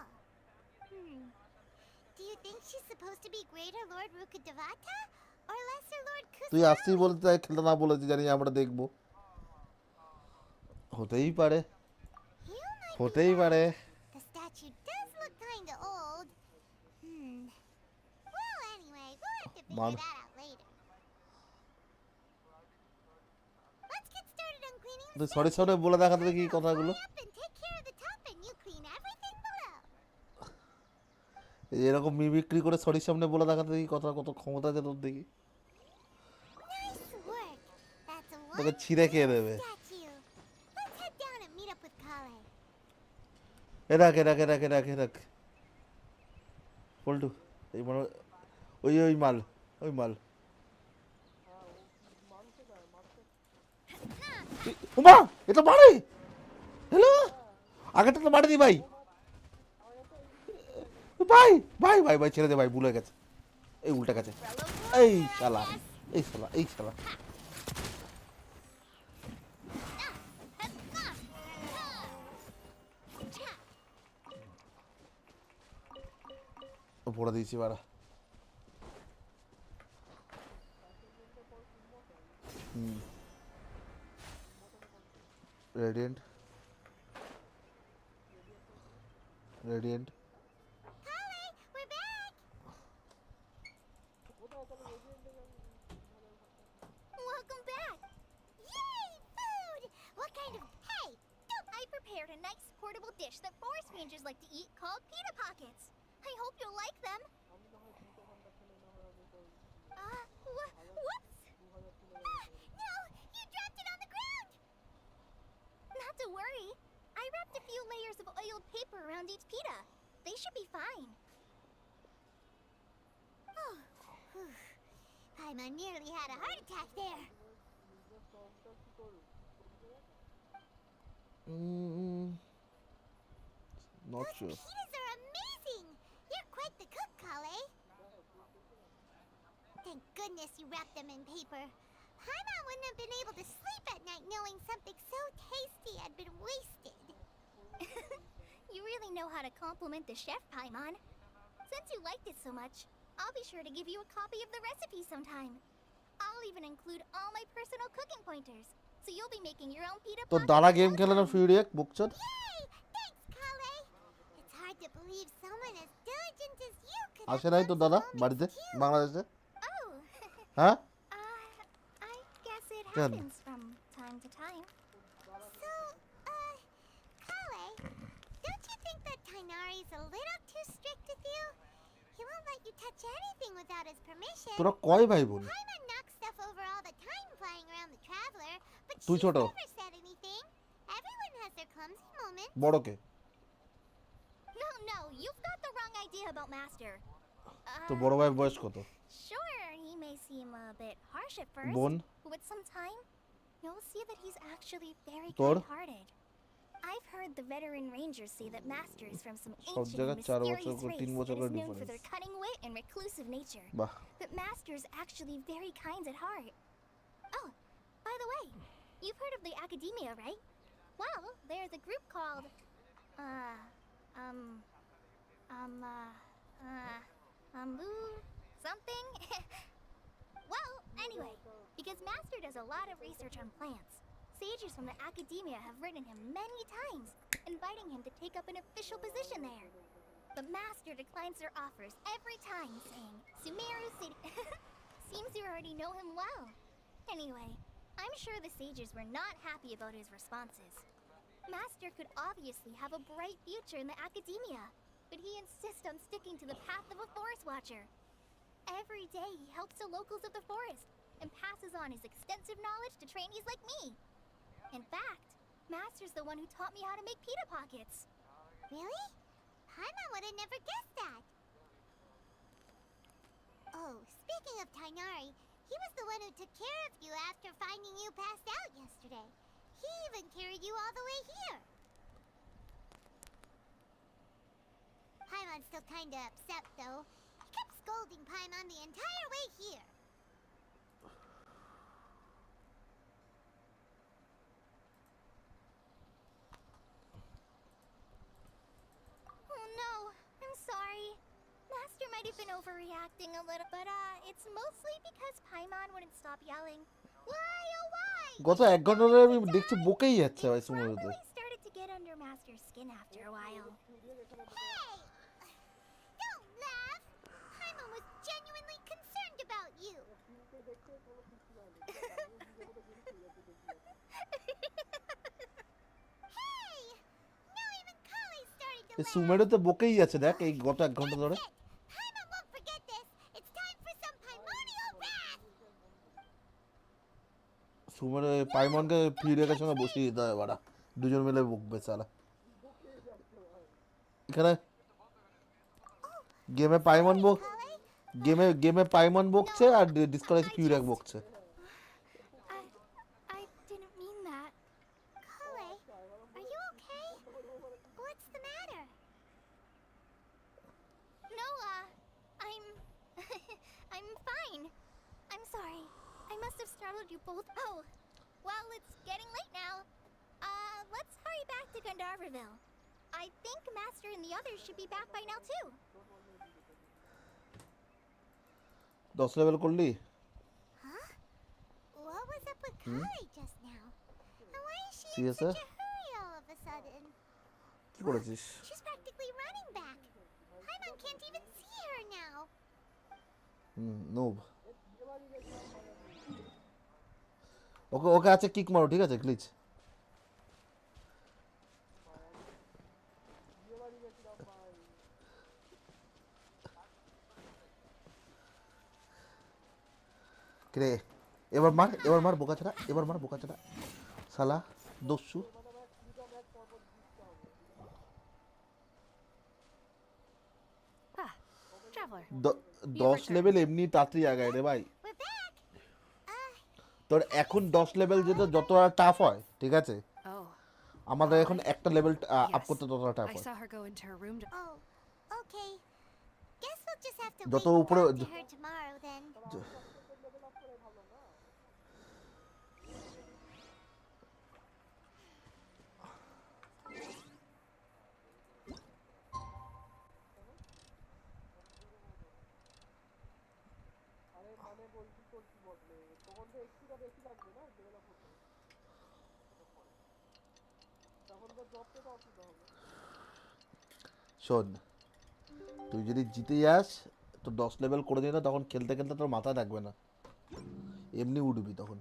Do you think she's supposed to be Greater Lord Rukkhadevata or Lesser Lord তুই আসছিস বলতে তাই খেলতে না বলেছি জানি আমরা দেখবো হতেই পারে হতেই পারে The statue does look kinda old. Well, anyway, we'll have to figure Man. that out later. Let's get started on cleaning the তুই সরি সরি বলে দেখাতে দেখি কথাগুলো up and take care of the top and you clean everything below. এরকম mimicry করে সরির সামনে বলে দেখাতে দেখি কথা কত ক্ষমতা আছে তোর দেখি Nice work. That's a তোকে one ছিঁড়ে খেয়ে দেবে statue. Let's head down and meet up with Kale. Iraq Paltu এই মানে ওই মাল ওই মাল ওমা এটা মারে হ্যালো আগেটা তো মারে দি ভাই ভাই ভাই ভাই ভাই ছেড়ে দে ভাই ভুল হয়ে গেছে এই উল্টা গেছে এই শালা এই শালা এই শালা পড়ে দিয়েছি বাড়া Radiant. Radiant. Welcome back! Yay! Food! What kind of... Hey! I prepared a nice portable dish that forest rangers like to eat called pita pockets. I hope you'll like them. Whoops! No! You dropped it on the ground! Not to worry. I wrapped a few layers of oiled paper around each pita. They should be fine. Oh. Paimon nearly had a heart attack there. Not sure. Those pitas are amazing! You're quite the cook, Kale. Thank goodness you wrapped them in paper. Paimon wouldn't have been able to sleep at night knowing something so tasty had been wasted. You really know how to compliment the chef, Paimon. Since you liked it so much, I'll be sure to give you a copy of the recipe sometime. I'll even include all my personal cooking pointers, so you'll be making your own pita তো pockets. দাঁড়া game খেলে না ফিউরিয়াক বুকচর Yay! Thanks, Kale. It's hard to believe someone as diligent as you could আসে নাই তো দাদা বাড়িতে বাংলাদেশে হ্যাঁ I guess it কেন happens from time to time. So, Kale, don't you think that Tainari's a little too strict with you? He won't let you touch anything without his permission. তোরা কয় ভাই বোন Paimon knocks stuff over all the time flying around the Traveler, but তুই she's ছোট never said anything. Everyone has their clumsy moments. বড় কে No, you've got the wrong idea about Master. তো বড় ভাই বয়স কত Sure, he may seem a bit harsh at first, বোন but with some time, you'll see that he's actually very তোর kind-hearted. I've heard the veteran rangers say that Master is from some সব ancient জায়গায় and 4 বছর mysterious করে 3 race বছর that করে is known for difference their cunning wit and reclusive nature. বাহ But Master's actually very kind at heart. Oh, by the way, you've heard of the Academia, right? Well, there's a group called, something? Well, anyway, because Master does a lot of research on plants, sages from the Academia have written him many times, inviting him to take up an official position there. But Master declines their offers every time, saying, Sumeru City... Seems you already know him well. Anyway, I'm sure the sages were not happy about his responses. Master could obviously have a bright future in the Academia, but he insists on sticking to the path of a forest watcher. Every day he helps the locals of the forest and passes on his extensive knowledge to trainees like me. In fact, Master's the one who taught me how to make pita pockets. Really? Paimon would have never guessed that. Oh, speaking of Tainari, he was the one who took care of you after finding you passed out yesterday. He even carried you all the way here. Paimon's still kinda upset, though. He kept scolding Paimon the entire way here. Oh no, I'm sorry. Master might have been overreacting a little, but it's mostly because Paimon wouldn't stop yelling. Why, oh why? গত 1 ঘন্টা ধরে আমি দেখছি বকেই যাচ্ছে ভাই সুমরুতে Started to get under Master's skin after a while. Hey! Don't laugh! Paimon was genuinely concerned about you. Hey! Now even Kale started to এই সুমেরুতে বকেই যাচ্ছে দেখ এই গত 1 ঘন্টা ধরে Paimon won't forget this. It's time for some Paimonial wrath. সুমেরু পাইমনকে ফিউরিয়াকের সঙ্গে বসিয়ে দিতে হবে বাড়া দুজন মিলে বকবে সালা এখানে গেমে পাইমন গেমে পাইমন বকছে আর ডিসকর্ডে কিউরাক বকছে। I didn't mean that. Kale, are you okay? What's the matter? No, I'm... I'm fine. I'm sorry. I must have startled you both. Oh, well, it's getting late now. Let's hurry back to Gandharville. I think Master and the others should be back by now, too. 10 level করলি? Huh? What was up with Kale just now? And why is she in CS such a hurry all of a sudden? কি করেছিস? She's practically running back. Paimon can't even see her now. নোব। ওকে ওকে আছে kick মারো, ঠিক আছে glitch. রে এবার মার বোকাচোদা, এবার মার বোকাচোদা শালা দস্যু। Traveler. 10 লেভেল এমনি তাড়াতাড়ি আগায় রে ভাই। তোর এখন 10 লেভেল যেটা যতটা টাফ হয়, ঠিক আছে, আমাদের এখন একটা লেভেল আপ করতে ততটা টাফ I হয়। saw her go into her room to... Oh, okay. Guess we'll just have to যত wait উপরে and talk to her tomorrow then. শোন, তুই যদি জিতে যাস তো 10 লেভেল করে দিই না, তখন খেলতে খেলতে তোর মাথা থাকবে না, এমনি উঠবি তখন।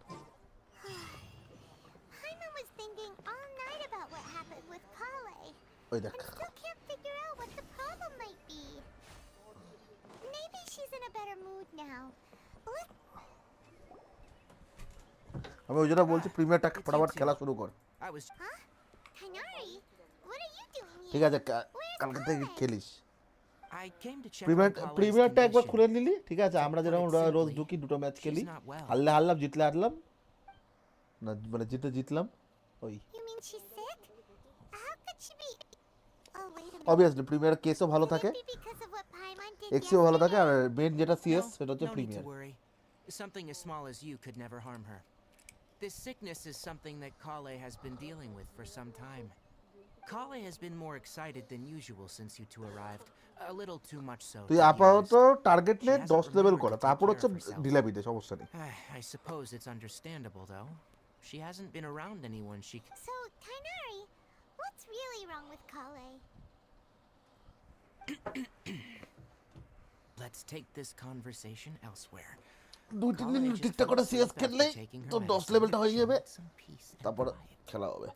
Paimon was thinking all night about what happened with Kale. ওই দেখ, And still can't figure out what the problem might be. Maybe she's in a better mood now. আমি ওই জন্য বলছি প্রিমিয়ার টাক ফটাফট খেলা শুরু কর। Huh? Tainari, what are you doing here? ঠিক আছে, কালকে থেকে খেলিস। I came to check on Kale's প্রিমিয়ারটা একবার condition. খুলে নিলি, ঠিক আছে, আমরা যেরকম Put it রোজ simply, ঢুকি, দুটো ম্যাচ খেলি, she's not well. হারলে হারলাম, জিতলে হারলাম, না মানে জিতলাম ওই। You mean she's sick? How could she be? Oh, wait a minute. Obviously premier কেসও ভালো থাকে, Could it be because of what Paimon did Axio ভালো থাকে, আর yesterday? মেইন যেটা সিএস No, সেটা হচ্ছে no need to premier. worry. Something as small as you could never harm her. This sickness is something that Kale has been dealing with for some time. Kale has been more excited than usual since you two arrived. A little too much so. তুই to be আপাতত honest. Target নে She hasn't 10 level remembered করা, to take তারপর care হচ্ছে of herself. ঢিলাবি দে, সমস্যা নেই। I suppose it's understandable, though. She hasn't been around anyone she... So, Tainari, what's really wrong with Kale? Let's take this conversation elsewhere. 2-3 দিন Kale just ঠিকঠাক করে fell CS asleep খেললে after taking her তো 10 medicine. লেভেলটা হয়ে She যাবে, needs some peace and তারপর quiet. খেলা হবে।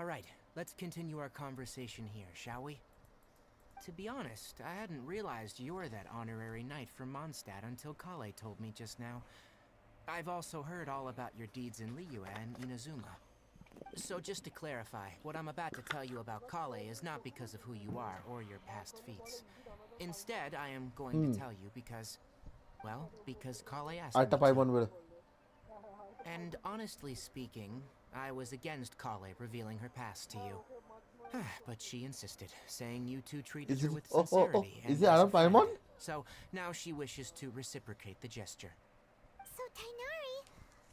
All right, let's continue our conversation here, shall we? To be honest, I hadn't realized you're that honorary knight from Mondstadt until Kale told me just now. I've also heard all about your deeds in Liyue and Inazuma. So just to clarify, what I'm about to tell you about Kale is not because of who you are or your past feats. Instead, I am going to tell you because, well, because Kale asked me আরেকটা to. পাইমন বের। And honestly speaking, I was against Kale revealing her past to you. But she insisted, saying you two treated Is her it- with oh, oh, oh, sincerity is and it as a Aram friend. Paimon? So now she wishes to reciprocate the gesture. So, Tainari,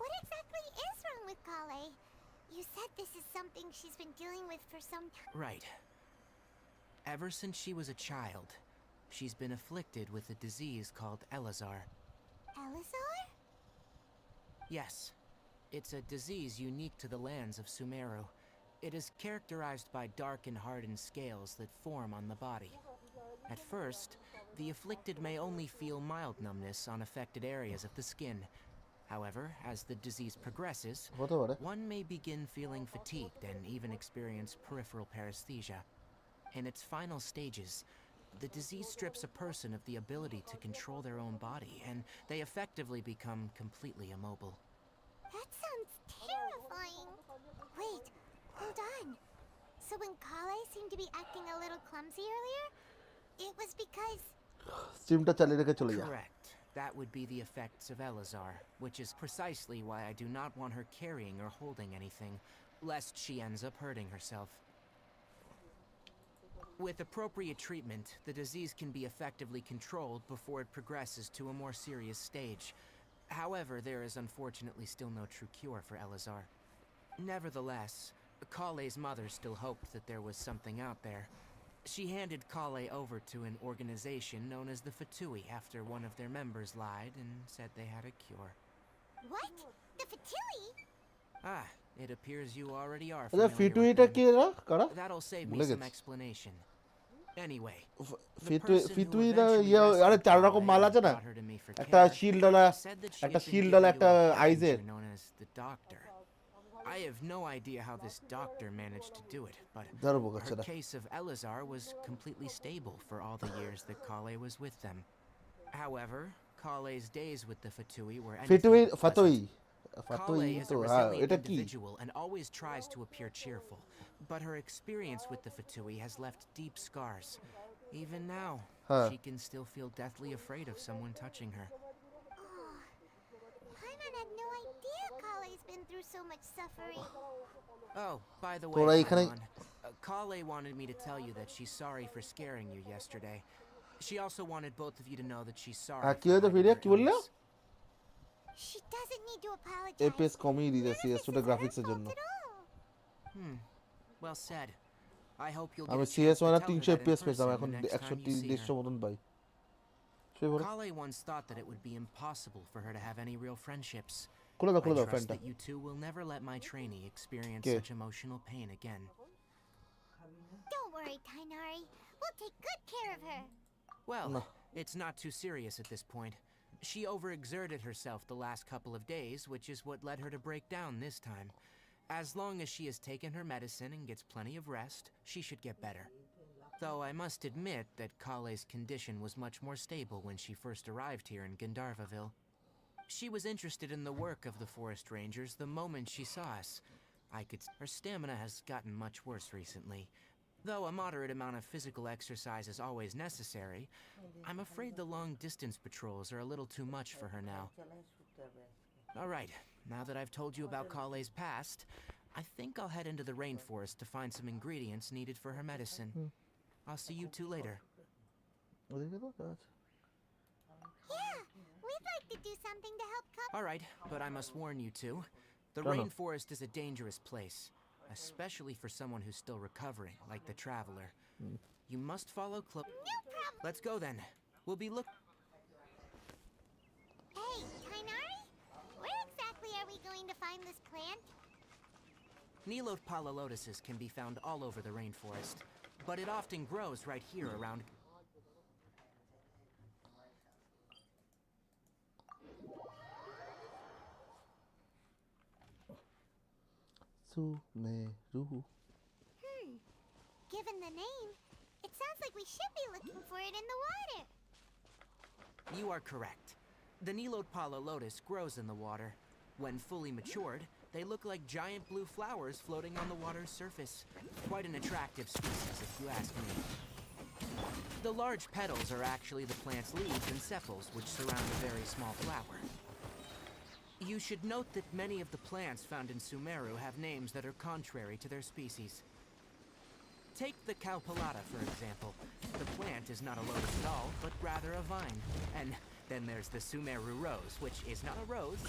what exactly is wrong with Kale? You said this is something she's been dealing with for some time. Right. Ever since she was a child, she's been afflicted with a disease called Elazar. Elazar? Yes. It's a disease unique to the lands of Sumeru. It is characterized by dark and hardened scales that form on the body. At first, the afflicted may only feel mild numbness on affected areas of the skin. However, as the disease progresses, one may begin feeling fatigued and even experience peripheral paresthesia. In its final stages, the disease strips a person of the ability to control their own body, and they effectively become completely immobile. That sounds terrifying. Wait, hold on. So when Kale seemed to be acting a little clumsy earlier, it was because... স্ট্রিমটা চালিয়ে রেখে চলে যা Correct. That would be the effects of ACER, which is precisely why I do not want her carrying or holding anything, lest she ends up hurting herself. With appropriate treatment, the disease can be effectively controlled before it progresses to a more serious stage. However, there is unfortunately still no true cure for ACER. Nevertheless, Kale's mother still hoped that there was something out there. She handed Kale over to an organization known as the Fatui after one of their members lied and said they had a cure. What? The Fatui? Ah, it appears you already are আচ্ছা familiar ফিটুইটা with কি them. এরা কারা That'll save me ভুলে some গেছি explanation. Anyway, ফিটুইটা ইয়ে আরে চার রকম মাল আছে না একটা শিল্ডওয়ালা একটা শিল্ডওয়ালা একটা আইজের known as the Doctor. I have no idea how this doctor managed to do it, but her case of ACER was completely stable for all the years that Kale was with them. However, Kale's days with the Fatui were anything but pleasant. Kale is a resilient individual and always tries to appear cheerful, but her experience with the Fatui has left deep scars. Even now, she can still feel deathly afraid of someone touching her. Paimon had no idea Kale's been through so much suffering. Oh, by the way, Paimon, Kale wanted me to tell you that she's sorry for scaring you yesterday. She also wanted both of you to know that she's sorry for hiding her illness. She doesn't need to apologize. APS কমিয়ে দিয়েছে সিএস2 গ্রাফিক্সের জন্য Well said. I hope you'll get আমি a chance CS to মানে tell her 300 that in FPS পেতাম person এখন the next time you see 130 her. মতন পাই Kale once thought that it would be impossible for her to have any real friendships. খুলে দাও I খুলে দাও trust ফ্যানটা that you two will never let my trainee experience Okay. such emotional pain again. Don't worry, Tainari. We'll take good care of her. Well, it's not too serious at this point. She overexerted herself the last couple of days, which is what led her to break down this time. As long as she has taken her medicine and gets plenty of rest, she should get better. Though I must admit that Kale's condition was much more stable when she first arrived here in Gandharvaville. She was interested in the work of the forest rangers the moment she saw us. Her stamina has gotten much worse recently. Though a moderate amount of physical exercise is always necessary, I'm afraid the long-distance patrols are a little too much for her now. All right, now that I've told you about Kale's past, I think I'll head into the rainforest to find some ingredients needed for her medicine. I'll see you two later. Yeah, we'd like to do something to help All right, but I must warn you two. The No, no. rainforest is a dangerous place, especially for someone who's still recovering, like the Traveler. You must follow close. No problem. Let's go then. We'll be Hey, Tainari? Where exactly are we going to find this plant? Nilotpala lotuses can be found all over the rainforest, but it often grows right here around. Sumeru. Given the name, it sounds like we should be looking for it in the water. You are correct. The Nilotpala lotus grows in the water. When fully matured, they look like giant blue flowers floating on the water's surface. Quite an attractive species, if you ask me. The large petals are actually the plant's leaves and sepals, which surround a very small flower. You should note that many of the plants found in Sumeru have names that are contrary to their species. Take the Cowpelata, for example. The plant is not a lotus at all, but rather a vine. And then there's the Sumeru rose, which is not a rose,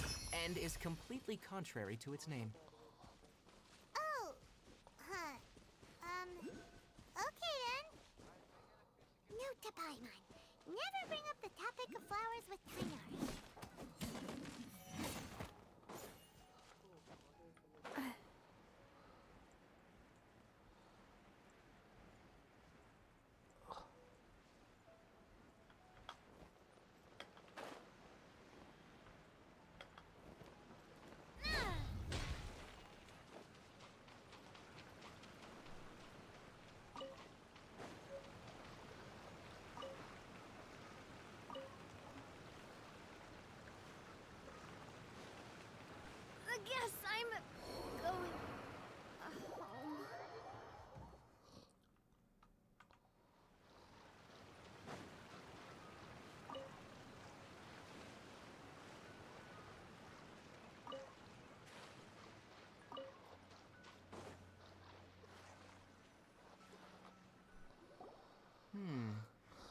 and is completely contrary to its name. Oh, huh. Okay then. Note to Paimon. Never bring up the topic of flowers with Tainari. Yes, I'm going home.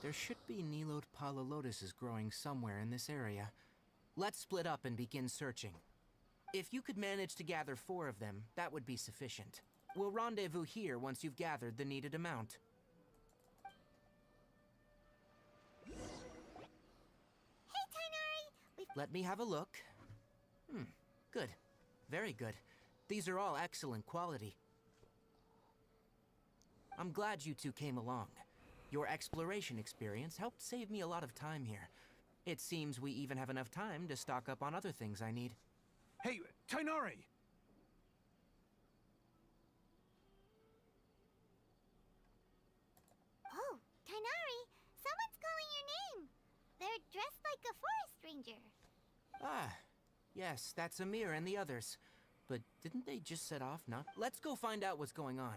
There should be Nilode Palalotuses growing somewhere in this area. Let's split up and begin searching. If you could manage to gather 4 of them, that would be sufficient. We'll rendezvous here once you've gathered the needed amount. Hey, Tainari! Let me have a look. Good. Very good. These are all excellent quality. I'm glad you two came along. Your exploration experience helped save me a lot of time here. It seems we even have enough time to stock up on other things I need. Hey, Tainari! Oh, Tainari! Someone's calling your name! They're dressed like a forest ranger. Ah, yes, that's Amir and the others. But didn't they just set off not? Let's go find out what's going on.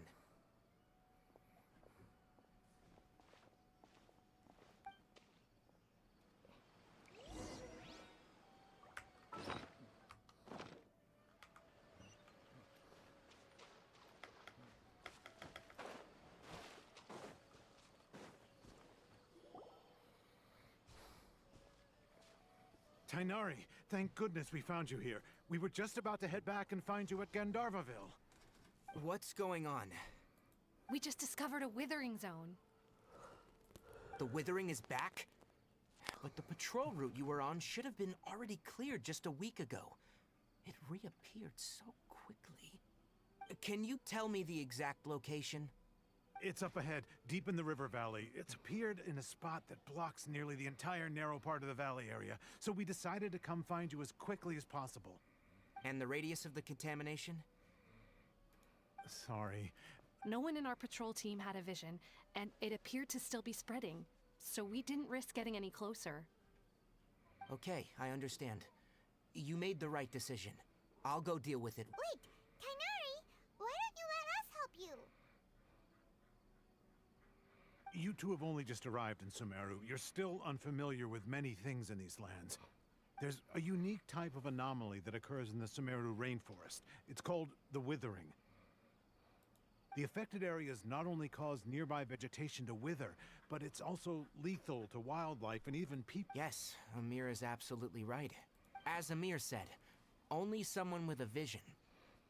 Tainari, thank goodness we found you here. We were just about to head back and find you at Gandharvaville. What's going on? We just discovered a withering zone. The withering is back? But the patrol route you were on should have been already cleared just a week ago. It reappeared so quickly. Can you tell me the exact location? It's up ahead, deep in the river valley. It's appeared in a spot that blocks nearly the entire narrow part of the valley area, so we decided to come find you as quickly as possible. And the radius of the contamination? Sorry. No one in our patrol team had a vision, and it appeared to still be spreading, so we didn't risk getting any closer. Okay, I understand. You made the right decision. I'll go deal with it. Wait, Tainari! Why don't you let us help you? You two have only just arrived in Sumeru. You're still unfamiliar with many things in these lands. There's a unique type of anomaly that occurs in the Sumeru rainforest. It's called the withering. The affected areas not only cause nearby vegetation to wither, but it's also lethal to wildlife and even people. Yes, Amir is absolutely right. As Amir said, only someone with a vision,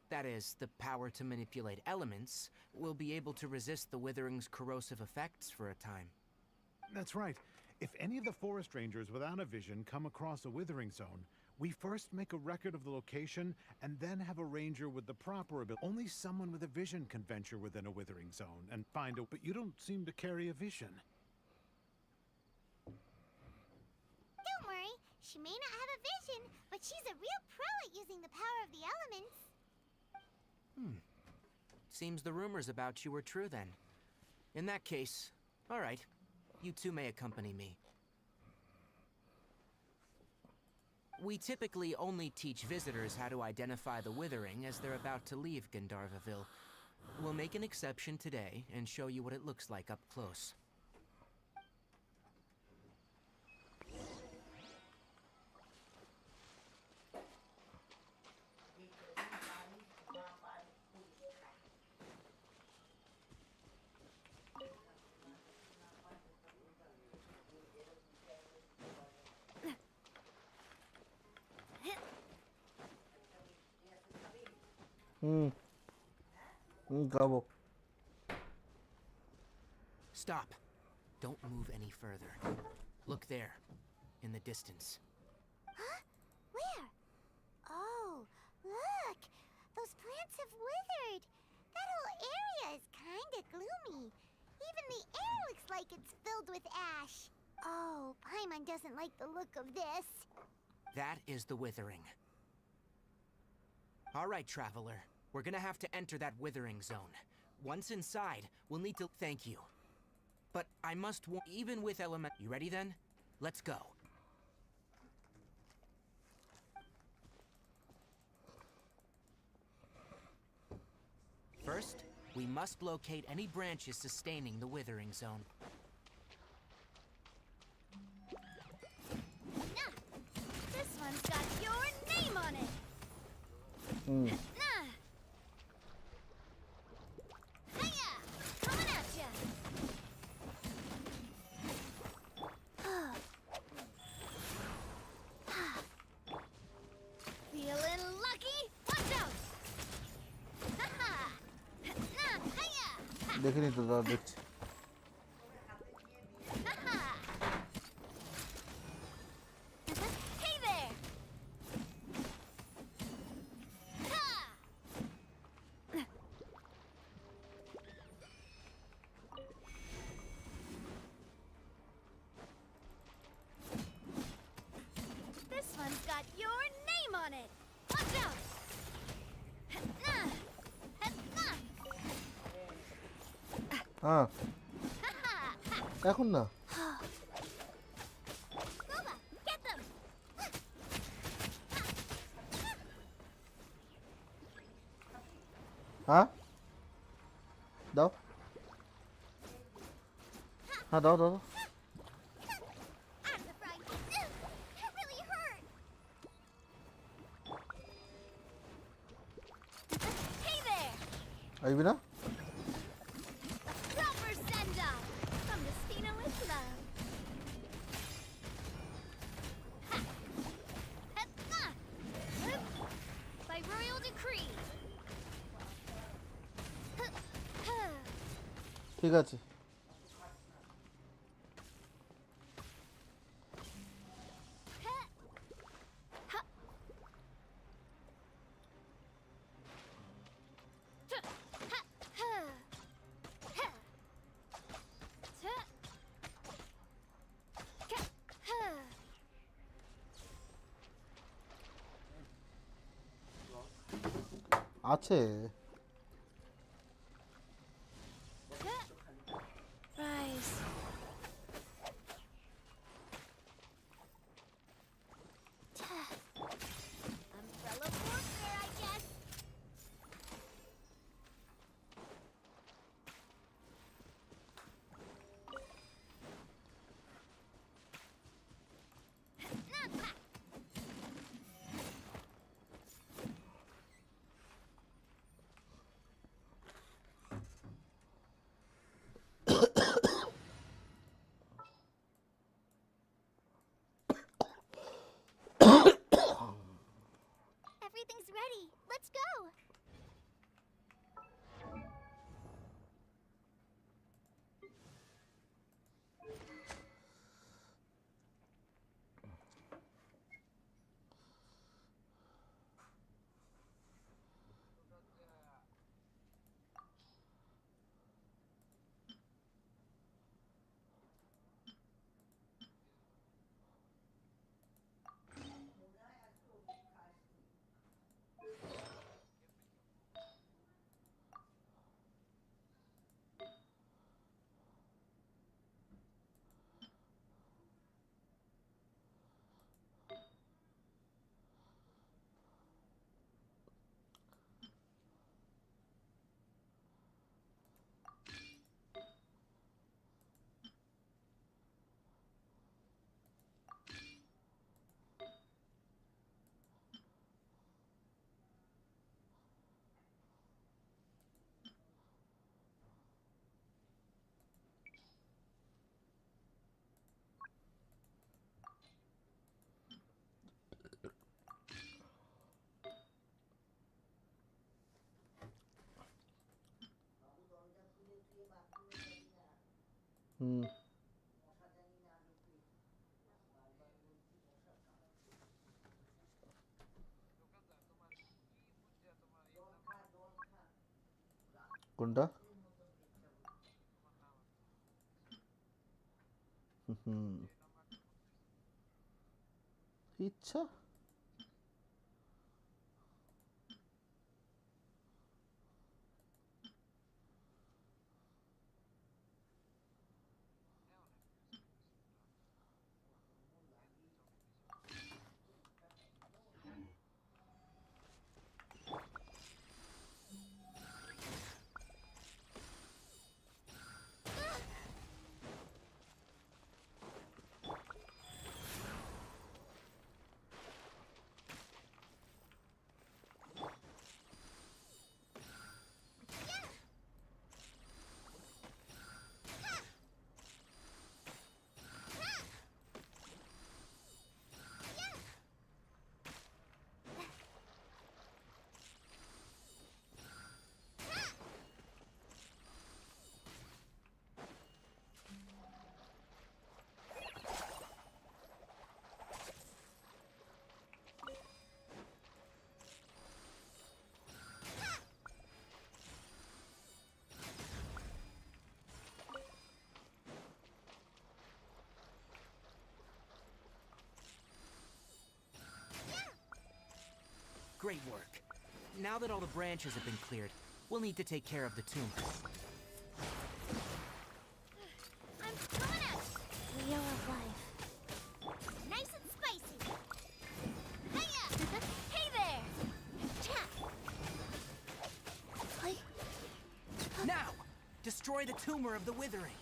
that is, the power to manipulate elements, will be able to resist the withering's corrosive effects for a time. That's right. If any of the forest rangers without a vision come across a withering zone, we first make a record of the location and then have a ranger with the proper ability. Only someone with a vision can venture within a withering zone and find a... But you don't seem to carry a vision. Don't worry, she may not have a vision, but she's a real pro at using the power of the elements. Seems the rumors about you were true then. In that case, all right. You two may accompany me. We typically only teach visitors how to identify the withering as they're about to leave Gandharvaville. We'll make an exception today and show you what it looks like up close. Gabo. Stop. Don't move any further. Look there, in the distance. Huh? Where? Oh, look! Those plants have withered! That whole area is kinda gloomy. Even the air looks like it's filled with ash. Oh, Paimon doesn't like the look of this. That is the withering. All right, traveler. We're gonna have to enter that withering zone. Once inside, we'll need to... Thank you. But I must warn... Even with element... You ready then? Let's go. We must locate any branches sustaining the withering zone. Nah, this one's got your name on it. Nah. Hiya! Coming at ya. Feeling lucky? Watch out! Ha-ha! Nah, hiya! দেখিনি তো, দাদা দেখছি। Hey there! Ha! This one's got your name on it. Watch out! Nah. Nah. হ্যাঁ এখন না Booba, get them! হ্যাঁ দাও, হ্যাঁ দাও দাও। I'm surprised. That really hurt. Hey there! আসবি না? Proper send-off from the Spina with love. Ha! Ha! By royal decree. ঠিক আছে। আছে Rise. Umbrella warfare, I guess. Everything's ready. Let's go. হুম কোনটা? হুম ইচ্ছা Great work. Now that all the branches have been cleared, we'll need to take care of the tomb. I'm coming out! Wheel of life. Nice and spicy. Hiya! Hey there! Cha! Now! Destroy the tumor of the withering.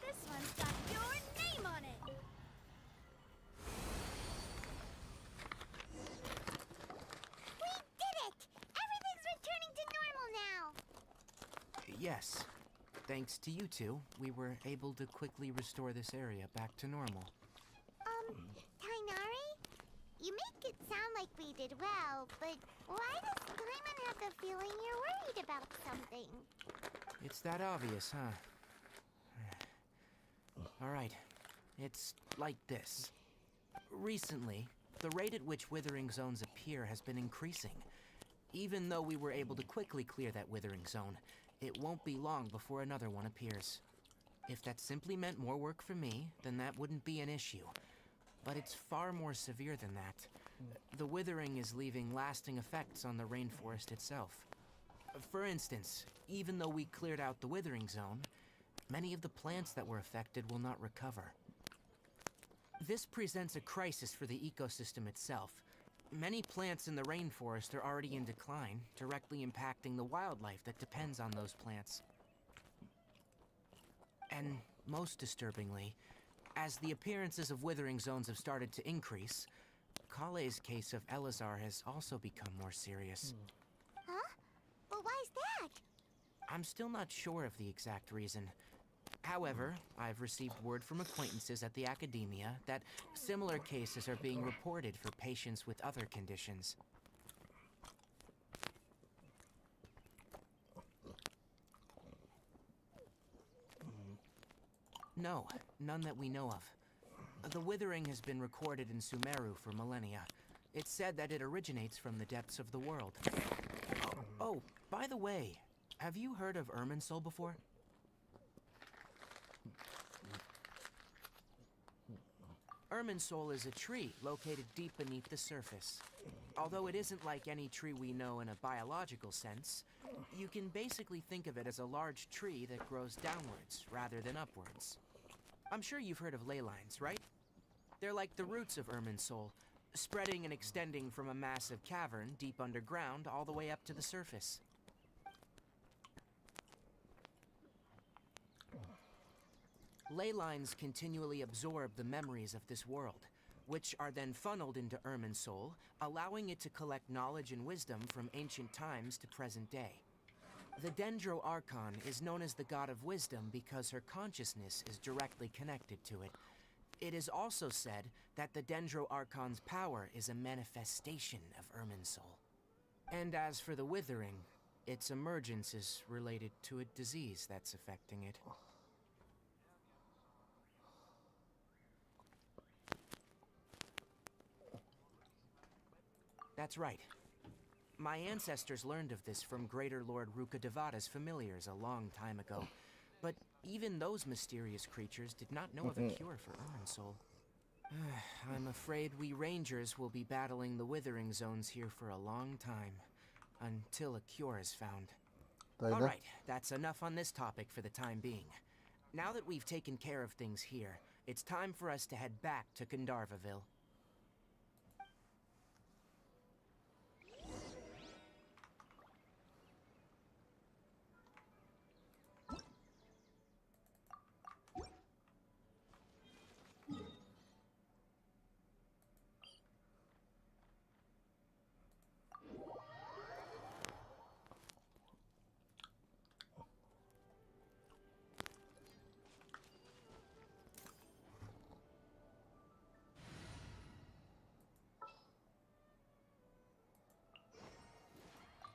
This one's got your name on it! We did it! Everything's returning to normal now! Yes. Thanks to you two, we were able to quickly restore this area back to normal. Tainari? You make it sound like we did well, but why does Paimon have the feeling you're worried about something? It's that obvious, huh? Alright. It's like this. Recently, the rate at which withering zones appear has been increasing. Even though we were able to quickly clear that withering zone, it won't be long before another one appears. If that simply meant more work for me, then that wouldn't be an issue. But it's far more severe than that. The withering is leaving lasting effects on the rainforest itself. For instance, even though we cleared out the withering zone, many of the plants that were affected will not recover. This presents a crisis for the ecosystem itself. Many plants in the rainforest are already in decline, directly impacting the wildlife that depends on those plants. And most disturbingly, as the appearances of withering zones have started to increase, Kale's case of Elazar has also become more serious. Huh? Well, why's that? I'm still not sure of the exact reason. However, I've received word from acquaintances at the academia that similar cases are being reported for patients with other conditions. No, none that we know of. The withering has been recorded in Sumeru for millennia. It's said that it originates from the depths of the world. Oh, by the way, have you heard of Irminsul before? Irminsul is a tree located deep beneath the surface. Although it isn't like any tree we know in a biological sense, you can basically think of it as a large tree that grows downwards rather than upwards. I'm sure you've heard of ley lines, right? They're like the roots of Irminsul, spreading and extending from a massive cavern deep underground all the way up to the surface. Ley lines continually absorb the memories of this world, which are then funneled into Irminsul, allowing it to collect knowledge and wisdom from ancient times to present day. The Dendro Archon is known as the god of wisdom because her consciousness is directly connected to it. It is also said that the Dendro Archon's power is a manifestation of Irminsul. And as for the withering, its emergence is related to a disease that's affecting it. That's right. My ancestors learned of this from Greater Lord Rukkhadevata's familiars a long time ago. But even those mysterious creatures did not know of a cure for Irminsul. I'm afraid we Rangers will be battling the withering zones here for a long time, until a cure is found. Alright, that's enough on this topic for the time being. Now that we've taken care of things here, it's time for us to head back to Gandharvaville.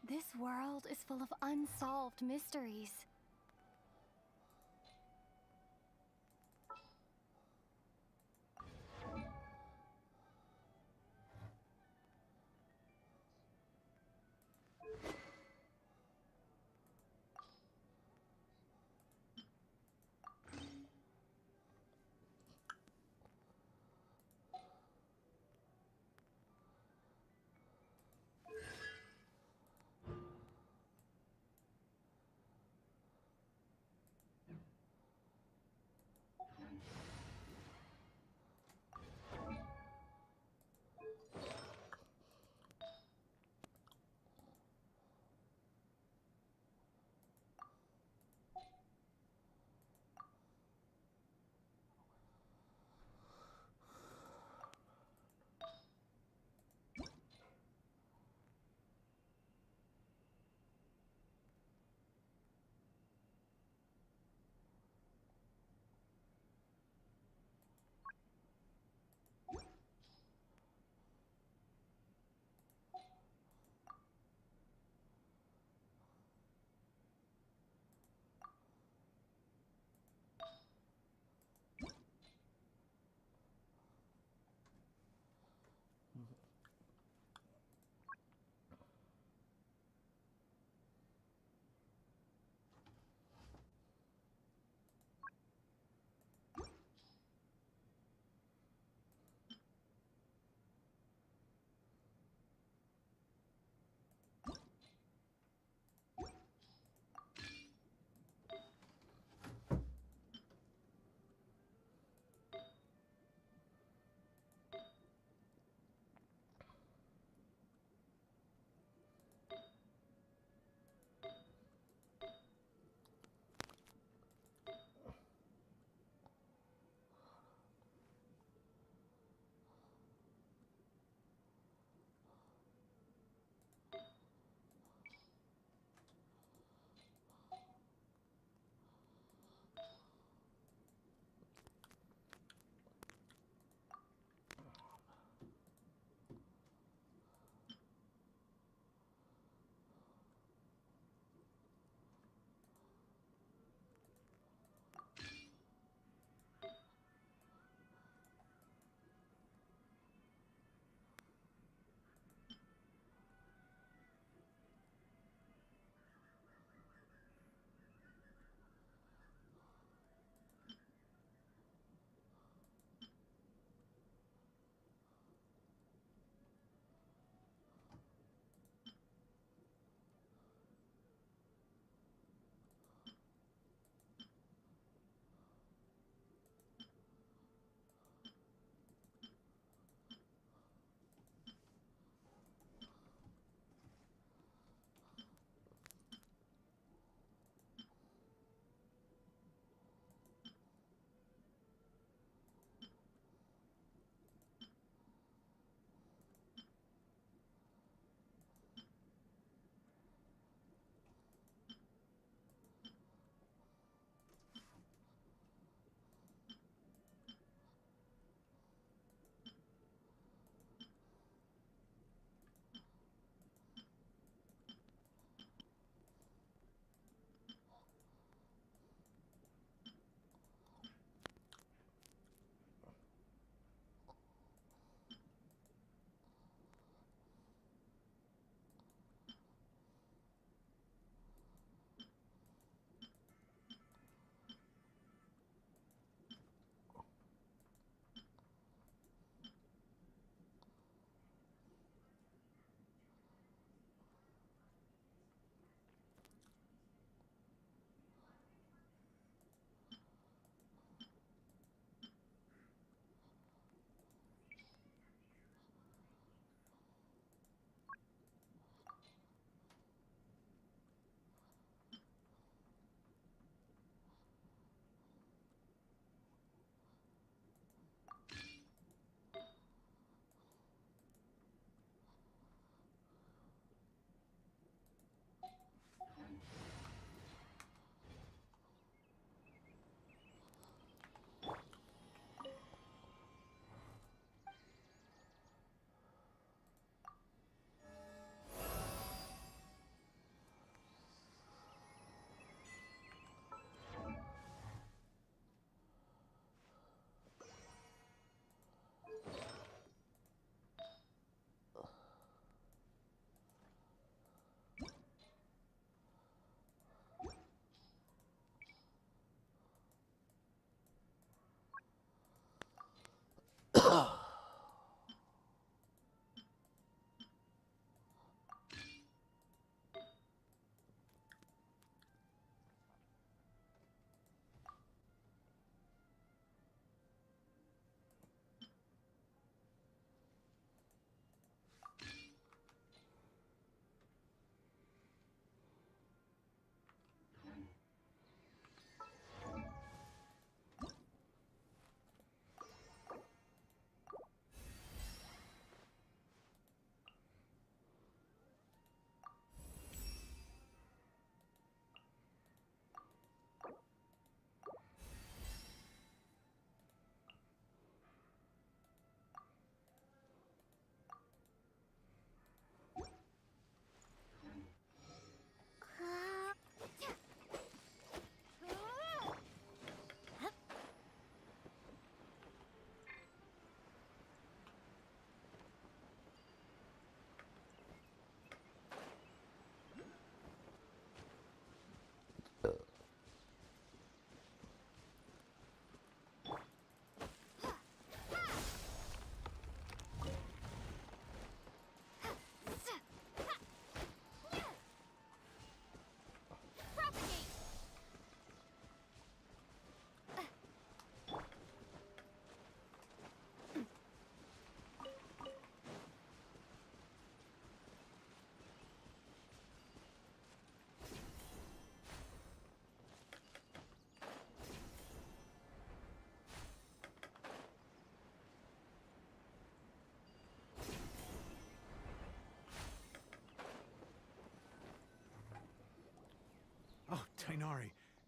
This world is full of unsolved mysteries.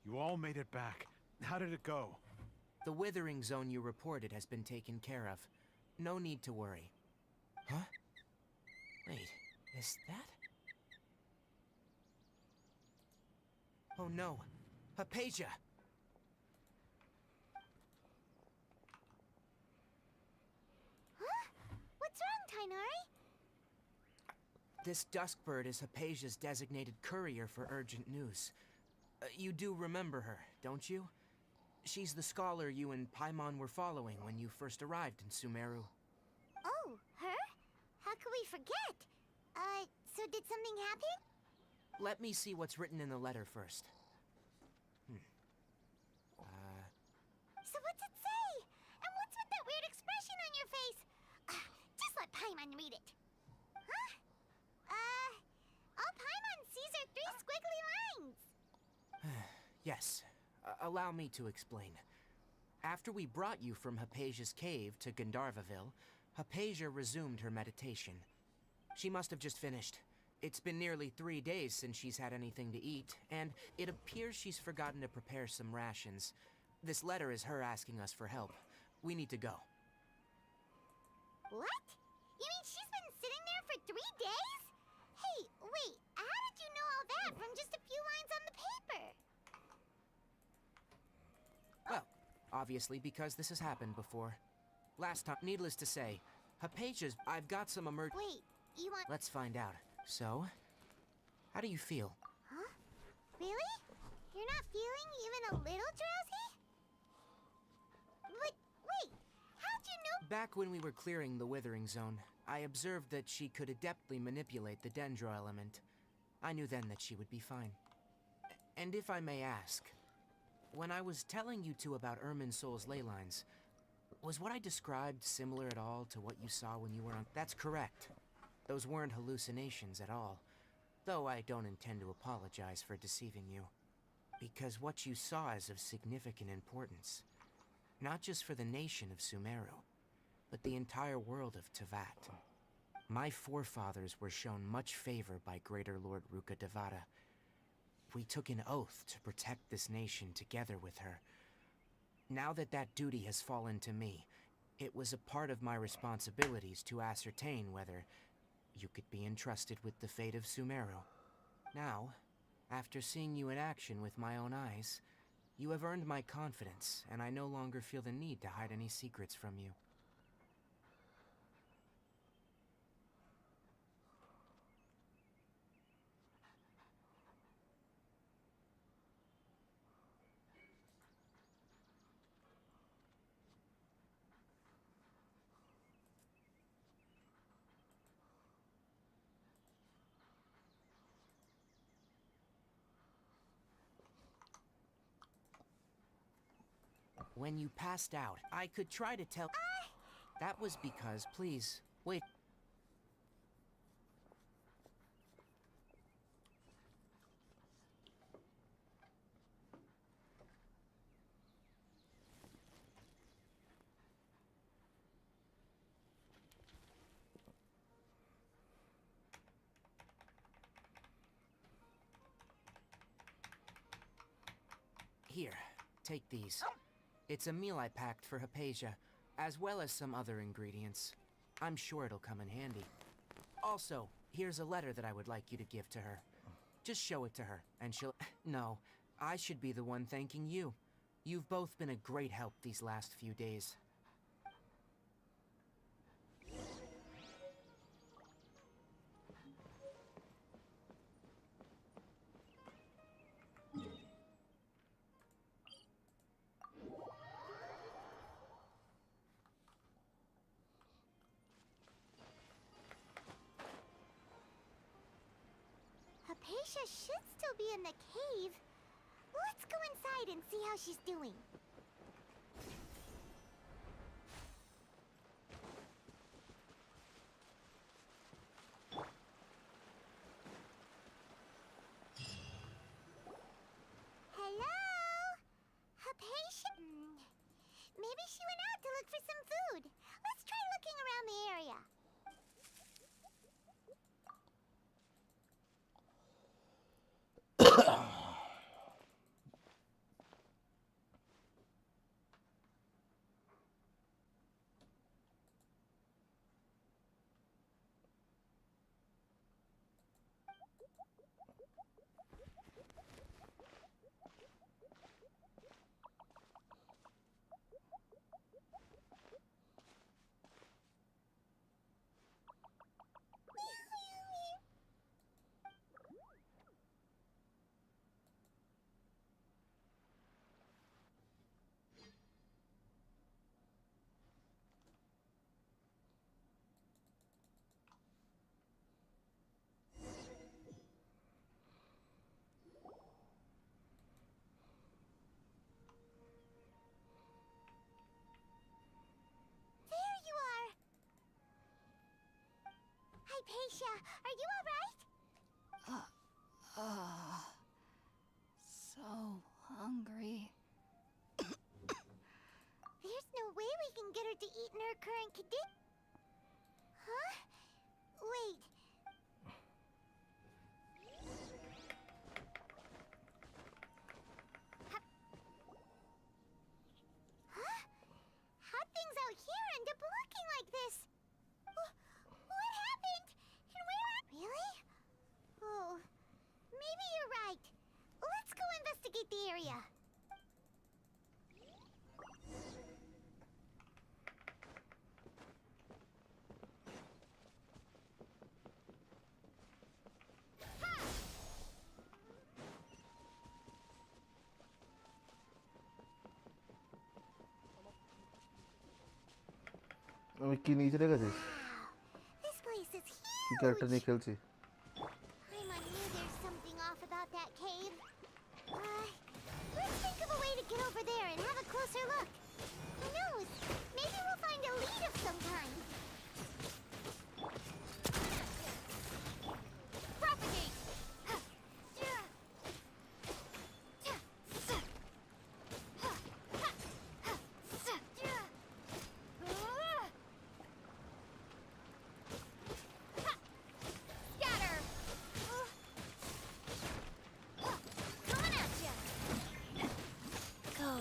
You all made it back. How did it go? The withering zone you reported has been taken care of. No need to worry. Huh? Wait, is that? Oh no, Hypatia! Huh? What's wrong, Tainari? This Duskbird is Hypatia's designated courier for urgent news. You do remember her, don't you? She's the scholar you and Paimon were following when you first arrived in Sumeru. Oh, her? How could we forget? So did something happen? Let me see what's written in the letter first. So what's it say? And what's with that weird expression on your face? Just let Paimon read it. Huh? All Paimon sees are 3 squiggly lines. Yes, allow me to explain. After we brought you from Hypatia's cave to Gandharvaville, Hypatia resumed her meditation. She must have just finished. It's been nearly 3 days since she's had anything to eat, and it appears she's forgotten to prepare some rations. This letter is her asking us for help. We need to go. What? You mean she's been sitting there for 3 days? Hey, wait, how did you know all that from just a few lines on the paper? Well, obviously because this has happened before. Last time, needless to say, Hypatia's... I've got some Wait, you want... Let's find out. So, how do you feel? Huh? Really? You're not feeling even a little drowsy? But, wait, how'd you know... Back when we were clearing the Withering Zone, I observed that she could adeptly manipulate the Dendro element. I knew then that she would be fine. And if I may ask, when I was telling you two about Irminsul's ley lines, was what I described similar at all to what you saw when you were on... That's correct. Those weren't hallucinations at all, though I don't intend to apologize for deceiving you. Because what you saw is of significant importance. Not just for the nation of Sumeru, but the entire world of Tevat. My forefathers were shown much favor by Greater Lord Ruka Devata. We took an oath to protect this nation together with her. Now that that duty has fallen to me, it was a part of my responsibilities to ascertain whether you could be entrusted with the fate of Sumeru. Now, after seeing you in action with my own eyes, you have earned my confidence, and I no longer feel the need to hide any secrets from you. When you passed out, I could try to tell... That was because... Please, wait. Here, take these. It's a meal I packed for Hypatia, as well as some other ingredients. I'm sure it'll come in handy. Also, here's a letter that I would like you to give to her. Just show it to her, and she'll... No, I should be the one thanking you. You've both been a great help these last few days. Hypatia should still be in the cave. Let's go inside and see how she's doing. Hello? Hypatia? Maybe she went out to look for some food. Let's try looking around the area. Anastasia, are you alright? So hungry. There's no way we can get her to eat in her current condition. Huh? Wait. Huh? How'd things out here end up looking like this? What happened? And where are... Really? Oh, maybe you're right. Let's go investigate the area. আমি কি নিচে রেখেছিস? This place is কি character নিয়ে খেলছি? I knew there's something off about that cave. Let's think of a way to get over there and have a closer look. Who knows? Maybe we'll find a lead of some kind. Propagate! Scatter! Coming at ya! Go.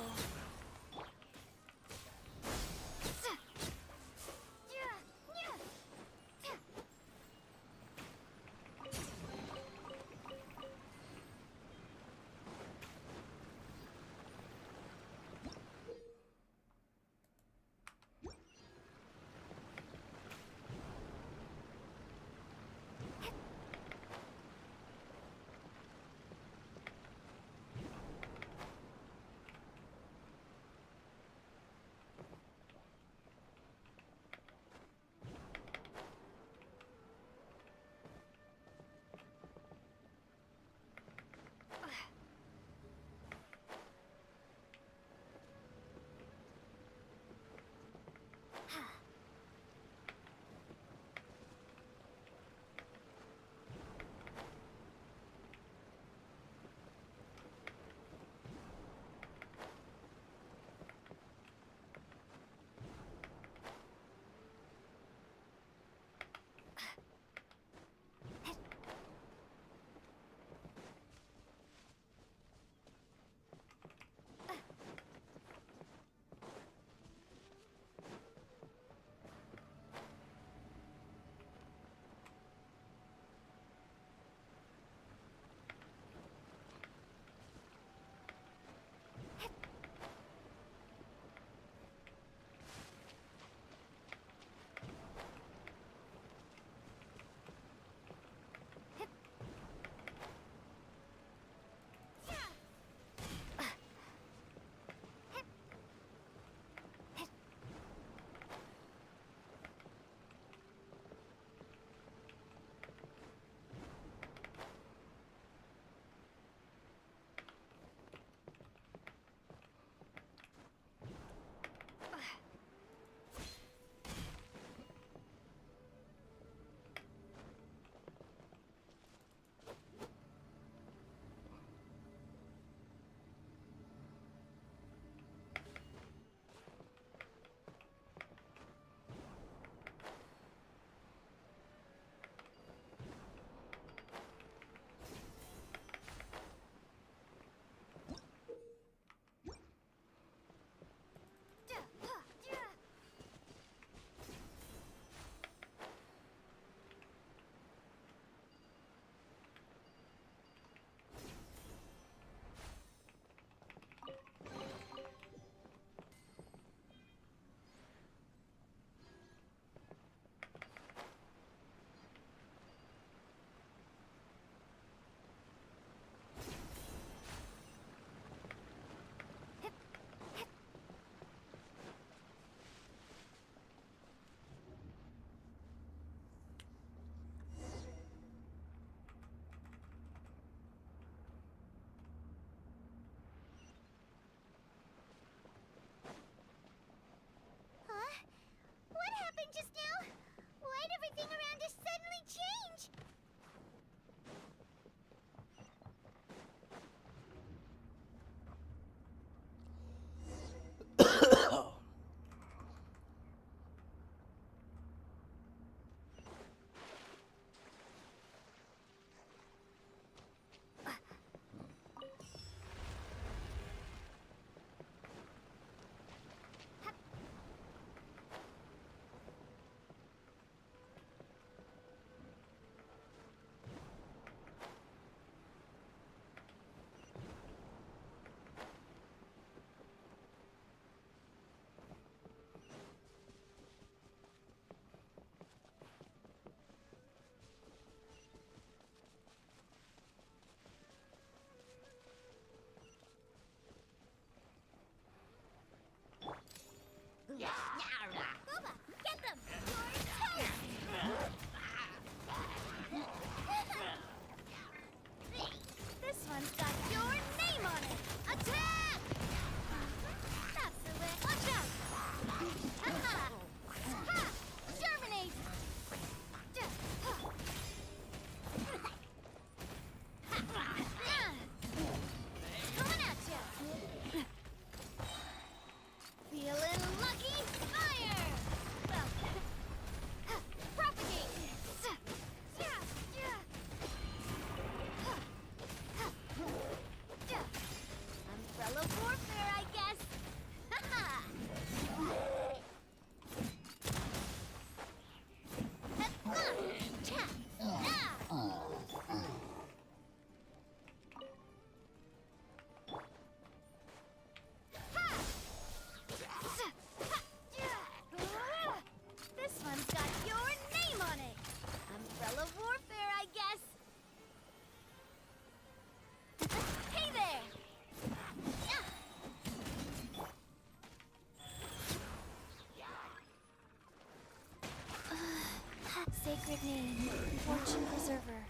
Fortune Preserver.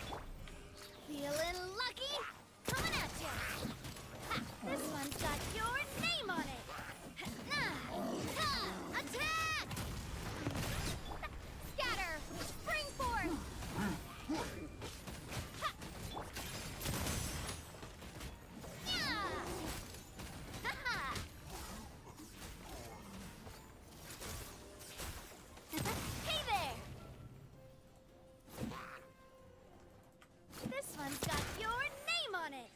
Feeling lucky? Coming at you! Ha! This one's got your name on it! Attack! Scatter! Spring forth! Hey there! This one's got your name on it!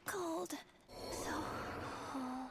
Cold. So cold.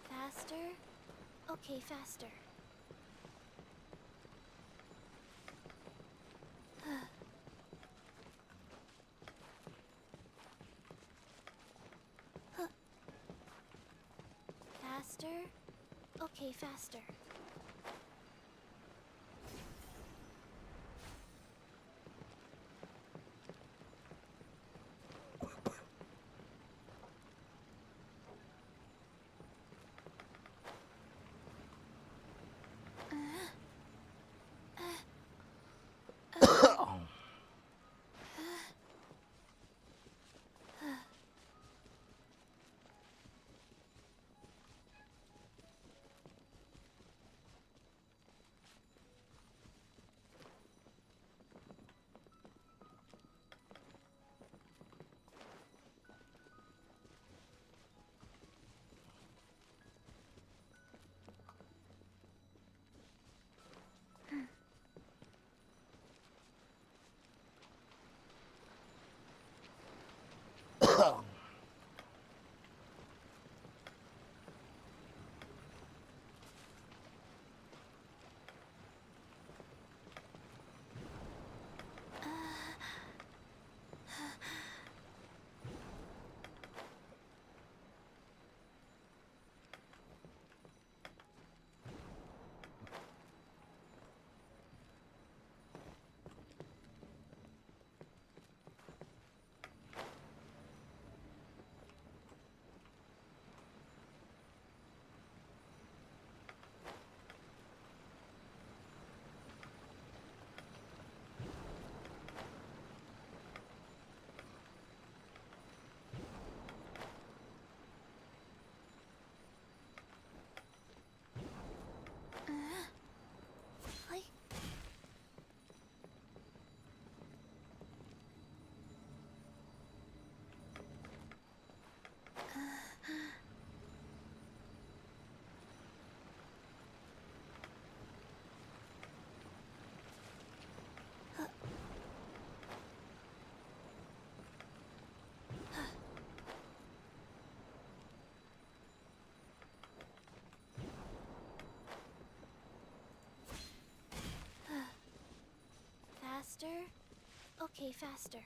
Faster? Okay, faster. Faster? Okay, faster. Okay, faster.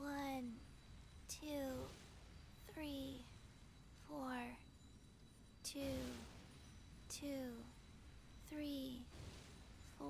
One, two, three, four. 2, 2, 3, 4.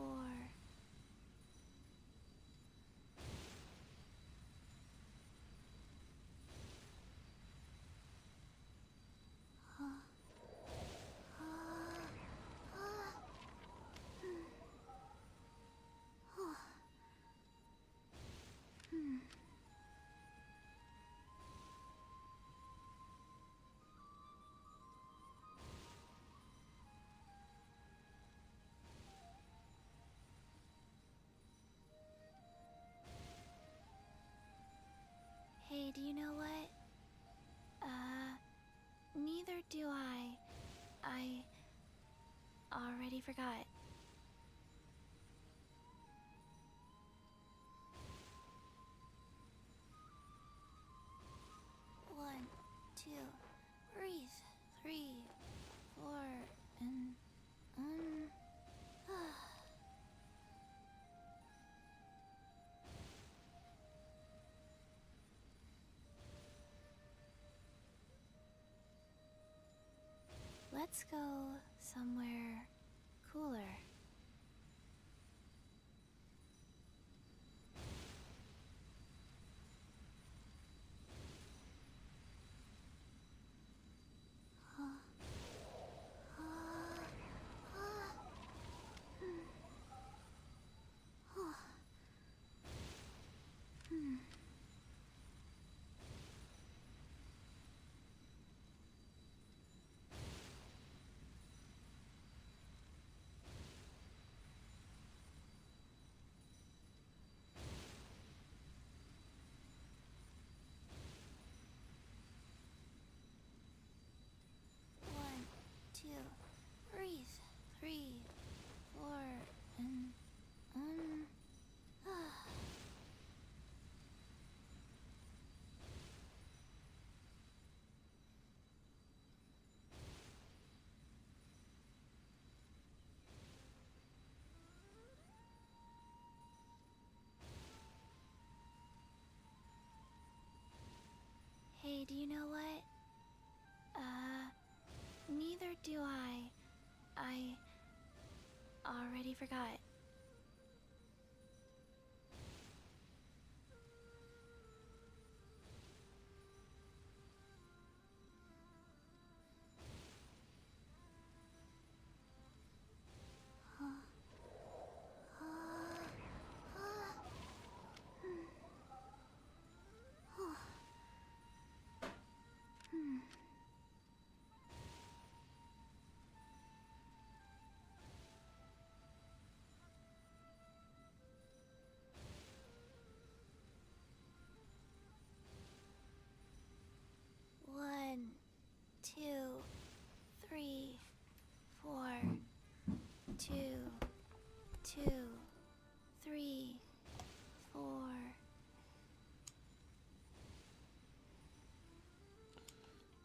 Hey, do you know what? Neither do I. I already forgot. One, two, breathe. 3, 4, and let's go somewhere cooler. One, two, breathe. 3, 4, and Hey, do you know what? Neither do I. I already forgot.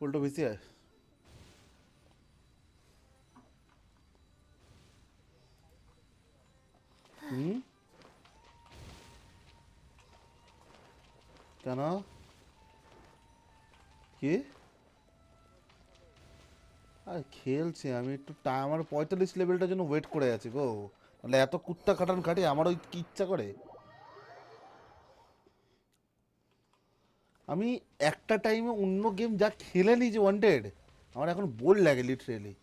উল্টো বেশি হয়। হুম, কেন কি? আর খেলছি আমি একটু আমার 45 লেভেলটার জন্য ওয়েট করে আছি গো। মানে এত কুত্তা খাটান খাটি আমারও কি ইচ্ছা করে। আমি একটা টাইমে অন্য গেম যা খেলে নিয়েছি ওয়ান্টেড, আমার এখন বোর লাগে লিটারেলি।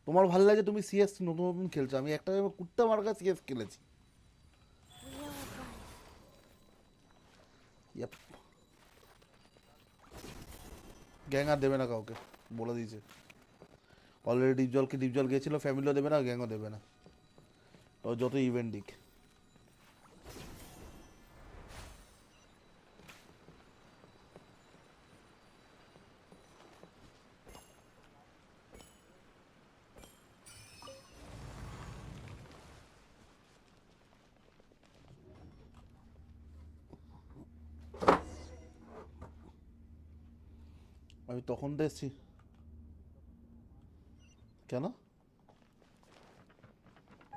তোমার ভালো লাগে তুমি সিএস নতুন নতুন খেলছো, আমি একটা টাইমে কুত্তা মার্কা সিএস খেলেছি। Yep. গ্যাং আর দেবে না কাউকে, বলে দিয়েছে অলরেডি। ডিপ জল গিয়েছিল, ফ্যামিলিও দেবে না, গ্যাংও দেবে না, ও যত ইভেন্ট দিক। আমি তখন তো এসছি কেন?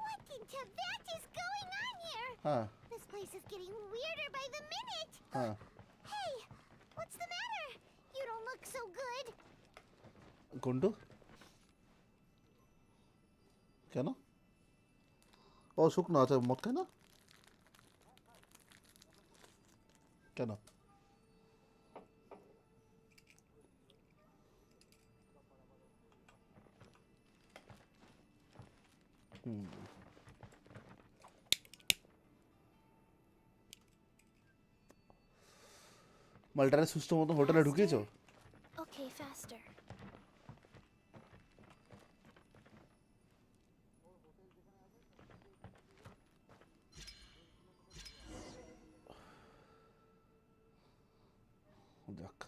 What in Tibet is going on here? হ্যাঁ This place is getting weirder by the minute. হ্যাঁ Hey, what's the matter? You don't look so good. কোনটু কেন? ও শুকনো আছে, মদ খায় না কেন? হুম, মাল্টারে সুস্থ মতো হোটেলে ঢুকিয়েছো? Okay, faster. যাক,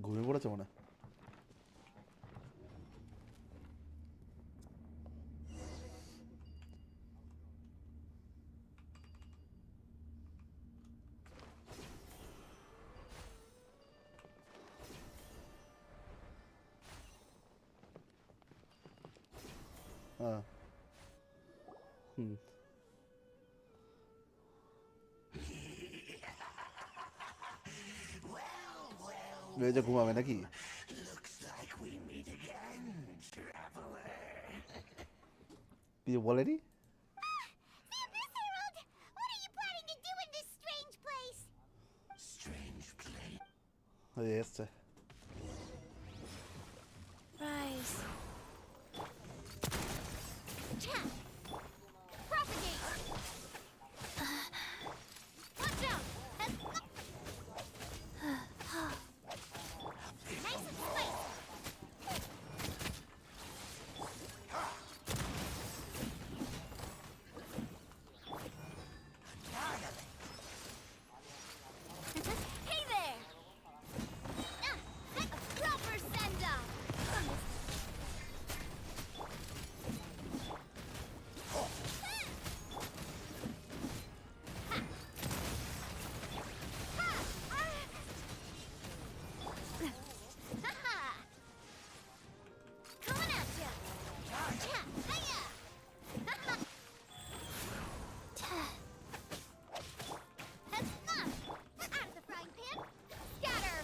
ঘুমিয়ে পড়েছে মনে হয়। হ্যাঁ হুম, যে ঘুমাবে নাকি? কিছু বলেনি? The Abyss Herald! What are you planning to do in this strange place? এসছে Rise. Propagate! Watch out! Nice and spicy! Hey there! A proper send-off! Coming at ya! Hiya! Out of the frying pan! Scatter!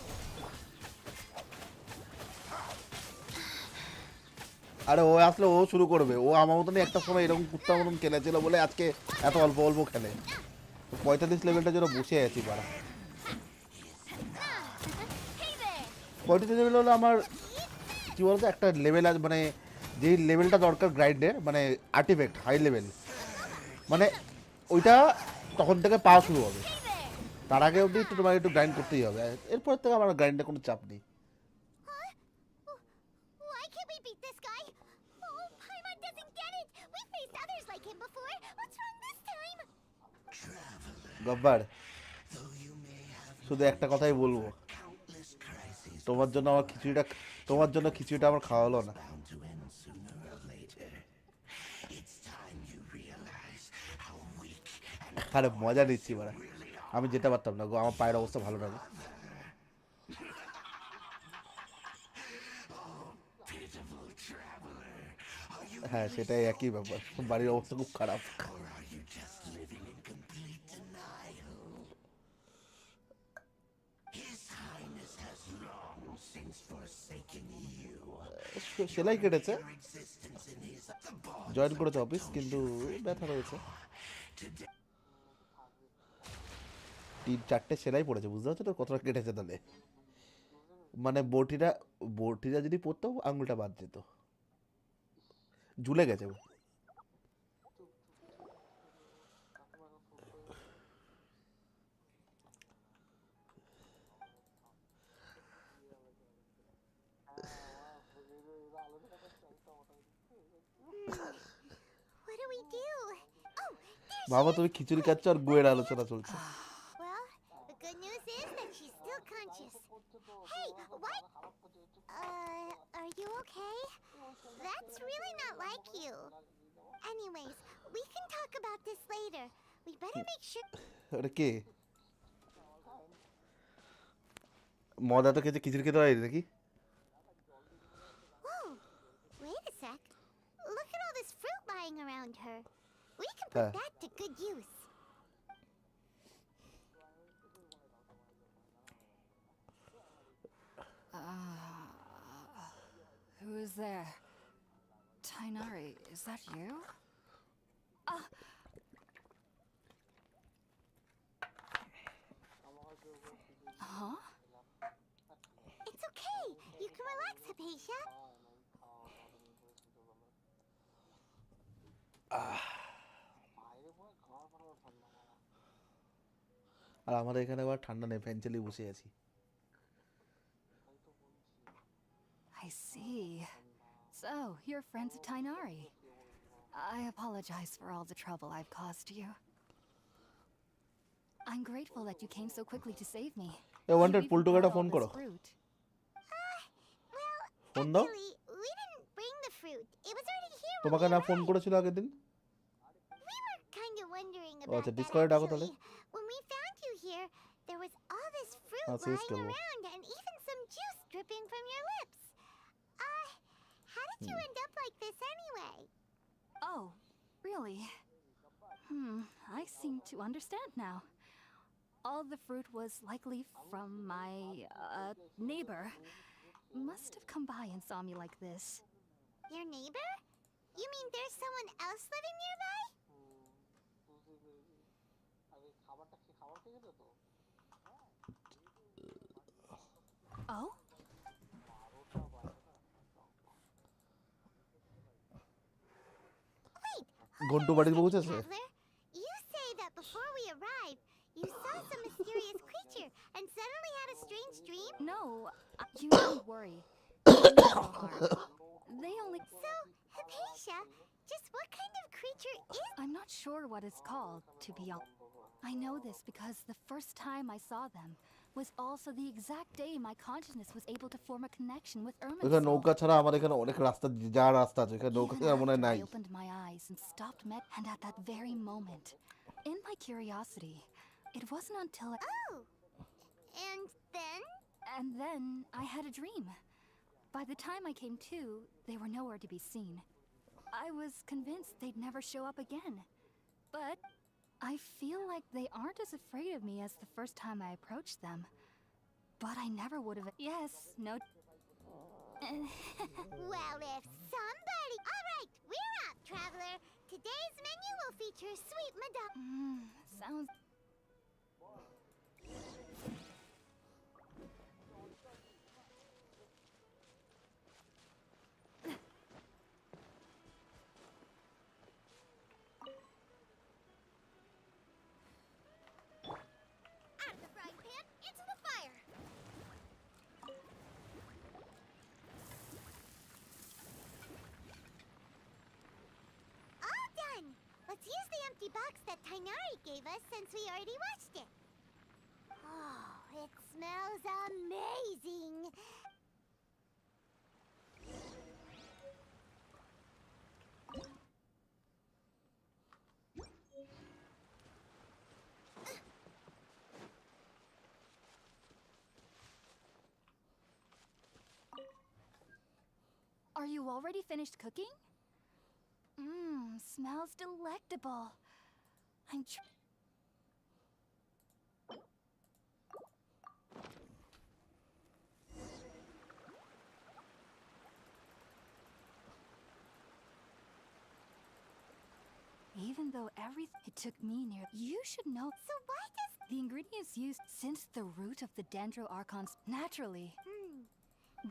আরে ও আসলে ও শুরু করবে, ও আমার মতনই একটা সময় এরকম কুত্তার মতন খেলেছিল বলে আজকে এত অল্প অল্প খেলে। 45 লেভেলটা যেন বসে আছি পারা। 45 লেভেল হলো আমার কি বলতো একটা লেভেল আছে, মানে যেই লেভেলটা দরকার গ্রাইন্ডের, মানে আর্টিফ্যাক্ট হাই লেভেল, মানে ওইটা তখন থেকে পাওয়া শুরু হবে। তার আগে অবধি একটু তোমার একটু গ্রাইন্ড করতেই হবে, এরপর থেকে আমার গ্রাইন্ডে কোনো চাপ নেই। Why can't we beat this guy? Oh, Paimon doesn't get it! We faced others like him before! What's wrong this time? গব্বার শুধু একটা কথাই বলবো, তোমার জন্য খিচুড়িটা আমার খাওয়া হলো না। আরে মজা নিচ্ছি বাড়া, আমি যেতে পারতাম না গো, আমার পায়ের অবস্থা ভালো না গো। হ্যাঁ সেটাই, একই ব্যাপার, বাড়ির অবস্থা খুব খারাপ। সেলাই কেটেছে, জয়েন করেছে অফিস, কিন্তু ব্যথা রয়েছে। 3-4টে সেলাই পড়েছে, বুঝতে পারছো তো কতটা কেটেছে তাহলে। মানে বটিটা যদি পড়তো আঙুলটা বাদ যেত, ঝুলে গেছে। What do we do? Oh, ভাবো তুমি খিচুড়ি খাচ্ছ আর গুয়ের আলোচনা চলছে। well, the good news is that she's still conscious. Hey, what? Are you okay? That's really not like you. Anyways, we can talk about this later. We better make sure. ওটা কে? মদা তো খেতে খিচুড়ি খেতে হয় নাকি? Whoa, wait a sec. Look at all this fruit lying around her. We can put that to good use. Who is there? Tainari, is that you? Huh? It's okay. You can relax, Hypatia. আর আমাদের এখানে আবার ঠান্ডা নেই, fan চালিয়ে বসে আছি। I see. So, you're friends of Tainari. I apologize for all the trouble I've caused you. I'm grateful that you came so quickly to save me. I wanted You pull even together brought phone all this karo. fruit. Phone দাও, Actually, we didn't bring the fruit. It was already here when তোমাকে we না arrived. Phone করেছিল আগের দিন? We were kind of wondering O about আচ্ছা, that ডিসকর্ডে ডাকো তাহলে। actually. When we found you here, there was all this fruit Ah, শেষ lying করবো। around and even some juice dripping from your lips. How did you end up like this anyway? Oh, really? I seem to understand now. All the fruit was likely from my, neighbor. Must have come by and saw me like this. Your neighbor? You mean there's someone else living nearby? Oh? Ghantu বাড়িতে পৌঁছেছে? Traveler, you say that before we arrived, you saw some mysterious creature and suddenly had a strange dream? No, you needn't worry. They mean no harm. They only... So, Hypatia, just what kind of creature is... I'm not sure what it's called, to be honest. I know this because the first time I saw them was also the exact day my consciousness was able to form a connection with এখানে Ermin's নৌকা ছাড়া আমার এখানে অনেক রাস্তা, যা রাস্তা আছে এখানে নৌকা ছাড়া মনে হয় নাই। I opened my eyes and stopped and at that very moment, in my curiosity, it wasn't until Oh! And then? And then I had a dream. By the time I came to, they were nowhere to be seen. I was convinced they'd never show up again. But I feel like they aren't as afraid of me as the first time I approached them. But I never would have... Yes, no... Well, if somebody... Alright, we're up, Traveler. Today's menu will feature sweet Madonna... sounds... Out of the frying pan, into the fire! All done! Let's use the empty box that Tainari gave us since we already watched it. Oh, it smells amazing. Are you already finished cooking? Mmm, smells delectable. I'm Even though it took me near. You should know. So why does the ingredients used since the root of the Dendroarchons naturally?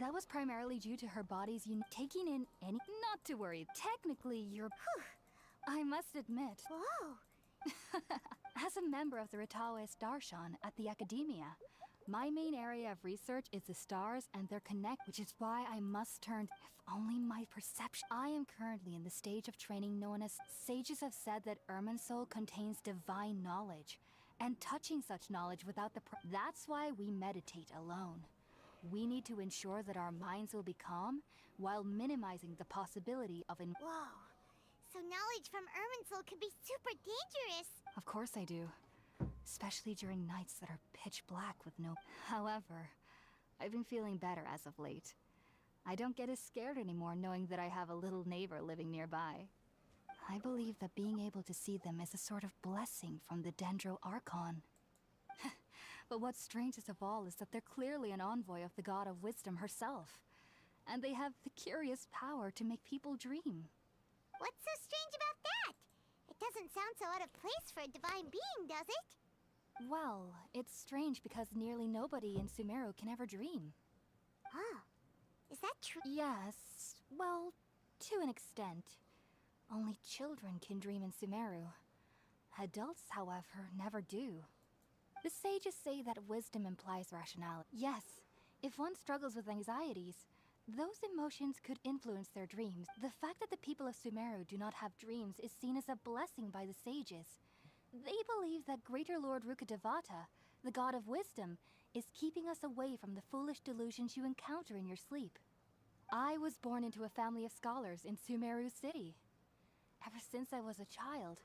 That was primarily due to her body's taking in any. Not to worry. Technically, you're. I must admit. Whoa. As a member of the Ritaoist Darshan at the Academia, my main area of research is the stars and their connect, which is why I must turn. If only my perception. I am currently in the stage of training known as. Sages have said that Irminsul contains divine knowledge, and touching such knowledge without the. That's why we meditate alone. We need to ensure that our minds will be calm while minimizing the possibility of an. Whoa. So knowledge from Irminsul can be super dangerous. Of course I do. Especially during nights that are pitch black with no. However, I've been feeling better as of late. I don't get as scared anymore knowing that I have a little neighbor living nearby. I believe that being able to see them is a sort of blessing from the Dendroarchon. But what's strangest of all is that they're clearly an envoy of the god of wisdom herself. And they have the curious power to make people dream. What's so strange about that? It doesn't sound so out of place for a divine being, does it? Well, it's strange because nearly nobody in Sumeru can ever dream. Oh, is that true? Yes, well, to an extent. Only children can dream in Sumeru. Adults, however, never do. The sages say that wisdom implies rationality. Yes, if one struggles with anxieties, those emotions could influence their dreams. The fact that the people of Sumeru do not have dreams is seen as a blessing by the sages. They believe that Greater Lord Rukkhadevata, the god of wisdom, is keeping us away from the foolish delusions you encounter in your sleep. I was born into a family of scholars in Sumeru City. Ever since I was a child,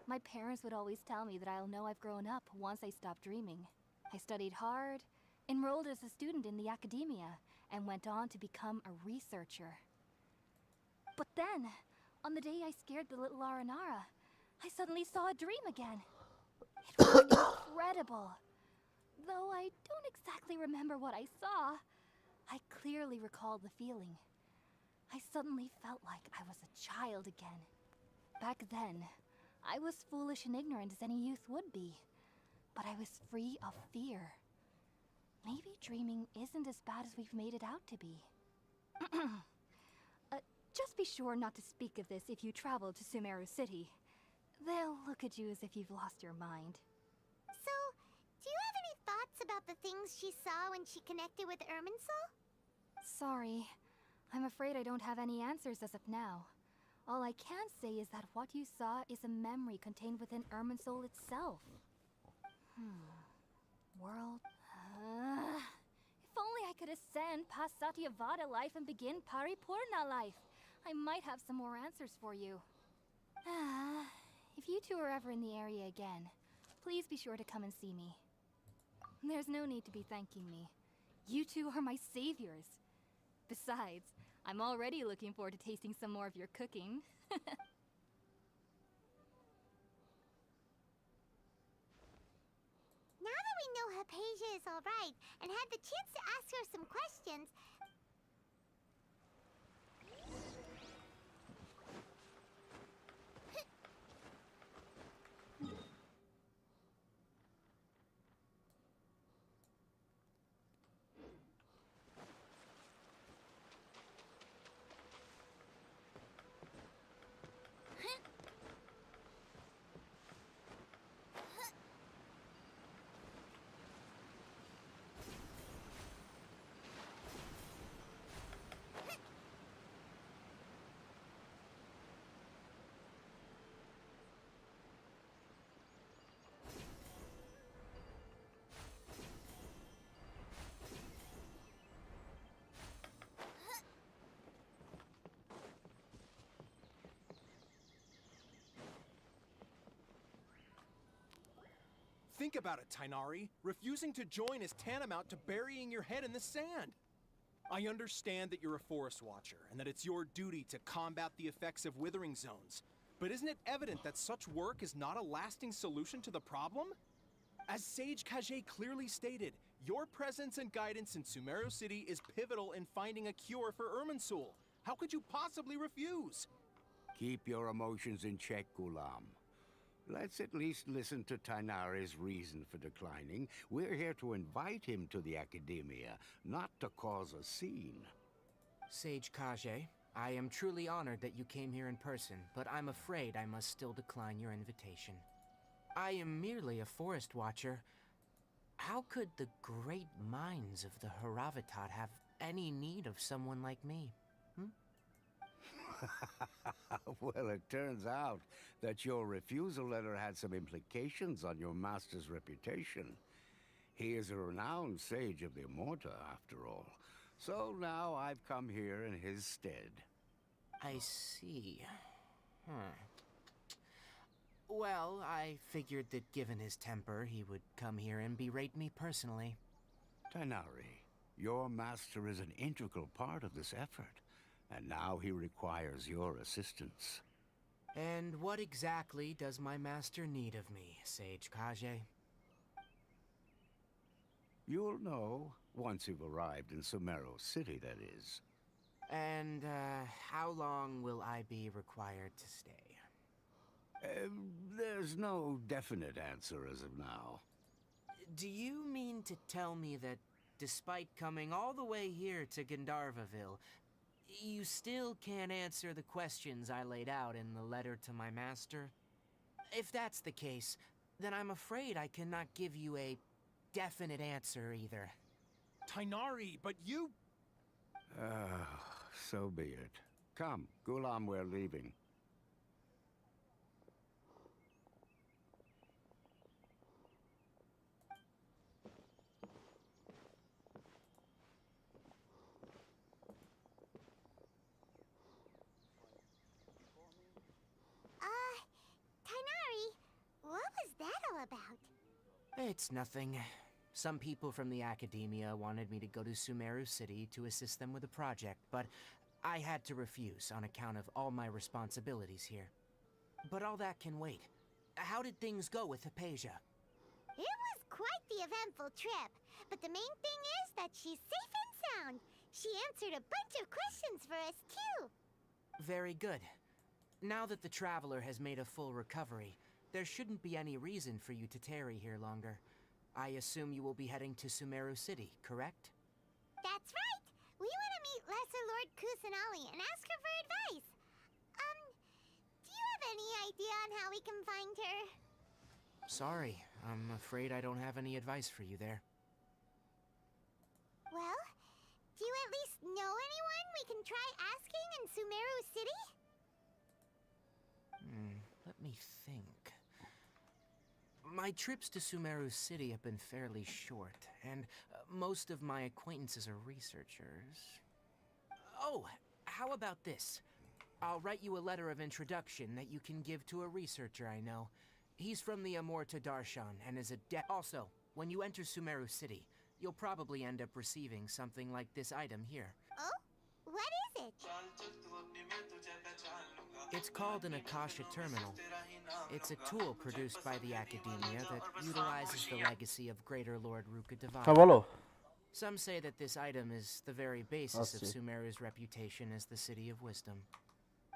my parents would always tell me that I'll know I've grown up once I stop dreaming. I studied hard, enrolled as a student in the academia, and went on to become a researcher. But then, on the day I scared the little Aranara, I suddenly saw a dream again. It was incredible. Though I don't exactly remember what I saw, I clearly recall the feeling. I suddenly felt like I was a child again. Back then, I was foolish and ignorant as any youth would be, but I was free of fear. Maybe dreaming isn't as bad as we've made it out to be. Just be sure not to speak of this if you travel to Sumeru City. They'll look at you as if you've lost your mind. So, do you have any thoughts about the things she saw when she connected with Irminsul? Sorry. I'm afraid I don't have any answers as of now. All I can say is that what you saw is a memory contained within Irminsul itself. World... if only I could ascend past Satyavada life and begin Paripurna life. I might have some more answers for you. If you two are ever in the area again, please be sure to come and see me. There's no need to be thanking me. You two are my saviors. Besides, I'm already looking forward to tasting some more of your cooking. Now that we know Hypatia is alright and had the chance to ask her some questions, Think about it, Tainari. Refusing to join is tantamount to burying your head in the sand. I understand that you're a forest watcher and that it's your duty to combat the effects of withering zones. But isn't it evident that such work is not a lasting solution to the problem? As Sage Kage clearly stated, your presence and guidance in Sumeru City is pivotal in finding a cure for Irminsul. How could you possibly refuse? Keep your emotions in check, Gulam. Let's at least listen to Tainari's reason for declining. We're here to invite him to the Academia, not to cause a scene. Sage Kage, I am truly honored that you came here in person, but I'm afraid I must still decline your invitation. I am merely a forest watcher. How could the great minds of the Haravatat have any need of someone like me? Well, it turns out that your refusal letter had some implications on your master's reputation. He is a renowned sage of the Immorta, after all. So now I've come here in his stead. I see. Well, I figured that given his temper, he would come here and berate me personally. Tainari, your master is an integral part of this effort, and now he requires your assistance. And what exactly does my master need of me, Sage Kage? You'll know once you've arrived in Sumeru City, that is. And, how long will I be required to stay? There's no definite answer as of now. Do you mean to tell me that, despite coming all the way here to Gandharvaville, you still can't answer the questions I laid out in the letter to my master? If that's the case, then I'm afraid I cannot give you a definite answer either. Tainari, but you... So be it. Come, Gulam, we're leaving. Tainari, what was that all about? It's nothing. Some people from the Academia wanted me to go to Sumeru City to assist them with a project, but I had to refuse on account of all my responsibilities here. But all that can wait. How did things go with Hypatia? It was quite the eventful trip, but the main thing is that she's safe and sound. She answered a bunch of questions for us, too. Very good. Now that the Traveler has made a full recovery, there shouldn't be any reason for you to tarry here longer. I assume you will be heading to Sumeru City, correct? That's right! We want to meet Lesser Lord Kusanali and ask her for advice. Do you have any idea on how we can find her? Sorry, I'm afraid I don't have any advice for you there. Well, do you at least know anyone we can try asking in Sumeru City? Let me think. My trips to Sumeru City have been fairly short, and most of my acquaintances are researchers. Oh, how about this? I'll write you a letter of introduction that you can give to a researcher I know. He's from the Immorta Darshan and is a Also, when you enter Sumeru City, you'll probably end up receiving something like this item here. Oh? What is it? It's called an Akasha Terminal. It's a tool produced by the Academia that utilizes the legacy of Greater Lord Ruka Divine. Some say that this item is the very basis of Sumeru's reputation as the City of Wisdom.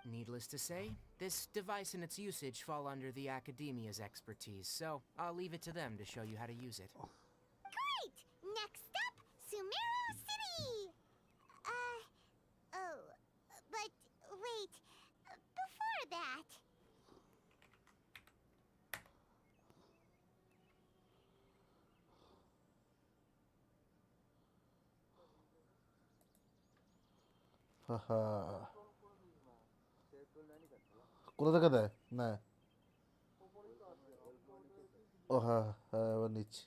Needless to say, this device and its usage fall under the Academia's expertise, so I'll leave it to them to show you how to use it. Great! Next up, Sumeru City! But wait, before that... Haha. কোথা থেকে দেয় না ও হ্যাঁ হ্যাঁ এবার নিচ্ছি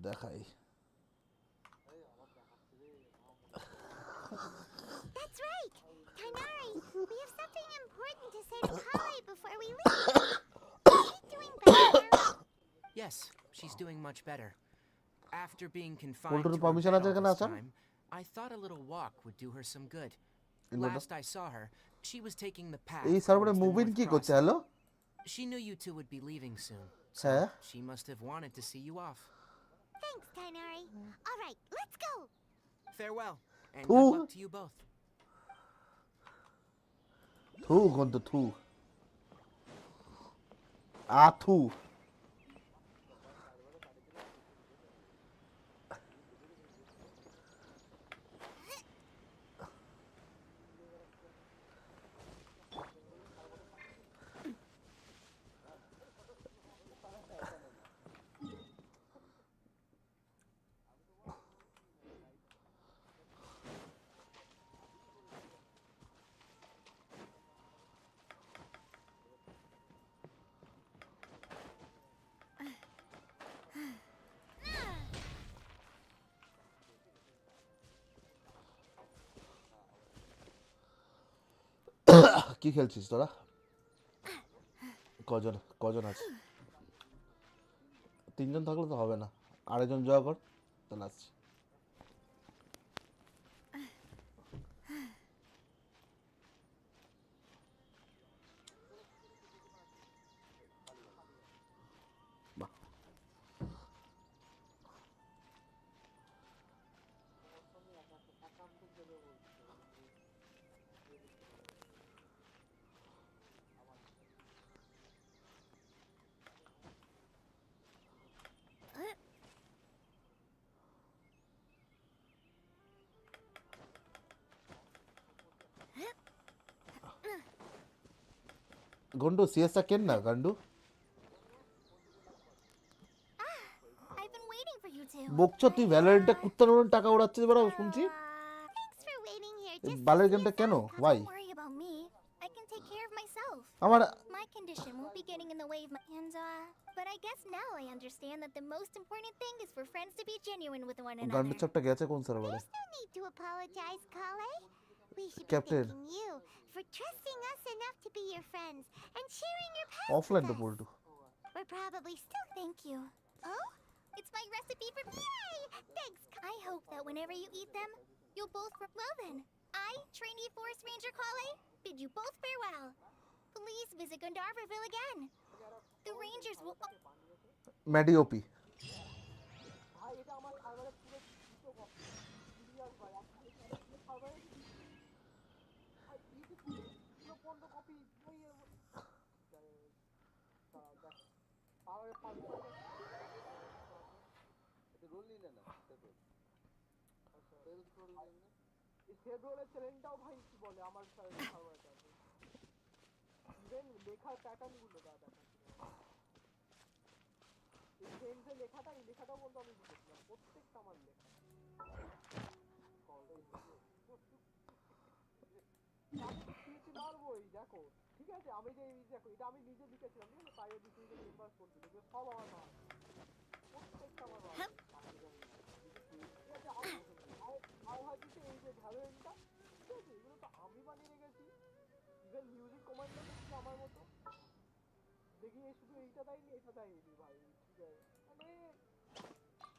দেখাই That's right. Kainari, we have something important to say to Kale before we leave. Is she doing better now? Yes, she's doing much better. After being confined Polter to her permission bed আছে all এখানে this আসার? time, I thought a little walk would do her some good. Inverter? Last I saw her, she was taking the path এই সার্ভারে towards the moving north কি করছে? crossing. Hello? She knew you two would be leaving soon, so হ্যাঁ? she must have wanted to see you off. Thanks, Kainari. All right, let's go. Farewell, and Thu. good luck to you both. থু গন্ধ থু। আথু। কি খেলছিস তোরা? কজন কজন আছে? তিনজন থাকলে তো হবে না, আরেকজন জয়া কর, তাহলে আসছি। গন্ডু সিএসটা কেন না গন্ডু? I've been waiting for you two. বকছ তুই ভ্যালোরেন্টে কুত্তার মতন টাকা উড়াচ্ছিস বড় শুনছি। Thanks for waiting here. Just বালের গেমটা কেন? Why? don't worry about me. I can take care of myself. আমার My condition won't be getting in the way of my but I guess now I understand that the most important thing is for friends to be genuine with one another. গন্ডু চাপটা গেছে কোন সার্ভারে? There's no need to apologize, Kale. We should be Captain. thanking you for trusting us enough to be your friends and sharing your past offline with তো us. Paltu. We're probably still thank you. Oh, it's my recipe for yay! Thanks. I hope that whenever you eat them, you'll both. Well then, I, trainee Forest Ranger Kale, bid you both farewell. Please visit Gandharville again. The Rangers will. ম্যাডিওপি।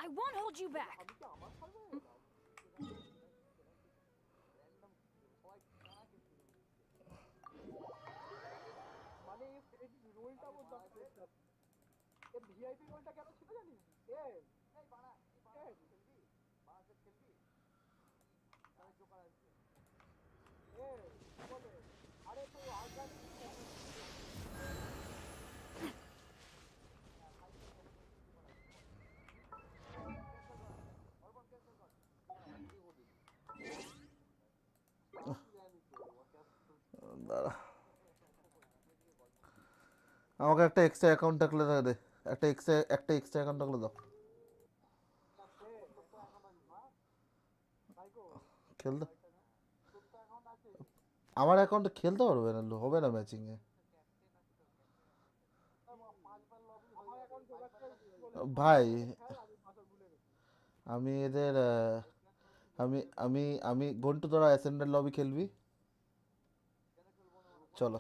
I won't hold you back. দাঁড়া, আমাকে একটা extra account থাকলে দে, একটা extra account থাকলে দাও। খেলতে আমার অ্যাকাউন্টে খেলতে পারবে না, হবে না ম্যাচিং এ ভাই। আমি এদের আমি আমি আমি ঘন্টু তোরা অ্যাসেন্ডেন্ট লবি খেলবি? চলো।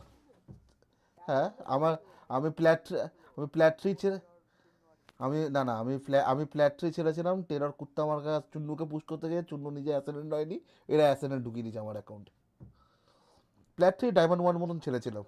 হ্যাঁ আমার আমি প্ল্যাট আমি প্ল্যাট থ্রি ছেড়ে আমি না না আমি প্ল্যাট থ্রি ছেড়েছিলাম টেরর কুত্তা আমার কাছে চুন্নুকে পুশ করতে গিয়ে চুন্নু নিজে অ্যাসেন্ডেন্ট হয়নি, এরা অ্যাসেন্ডেন্ট ঢুকিয়ে দিয়েছে আমার অ্যাকাউন্টে। প্ল্যাট থ্রি ডায়মন্ড ওয়ান মতন ছেড়েছিলাম।